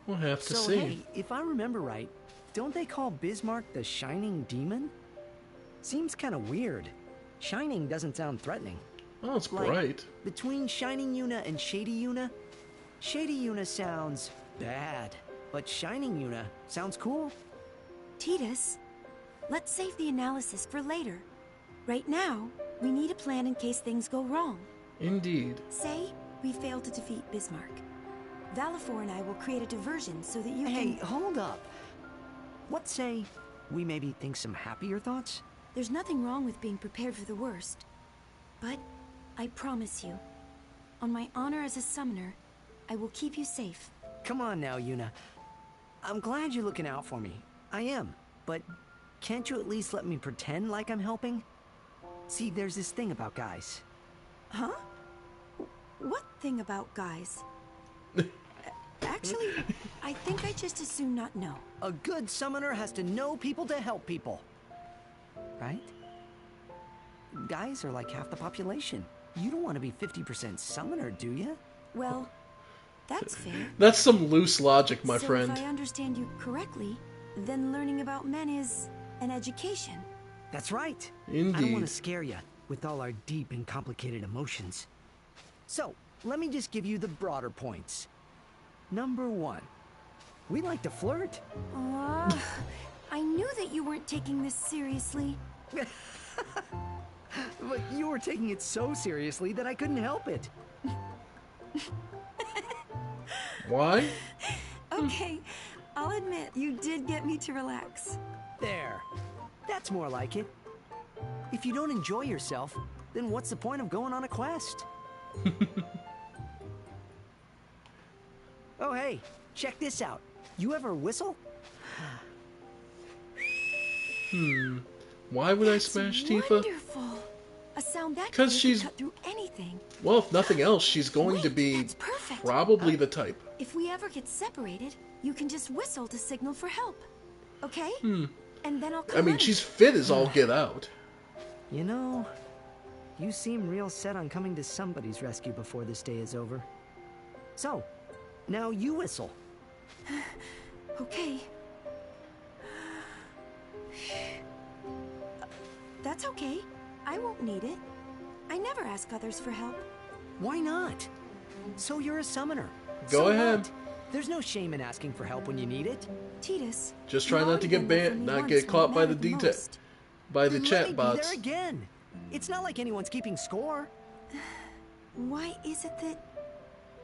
We'll have to so, see. Hey, if I remember right, don't they call Bismarck the Shining Demon? Seems kind of weird. Shining doesn't sound threatening. Oh, it's like, bright. Between Shining Yuna and Shady Yuna, Shady Yuna sounds bad, but Shining Yuna sounds cool. Tidus, let's save the analysis for later. Right now, we need a plan in case things go wrong. Indeed. Say we fail to defeat Bismarck. Valifor and I will create a diversion so that you can... Hey, hold up. What say we maybe think some happier thoughts? There's nothing wrong with being prepared for the worst. But I promise you, on my honor as a summoner, I will keep you safe. Come on now, Yuna. I'm glad you're looking out for me. I am. But can't you at least let me pretend like I'm helping? See, there's this thing about guys. Huh? What thing about guys? Actually, I think I just as soon not know. A good summoner has to know people to help people. Right? Guys are like half the population. You don't want to be 50% summoner, do you? Well, that's fair. That's some loose logic, my friend. If I understand you correctly, then learning about men is an education. That's right. Indeed. I don't want to scare you with all our deep and complicated emotions. So, let me just give you the broader points. Number 1, we like to flirt. I knew that you weren't taking this seriously. But you were taking it so seriously that I couldn't help it. Why? Okay, I'll admit you did get me to relax. There. That's more like it. If you don't enjoy yourself, then what's the point of going on a quest? Oh, hey, check this out. You ever whistle? Why would I smash Tifa? Wonderful. A sound that Because can she's... cut through anything. Well, if nothing else, she's going to be probably the type. If we ever get separated, you can just whistle to signal for help. Okay? And then I'll come I mean, running. she's fit as all get out. You know, you seem real set on coming to somebody's rescue before this day is over. So, now you whistle. Okay. That's okay. I won't need it. I never ask others for help. Why not? So you're a summoner. Go So ahead. what? There's no shame in asking for help when you need it. Titus. Just try not to get banned, not get caught by the by the Then let me chat be bots. there again. It's not like anyone's keeping score. Why is it that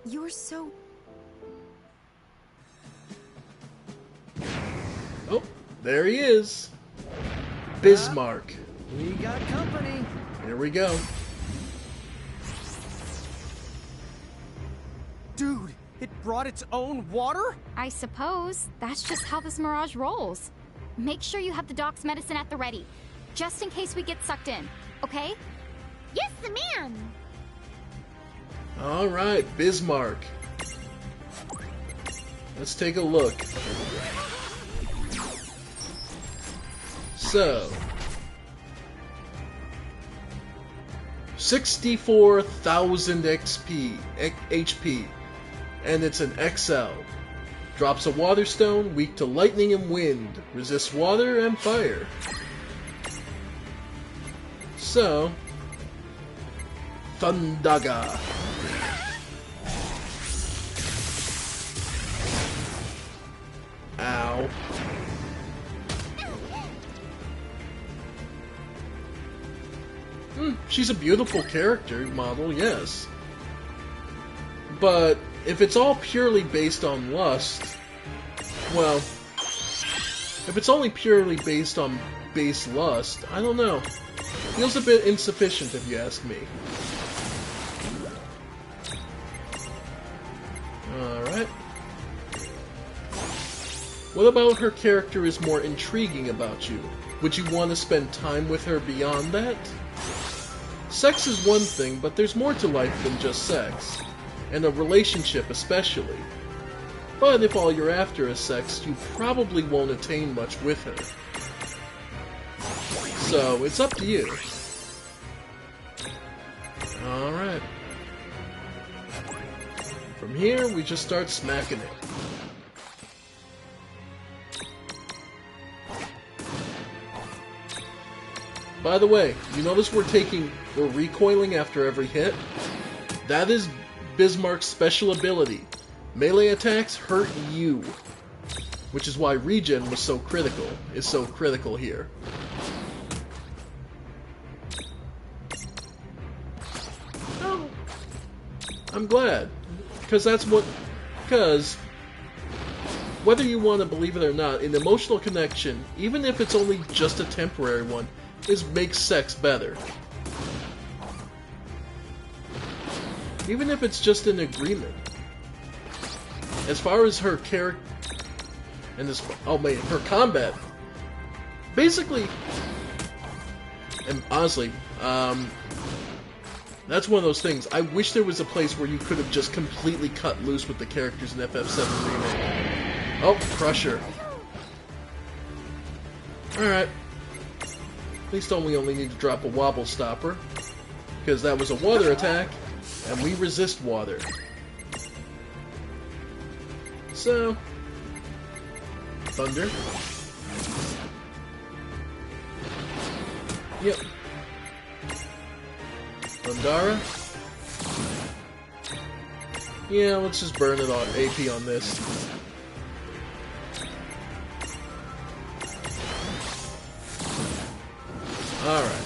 you're so... Oh, there he is. Bismarck. We got company. Here we go. Dude, it brought its own water? I suppose. That's just how this Mirage rolls. Make sure you have the doc's medicine at the ready, just in case we get sucked in, okay? Yes, ma'am. All right, Bismarck. Let's take a look. So, 64,000 HP, and it's an XL. Drops a water stone, weak to lightning and wind, resists water and fire. So, Thundaga. Ow. She's a beautiful character model, yes. But if it's all purely based on lust, well, if it's only purely based on base lust, I don't know. Feels a bit insufficient if you ask me. Alright. What about her character is more intriguing about you? Would you want to spend time with her beyond that? Sex is one thing, but there's more to life than just sex. And a relationship especially. But if all you're after is sex, you probably won't attain much with her. So, it's up to you. Alright. From here, we just start smacking it. By the way, you notice we're recoiling after every hit? That is Bismarck's special ability. Melee attacks hurt you. Which is why regen is so critical here. Oh, I'm glad. Because whether you want to believe it or not, an emotional connection, even if it's only just a temporary one, makes sex better. Even if it's just an agreement. As far as her character and her combat, basically, and honestly, that's one of those things. I wish there was a place where you could have just completely cut loose with the characters in FF7 Remake. Oh, Crusher. Alright. At least we only need to drop a Wobble Stopper, because that was a water attack, and we resist water. So, Thunder. Yep. Thundara. Yeah, let's just burn it on AP on this. Alright.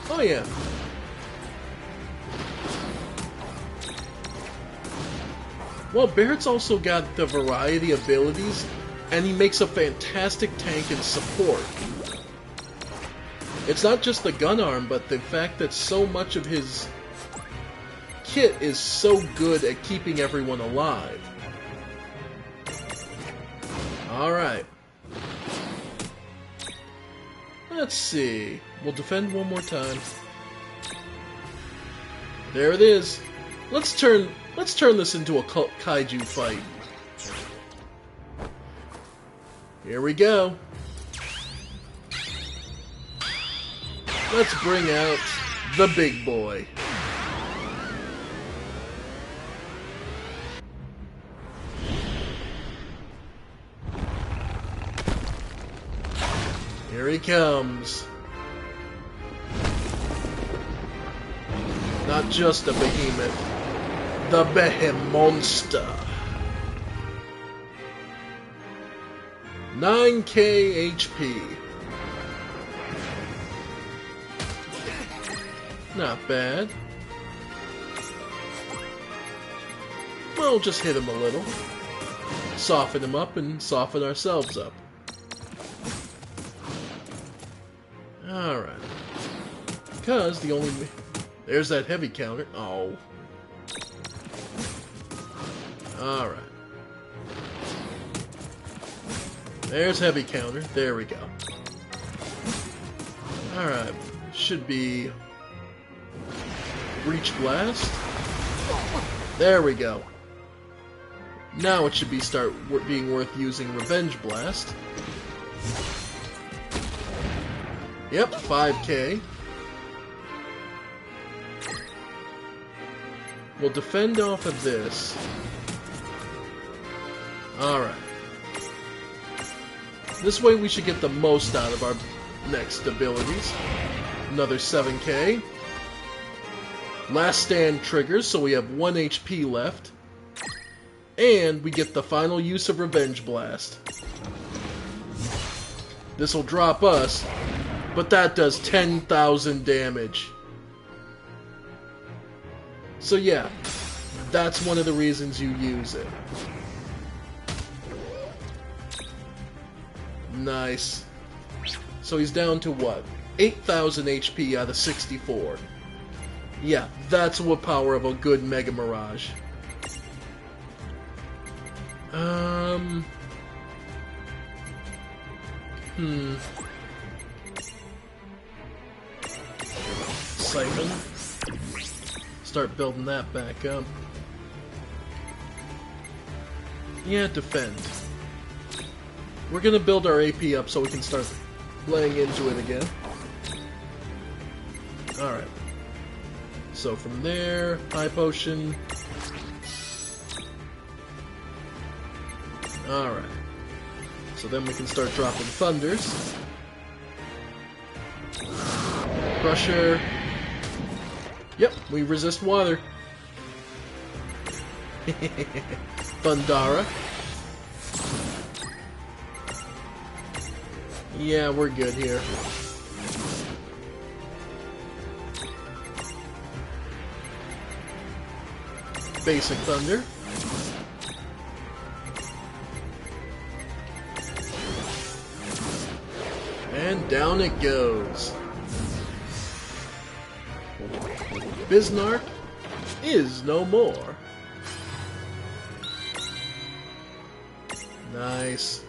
Oh yeah. Well, Barrett's also got the variety abilities, and he makes a fantastic tank and support. It's not just the gun arm, but the fact that so much of his kit is so good at keeping everyone alive. Alright. Let's see. We'll defend one more time. There it is. Let's turn this into a kaiju fight. Here we go. Let's bring out the big boy. Here he comes. Not just a behemoth, the Behemonster. 9k HP. Not bad. We'll just hit him a little. Soften him up and soften ourselves up. Alright. Because the only... There's that heavy counter. Oh. Alright. There's heavy counter. There we go. Alright. Should be... Breach Blast. There we go. Now it should be being worth using Revenge Blast. Yep, 5k. We'll defend off of this. Alright. This way we should get the most out of our next abilities. Another 7k. Last stand triggers, so we have 1 HP left. And we get the final use of Revenge Blast. This will drop us, but that does 10,000 damage. So yeah, that's one of the reasons you use it. Nice. So he's down to what? 8,000 HP out of 64. Yeah, that's what power of a good Mega Mirage. Siphon. Start building that back up. Yeah, defend. We're gonna build our AP up so we can start laying into it again. Alright. So from there, high potion. Alright. So then we can start dropping thunders. Crusher. Yep, we resist water. Thundara. Yeah, we're good here. Basic Thunder. And down it goes. Bisnark is no more. Nice.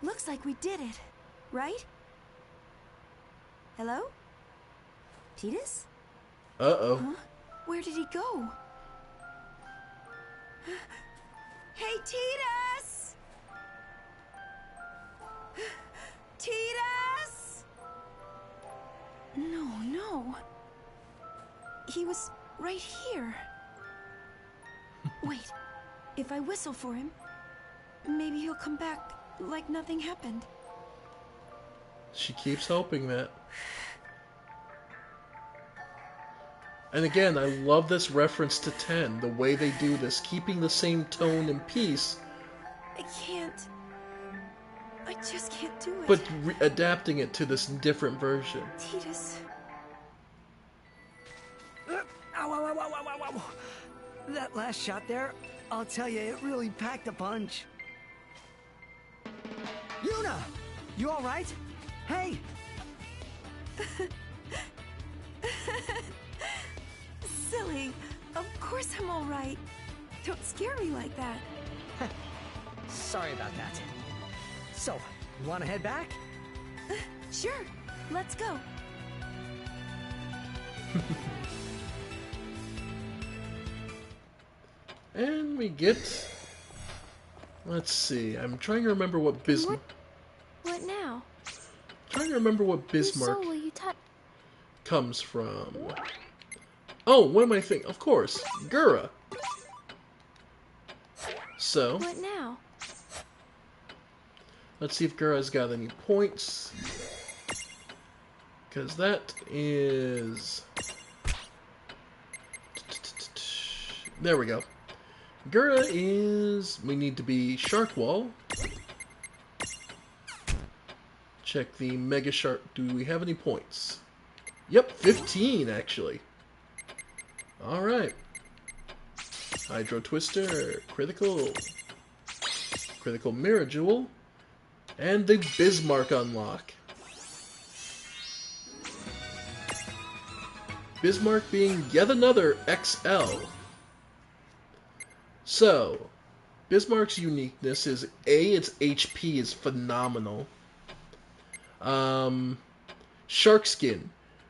Looks like we did it, right? Hello? Tidus? Uh-oh. Huh? Where did he go? Hey, Tidus! Tidus! No. He was right here. Wait, if I whistle for him, maybe he'll come back like nothing happened. She keeps hoping that. And again, I love this reference to 10, the way they do this, keeping the same tone and piece. I just can't do it. But adapting it to this different version. Tidus. Ow. That last shot there, I'll tell you, it really packed a punch. Yuna! You alright? Hey! Silly. Of course I'm alright. Don't scare me like that. Sorry about that. So, you want to head back? Sure. Let's go. And we get... Let's see. I'm trying to remember what Bismarck... What now? Trying to remember what Bismarck Whose soul will you touch? comes from. Oh, what am I thinking? Of course, Gura. So... What now? Let's see if Gura's got any points. Because that is... There we go. Gura is... We need to be Shark Wall. Check the Mega Shark. Do we have any points? Yep, 15 actually. Alright. Hydro Twister, Critical Mirror Jewel, and the Bismarck unlock. Bismarck being yet another XL. So, Bismarck's uniqueness is A, its HP is phenomenal. Shark Skin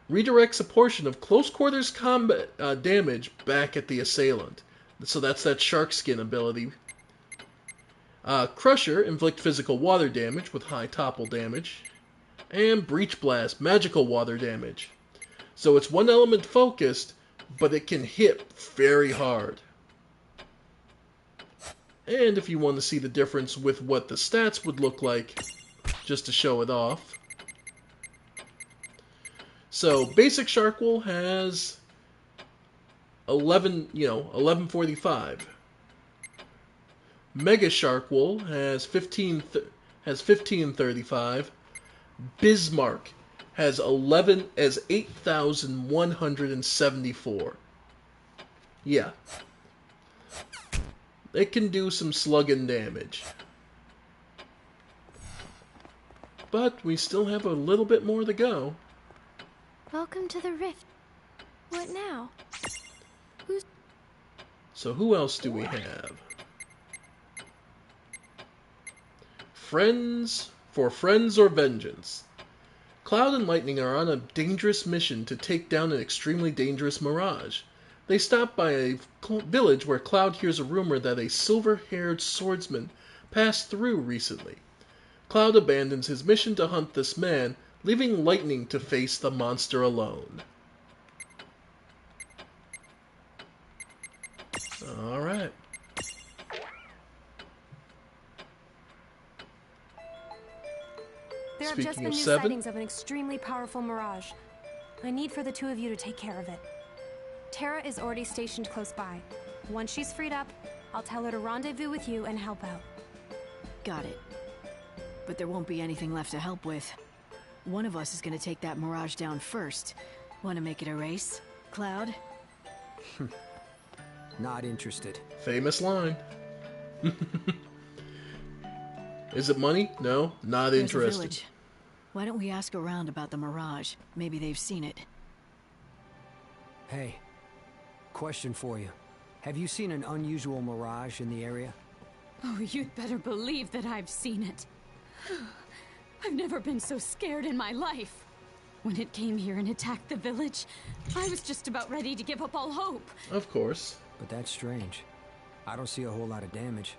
redirects a portion of close quarters combat damage back at the assailant. So that's that Shark Skin ability. Crusher, inflict physical water damage with high topple damage. And Breach Blast, magical water damage. So it's one element focused, but it can hit very hard. And if you want to see the difference with what the stats would look like, just to show it off. So basic Shark Wool has 1145. Mega Shark Wool has 1535. Bismarck has 8,174. Yeah. It can do some slugging damage. But we still have a little bit more to go. Welcome to the Rift. What now? So who else do we have? Friends or Vengeance. Cloud and Lightning are on a dangerous mission to take down an extremely dangerous Mirage. They stop by a village where Cloud hears a rumor that a silver-haired swordsman passed through recently. Cloud abandons his mission to hunt this man, leaving Lightning to face the monster alone. Alright. There have just been new sightings of an extremely powerful Mirage. I need for the two of you to take care of it. Terra is already stationed close by. Once she's freed up, I'll tell her to rendezvous with you and help out. Got it. But there won't be anything left to help with. One of us is gonna take that Mirage down first. Want to make it a race, Cloud? Not interested. Famous line. Is it money? No, not There's interested. a village. Why don't we ask around about the Mirage? Maybe they've seen it. Hey, question for you. Have you seen an unusual Mirage in the area? Oh, you'd better believe that I've seen it. I've never been so scared in my life. When it came here and attacked the village, I was just about ready to give up all hope. Of course. But that's strange. I don't see a whole lot of damage.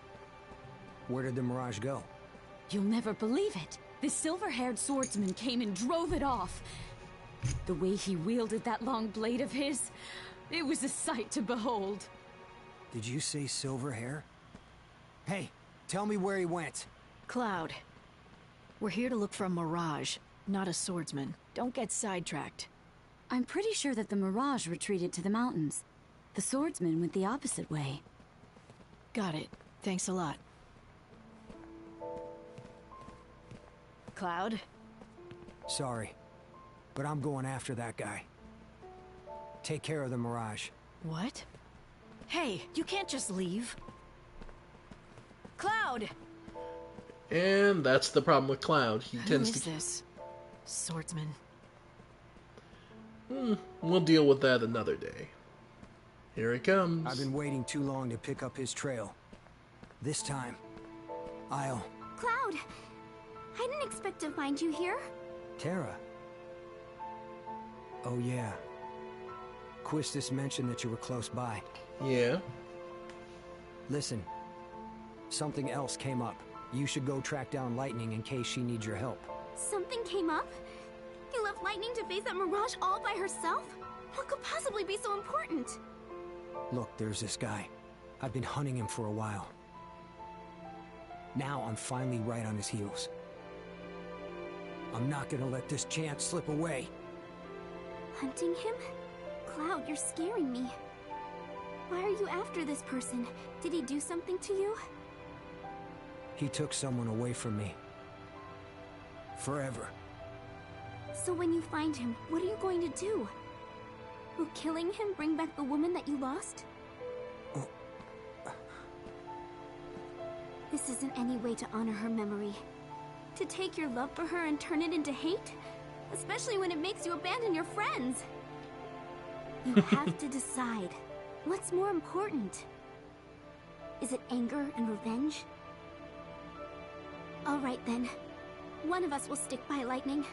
Where did the Mirage go? You'll never believe it. This silver-haired swordsman came and drove it off. The way he wielded that long blade of his, it was a sight to behold. Did you say silver hair? Hey, tell me where he went. Cloud. We're here to look for a Mirage, not a swordsman. Don't get sidetracked. I'm pretty sure that the Mirage retreated to the mountains. The swordsman went the opposite way. Got it. Thanks a lot. Cloud? Sorry, but I'm going after that guy. Take care of the Mirage. What? Hey, you can't just leave. Cloud! And that's the problem with Cloud. He Who tends is to... this? Swordsman. We'll deal with that another day. Here he comes. I've been waiting too long to pick up his trail. This time, I'll... Cloud! I didn't expect to find you here. Terra. Oh yeah. Quistis mentioned that you were close by. Yeah. Listen. Something else came up. You should go track down Lightning in case she needs your help. Something came up? You left Lightning to face that Mirage all by herself? What could possibly be so important? Look, there's this guy. I've been hunting him for a while. Now I'm finally right on his heels. I'm not gonna let this chance slip away. Hunting him? Cloud, you're scaring me. Why are you after this person? Did he do something to you? He took someone away from me. Forever. So when you find him, what are you going to do? Will killing him bring back the woman that you lost? Oh. This isn't any way to honor her memory. To take your love for her and turn it into hate? Especially when it makes you abandon your friends. You have to decide. What's more important? Is it anger and revenge? Alright then. One of us will stick by Lightning.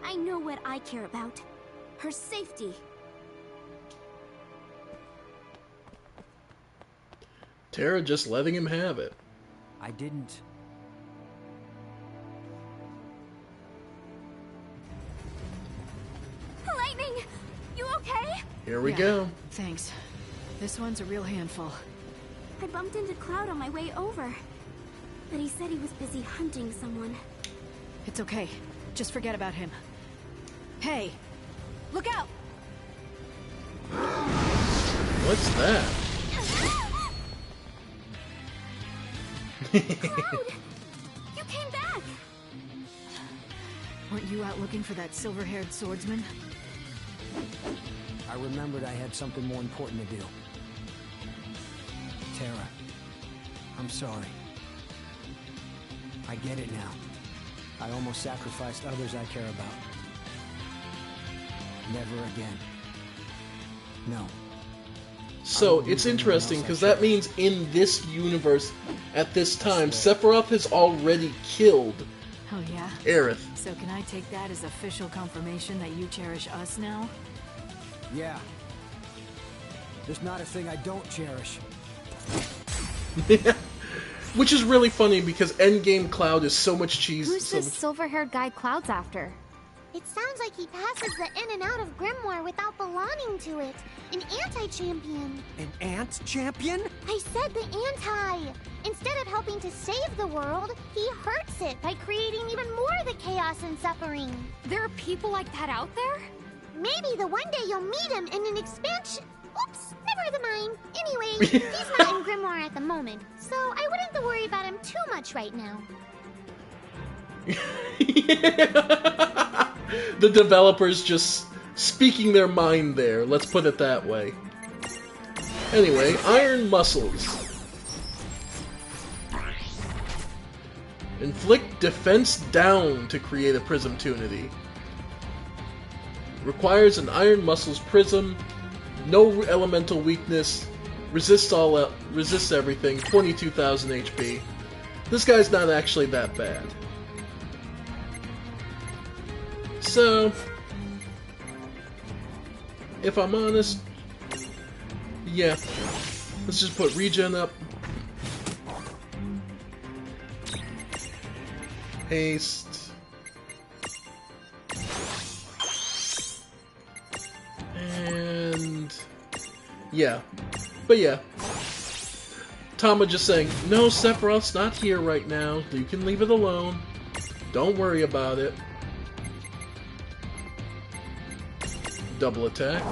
I know what I care about. Her safety. Terra just letting him have it. I didn't. Lightning! You okay? Here we go. Thanks. This one's a real handful. I bumped into Cloud on my way over. But he said he was busy hunting someone. It's okay. Just forget about him. Hey! Look out! What's that? Cloud! You came back! Weren't you out looking for that silver-haired swordsman? I remembered I had something more important to do. Terra, I'm sorry. I get it now. I almost sacrificed others I care about. Never again. No. So, it's interesting, because that means in this universe, at this time, Sephiroth has already killed Oh yeah? Aerith. So can I take that as official confirmation that you cherish us now? Yeah. There's not a thing I don't cherish. Which is really funny, because Endgame Cloud is so much cheese. Who's so this much... silver-haired guy Cloud's after? It sounds like he passes the in and out of Grimoire without belonging to it. An anti-champion. An ant champion? I said the anti. Instead of helping to save the world, he hurts it by creating even more of the chaos and suffering. There are people like that out there? Maybe the one day you'll meet him in an expansion. Oops, never mind. Anyway, he's not in Grimoire at the moment, so I wouldn't worry about him too much right now. The developers just speaking their mind there, let's put it that way. Anyway, Iron Muscles. Inflict defense down to create a Prism Tunity. Requires an Iron Muscles Prism, no elemental weakness, resists everything, 22,000 HP. This guy's not actually that bad. So, if I'm honest, yeah, let's just put regen up. haste. And yeah. But yeah. Tama just saying, no, Sephiroth's not here right now. You can leave it alone. Don't worry about it. Double attack.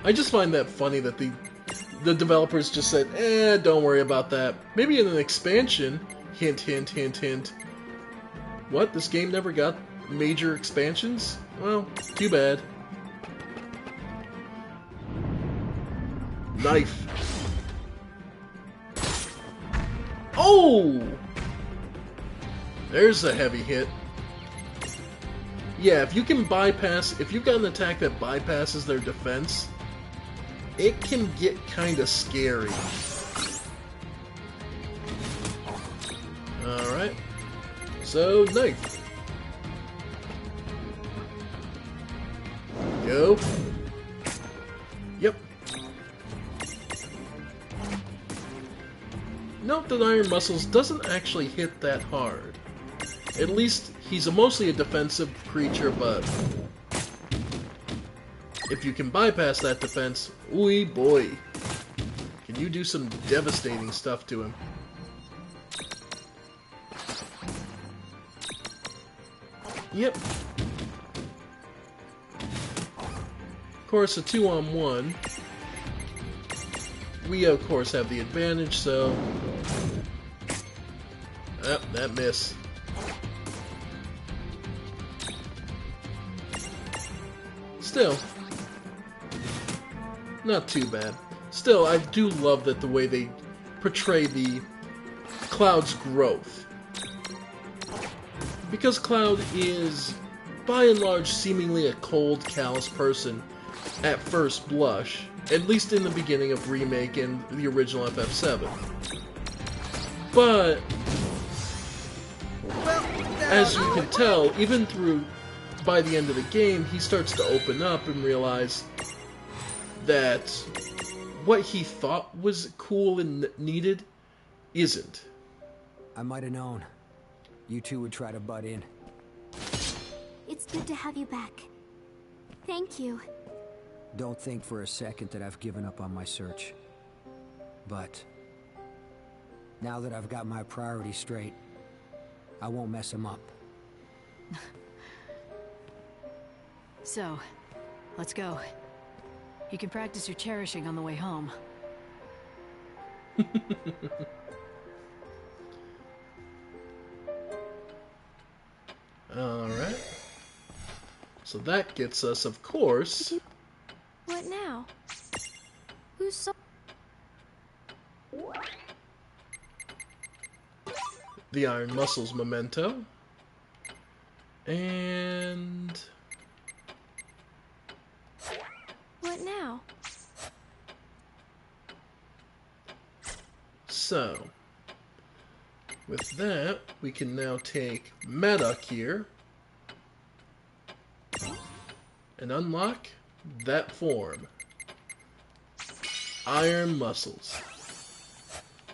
I just find that funny that the developers just said, don't worry about that. Maybe in an expansion, hint, hint, hint, hint. What? This game never got major expansions? Well, too bad. Knife. Oh! There's a heavy hit. Yeah, if you can bypass, if you've got an attack that bypasses their defense, it can get kinda scary. Alright. So, knife. Go. Yep. Note that Iron Muscles doesn't actually hit that hard. At least, he's mostly a defensive creature, but if you can bypass that defense, ooey boy, can you do some devastating stuff to him. Yep. Of course, a 2-on-1. We, of course, have the advantage, so... that miss. Still, not too bad. Still, I do love that the way they portray the Cloud's growth. Because Cloud is, by and large, seemingly a cold, callous person at first blush, at least in the beginning of Remake and the original FF7. But, as you can tell, even through, by the end of the game, he starts to open up and realize that what he thought was cool and needed isn't. I might have known. You two would try to butt in. It's good to have you back. Thank you. Don't think for a second that I've given up on my search. But now that I've got my priorities straight, I won't mess them up. So, let's go. You can practice your cherishing on the way home. Alright. So that gets us, of course... What now? Who's so... the Iron Muscles memento. And... What now? So, with that, we can now take Madoc here and unlock that form. Iron Muscles.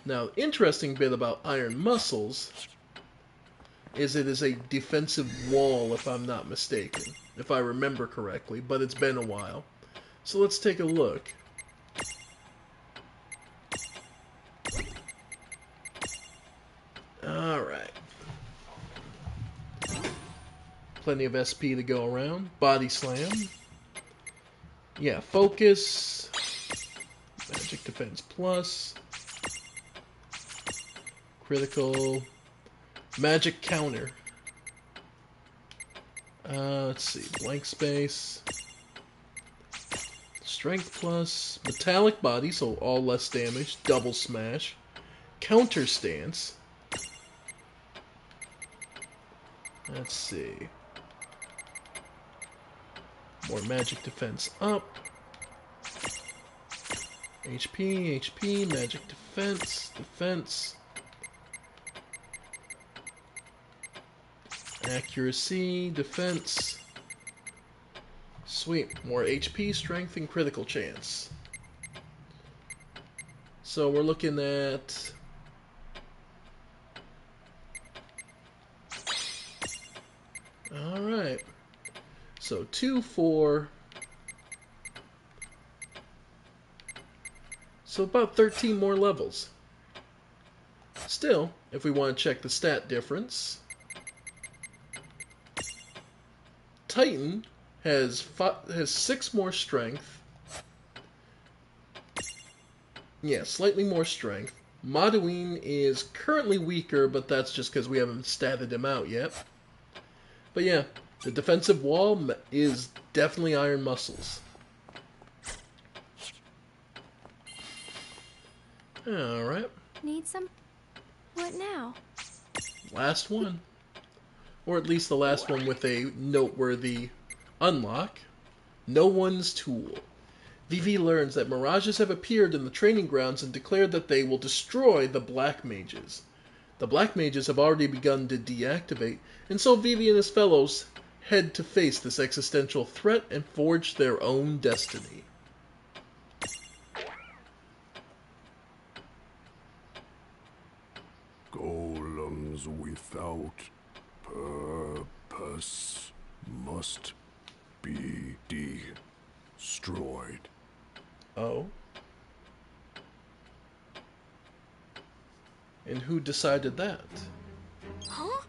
Now, interesting bit about Iron Muscles is it is a defensive wall, if I'm not mistaken, if I remember correctly, but it's been a while. So let's take a look. Alright. Plenty of SP to go around. Body Slam. Yeah, Focus. Magic Defense Plus. Critical. Magic Counter. Let's see. Blank Space. Strength Plus. Metallic Body, so all less damage. Double Smash. Counter Stance. Let's see. More magic defense up. HP, HP, magic defense, defense. Accuracy, defense. Sweet. More HP, strength, and critical chance. So we're looking at Alright. So 2, 4. So about 13 more levels. Still, if we want to check the stat difference, Titan has 6 more strength. Yeah, slightly more strength. Maduin is currently weaker, but that's just because we haven't statted him out yet. But yeah, the defensive wall is definitely Iron Muscles. Alright. Need some? What now? Last one. Or at least the last one with a noteworthy unlock. No One's Tool. Vivi learns that mirages have appeared in the training grounds and declared that they will destroy the Black Mages. The Black Mages have already begun to deactivate, and so Vivi and his fellows head to face this existential threat and forge their own destiny. Golems without purpose must be destroyed. Oh? And who decided that? Huh?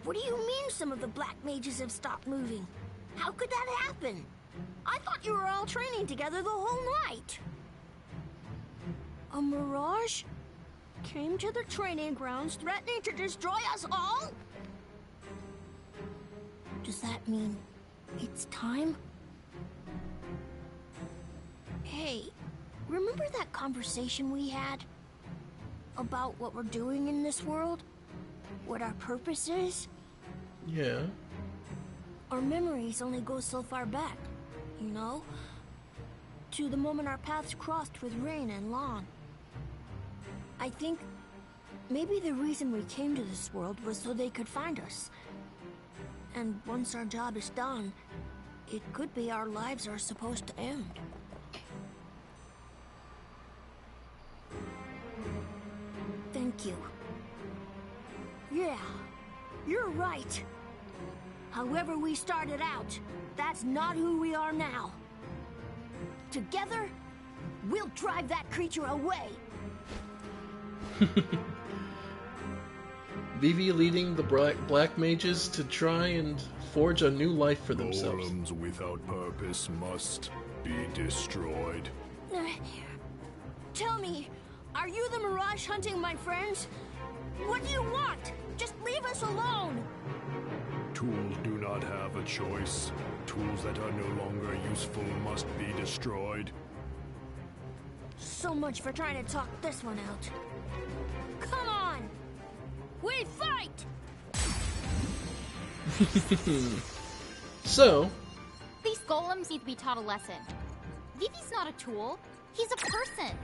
What do you mean some of the Black Mages have stopped moving? How could that happen? I thought you were all training together the whole night. A mirage came to the training grounds threatening to destroy us all? Does that mean it's time? Hey, remember that conversation we had? About what we're doing in this world? What our purpose is? Yeah. Our memories only go so far back, you know? To the moment our paths crossed with Rain and Lan. I think maybe the reason we came to this world was so they could find us. And once our job is done, it could be our lives are supposed to end. Thank you. Yeah, you're right. However we started out, that's not who we are now. Together, we'll drive that creature away. Vivi leading the Black Mages to try and forge a new life for themselves. Golems without purpose must be destroyed. Tell me, are you the Mirage hunting my friends? What do you want? Just leave us alone! Tools do not have a choice. Tools that are no longer useful must be destroyed. So much for trying to talk this one out. Come on! We fight! So, these golems need to be taught a lesson. Vivi's not a tool. He's a person.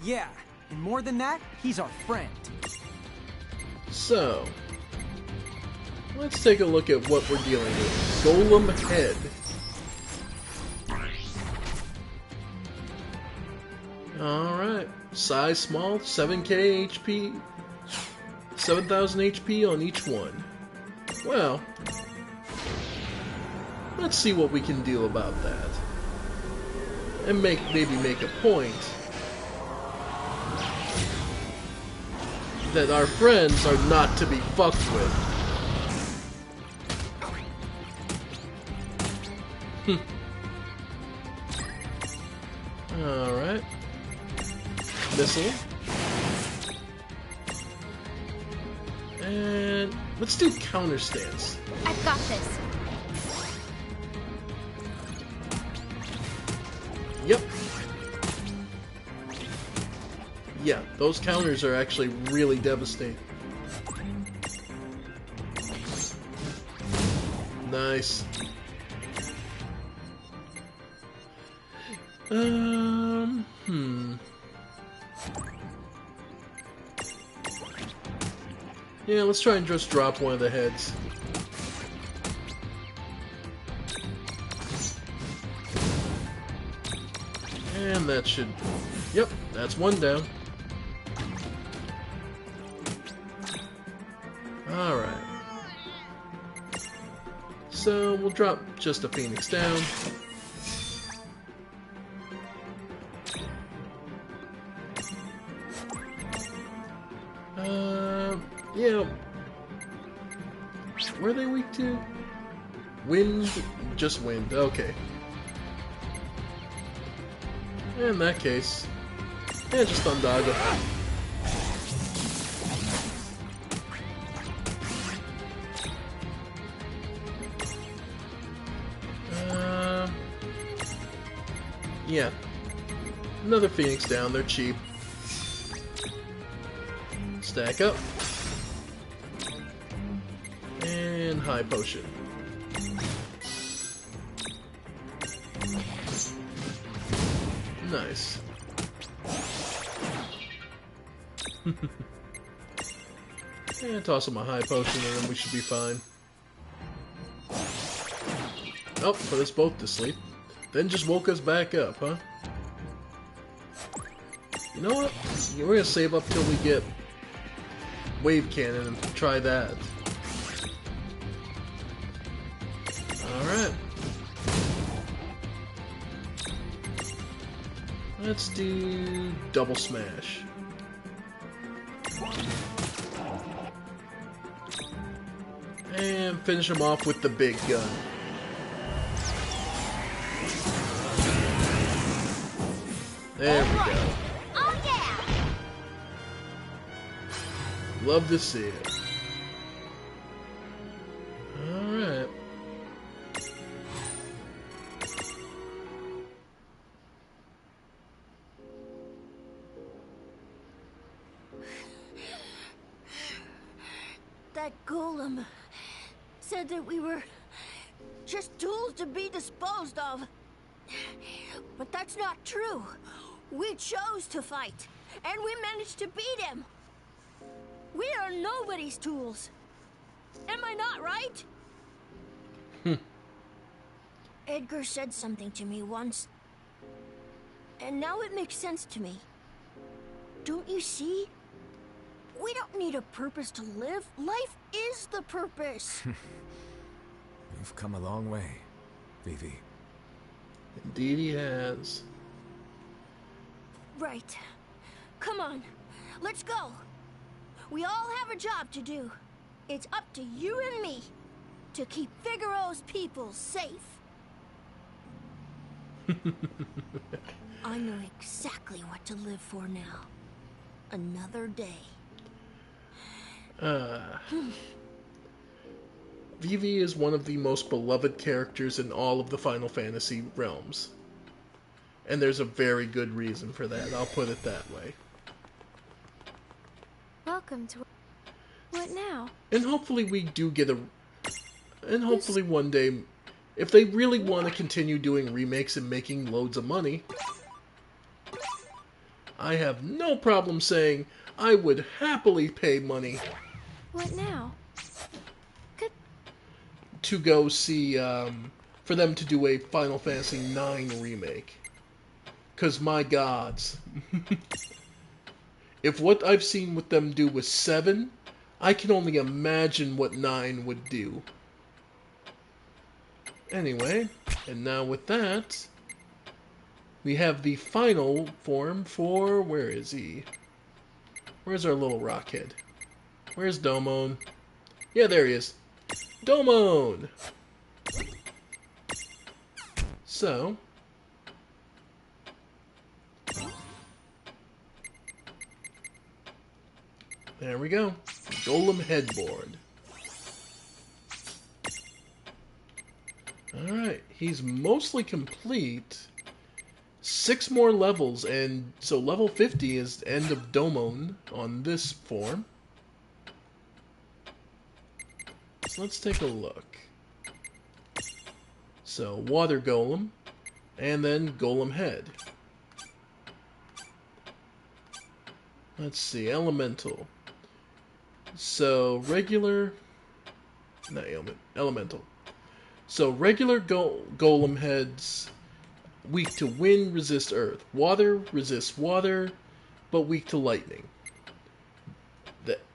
Yeah, and more than that, he's our friend. So, let's take a look at what we're dealing with. Golem Head. Alright. Size small, 7k HP. 7,000 HP on each one. Well, let's see what we can do about that. And maybe make a point that our friends are not to be fucked with. Alright. Missile. And let's do counter stance. I've got this. Yep. Yeah, those counters are actually really devastating. Nice. Yeah, let's try and just drop one of the heads. And that should... Yep, that's one down. Alright. So we'll drop just a Phoenix down. Yeah. Where are they weak to? Wind? Just wind, okay. In that case, yeah, just Ondaga. Yeah. Another Phoenix down, they're cheap. Stack up. And high potion. Nice. And toss him a high potion and then we should be fine. Oh, put us both to sleep. Then just woke us back up, huh? You know what? We're gonna save up till we get Wave Cannon and try that. Alright. Let's do Double Smash. And finish him off with the big gun. There we go. Oh yeah! Love to see it. Alright. That golem said that we were just tools to be disposed of. But that's not true. We chose to fight, and we managed to beat him. We are nobody's tools. Am I not right? Edgar said something to me once, and now it makes sense to me. Don't you see? We don't need a purpose to live. Life is the purpose. You've come a long way, Vivi. Indeed he has. Right. Come on, let's go. We all have a job to do. It's up to you and me to keep Figaro's people safe. I know exactly what to live for now. Another day. Vivi is one of the most beloved characters in all of the Final Fantasy realms. And there's a very good reason for that, I'll put it that way. Welcome to... What now? And hopefully we do get a... And hopefully one day, if they really want to continue doing remakes and making loads of money, I have no problem saying I would happily pay money. What now? To go see, for them to do a Final Fantasy IX remake. Because my gods. If what I've seen with them do with 7, I can only imagine what 9 would do. Anyway, and now with that, we have the final form for... Where is he? Where's our little rockhead? Where's Domon? Yeah, there he is. Domon! So... There we go. Golem headboard. Alright, he's mostly complete. 6 more levels, and so level 50 is end of Domon on this form. So let's take a look. So, Water Golem, and then Golem Head. Let's see, Elemental. So, regular... Not Elemental. So, regular Golem Heads, weak to wind, resist earth. Water, resist water, but weak to lightning.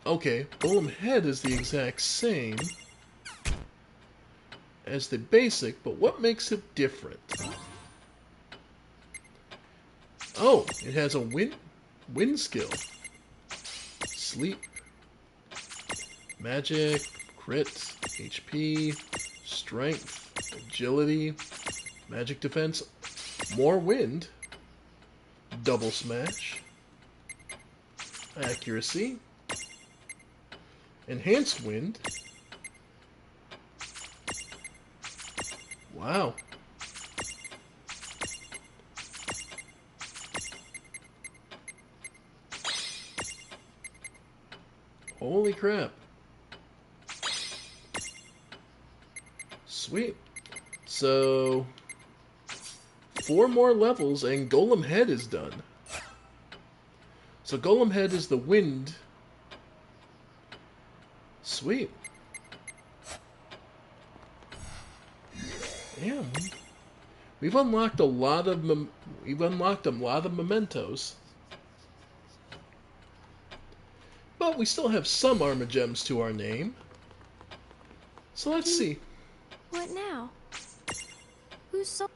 Okay, Golem Head is the exact same. as the basic, but what makes it different? Oh, it has a wind skill. Sleep. Magic, crit, HP, strength, agility, magic defense, more wind, double smash, accuracy, enhanced wind. Wow. Holy crap. Sweet. So, 4 more levels and Golem Head is done. So Golem Head is the wind. Sweet. Yeah. We've unlocked a lot of mementos. But we still have some Armagems to our name. So let's see. What now? Who's so...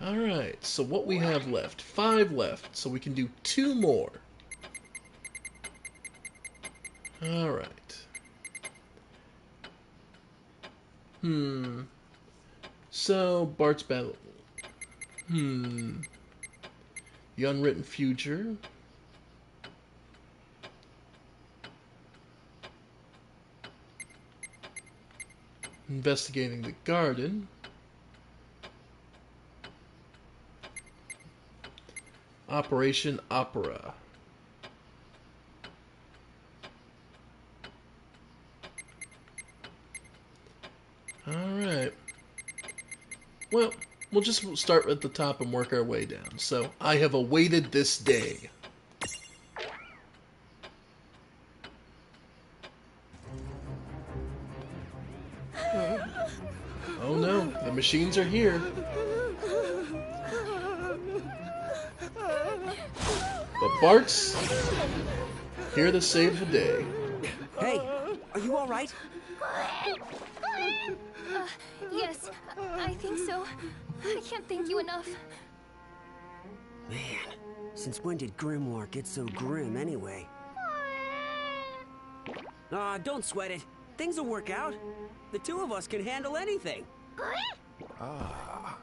Alright, so what we have left? 5 left, so we can do 2 more. Alright. So, Bart's Battle. The Unwritten Future. Investigating the Garden. Operation Opera. Alright. Well, we'll just start at the top and work our way down. So, I have awaited this day. Oh no, the machines are here. But Bart's here to save the day. Hey, are you alright? Yes, I think so. I can't thank you enough. Man, since when did Grimoire get so grim anyway? Aw, don't sweat it. Things will work out. The two of us can handle anything. Ah,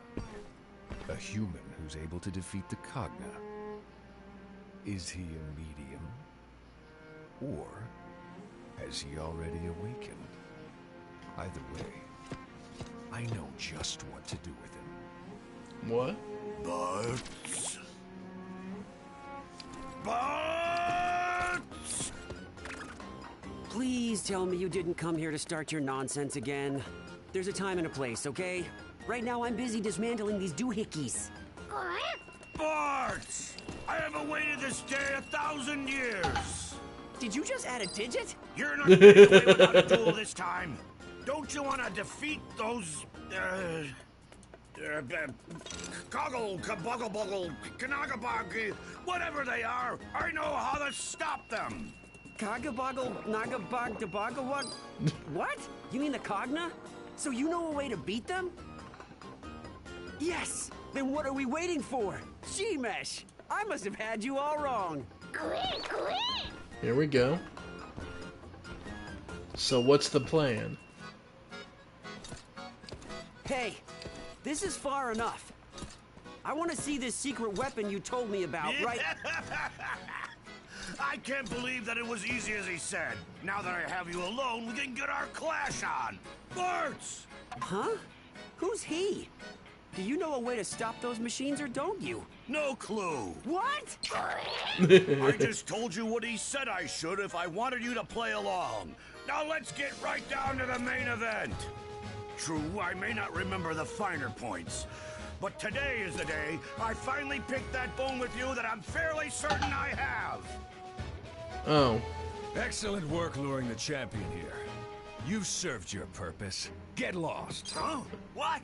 a human who's able to defeat the Cogna. Is he a medium? Or has he already awakened? Either way, I know just what to do with him. What? But... Please tell me you didn't come here to start your nonsense again. There's a time and a place, okay? Right now I'm busy dismantling these doohickeys. Bart! I have awaited this day 1,000 years! Did you just add a digit? You're not getting away without a duel this time! Don't you want to defeat those... Coggle, Kabuggle Buggle, Kanagabog, whatever they are, I know how to stop them! Kagaboggle, Nagabog, Debogawug? What? You mean the Cogna? So you know a way to beat them? Yes! Then what are we waiting for? Shemesh! I must have had you all wrong. Here we go. So what's the plan? Hey, this is far enough. I want to see this secret weapon you told me about, right? I can't believe that it was easy as he said. Now that I have you alone, we can get our clash on. Bart's! Huh? Who's he? Do you know a way to stop those machines or don't you? No clue. What? I just told you what he said I should if I wanted you to play along. Now let's get right down to the main event. True, I may not remember the finer points, but today is the day I finally picked that bone with you that I'm fairly certain I have. Oh. Excellent work luring the champion here. You've served your purpose. Get lost. Huh? What?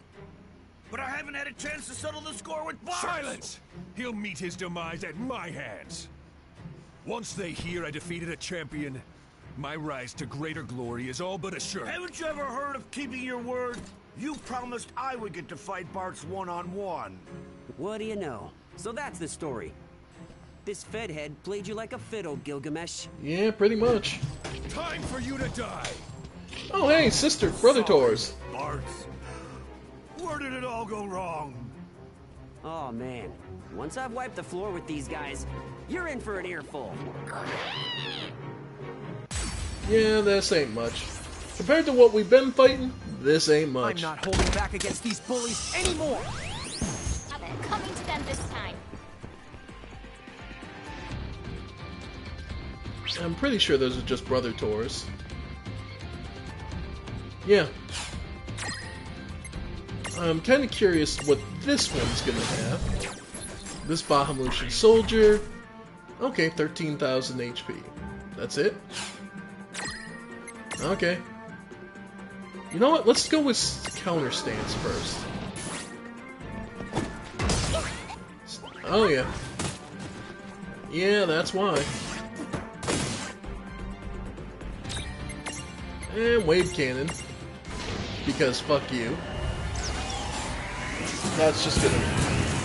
But I haven't had a chance to settle the score with Bart. Silence! He'll meet his demise at my hands. Once they hear I defeated a champion, my rise to greater glory is all but assured. Haven't you ever heard of keeping your word? You promised I would get to fight Bart's one-on-one. What do you know? So that's the story. This Fed head played you like a fiddle, Gilgamesh. Yeah, pretty much. Time for you to die. Oh, hey, sister, brother Tors. Bart, where did it all go wrong? Oh, man. Once I've wiped the floor with these guys, you're in for an earful. Yeah, this ain't much. Compared to what we've been fighting, this ain't much. I'm not holding back against these bullies anymore. I'm coming to them this time. I'm pretty sure those are just brother Tors. Yeah. I'm kind of curious what this one's gonna have. This Bahamutian soldier. Okay, 13,000 HP. That's it? Okay. You know what? Let's go with counter stance first. Oh yeah. Yeah, that's why. And wave cannon. Because fuck you. That's just gonna...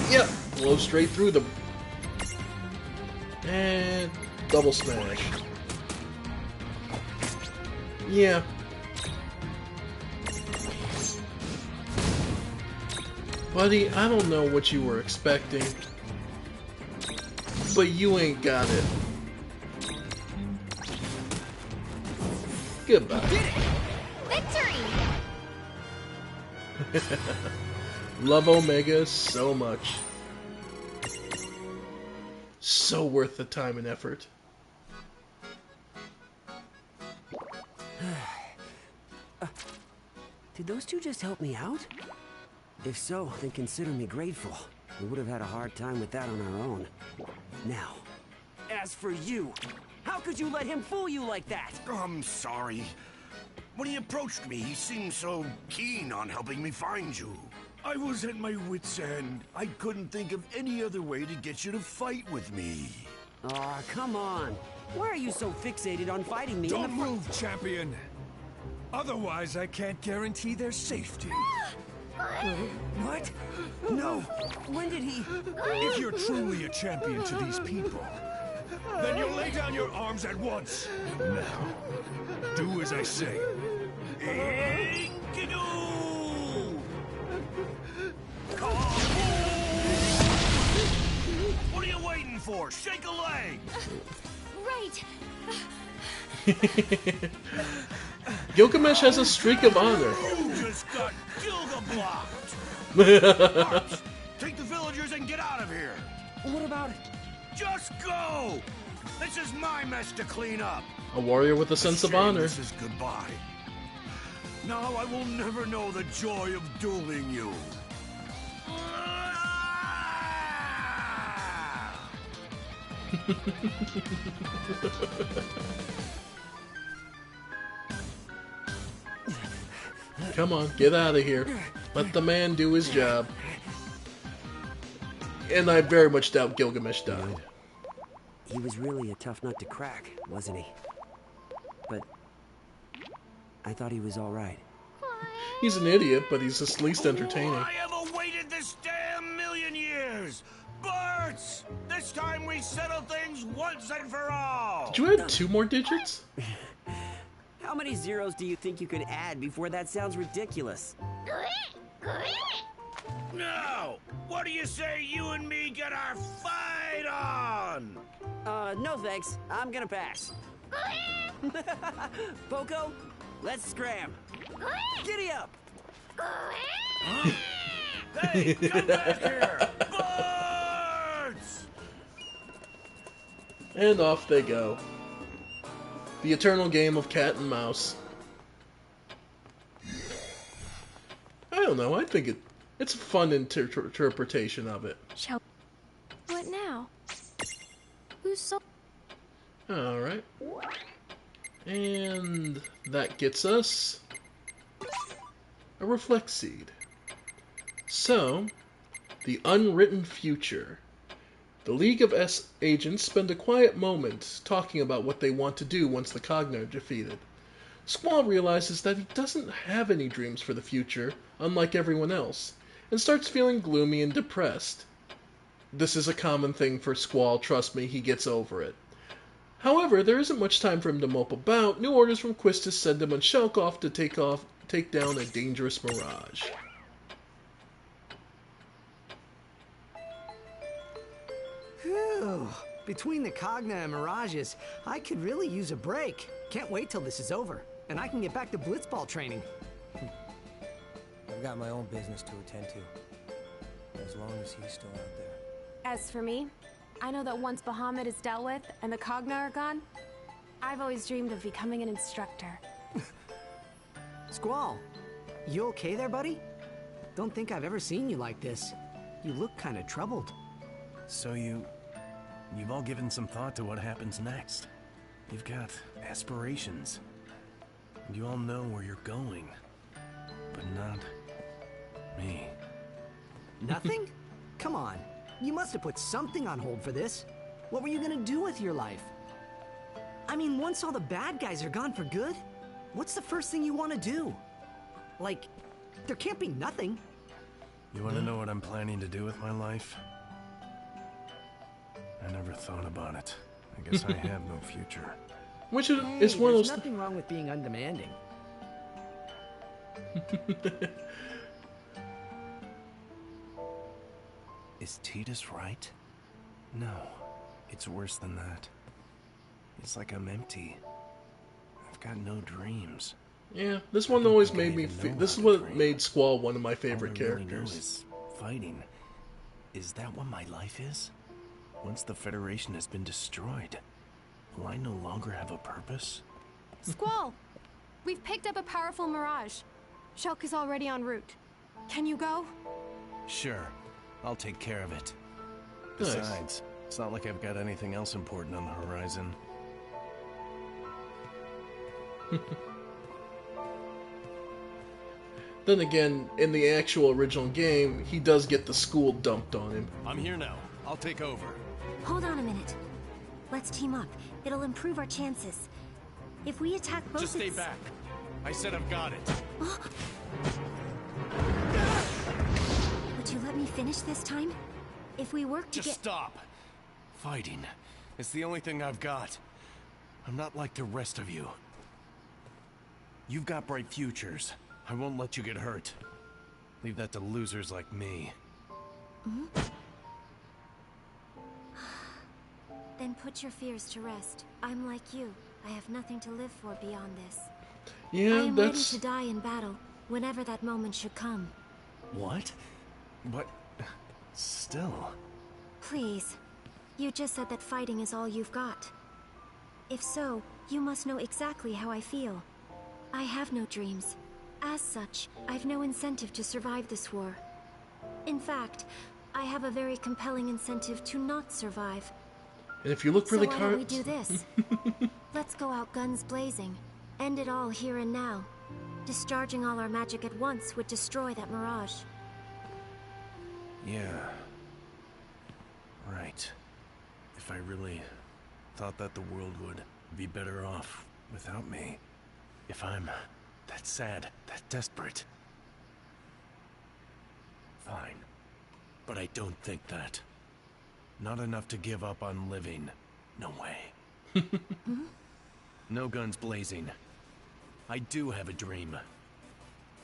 Yep, blow straight through them. And double smash. Yeah. Buddy, I don't know what you were expecting, but you ain't got it. Goodbye. Victory! Love Omega so much. So worth the time and effort. Did those two just help me out? If so, then consider me grateful. We would have had a hard time with that on our own. Now, as for you, how could you let him fool you like that? I'm sorry. When he approached me, he seemed so keen on helping me find you. I was at my wit's end. I couldn't think of any other way to get you to fight with me. Aw, come on. Why are you so fixated on fighting me? Don't move, champion. Otherwise, I can't guarantee their safety. What? No. When did he... If you're truly a champion to these people, then you'll lay down your arms at once. Now, do as I say. What are you waiting for? Shake a leg! Right! Gilgamesh has a streak of honor. You just got Gilgablocked! Take the villagers and get out of here! What about... Just go! This is my mess to clean up! A warrior with a sense of honor. This is goodbye. Now I will never know the joy of dueling you. Come on, get out of here. Let the man do his job. And I very much doubt Gilgamesh died. He was really a tough nut to crack, wasn't he? But I thought he was all right. He's an idiot, but he's at least entertaining. I have awaited this damn million years! Bart! This time we settle things once and for all! Did you add 2 more digits? How many zeros do you think you could add before that sounds ridiculous? No! What do you say you and me get our fight on? No thanks. I'm gonna pass. Poco, let's scram. Giddy up! Huh? Hey, come back here! Birds! And off they go. The eternal game of cat and mouse. I don't know, I think it's a fun interpretation of it. Shall... What now? Who's so... Alright. And that gets us a Reflect Seed. So, the unwritten future. The League of Agents spend a quiet moment talking about what they want to do once the Cogna are defeated. Squall realizes that he doesn't have any dreams for the future, unlike everyone else, and starts feeling gloomy and depressed. This is a common thing for Squall, trust me, he gets over it. However, there isn't much time for him to mope about. New orders from Quistis send him on Shelkoff to take down a dangerous mirage. Phew. Between the Cogna and Mirages, I could really use a break. Can't wait till this is over, and I can get back to blitzball training. I've got my own business to attend to, as long as he's still out there. As for me, I know that once Bahamut is dealt with and the Cogna are gone, I've always dreamed of becoming an instructor. Squall, you okay there, buddy? Don't think I've ever seen you like this. You look kind of troubled. So you've all given some thought to what happens next. You've got aspirations. And you all know where you're going. But not me. Nothing? Come on. You must have put something on hold for this. What were you gonna do with your life? I mean, once all the bad guys are gone for good, what's the first thing you want to do? Like, there can't be nothing. You want to know what I'm planning to do with my life? I never thought about it. I guess I have no future. Which Hey, is one of there's those... nothing wrong with being undemanding. Is Tidus right? No, it's worse than that. It's like I'm empty. I've got no dreams. Yeah, this one always made me feel... This is what made Squall one of my favorite All I really know characters. is fighting. Is that what my life is? Once the Federation has been destroyed, will I no longer have a purpose? Squall! We've picked up a powerful mirage. Shulk is already en route. Can you go? Sure, I'll take care of it. Nice. Besides, it's not like I've got anything else important on the horizon. Then again, in the actual original game, he does get the school dumped on him. I'm here now. I'll take over. Hold on a minute. Let's team up. It'll improve our chances. If we attack both... Just stay back. I said I've got it. Would you let me finish this time? If we work to Just stop. Fighting. It's the only thing I've got. I'm not like the rest of you. You've got bright futures. I won't let you get hurt. Leave that to losers like me. Then put your fears to rest. I'm like you. I have nothing to live for beyond this. Yeah, I am that's... ready to die in battle, whenever that moment should come. What? But... still... Please. You just said that fighting is all you've got. If so, you must know exactly how I feel. I have no dreams. As such, I've no incentive to survive this war. In fact, I have a very compelling incentive to not survive. And if you look really so why hard... don't we do this? Let's go out guns blazing. End it all here and now. Discharging all our magic at once would destroy that mirage. Yeah. Right. If I really thought that the world would be better off without me. If I'm that sad, that desperate. Fine. But I don't think that. Not enough to give up on living. No way. No guns blazing. I do have a dream.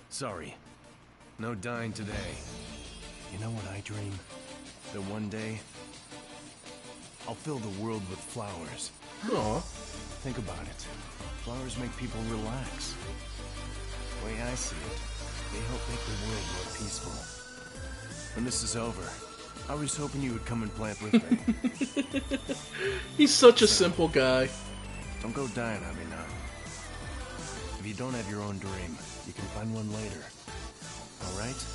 Sorry. No dying today. You know what I dream? That one day, I'll fill the world with flowers. Aww. Think about it. Flowers make people relax. The way I see it, they help make the world more peaceful. When this is over, I was hoping you would come and plant with me. He's such a simple guy. Don't go dying on me now. If you don't have your own dream, you can find one later. Alright?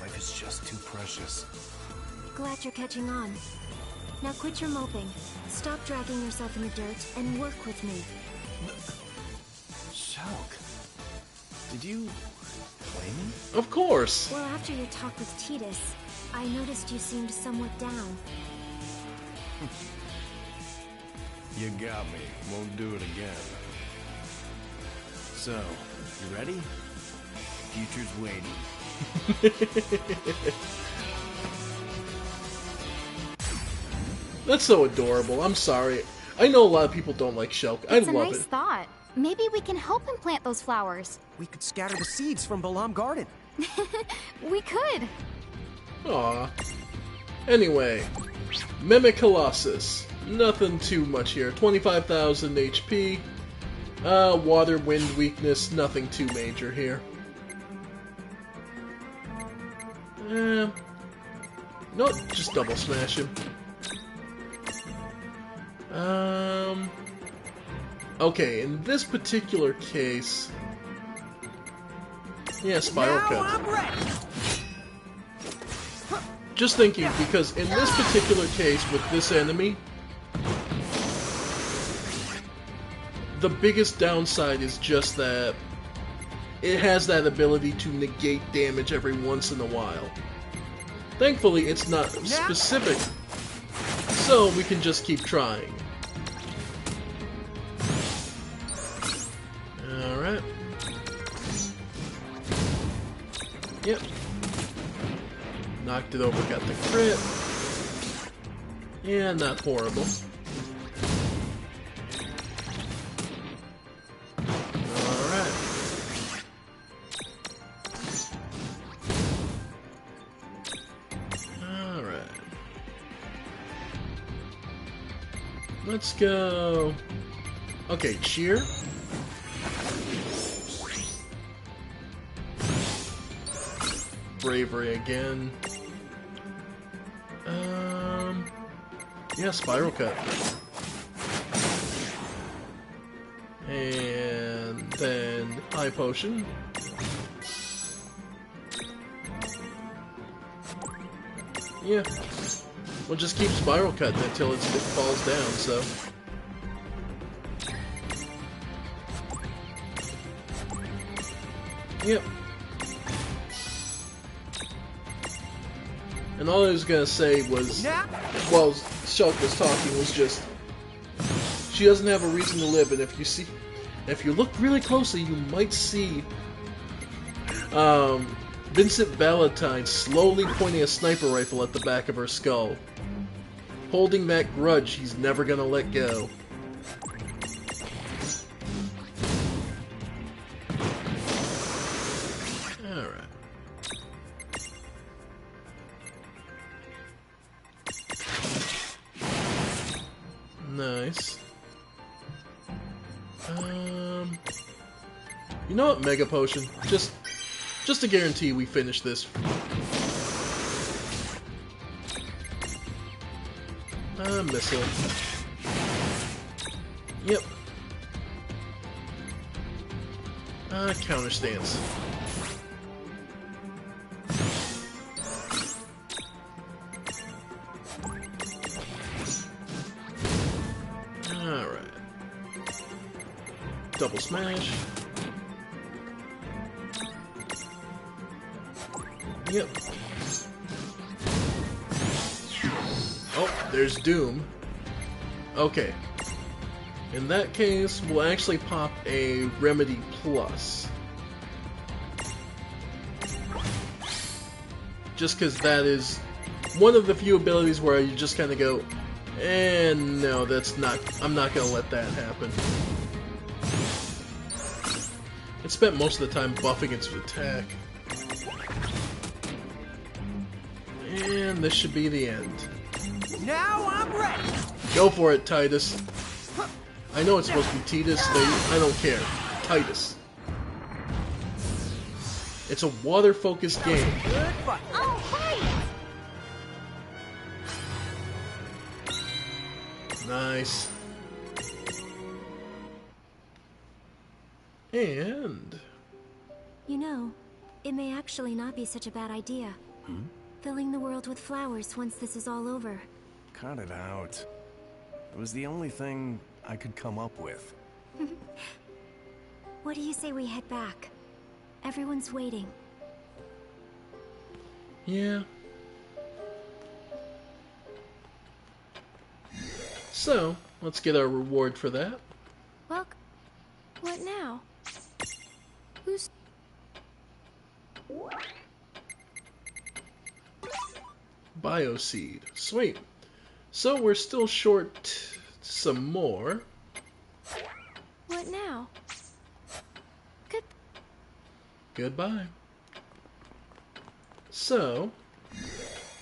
Life is just too precious. Glad you're catching on. Now quit your moping. Stop dragging yourself in the dirt and work with me. Shulk, did you play me? Of course. Well, after your talk with Tidus, I noticed you seemed somewhat down. You got me. Won't do it again. So, you ready? Future's waiting. That's so adorable. I'm sorry. I know a lot of people don't like Shulk. I It's a love nice it. thought. Maybe we can help him plant those flowers. We could scatter the seeds from Balam Garden. We could. Aw. Anyway, Mimic Colossus. Nothing too much here. 25,000 HP. Water, wind weakness. Nothing too major here. No, just double smash him. Okay, in this particular case... Yeah, Spiral Cut. Just thinking, because in this particular case with this enemy, the biggest downside is just that it has that ability to negate damage every once in a while. Thankfully, it's not specific, so we can just keep trying. Alright. Yep. Knocked it over, got the crit. Yeah, not horrible. Alright. Alright. Let's go. Okay, cheer. Bravery again. Yeah, Spiral Cut. And then High Potion. Yeah. We'll just keep Spiral Cutting until it falls down, so. Yep. And all I was gonna say was, while Shulk was talking, was just, she doesn't have a reason to live, and if you look really closely, you might see Vincent Valentine slowly pointing a sniper rifle at the back of her skull, holding that grudge he's never gonna let go. Nice. You know what? Mega Potion. Just to guarantee we finish this. Missile. Yep. Counter stance. Alright. Double smash. Yep. Oh, there's Doom. Okay. In that case, we'll actually pop a Remedy Plus. Just because that is one of the few abilities where you just kind of go, no, that's not, I'm not going to let that happen. It spent most of the time buffing its attack. And this should be the end. Now I'm ready. Go for it, Tidus. I know it's supposed to be Tidus, I don't care. Tidus. It's a water-focused game. Oh, hi! Nice. And... You know, it may actually not be such a bad idea. Filling the world with flowers once this is all over. Cut it out. It was the only thing I could come up with. What do you say we head back? Everyone's waiting. Yeah. So, let's get our reward for that. Well, what now? Bioseed. Sweet. So we're still short some more. What now? Goodbye. So,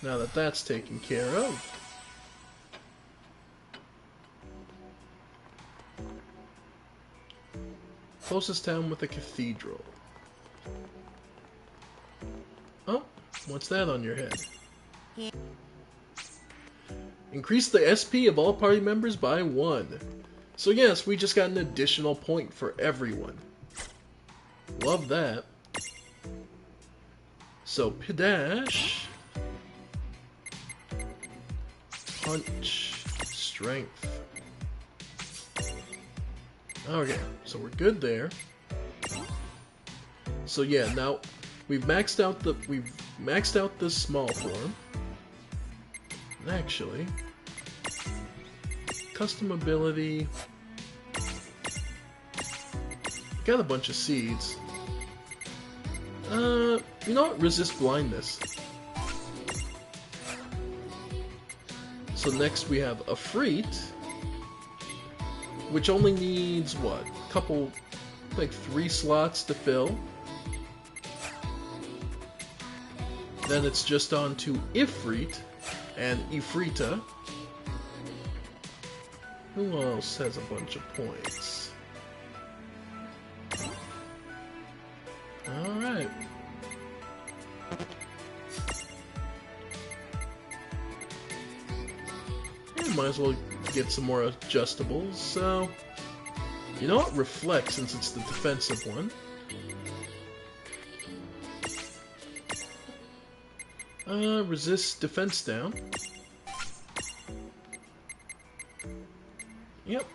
now that that's taken care of, closest town with a cathedral. Oh, what's that on your head? Increase the SP of all party members by 1. So yes, we just got an additional point for everyone. Love that. So, Padash, Punch, Strength. Okay, so we're good there. So yeah, now we've maxed out the small form. And actually, custom ability. Got a bunch of seeds. You know what? Resist blindness. So next we have Ifrit, which only needs, what, like 3 slots to fill. Then it's just on to Ifrit and Ifrita. Who else has a bunch of points? Alright. Might as well get some more adjustables, so... You know what? Reflect, since it's the defensive one. Resist defense down. Yep.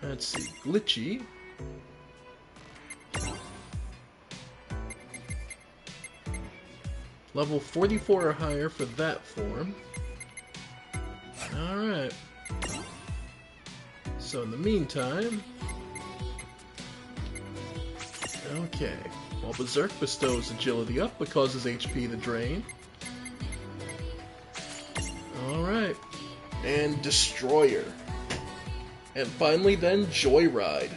Let's see, glitchy. Level 44 or higher for that form. Alright. So in the meantime... Okay. While Berserk bestows agility up but causes HP to drain. Alright. And Destroyer. And finally then, Joyride.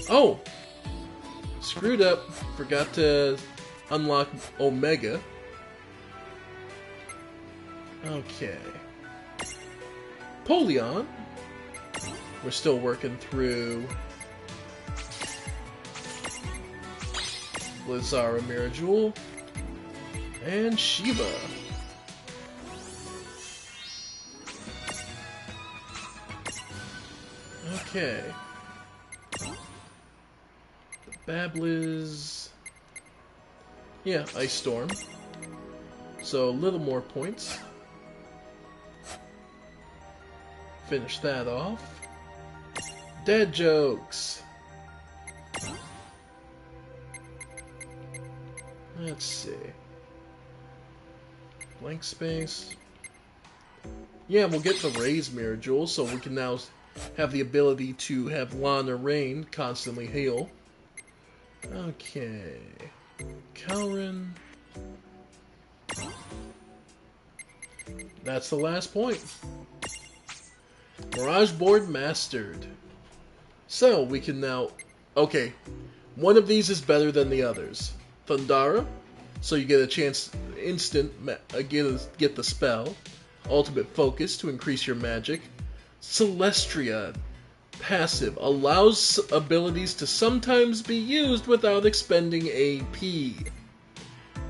Oh! Screwed up. Forgot to unlock Omega. Okay. Polion. We're still working through Blizzara Mirajewel. And Shiva. Okay. Babbliz. Yeah, Ice Storm. So a little more points. Finish that off. Dead jokes. Let's see. Blank space. Yeah, we'll get the Raise Mirajewel, so we can now have the ability to have Lan or Rain constantly heal. Okay. Kalrin. That's the last point. Mirage Board mastered. So, we can now... Okay. One of these is better than the others. Thundara. So you get a chance instant get the spell. Ultimate Focus to increase your magic. Celestria. Passive. Allows abilities to sometimes be used without expending AP.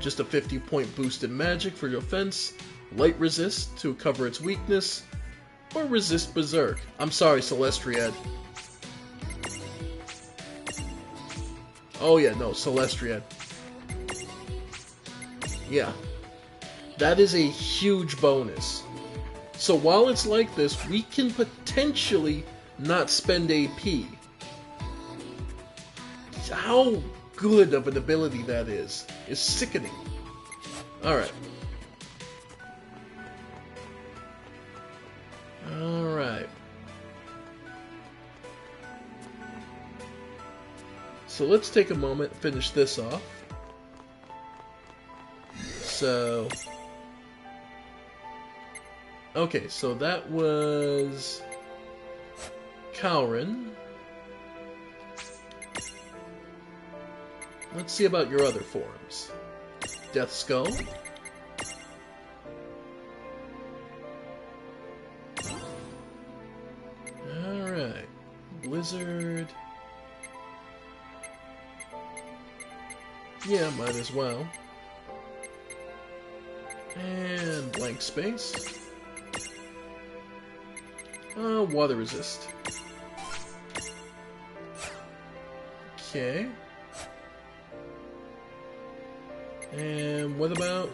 Just a 50-point boost in magic for your offense. Light Resist to cover its weakness. Or Resist Berserk. I'm sorry, Celestria. Oh yeah, no, Celestria. Yeah. That is a huge bonus. So while it's like this, we can potentially not spend AP. How good of an ability that is sickening. Alright. Alright. So let's take a moment and finish this off. So... okay, so that was... Kalrin. Let's see about your other forms. Death Skull. Alright. Blizzard. Yeah, might as well. And blank space. Water resist. Okay. And what about...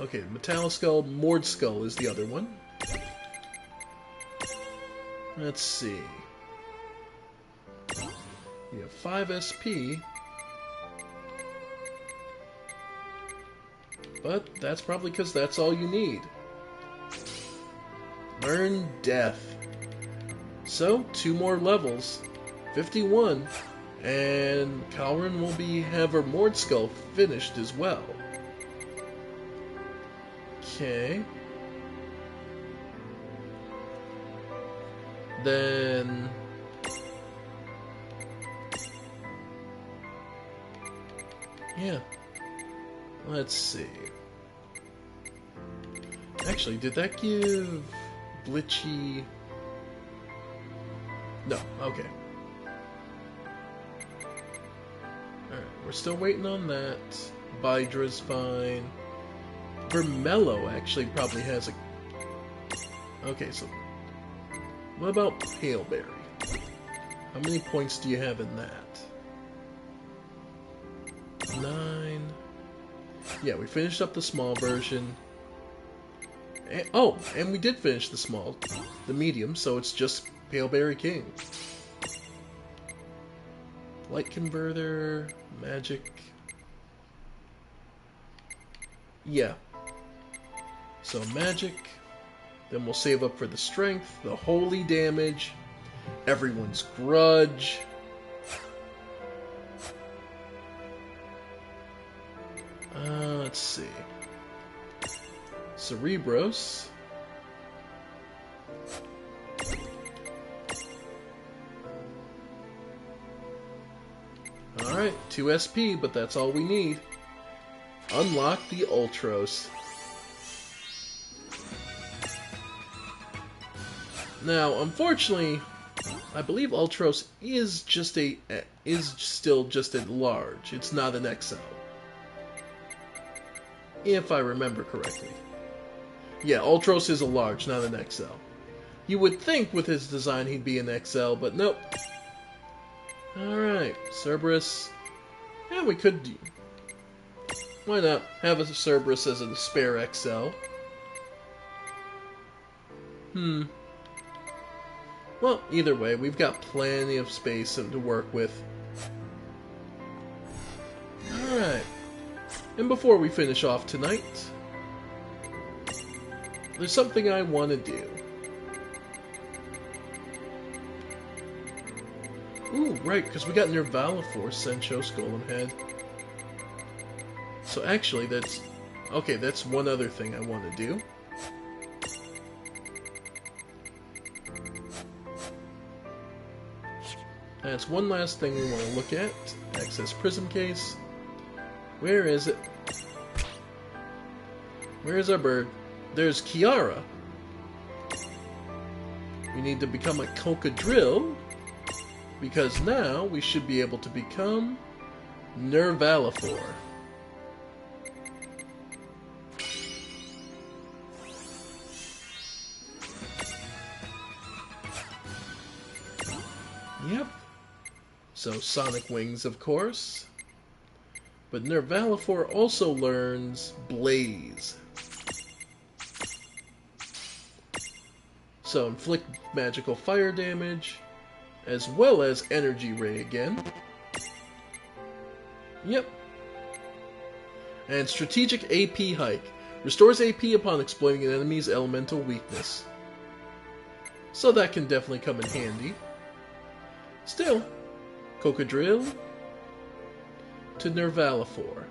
okay, Metalliskull, Mordskull is the other one. Let's see. We have 5 SP. But that's probably because that's all you need. Learn Death. So, 2 more levels. 51. And Kalrin will have her Mordskull finished as well. Okay. Then... yeah. Let's see. Actually, did that give Glitchy... no, okay. Alright, we're still waiting on that. Bydra's fine. Vermello actually probably has a... okay, so... what about Paleberry? How many points do you have in that? 9... yeah, we finished up the small version. And, oh, and we did finish the medium, so it's just Paleberry King. Light Converter, Magic. Yeah. So Magic, then we'll save up for the Strength, the Holy Damage, Everyone's Grudge. Let's see. Cerebros. Alright, 2 SP, but that's all we need. Unlock the Ultros. Now, unfortunately, I believe Ultros is still just a large. It's not an XL. If I remember correctly. Yeah, Ultros is a large, not an XL. You would think with his design he'd be an XL, but nope. Alright, Cerberus. Yeah, we could do... why not have a Cerberus as a spare XL? Well, either way, we've got plenty of space to work with. Alright. And before we finish off tonight, there's something I want to do. Ooh, right, because we got Nervalifor, Senchos, Golem Head. So actually, that's... okay, that's one other thing I want to do. That's one last thing we want to look at. Access Prism Case. Where is it? Where is our bird? There's Kiara. We need to become a Cocadrill, because now we should be able to become Nervalifor. Yep. So Sonic Wings, of course. But Nervalifor also learns Blaze. So inflict magical fire damage, as well as Energy Ray again. Yep. And Strategic AP Hike. Restores AP upon exploiting an enemy's elemental weakness. So that can definitely come in handy. Still, Cocodril to Nervalifor.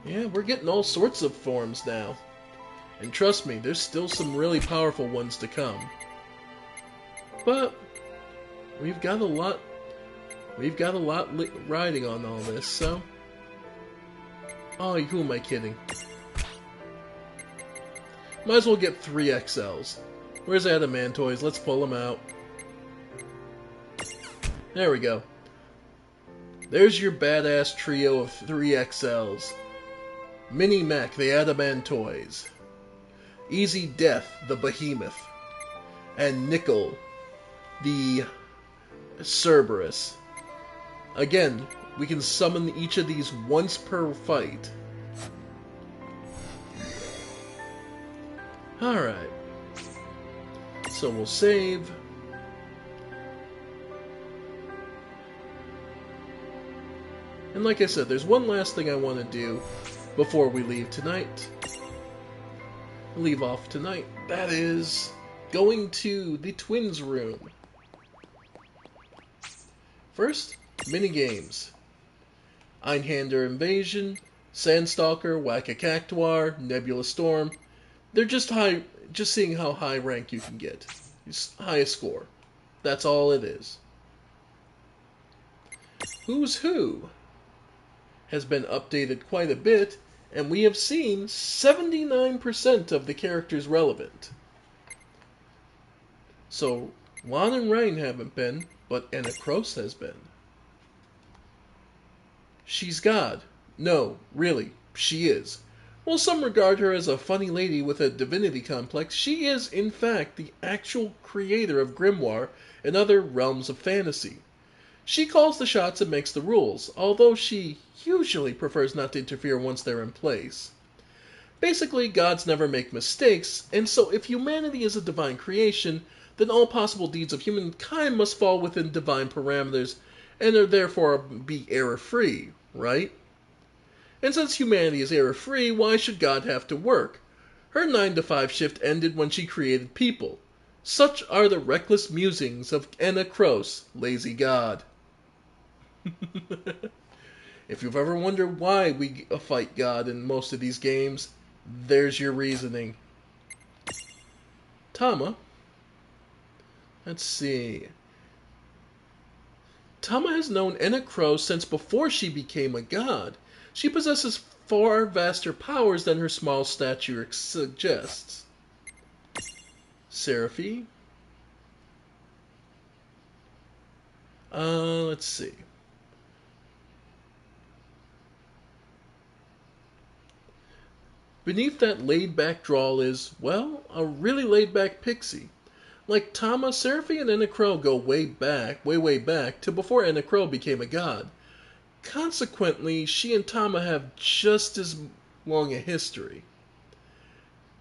Yeah, we're getting all sorts of forms now. And trust me, there's still some really powerful ones to come. But we've got a lot riding on all this, so... Oh, who am I kidding? Might as well get 3 XLs. Where's Adamantoise? Let's pull them out. There we go. There's your badass trio of 3 XLs. Mini-Mech, the Adamantoise. Easy Death, the Behemoth. And Nickel, the Cerberus. Again, we can summon each of these once per fight. Alright. So we'll save. And like I said, there's one last thing I want to do before we leave tonight. Leave off tonight. That is going to the twins' room. First, mini-games. Einhander Invasion, Sandstalker, Whack-A-Cactuar, Nebula Storm. They're just seeing how high rank you can get. It's highest score. That's all it is. Who's Who has been updated quite a bit, and we have seen 79% of the characters relevant. So, Lon and Rain haven't been, but Anakros has been. She's God. No, really, she is. While some regard her as a funny lady with a divinity complex, she is, in fact, the actual creator of Grimoire and other realms of fantasy. She calls the shots and makes the rules, although she usually prefers not to interfere once they're in place. Basically, gods never make mistakes, and so if humanity is a divine creation, then all possible deeds of humankind must fall within divine parameters, and are therefore be error-free, right? And since humanity is error-free, why should God have to work? Her 9-to-5 shift ended when she created people. Such are the reckless musings of Anakros, lazy god. If you've ever wondered why we fight God in most of these games, there's your reasoning. Tama. Let's see. Tama has known Anakros since before she became a god. She possesses far vaster powers than her small stature suggests. Seraphi. Let's see. Beneath that laid-back drawl is, well, a really laid-back pixie. Like Tama, Seraphi and Anakro go way back, to before Anakro became a god. Consequently, she and Tama have just as long a history.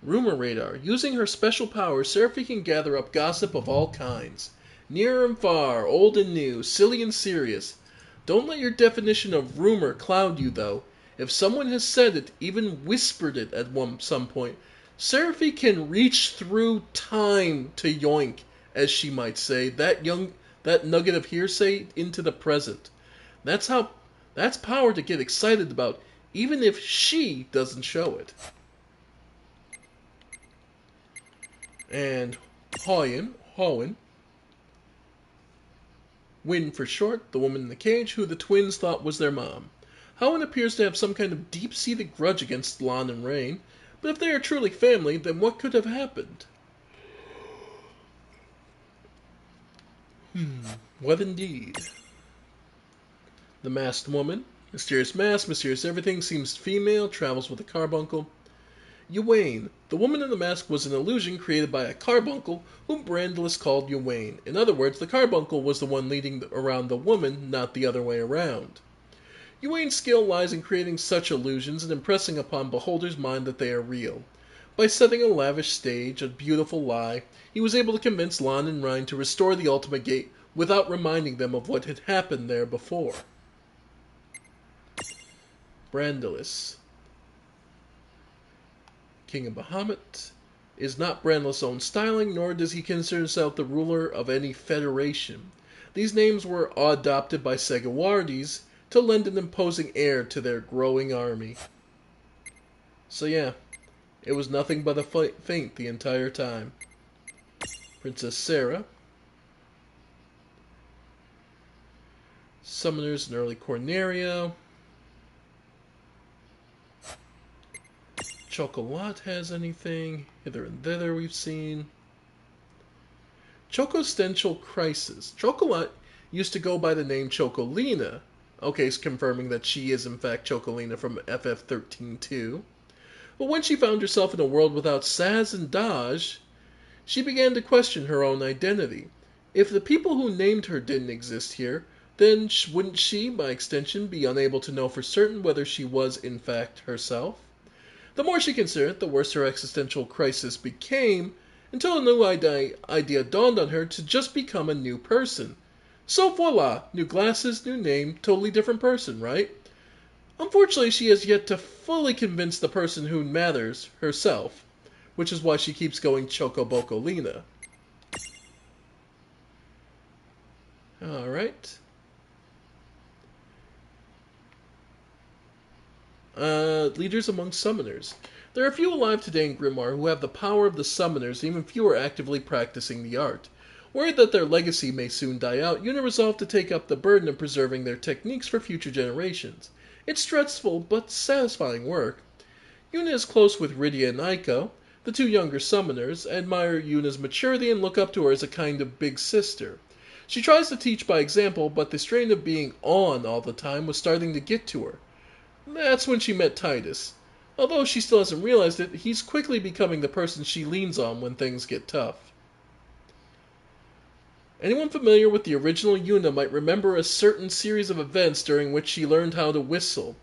Rumor Radar. Using her special powers, Seraphi can gather up gossip of all kinds. Near and far, old and new, silly and serious. Don't let your definition of rumor cloud you, though. If someone has said it, even whispered it at some point, Seraphi can reach through time to yoink, as she might say, that nugget of hearsay into the present. That's power to get excited about, even if she doesn't show it. And Hoyin, Win for short, the woman in the cage who the twins thought was their mom. Hoyin appears to have some kind of deep-seated grudge against Lon and Rain, but if they are truly family, then what could have happened? What indeed? The masked woman. Mysterious mask, mysterious everything, seems female, travels with a carbuncle. Yuwain. The woman in the mask was an illusion created by a carbuncle whom Brandilis called Yuwain. In other words, the carbuncle was the one leading around the woman, not the other way around. Yuwain's skill lies in creating such illusions and impressing upon beholders' mind that they are real. By setting a lavish stage, a beautiful lie, he was able to convince Lon and Rain to restore the Ultimate Gate without reminding them of what had happened there before. Brandilis. King of Bahamut is not Brandilis' own styling, nor does he consider himself the ruler of any federation. These names were adopted by Segawardes to lend an imposing air to their growing army. So yeah, it was nothing but a feint the entire time. Princess Sarah. Summoners in early Corneria. Chocolat has anything. Hither and thither we've seen. Chocostential Crisis. Chocolat used to go by the name Chocolina. Okay, it's confirming that she is in fact Chocolina from FF13-2. But when she found herself in a world without Sazh and Dahj, she began to question her own identity. If the people who named her didn't exist here, then wouldn't she, by extension, be unable to know for certain whether she was in fact herself? The more she considered, the worse her existential crisis became, until a new idea dawned on her to just become a new person. So voila, new glasses, new name, totally different person, right? Unfortunately, she has yet to fully convince the person who matters, herself, which is why she keeps going Chocobocolina. Alright. Leaders among summoners. There are few alive today in Grimoire who have the power of the summoners, and even fewer actively practicing the art. Worried that their legacy may soon die out, Yuna resolved to take up the burden of preserving their techniques for future generations. It's stressful, but satisfying work. Yuna is close with Rydia and Aiko. The two younger summoners admire Yuna's maturity and look up to her as a kind of big sister. She tries to teach by example, but the strain of being on all the time was starting to get to her. That's when she met Tidus. Although she still hasn't realized it, he's quickly becoming the person she leans on when things get tough. Anyone familiar with the original Yuna might remember a certain series of events during which she learned how to whistle.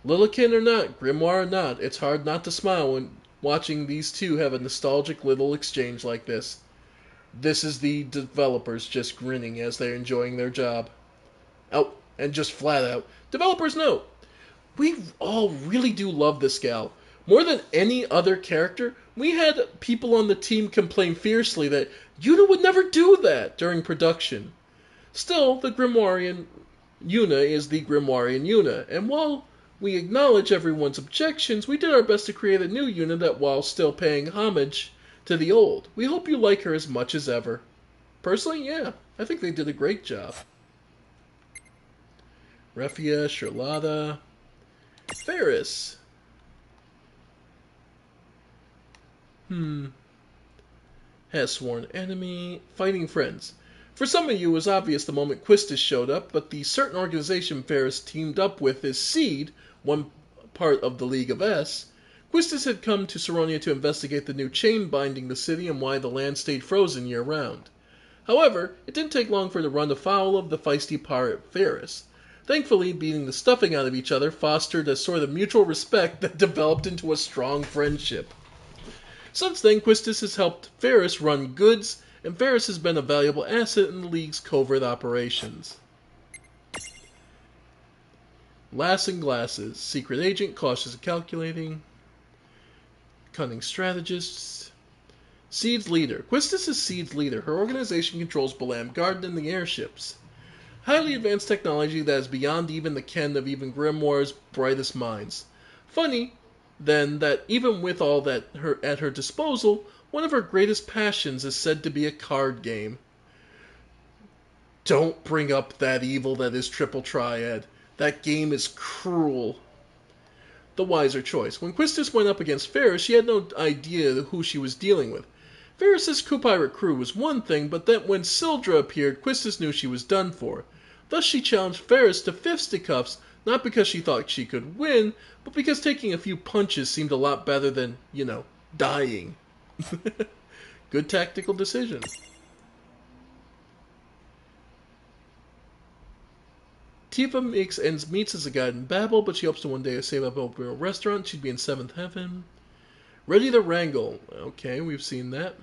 Lilikin or not, Grimoire or not, it's hard not to smile when watching these two have a nostalgic little exchange like this. This is the developers just grinning as they're enjoying their job. Oh, and just flat out, developers note, we all really do love this gal. More than any other character, we had people on the team complain fiercely that Yuna would never do that during production. Still, the Grimoirian Yuna is the Grimoirian Yuna, and while we acknowledge everyone's objections, we did our best to create a new Yuna that while still paying homage to the old. We hope you like her as much as ever. Personally, yeah, I think they did a great job. Refia, Charlotta, Faris. Has sworn enemy. Fighting friends. For some of you, it was obvious the moment Quistis showed up, but the certain organization Faris teamed up with is Seed, one part of the League of S. Quistis had come to Saronia to investigate the new chain binding the city and why the land stayed frozen year-round. However, it didn't take long for it to run afoul of the feisty pirate Faris. Thankfully, beating the stuffing out of each other fostered a sort of mutual respect that developed into a strong friendship. Since then, Quistis has helped Faris run goods, and Faris has been a valuable asset in the League's covert operations. Lass and Glasses, secret agent, cautious and calculating, cunning strategist. Seed's leader. Quistis is Seed's leader. Her organization controls Balamb Garden and the airships. Highly advanced technology that is beyond even the ken of even Grimoire's brightest minds. Funny, then, that even with all that at her disposal, one of her greatest passions is said to be a card game. Don't bring up that evil that is Triple Triad. That game is cruel. The wiser choice. When Quistis went up against Faris, she had no idea who she was dealing with. Faris' coup-pirate crew was one thing, but then when Sildra appeared, Quistis knew she was done for. Thus she challenged Faris to fisticuffs, not because she thought she could win, but because taking a few punches seemed a lot better than, dying. Good tactical decision. Tifa makes ends meet as a guide in Babel, but she hopes to one day save up a restaurant. She'd be in 7th heaven. Ready to wrangle. Okay, we've seen that.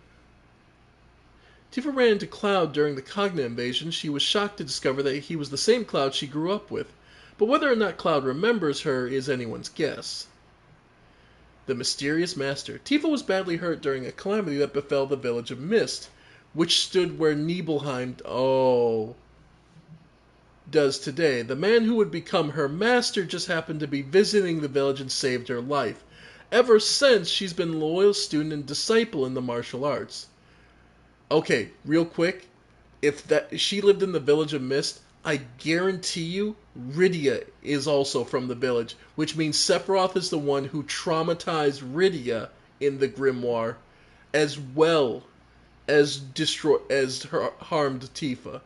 Tifa ran into Cloud during the Cogna invasion. She was shocked to discover that he was the same Cloud she grew up with. But whether or not Cloud remembers her is anyone's guess. The Mysterious Master. Tifa was badly hurt during a calamity that befell the village of Mist, which stood where Nibelheim... Oh, does today. The man who would become her master just happened to be visiting the village and saved her life. Ever since, she's been a loyal student and disciple in the martial arts. Okay, real quick, if she lived in the village of Mist, I guarantee you Rydia is also from the village, which means Sephiroth is the one who traumatized Rydia in the grimoire, as well as harmed Tifa.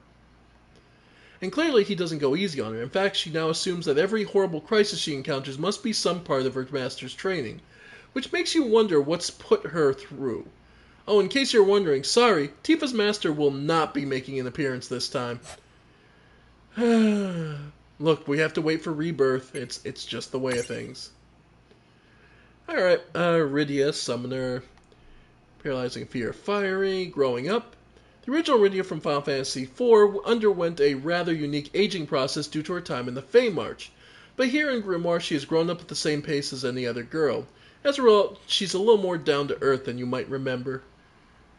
And clearly he doesn't go easy on her. In fact, she now assumes that every horrible crisis she encounters must be some part of her master's training, which makes you wonder what's put her through. Oh, in case you're wondering, sorry, Tifa's master will not be making an appearance this time. Look, we have to wait for Rebirth. It's just the way of things. Alright, Rydia, Summoner, Paralyzing Fear of Fiery, Growing Up. The original Rydia from Final Fantasy IV underwent a rather unique aging process due to her time in the Feymarch. But here in Grimoire, she has grown up at the same pace as any other girl. As a result, she's a little more down to earth than you might remember.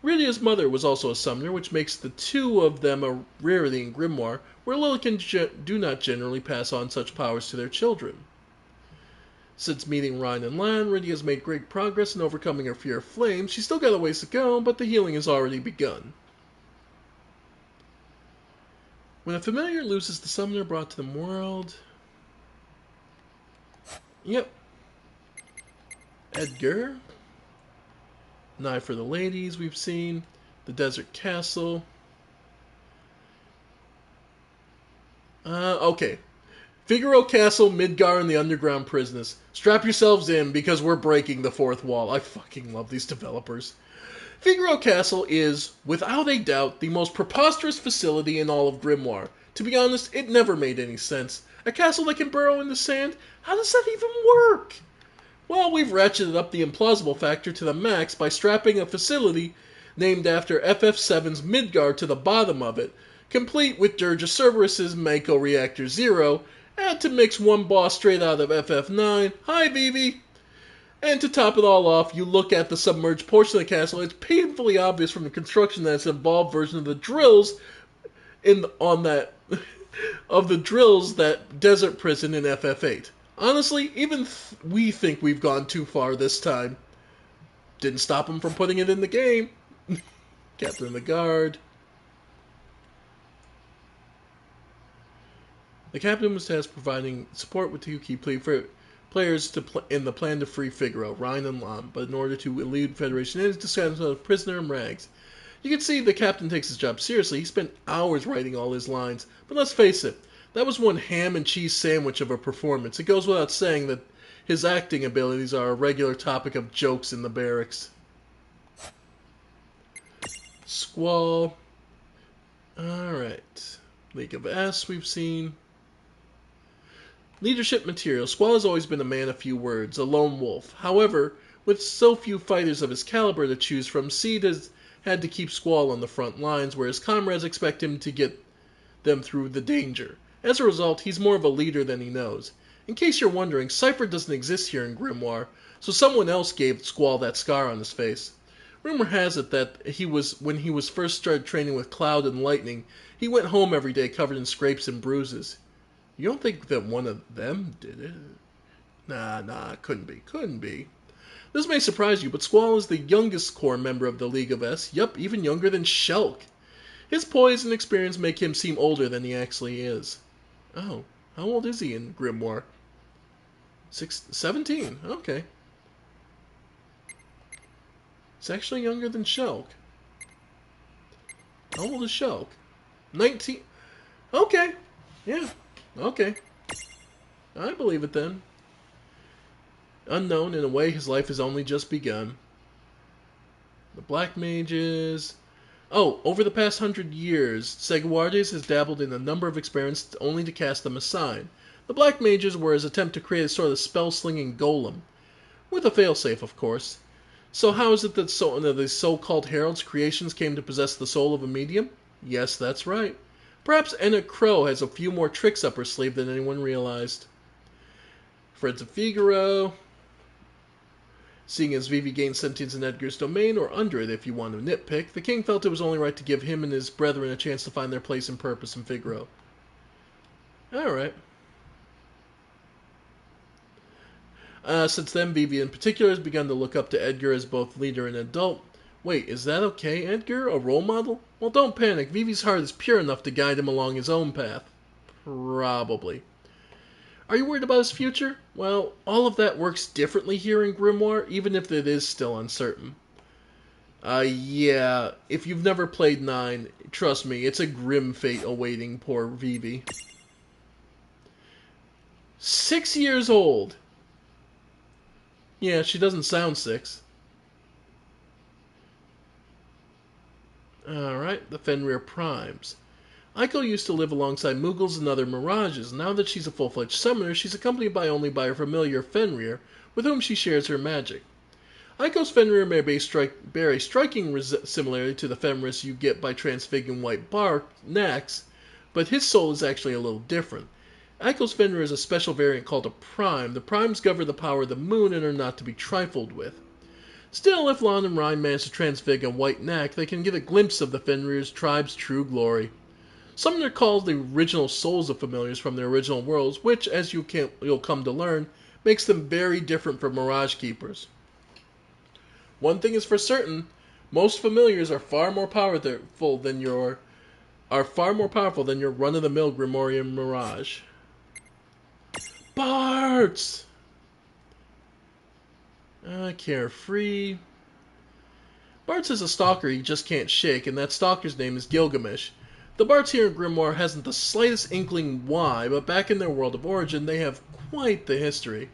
Rydia's mother was also a summoner, which makes the two of them a rarity in Grimoire, where Lycan do not generally pass on such powers to their children. Since meeting Reyn and Lan, Rydia has made great progress in overcoming her fear of flames. She's still got a ways to go, but the healing has already begun. When a familiar loses the summoner brought to the world... Yep. Edgar. Knife for the Ladies we've seen. The Desert Castle. Okay. Figaro Castle, Midgar, and the Underground Prisoners. Strap yourselves in, because we're breaking the fourth wall. I fucking love these developers. Figaro Castle is, without a doubt, the most preposterous facility in all of Grimoire. To be honest, it never made any sense. A castle that can burrow in the sand? How does that even work? Well, we've ratcheted up the implausible factor to the max by strapping a facility named after FF7's Midgar to the bottom of it, complete with Dirge of Cerberus's Mako Reactor Zero, and to mix one boss straight out of FF9, hi Vivi! And to top it all off, you look at the submerged portion of the castle, it's painfully obvious from the construction that it's an evolved version of the drills of the drills that Desert Prison in FF8. Honestly, even we think we've gone too far this time. Didn't stop them from putting it in the game. Captain of the Guard. The captain was tasked providing support with two key players in the plan to free Figaro, Reyn and Lan, but in order to elude Federation enemies, disguised himself as a prisoner in rags. You can see the captain takes his job seriously. He spent hours writing all his lines. But let's face it, that was one ham and cheese sandwich of a performance. It goes without saying that his acting abilities are a regular topic of jokes in the barracks. Squall. Alright. League of S we've seen. Leadership material. Squall has always been a man of few words, a lone wolf. However, with so few fighters of his caliber to choose from, Seed has had to keep Squall on the front lines, where his comrades expect him to get them through the danger. As a result, he's more of a leader than he knows. In case you're wondering, Cypher doesn't exist here in Grimoire, so someone else gave Squall that scar on his face. Rumor has it that when he was first started training with Cloud and Lightning, he went home every day covered in scrapes and bruises. You don't think that one of them did it? Nah, couldn't be. This may surprise you, but Squall is the youngest core member of the League of S. Yup, even younger than Shulk. His poise and experience make him seem older than he actually is. Oh, how old is he in Grimoire? 17, okay. He's actually younger than Shulk. How old is Shulk? 19. Okay, yeah, okay. I believe it then. Unknown, in a way, his life has only just begun. The Black Mages... Oh, over the past 100 years, Seguardes has dabbled in a number of experiments only to cast them aside. The Black Mages were his attempt to create a sort of spell-slinging golem. With a failsafe, of course. So how is it that the so-called heralds' creations came to possess the soul of a medium? Yes, that's right. Perhaps Enna Crow has a few more tricks up her sleeve than anyone realized. Friends of Figaro... Seeing as Vivi gained sentience in Edgar's domain, or under it if you want to nitpick, the king felt it was only right to give him and his brethren a chance to find their place and purpose in Figaro. Alright. Since then, Vivi in particular has begun to look up to Edgar as both leader and adult. Wait, is that okay, Edgar? A role model? Well, don't panic. Vivi's heart is pure enough to guide him along his own path. Probably. Are you worried about his future? Well, all of that works differently here in Grimoire, even if it is still uncertain. Yeah, if you've never played 9, trust me, it's a grim fate awaiting poor Vivi. 6 years old! Yeah, she doesn't sound 6. Alright, the Fenrir Primes. Aiko used to live alongside Moogles and other Mirages. Now that she's a full-fledged summoner, she's accompanied only by her familiar Fenrir, with whom she shares her magic. Aiko's Fenrir may bear a striking similarity to the Fenris you get by transfiguring white Nax, but his soul is actually a little different. Aiko's Fenrir is a special variant called a Prime. The Primes govern the power of the moon and are not to be trifled with. Still, if Lon and Rein manage to transfigure a white Knack, they can get a glimpse of the Fenrir's tribe's true glory. Some are called the original souls of familiars from their original worlds, which, as you'll come to learn, makes them very different from Mirage Keepers. One thing is for certain, most familiars are far more powerful than your run-of-the-mill Grimoire Mirage. Bartz! Carefree. Bartz is a stalker he just can't shake, and that stalker's name is Gilgamesh. The Bartz here in Grimoire hasn't the slightest inkling why, but back in their world of origin, they have quite the history.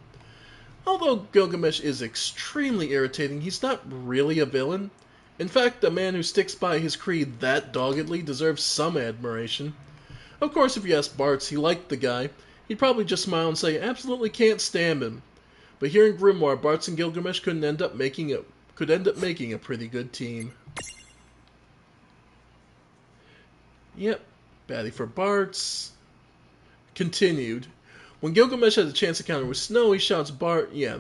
Although Gilgamesh is extremely irritating, he's not really a villain. In fact, a man who sticks by his creed that doggedly deserves some admiration. Of course, if you ask Bartz, he liked the guy. He'd probably just smile and say, absolutely can't stand him. But here in Grimoire, Bartz and Gilgamesh could end up making a pretty good team. Yep, baddie for Bartz. Continued. When Gilgamesh has a chance encounter with Snow, he shouts yeah.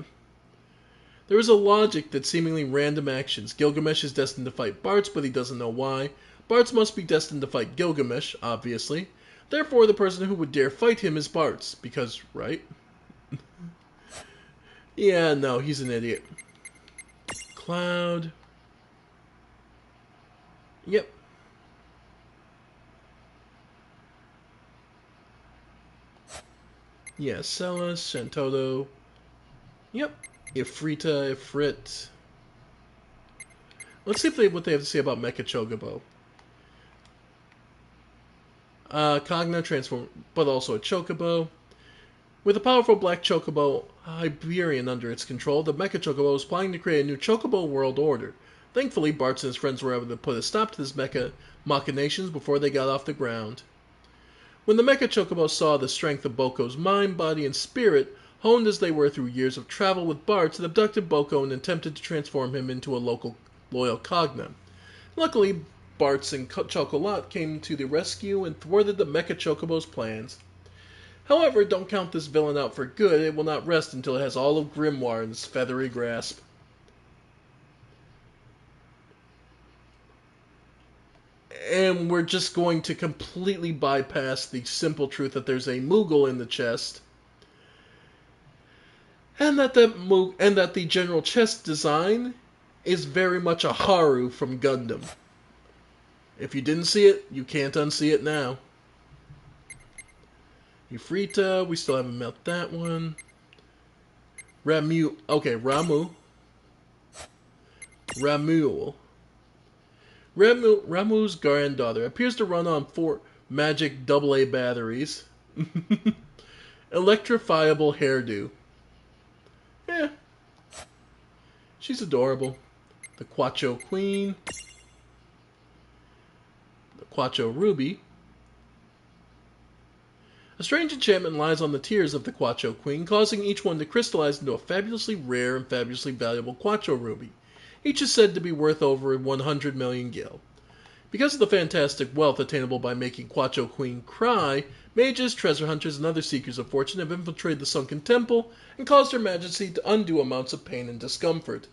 There is a logic that seemingly random actions. Gilgamesh is destined to fight Bartz, but he doesn't know why. Bartz must be destined to fight Gilgamesh, obviously. Therefore, the person who would dare fight him is Bartz, because, right? Yeah, no, he's an idiot. Cloud. Yep. Yeah, Celes, Shantoto. Yep. Ifrita, Ifrit. Let's see what they have to say about Mecha Chocobo. Cogna transform, but also a Chocobo. With a powerful black Chocobo Hyperion under its control, the Mecha Chocobo was planning to create a new Chocobo world order. Thankfully, Bartz and his friends were able to put a stop to this mecha machinations before they got off the ground. When the Mecha Chocobo saw the strength of Boko's mind, body, and spirit, honed as they were through years of travel with Bartz, it abducted Boko and attempted to transform him into a loyal Cogna. Luckily, Bartz and Chocolat came to the rescue and thwarted the Mecha Chocobo's plans. However, don't count this villain out for good. It will not rest until it has all of Grimoire in its feathery grasp. And we're just going to completely bypass the simple truth that there's a Moogle in the chest, and that the general chest design is very much a Haru from Gundam. If you didn't see it, you can't unsee it now. Ifrita, we still haven't met that one. Ramuel. Ramu's granddaughter appears to run on 4 magic AA batteries. Electrifiable hairdo. Yeah. She's adorable. The Quacho Queen. The Quacho Ruby. A strange enchantment lies on the tears of the Quacho Queen, causing each one to crystallize into a fabulously rare and fabulously valuable Quacho Ruby. Each is said to be worth over 100 million gil. Because of the fantastic wealth attainable by making Quacho Queen cry, mages, treasure hunters, and other seekers of fortune have infiltrated the sunken temple and caused Her Majesty to undue amounts of pain and discomfort.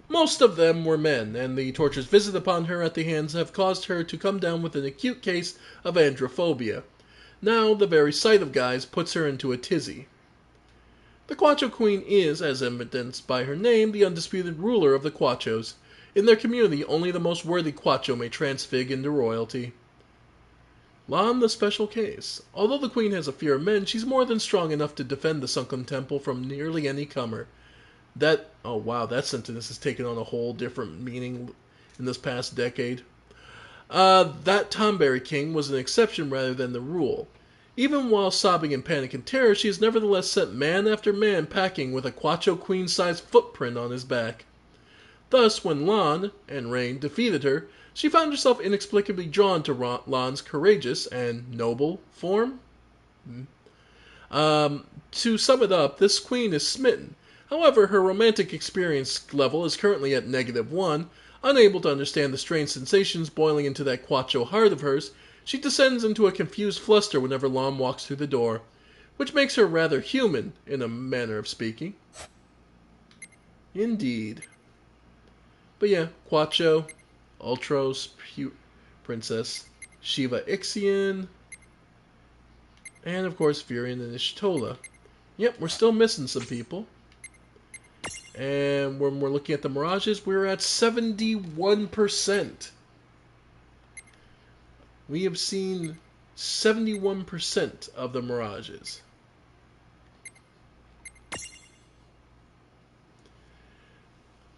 Most of them were men, and the tortures visited upon her at the hands have caused her to come down with an acute case of androphobia. Now the very sight of guys puts her into a tizzy. The Quacho Queen is, as evidenced by her name, the undisputed ruler of the Quachos. In their community, only the most worthy Quacho may transfig into royalty. Lan the special case. Although the Queen has a fear of men, she's more than strong enough to defend the sunken temple from nearly any comer. Oh wow, that sentence has taken on a whole different meaning in this past decade. That Tonberry King was an exception rather than the rule. Even while sobbing in panic and terror, she has nevertheless sent man after man packing with a Quacho Queen-sized footprint on his back. Thus, when Lan and Rain defeated her, she found herself inexplicably drawn to Lan's courageous and noble form. To sum it up, this queen is smitten. However, her romantic experience level is currently at -1. Unable to understand the strange sensations boiling into that Quacho heart of hers, she descends into a confused fluster whenever Lan walks through the door, which makes her rather human, in a manner of speaking. Indeed. But yeah, Quacho, Ultros, Princess, Shiva Ixion, and of course Furion and Ishtola. Yep, we're still missing some people. And when we're looking at the Mirages, we're at 71%. We have seen 71% of the Mirages.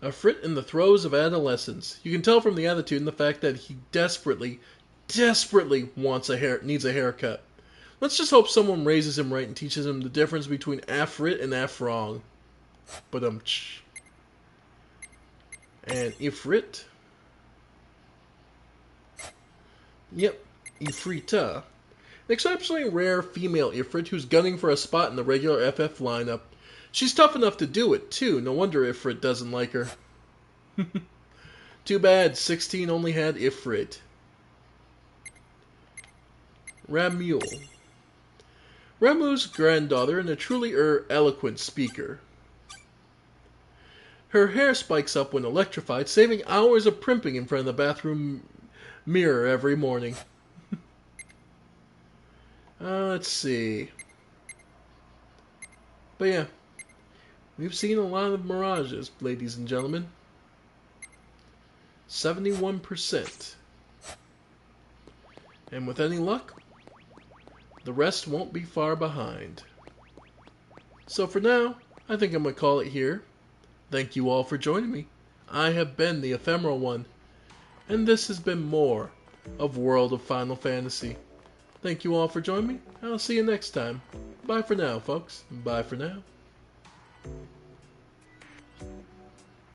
Ifrit in the throes of adolescence. You can tell from the attitude and the fact that he desperately needs a haircut. Let's just hope someone raises him right and teaches him the difference between Afrit and Afrong. But and Ifrit. Yep, Ifrita. An exceptionally rare female Ifrit who's gunning for a spot in the regular FF lineup. She's tough enough to do it, too. No wonder Ifrit doesn't like her. Too bad 16 only had Ifrit. Ramule. Ramuh's granddaughter and a truly eloquent speaker. Her hair spikes up when electrified, saving hours of primping in front of the bathroom mirror every morning. Let's see. But yeah, we've seen a lot of Mirages, ladies and gentlemen. 71%. And with any luck, the rest won't be far behind. So for now, I think I'm going to call it here. Thank you all for joining me. I have been the Ephemeral One, and this has been more of World of Final Fantasy. Thank you all for joining me. I'll see you next time. Bye for now, folks. Bye for now.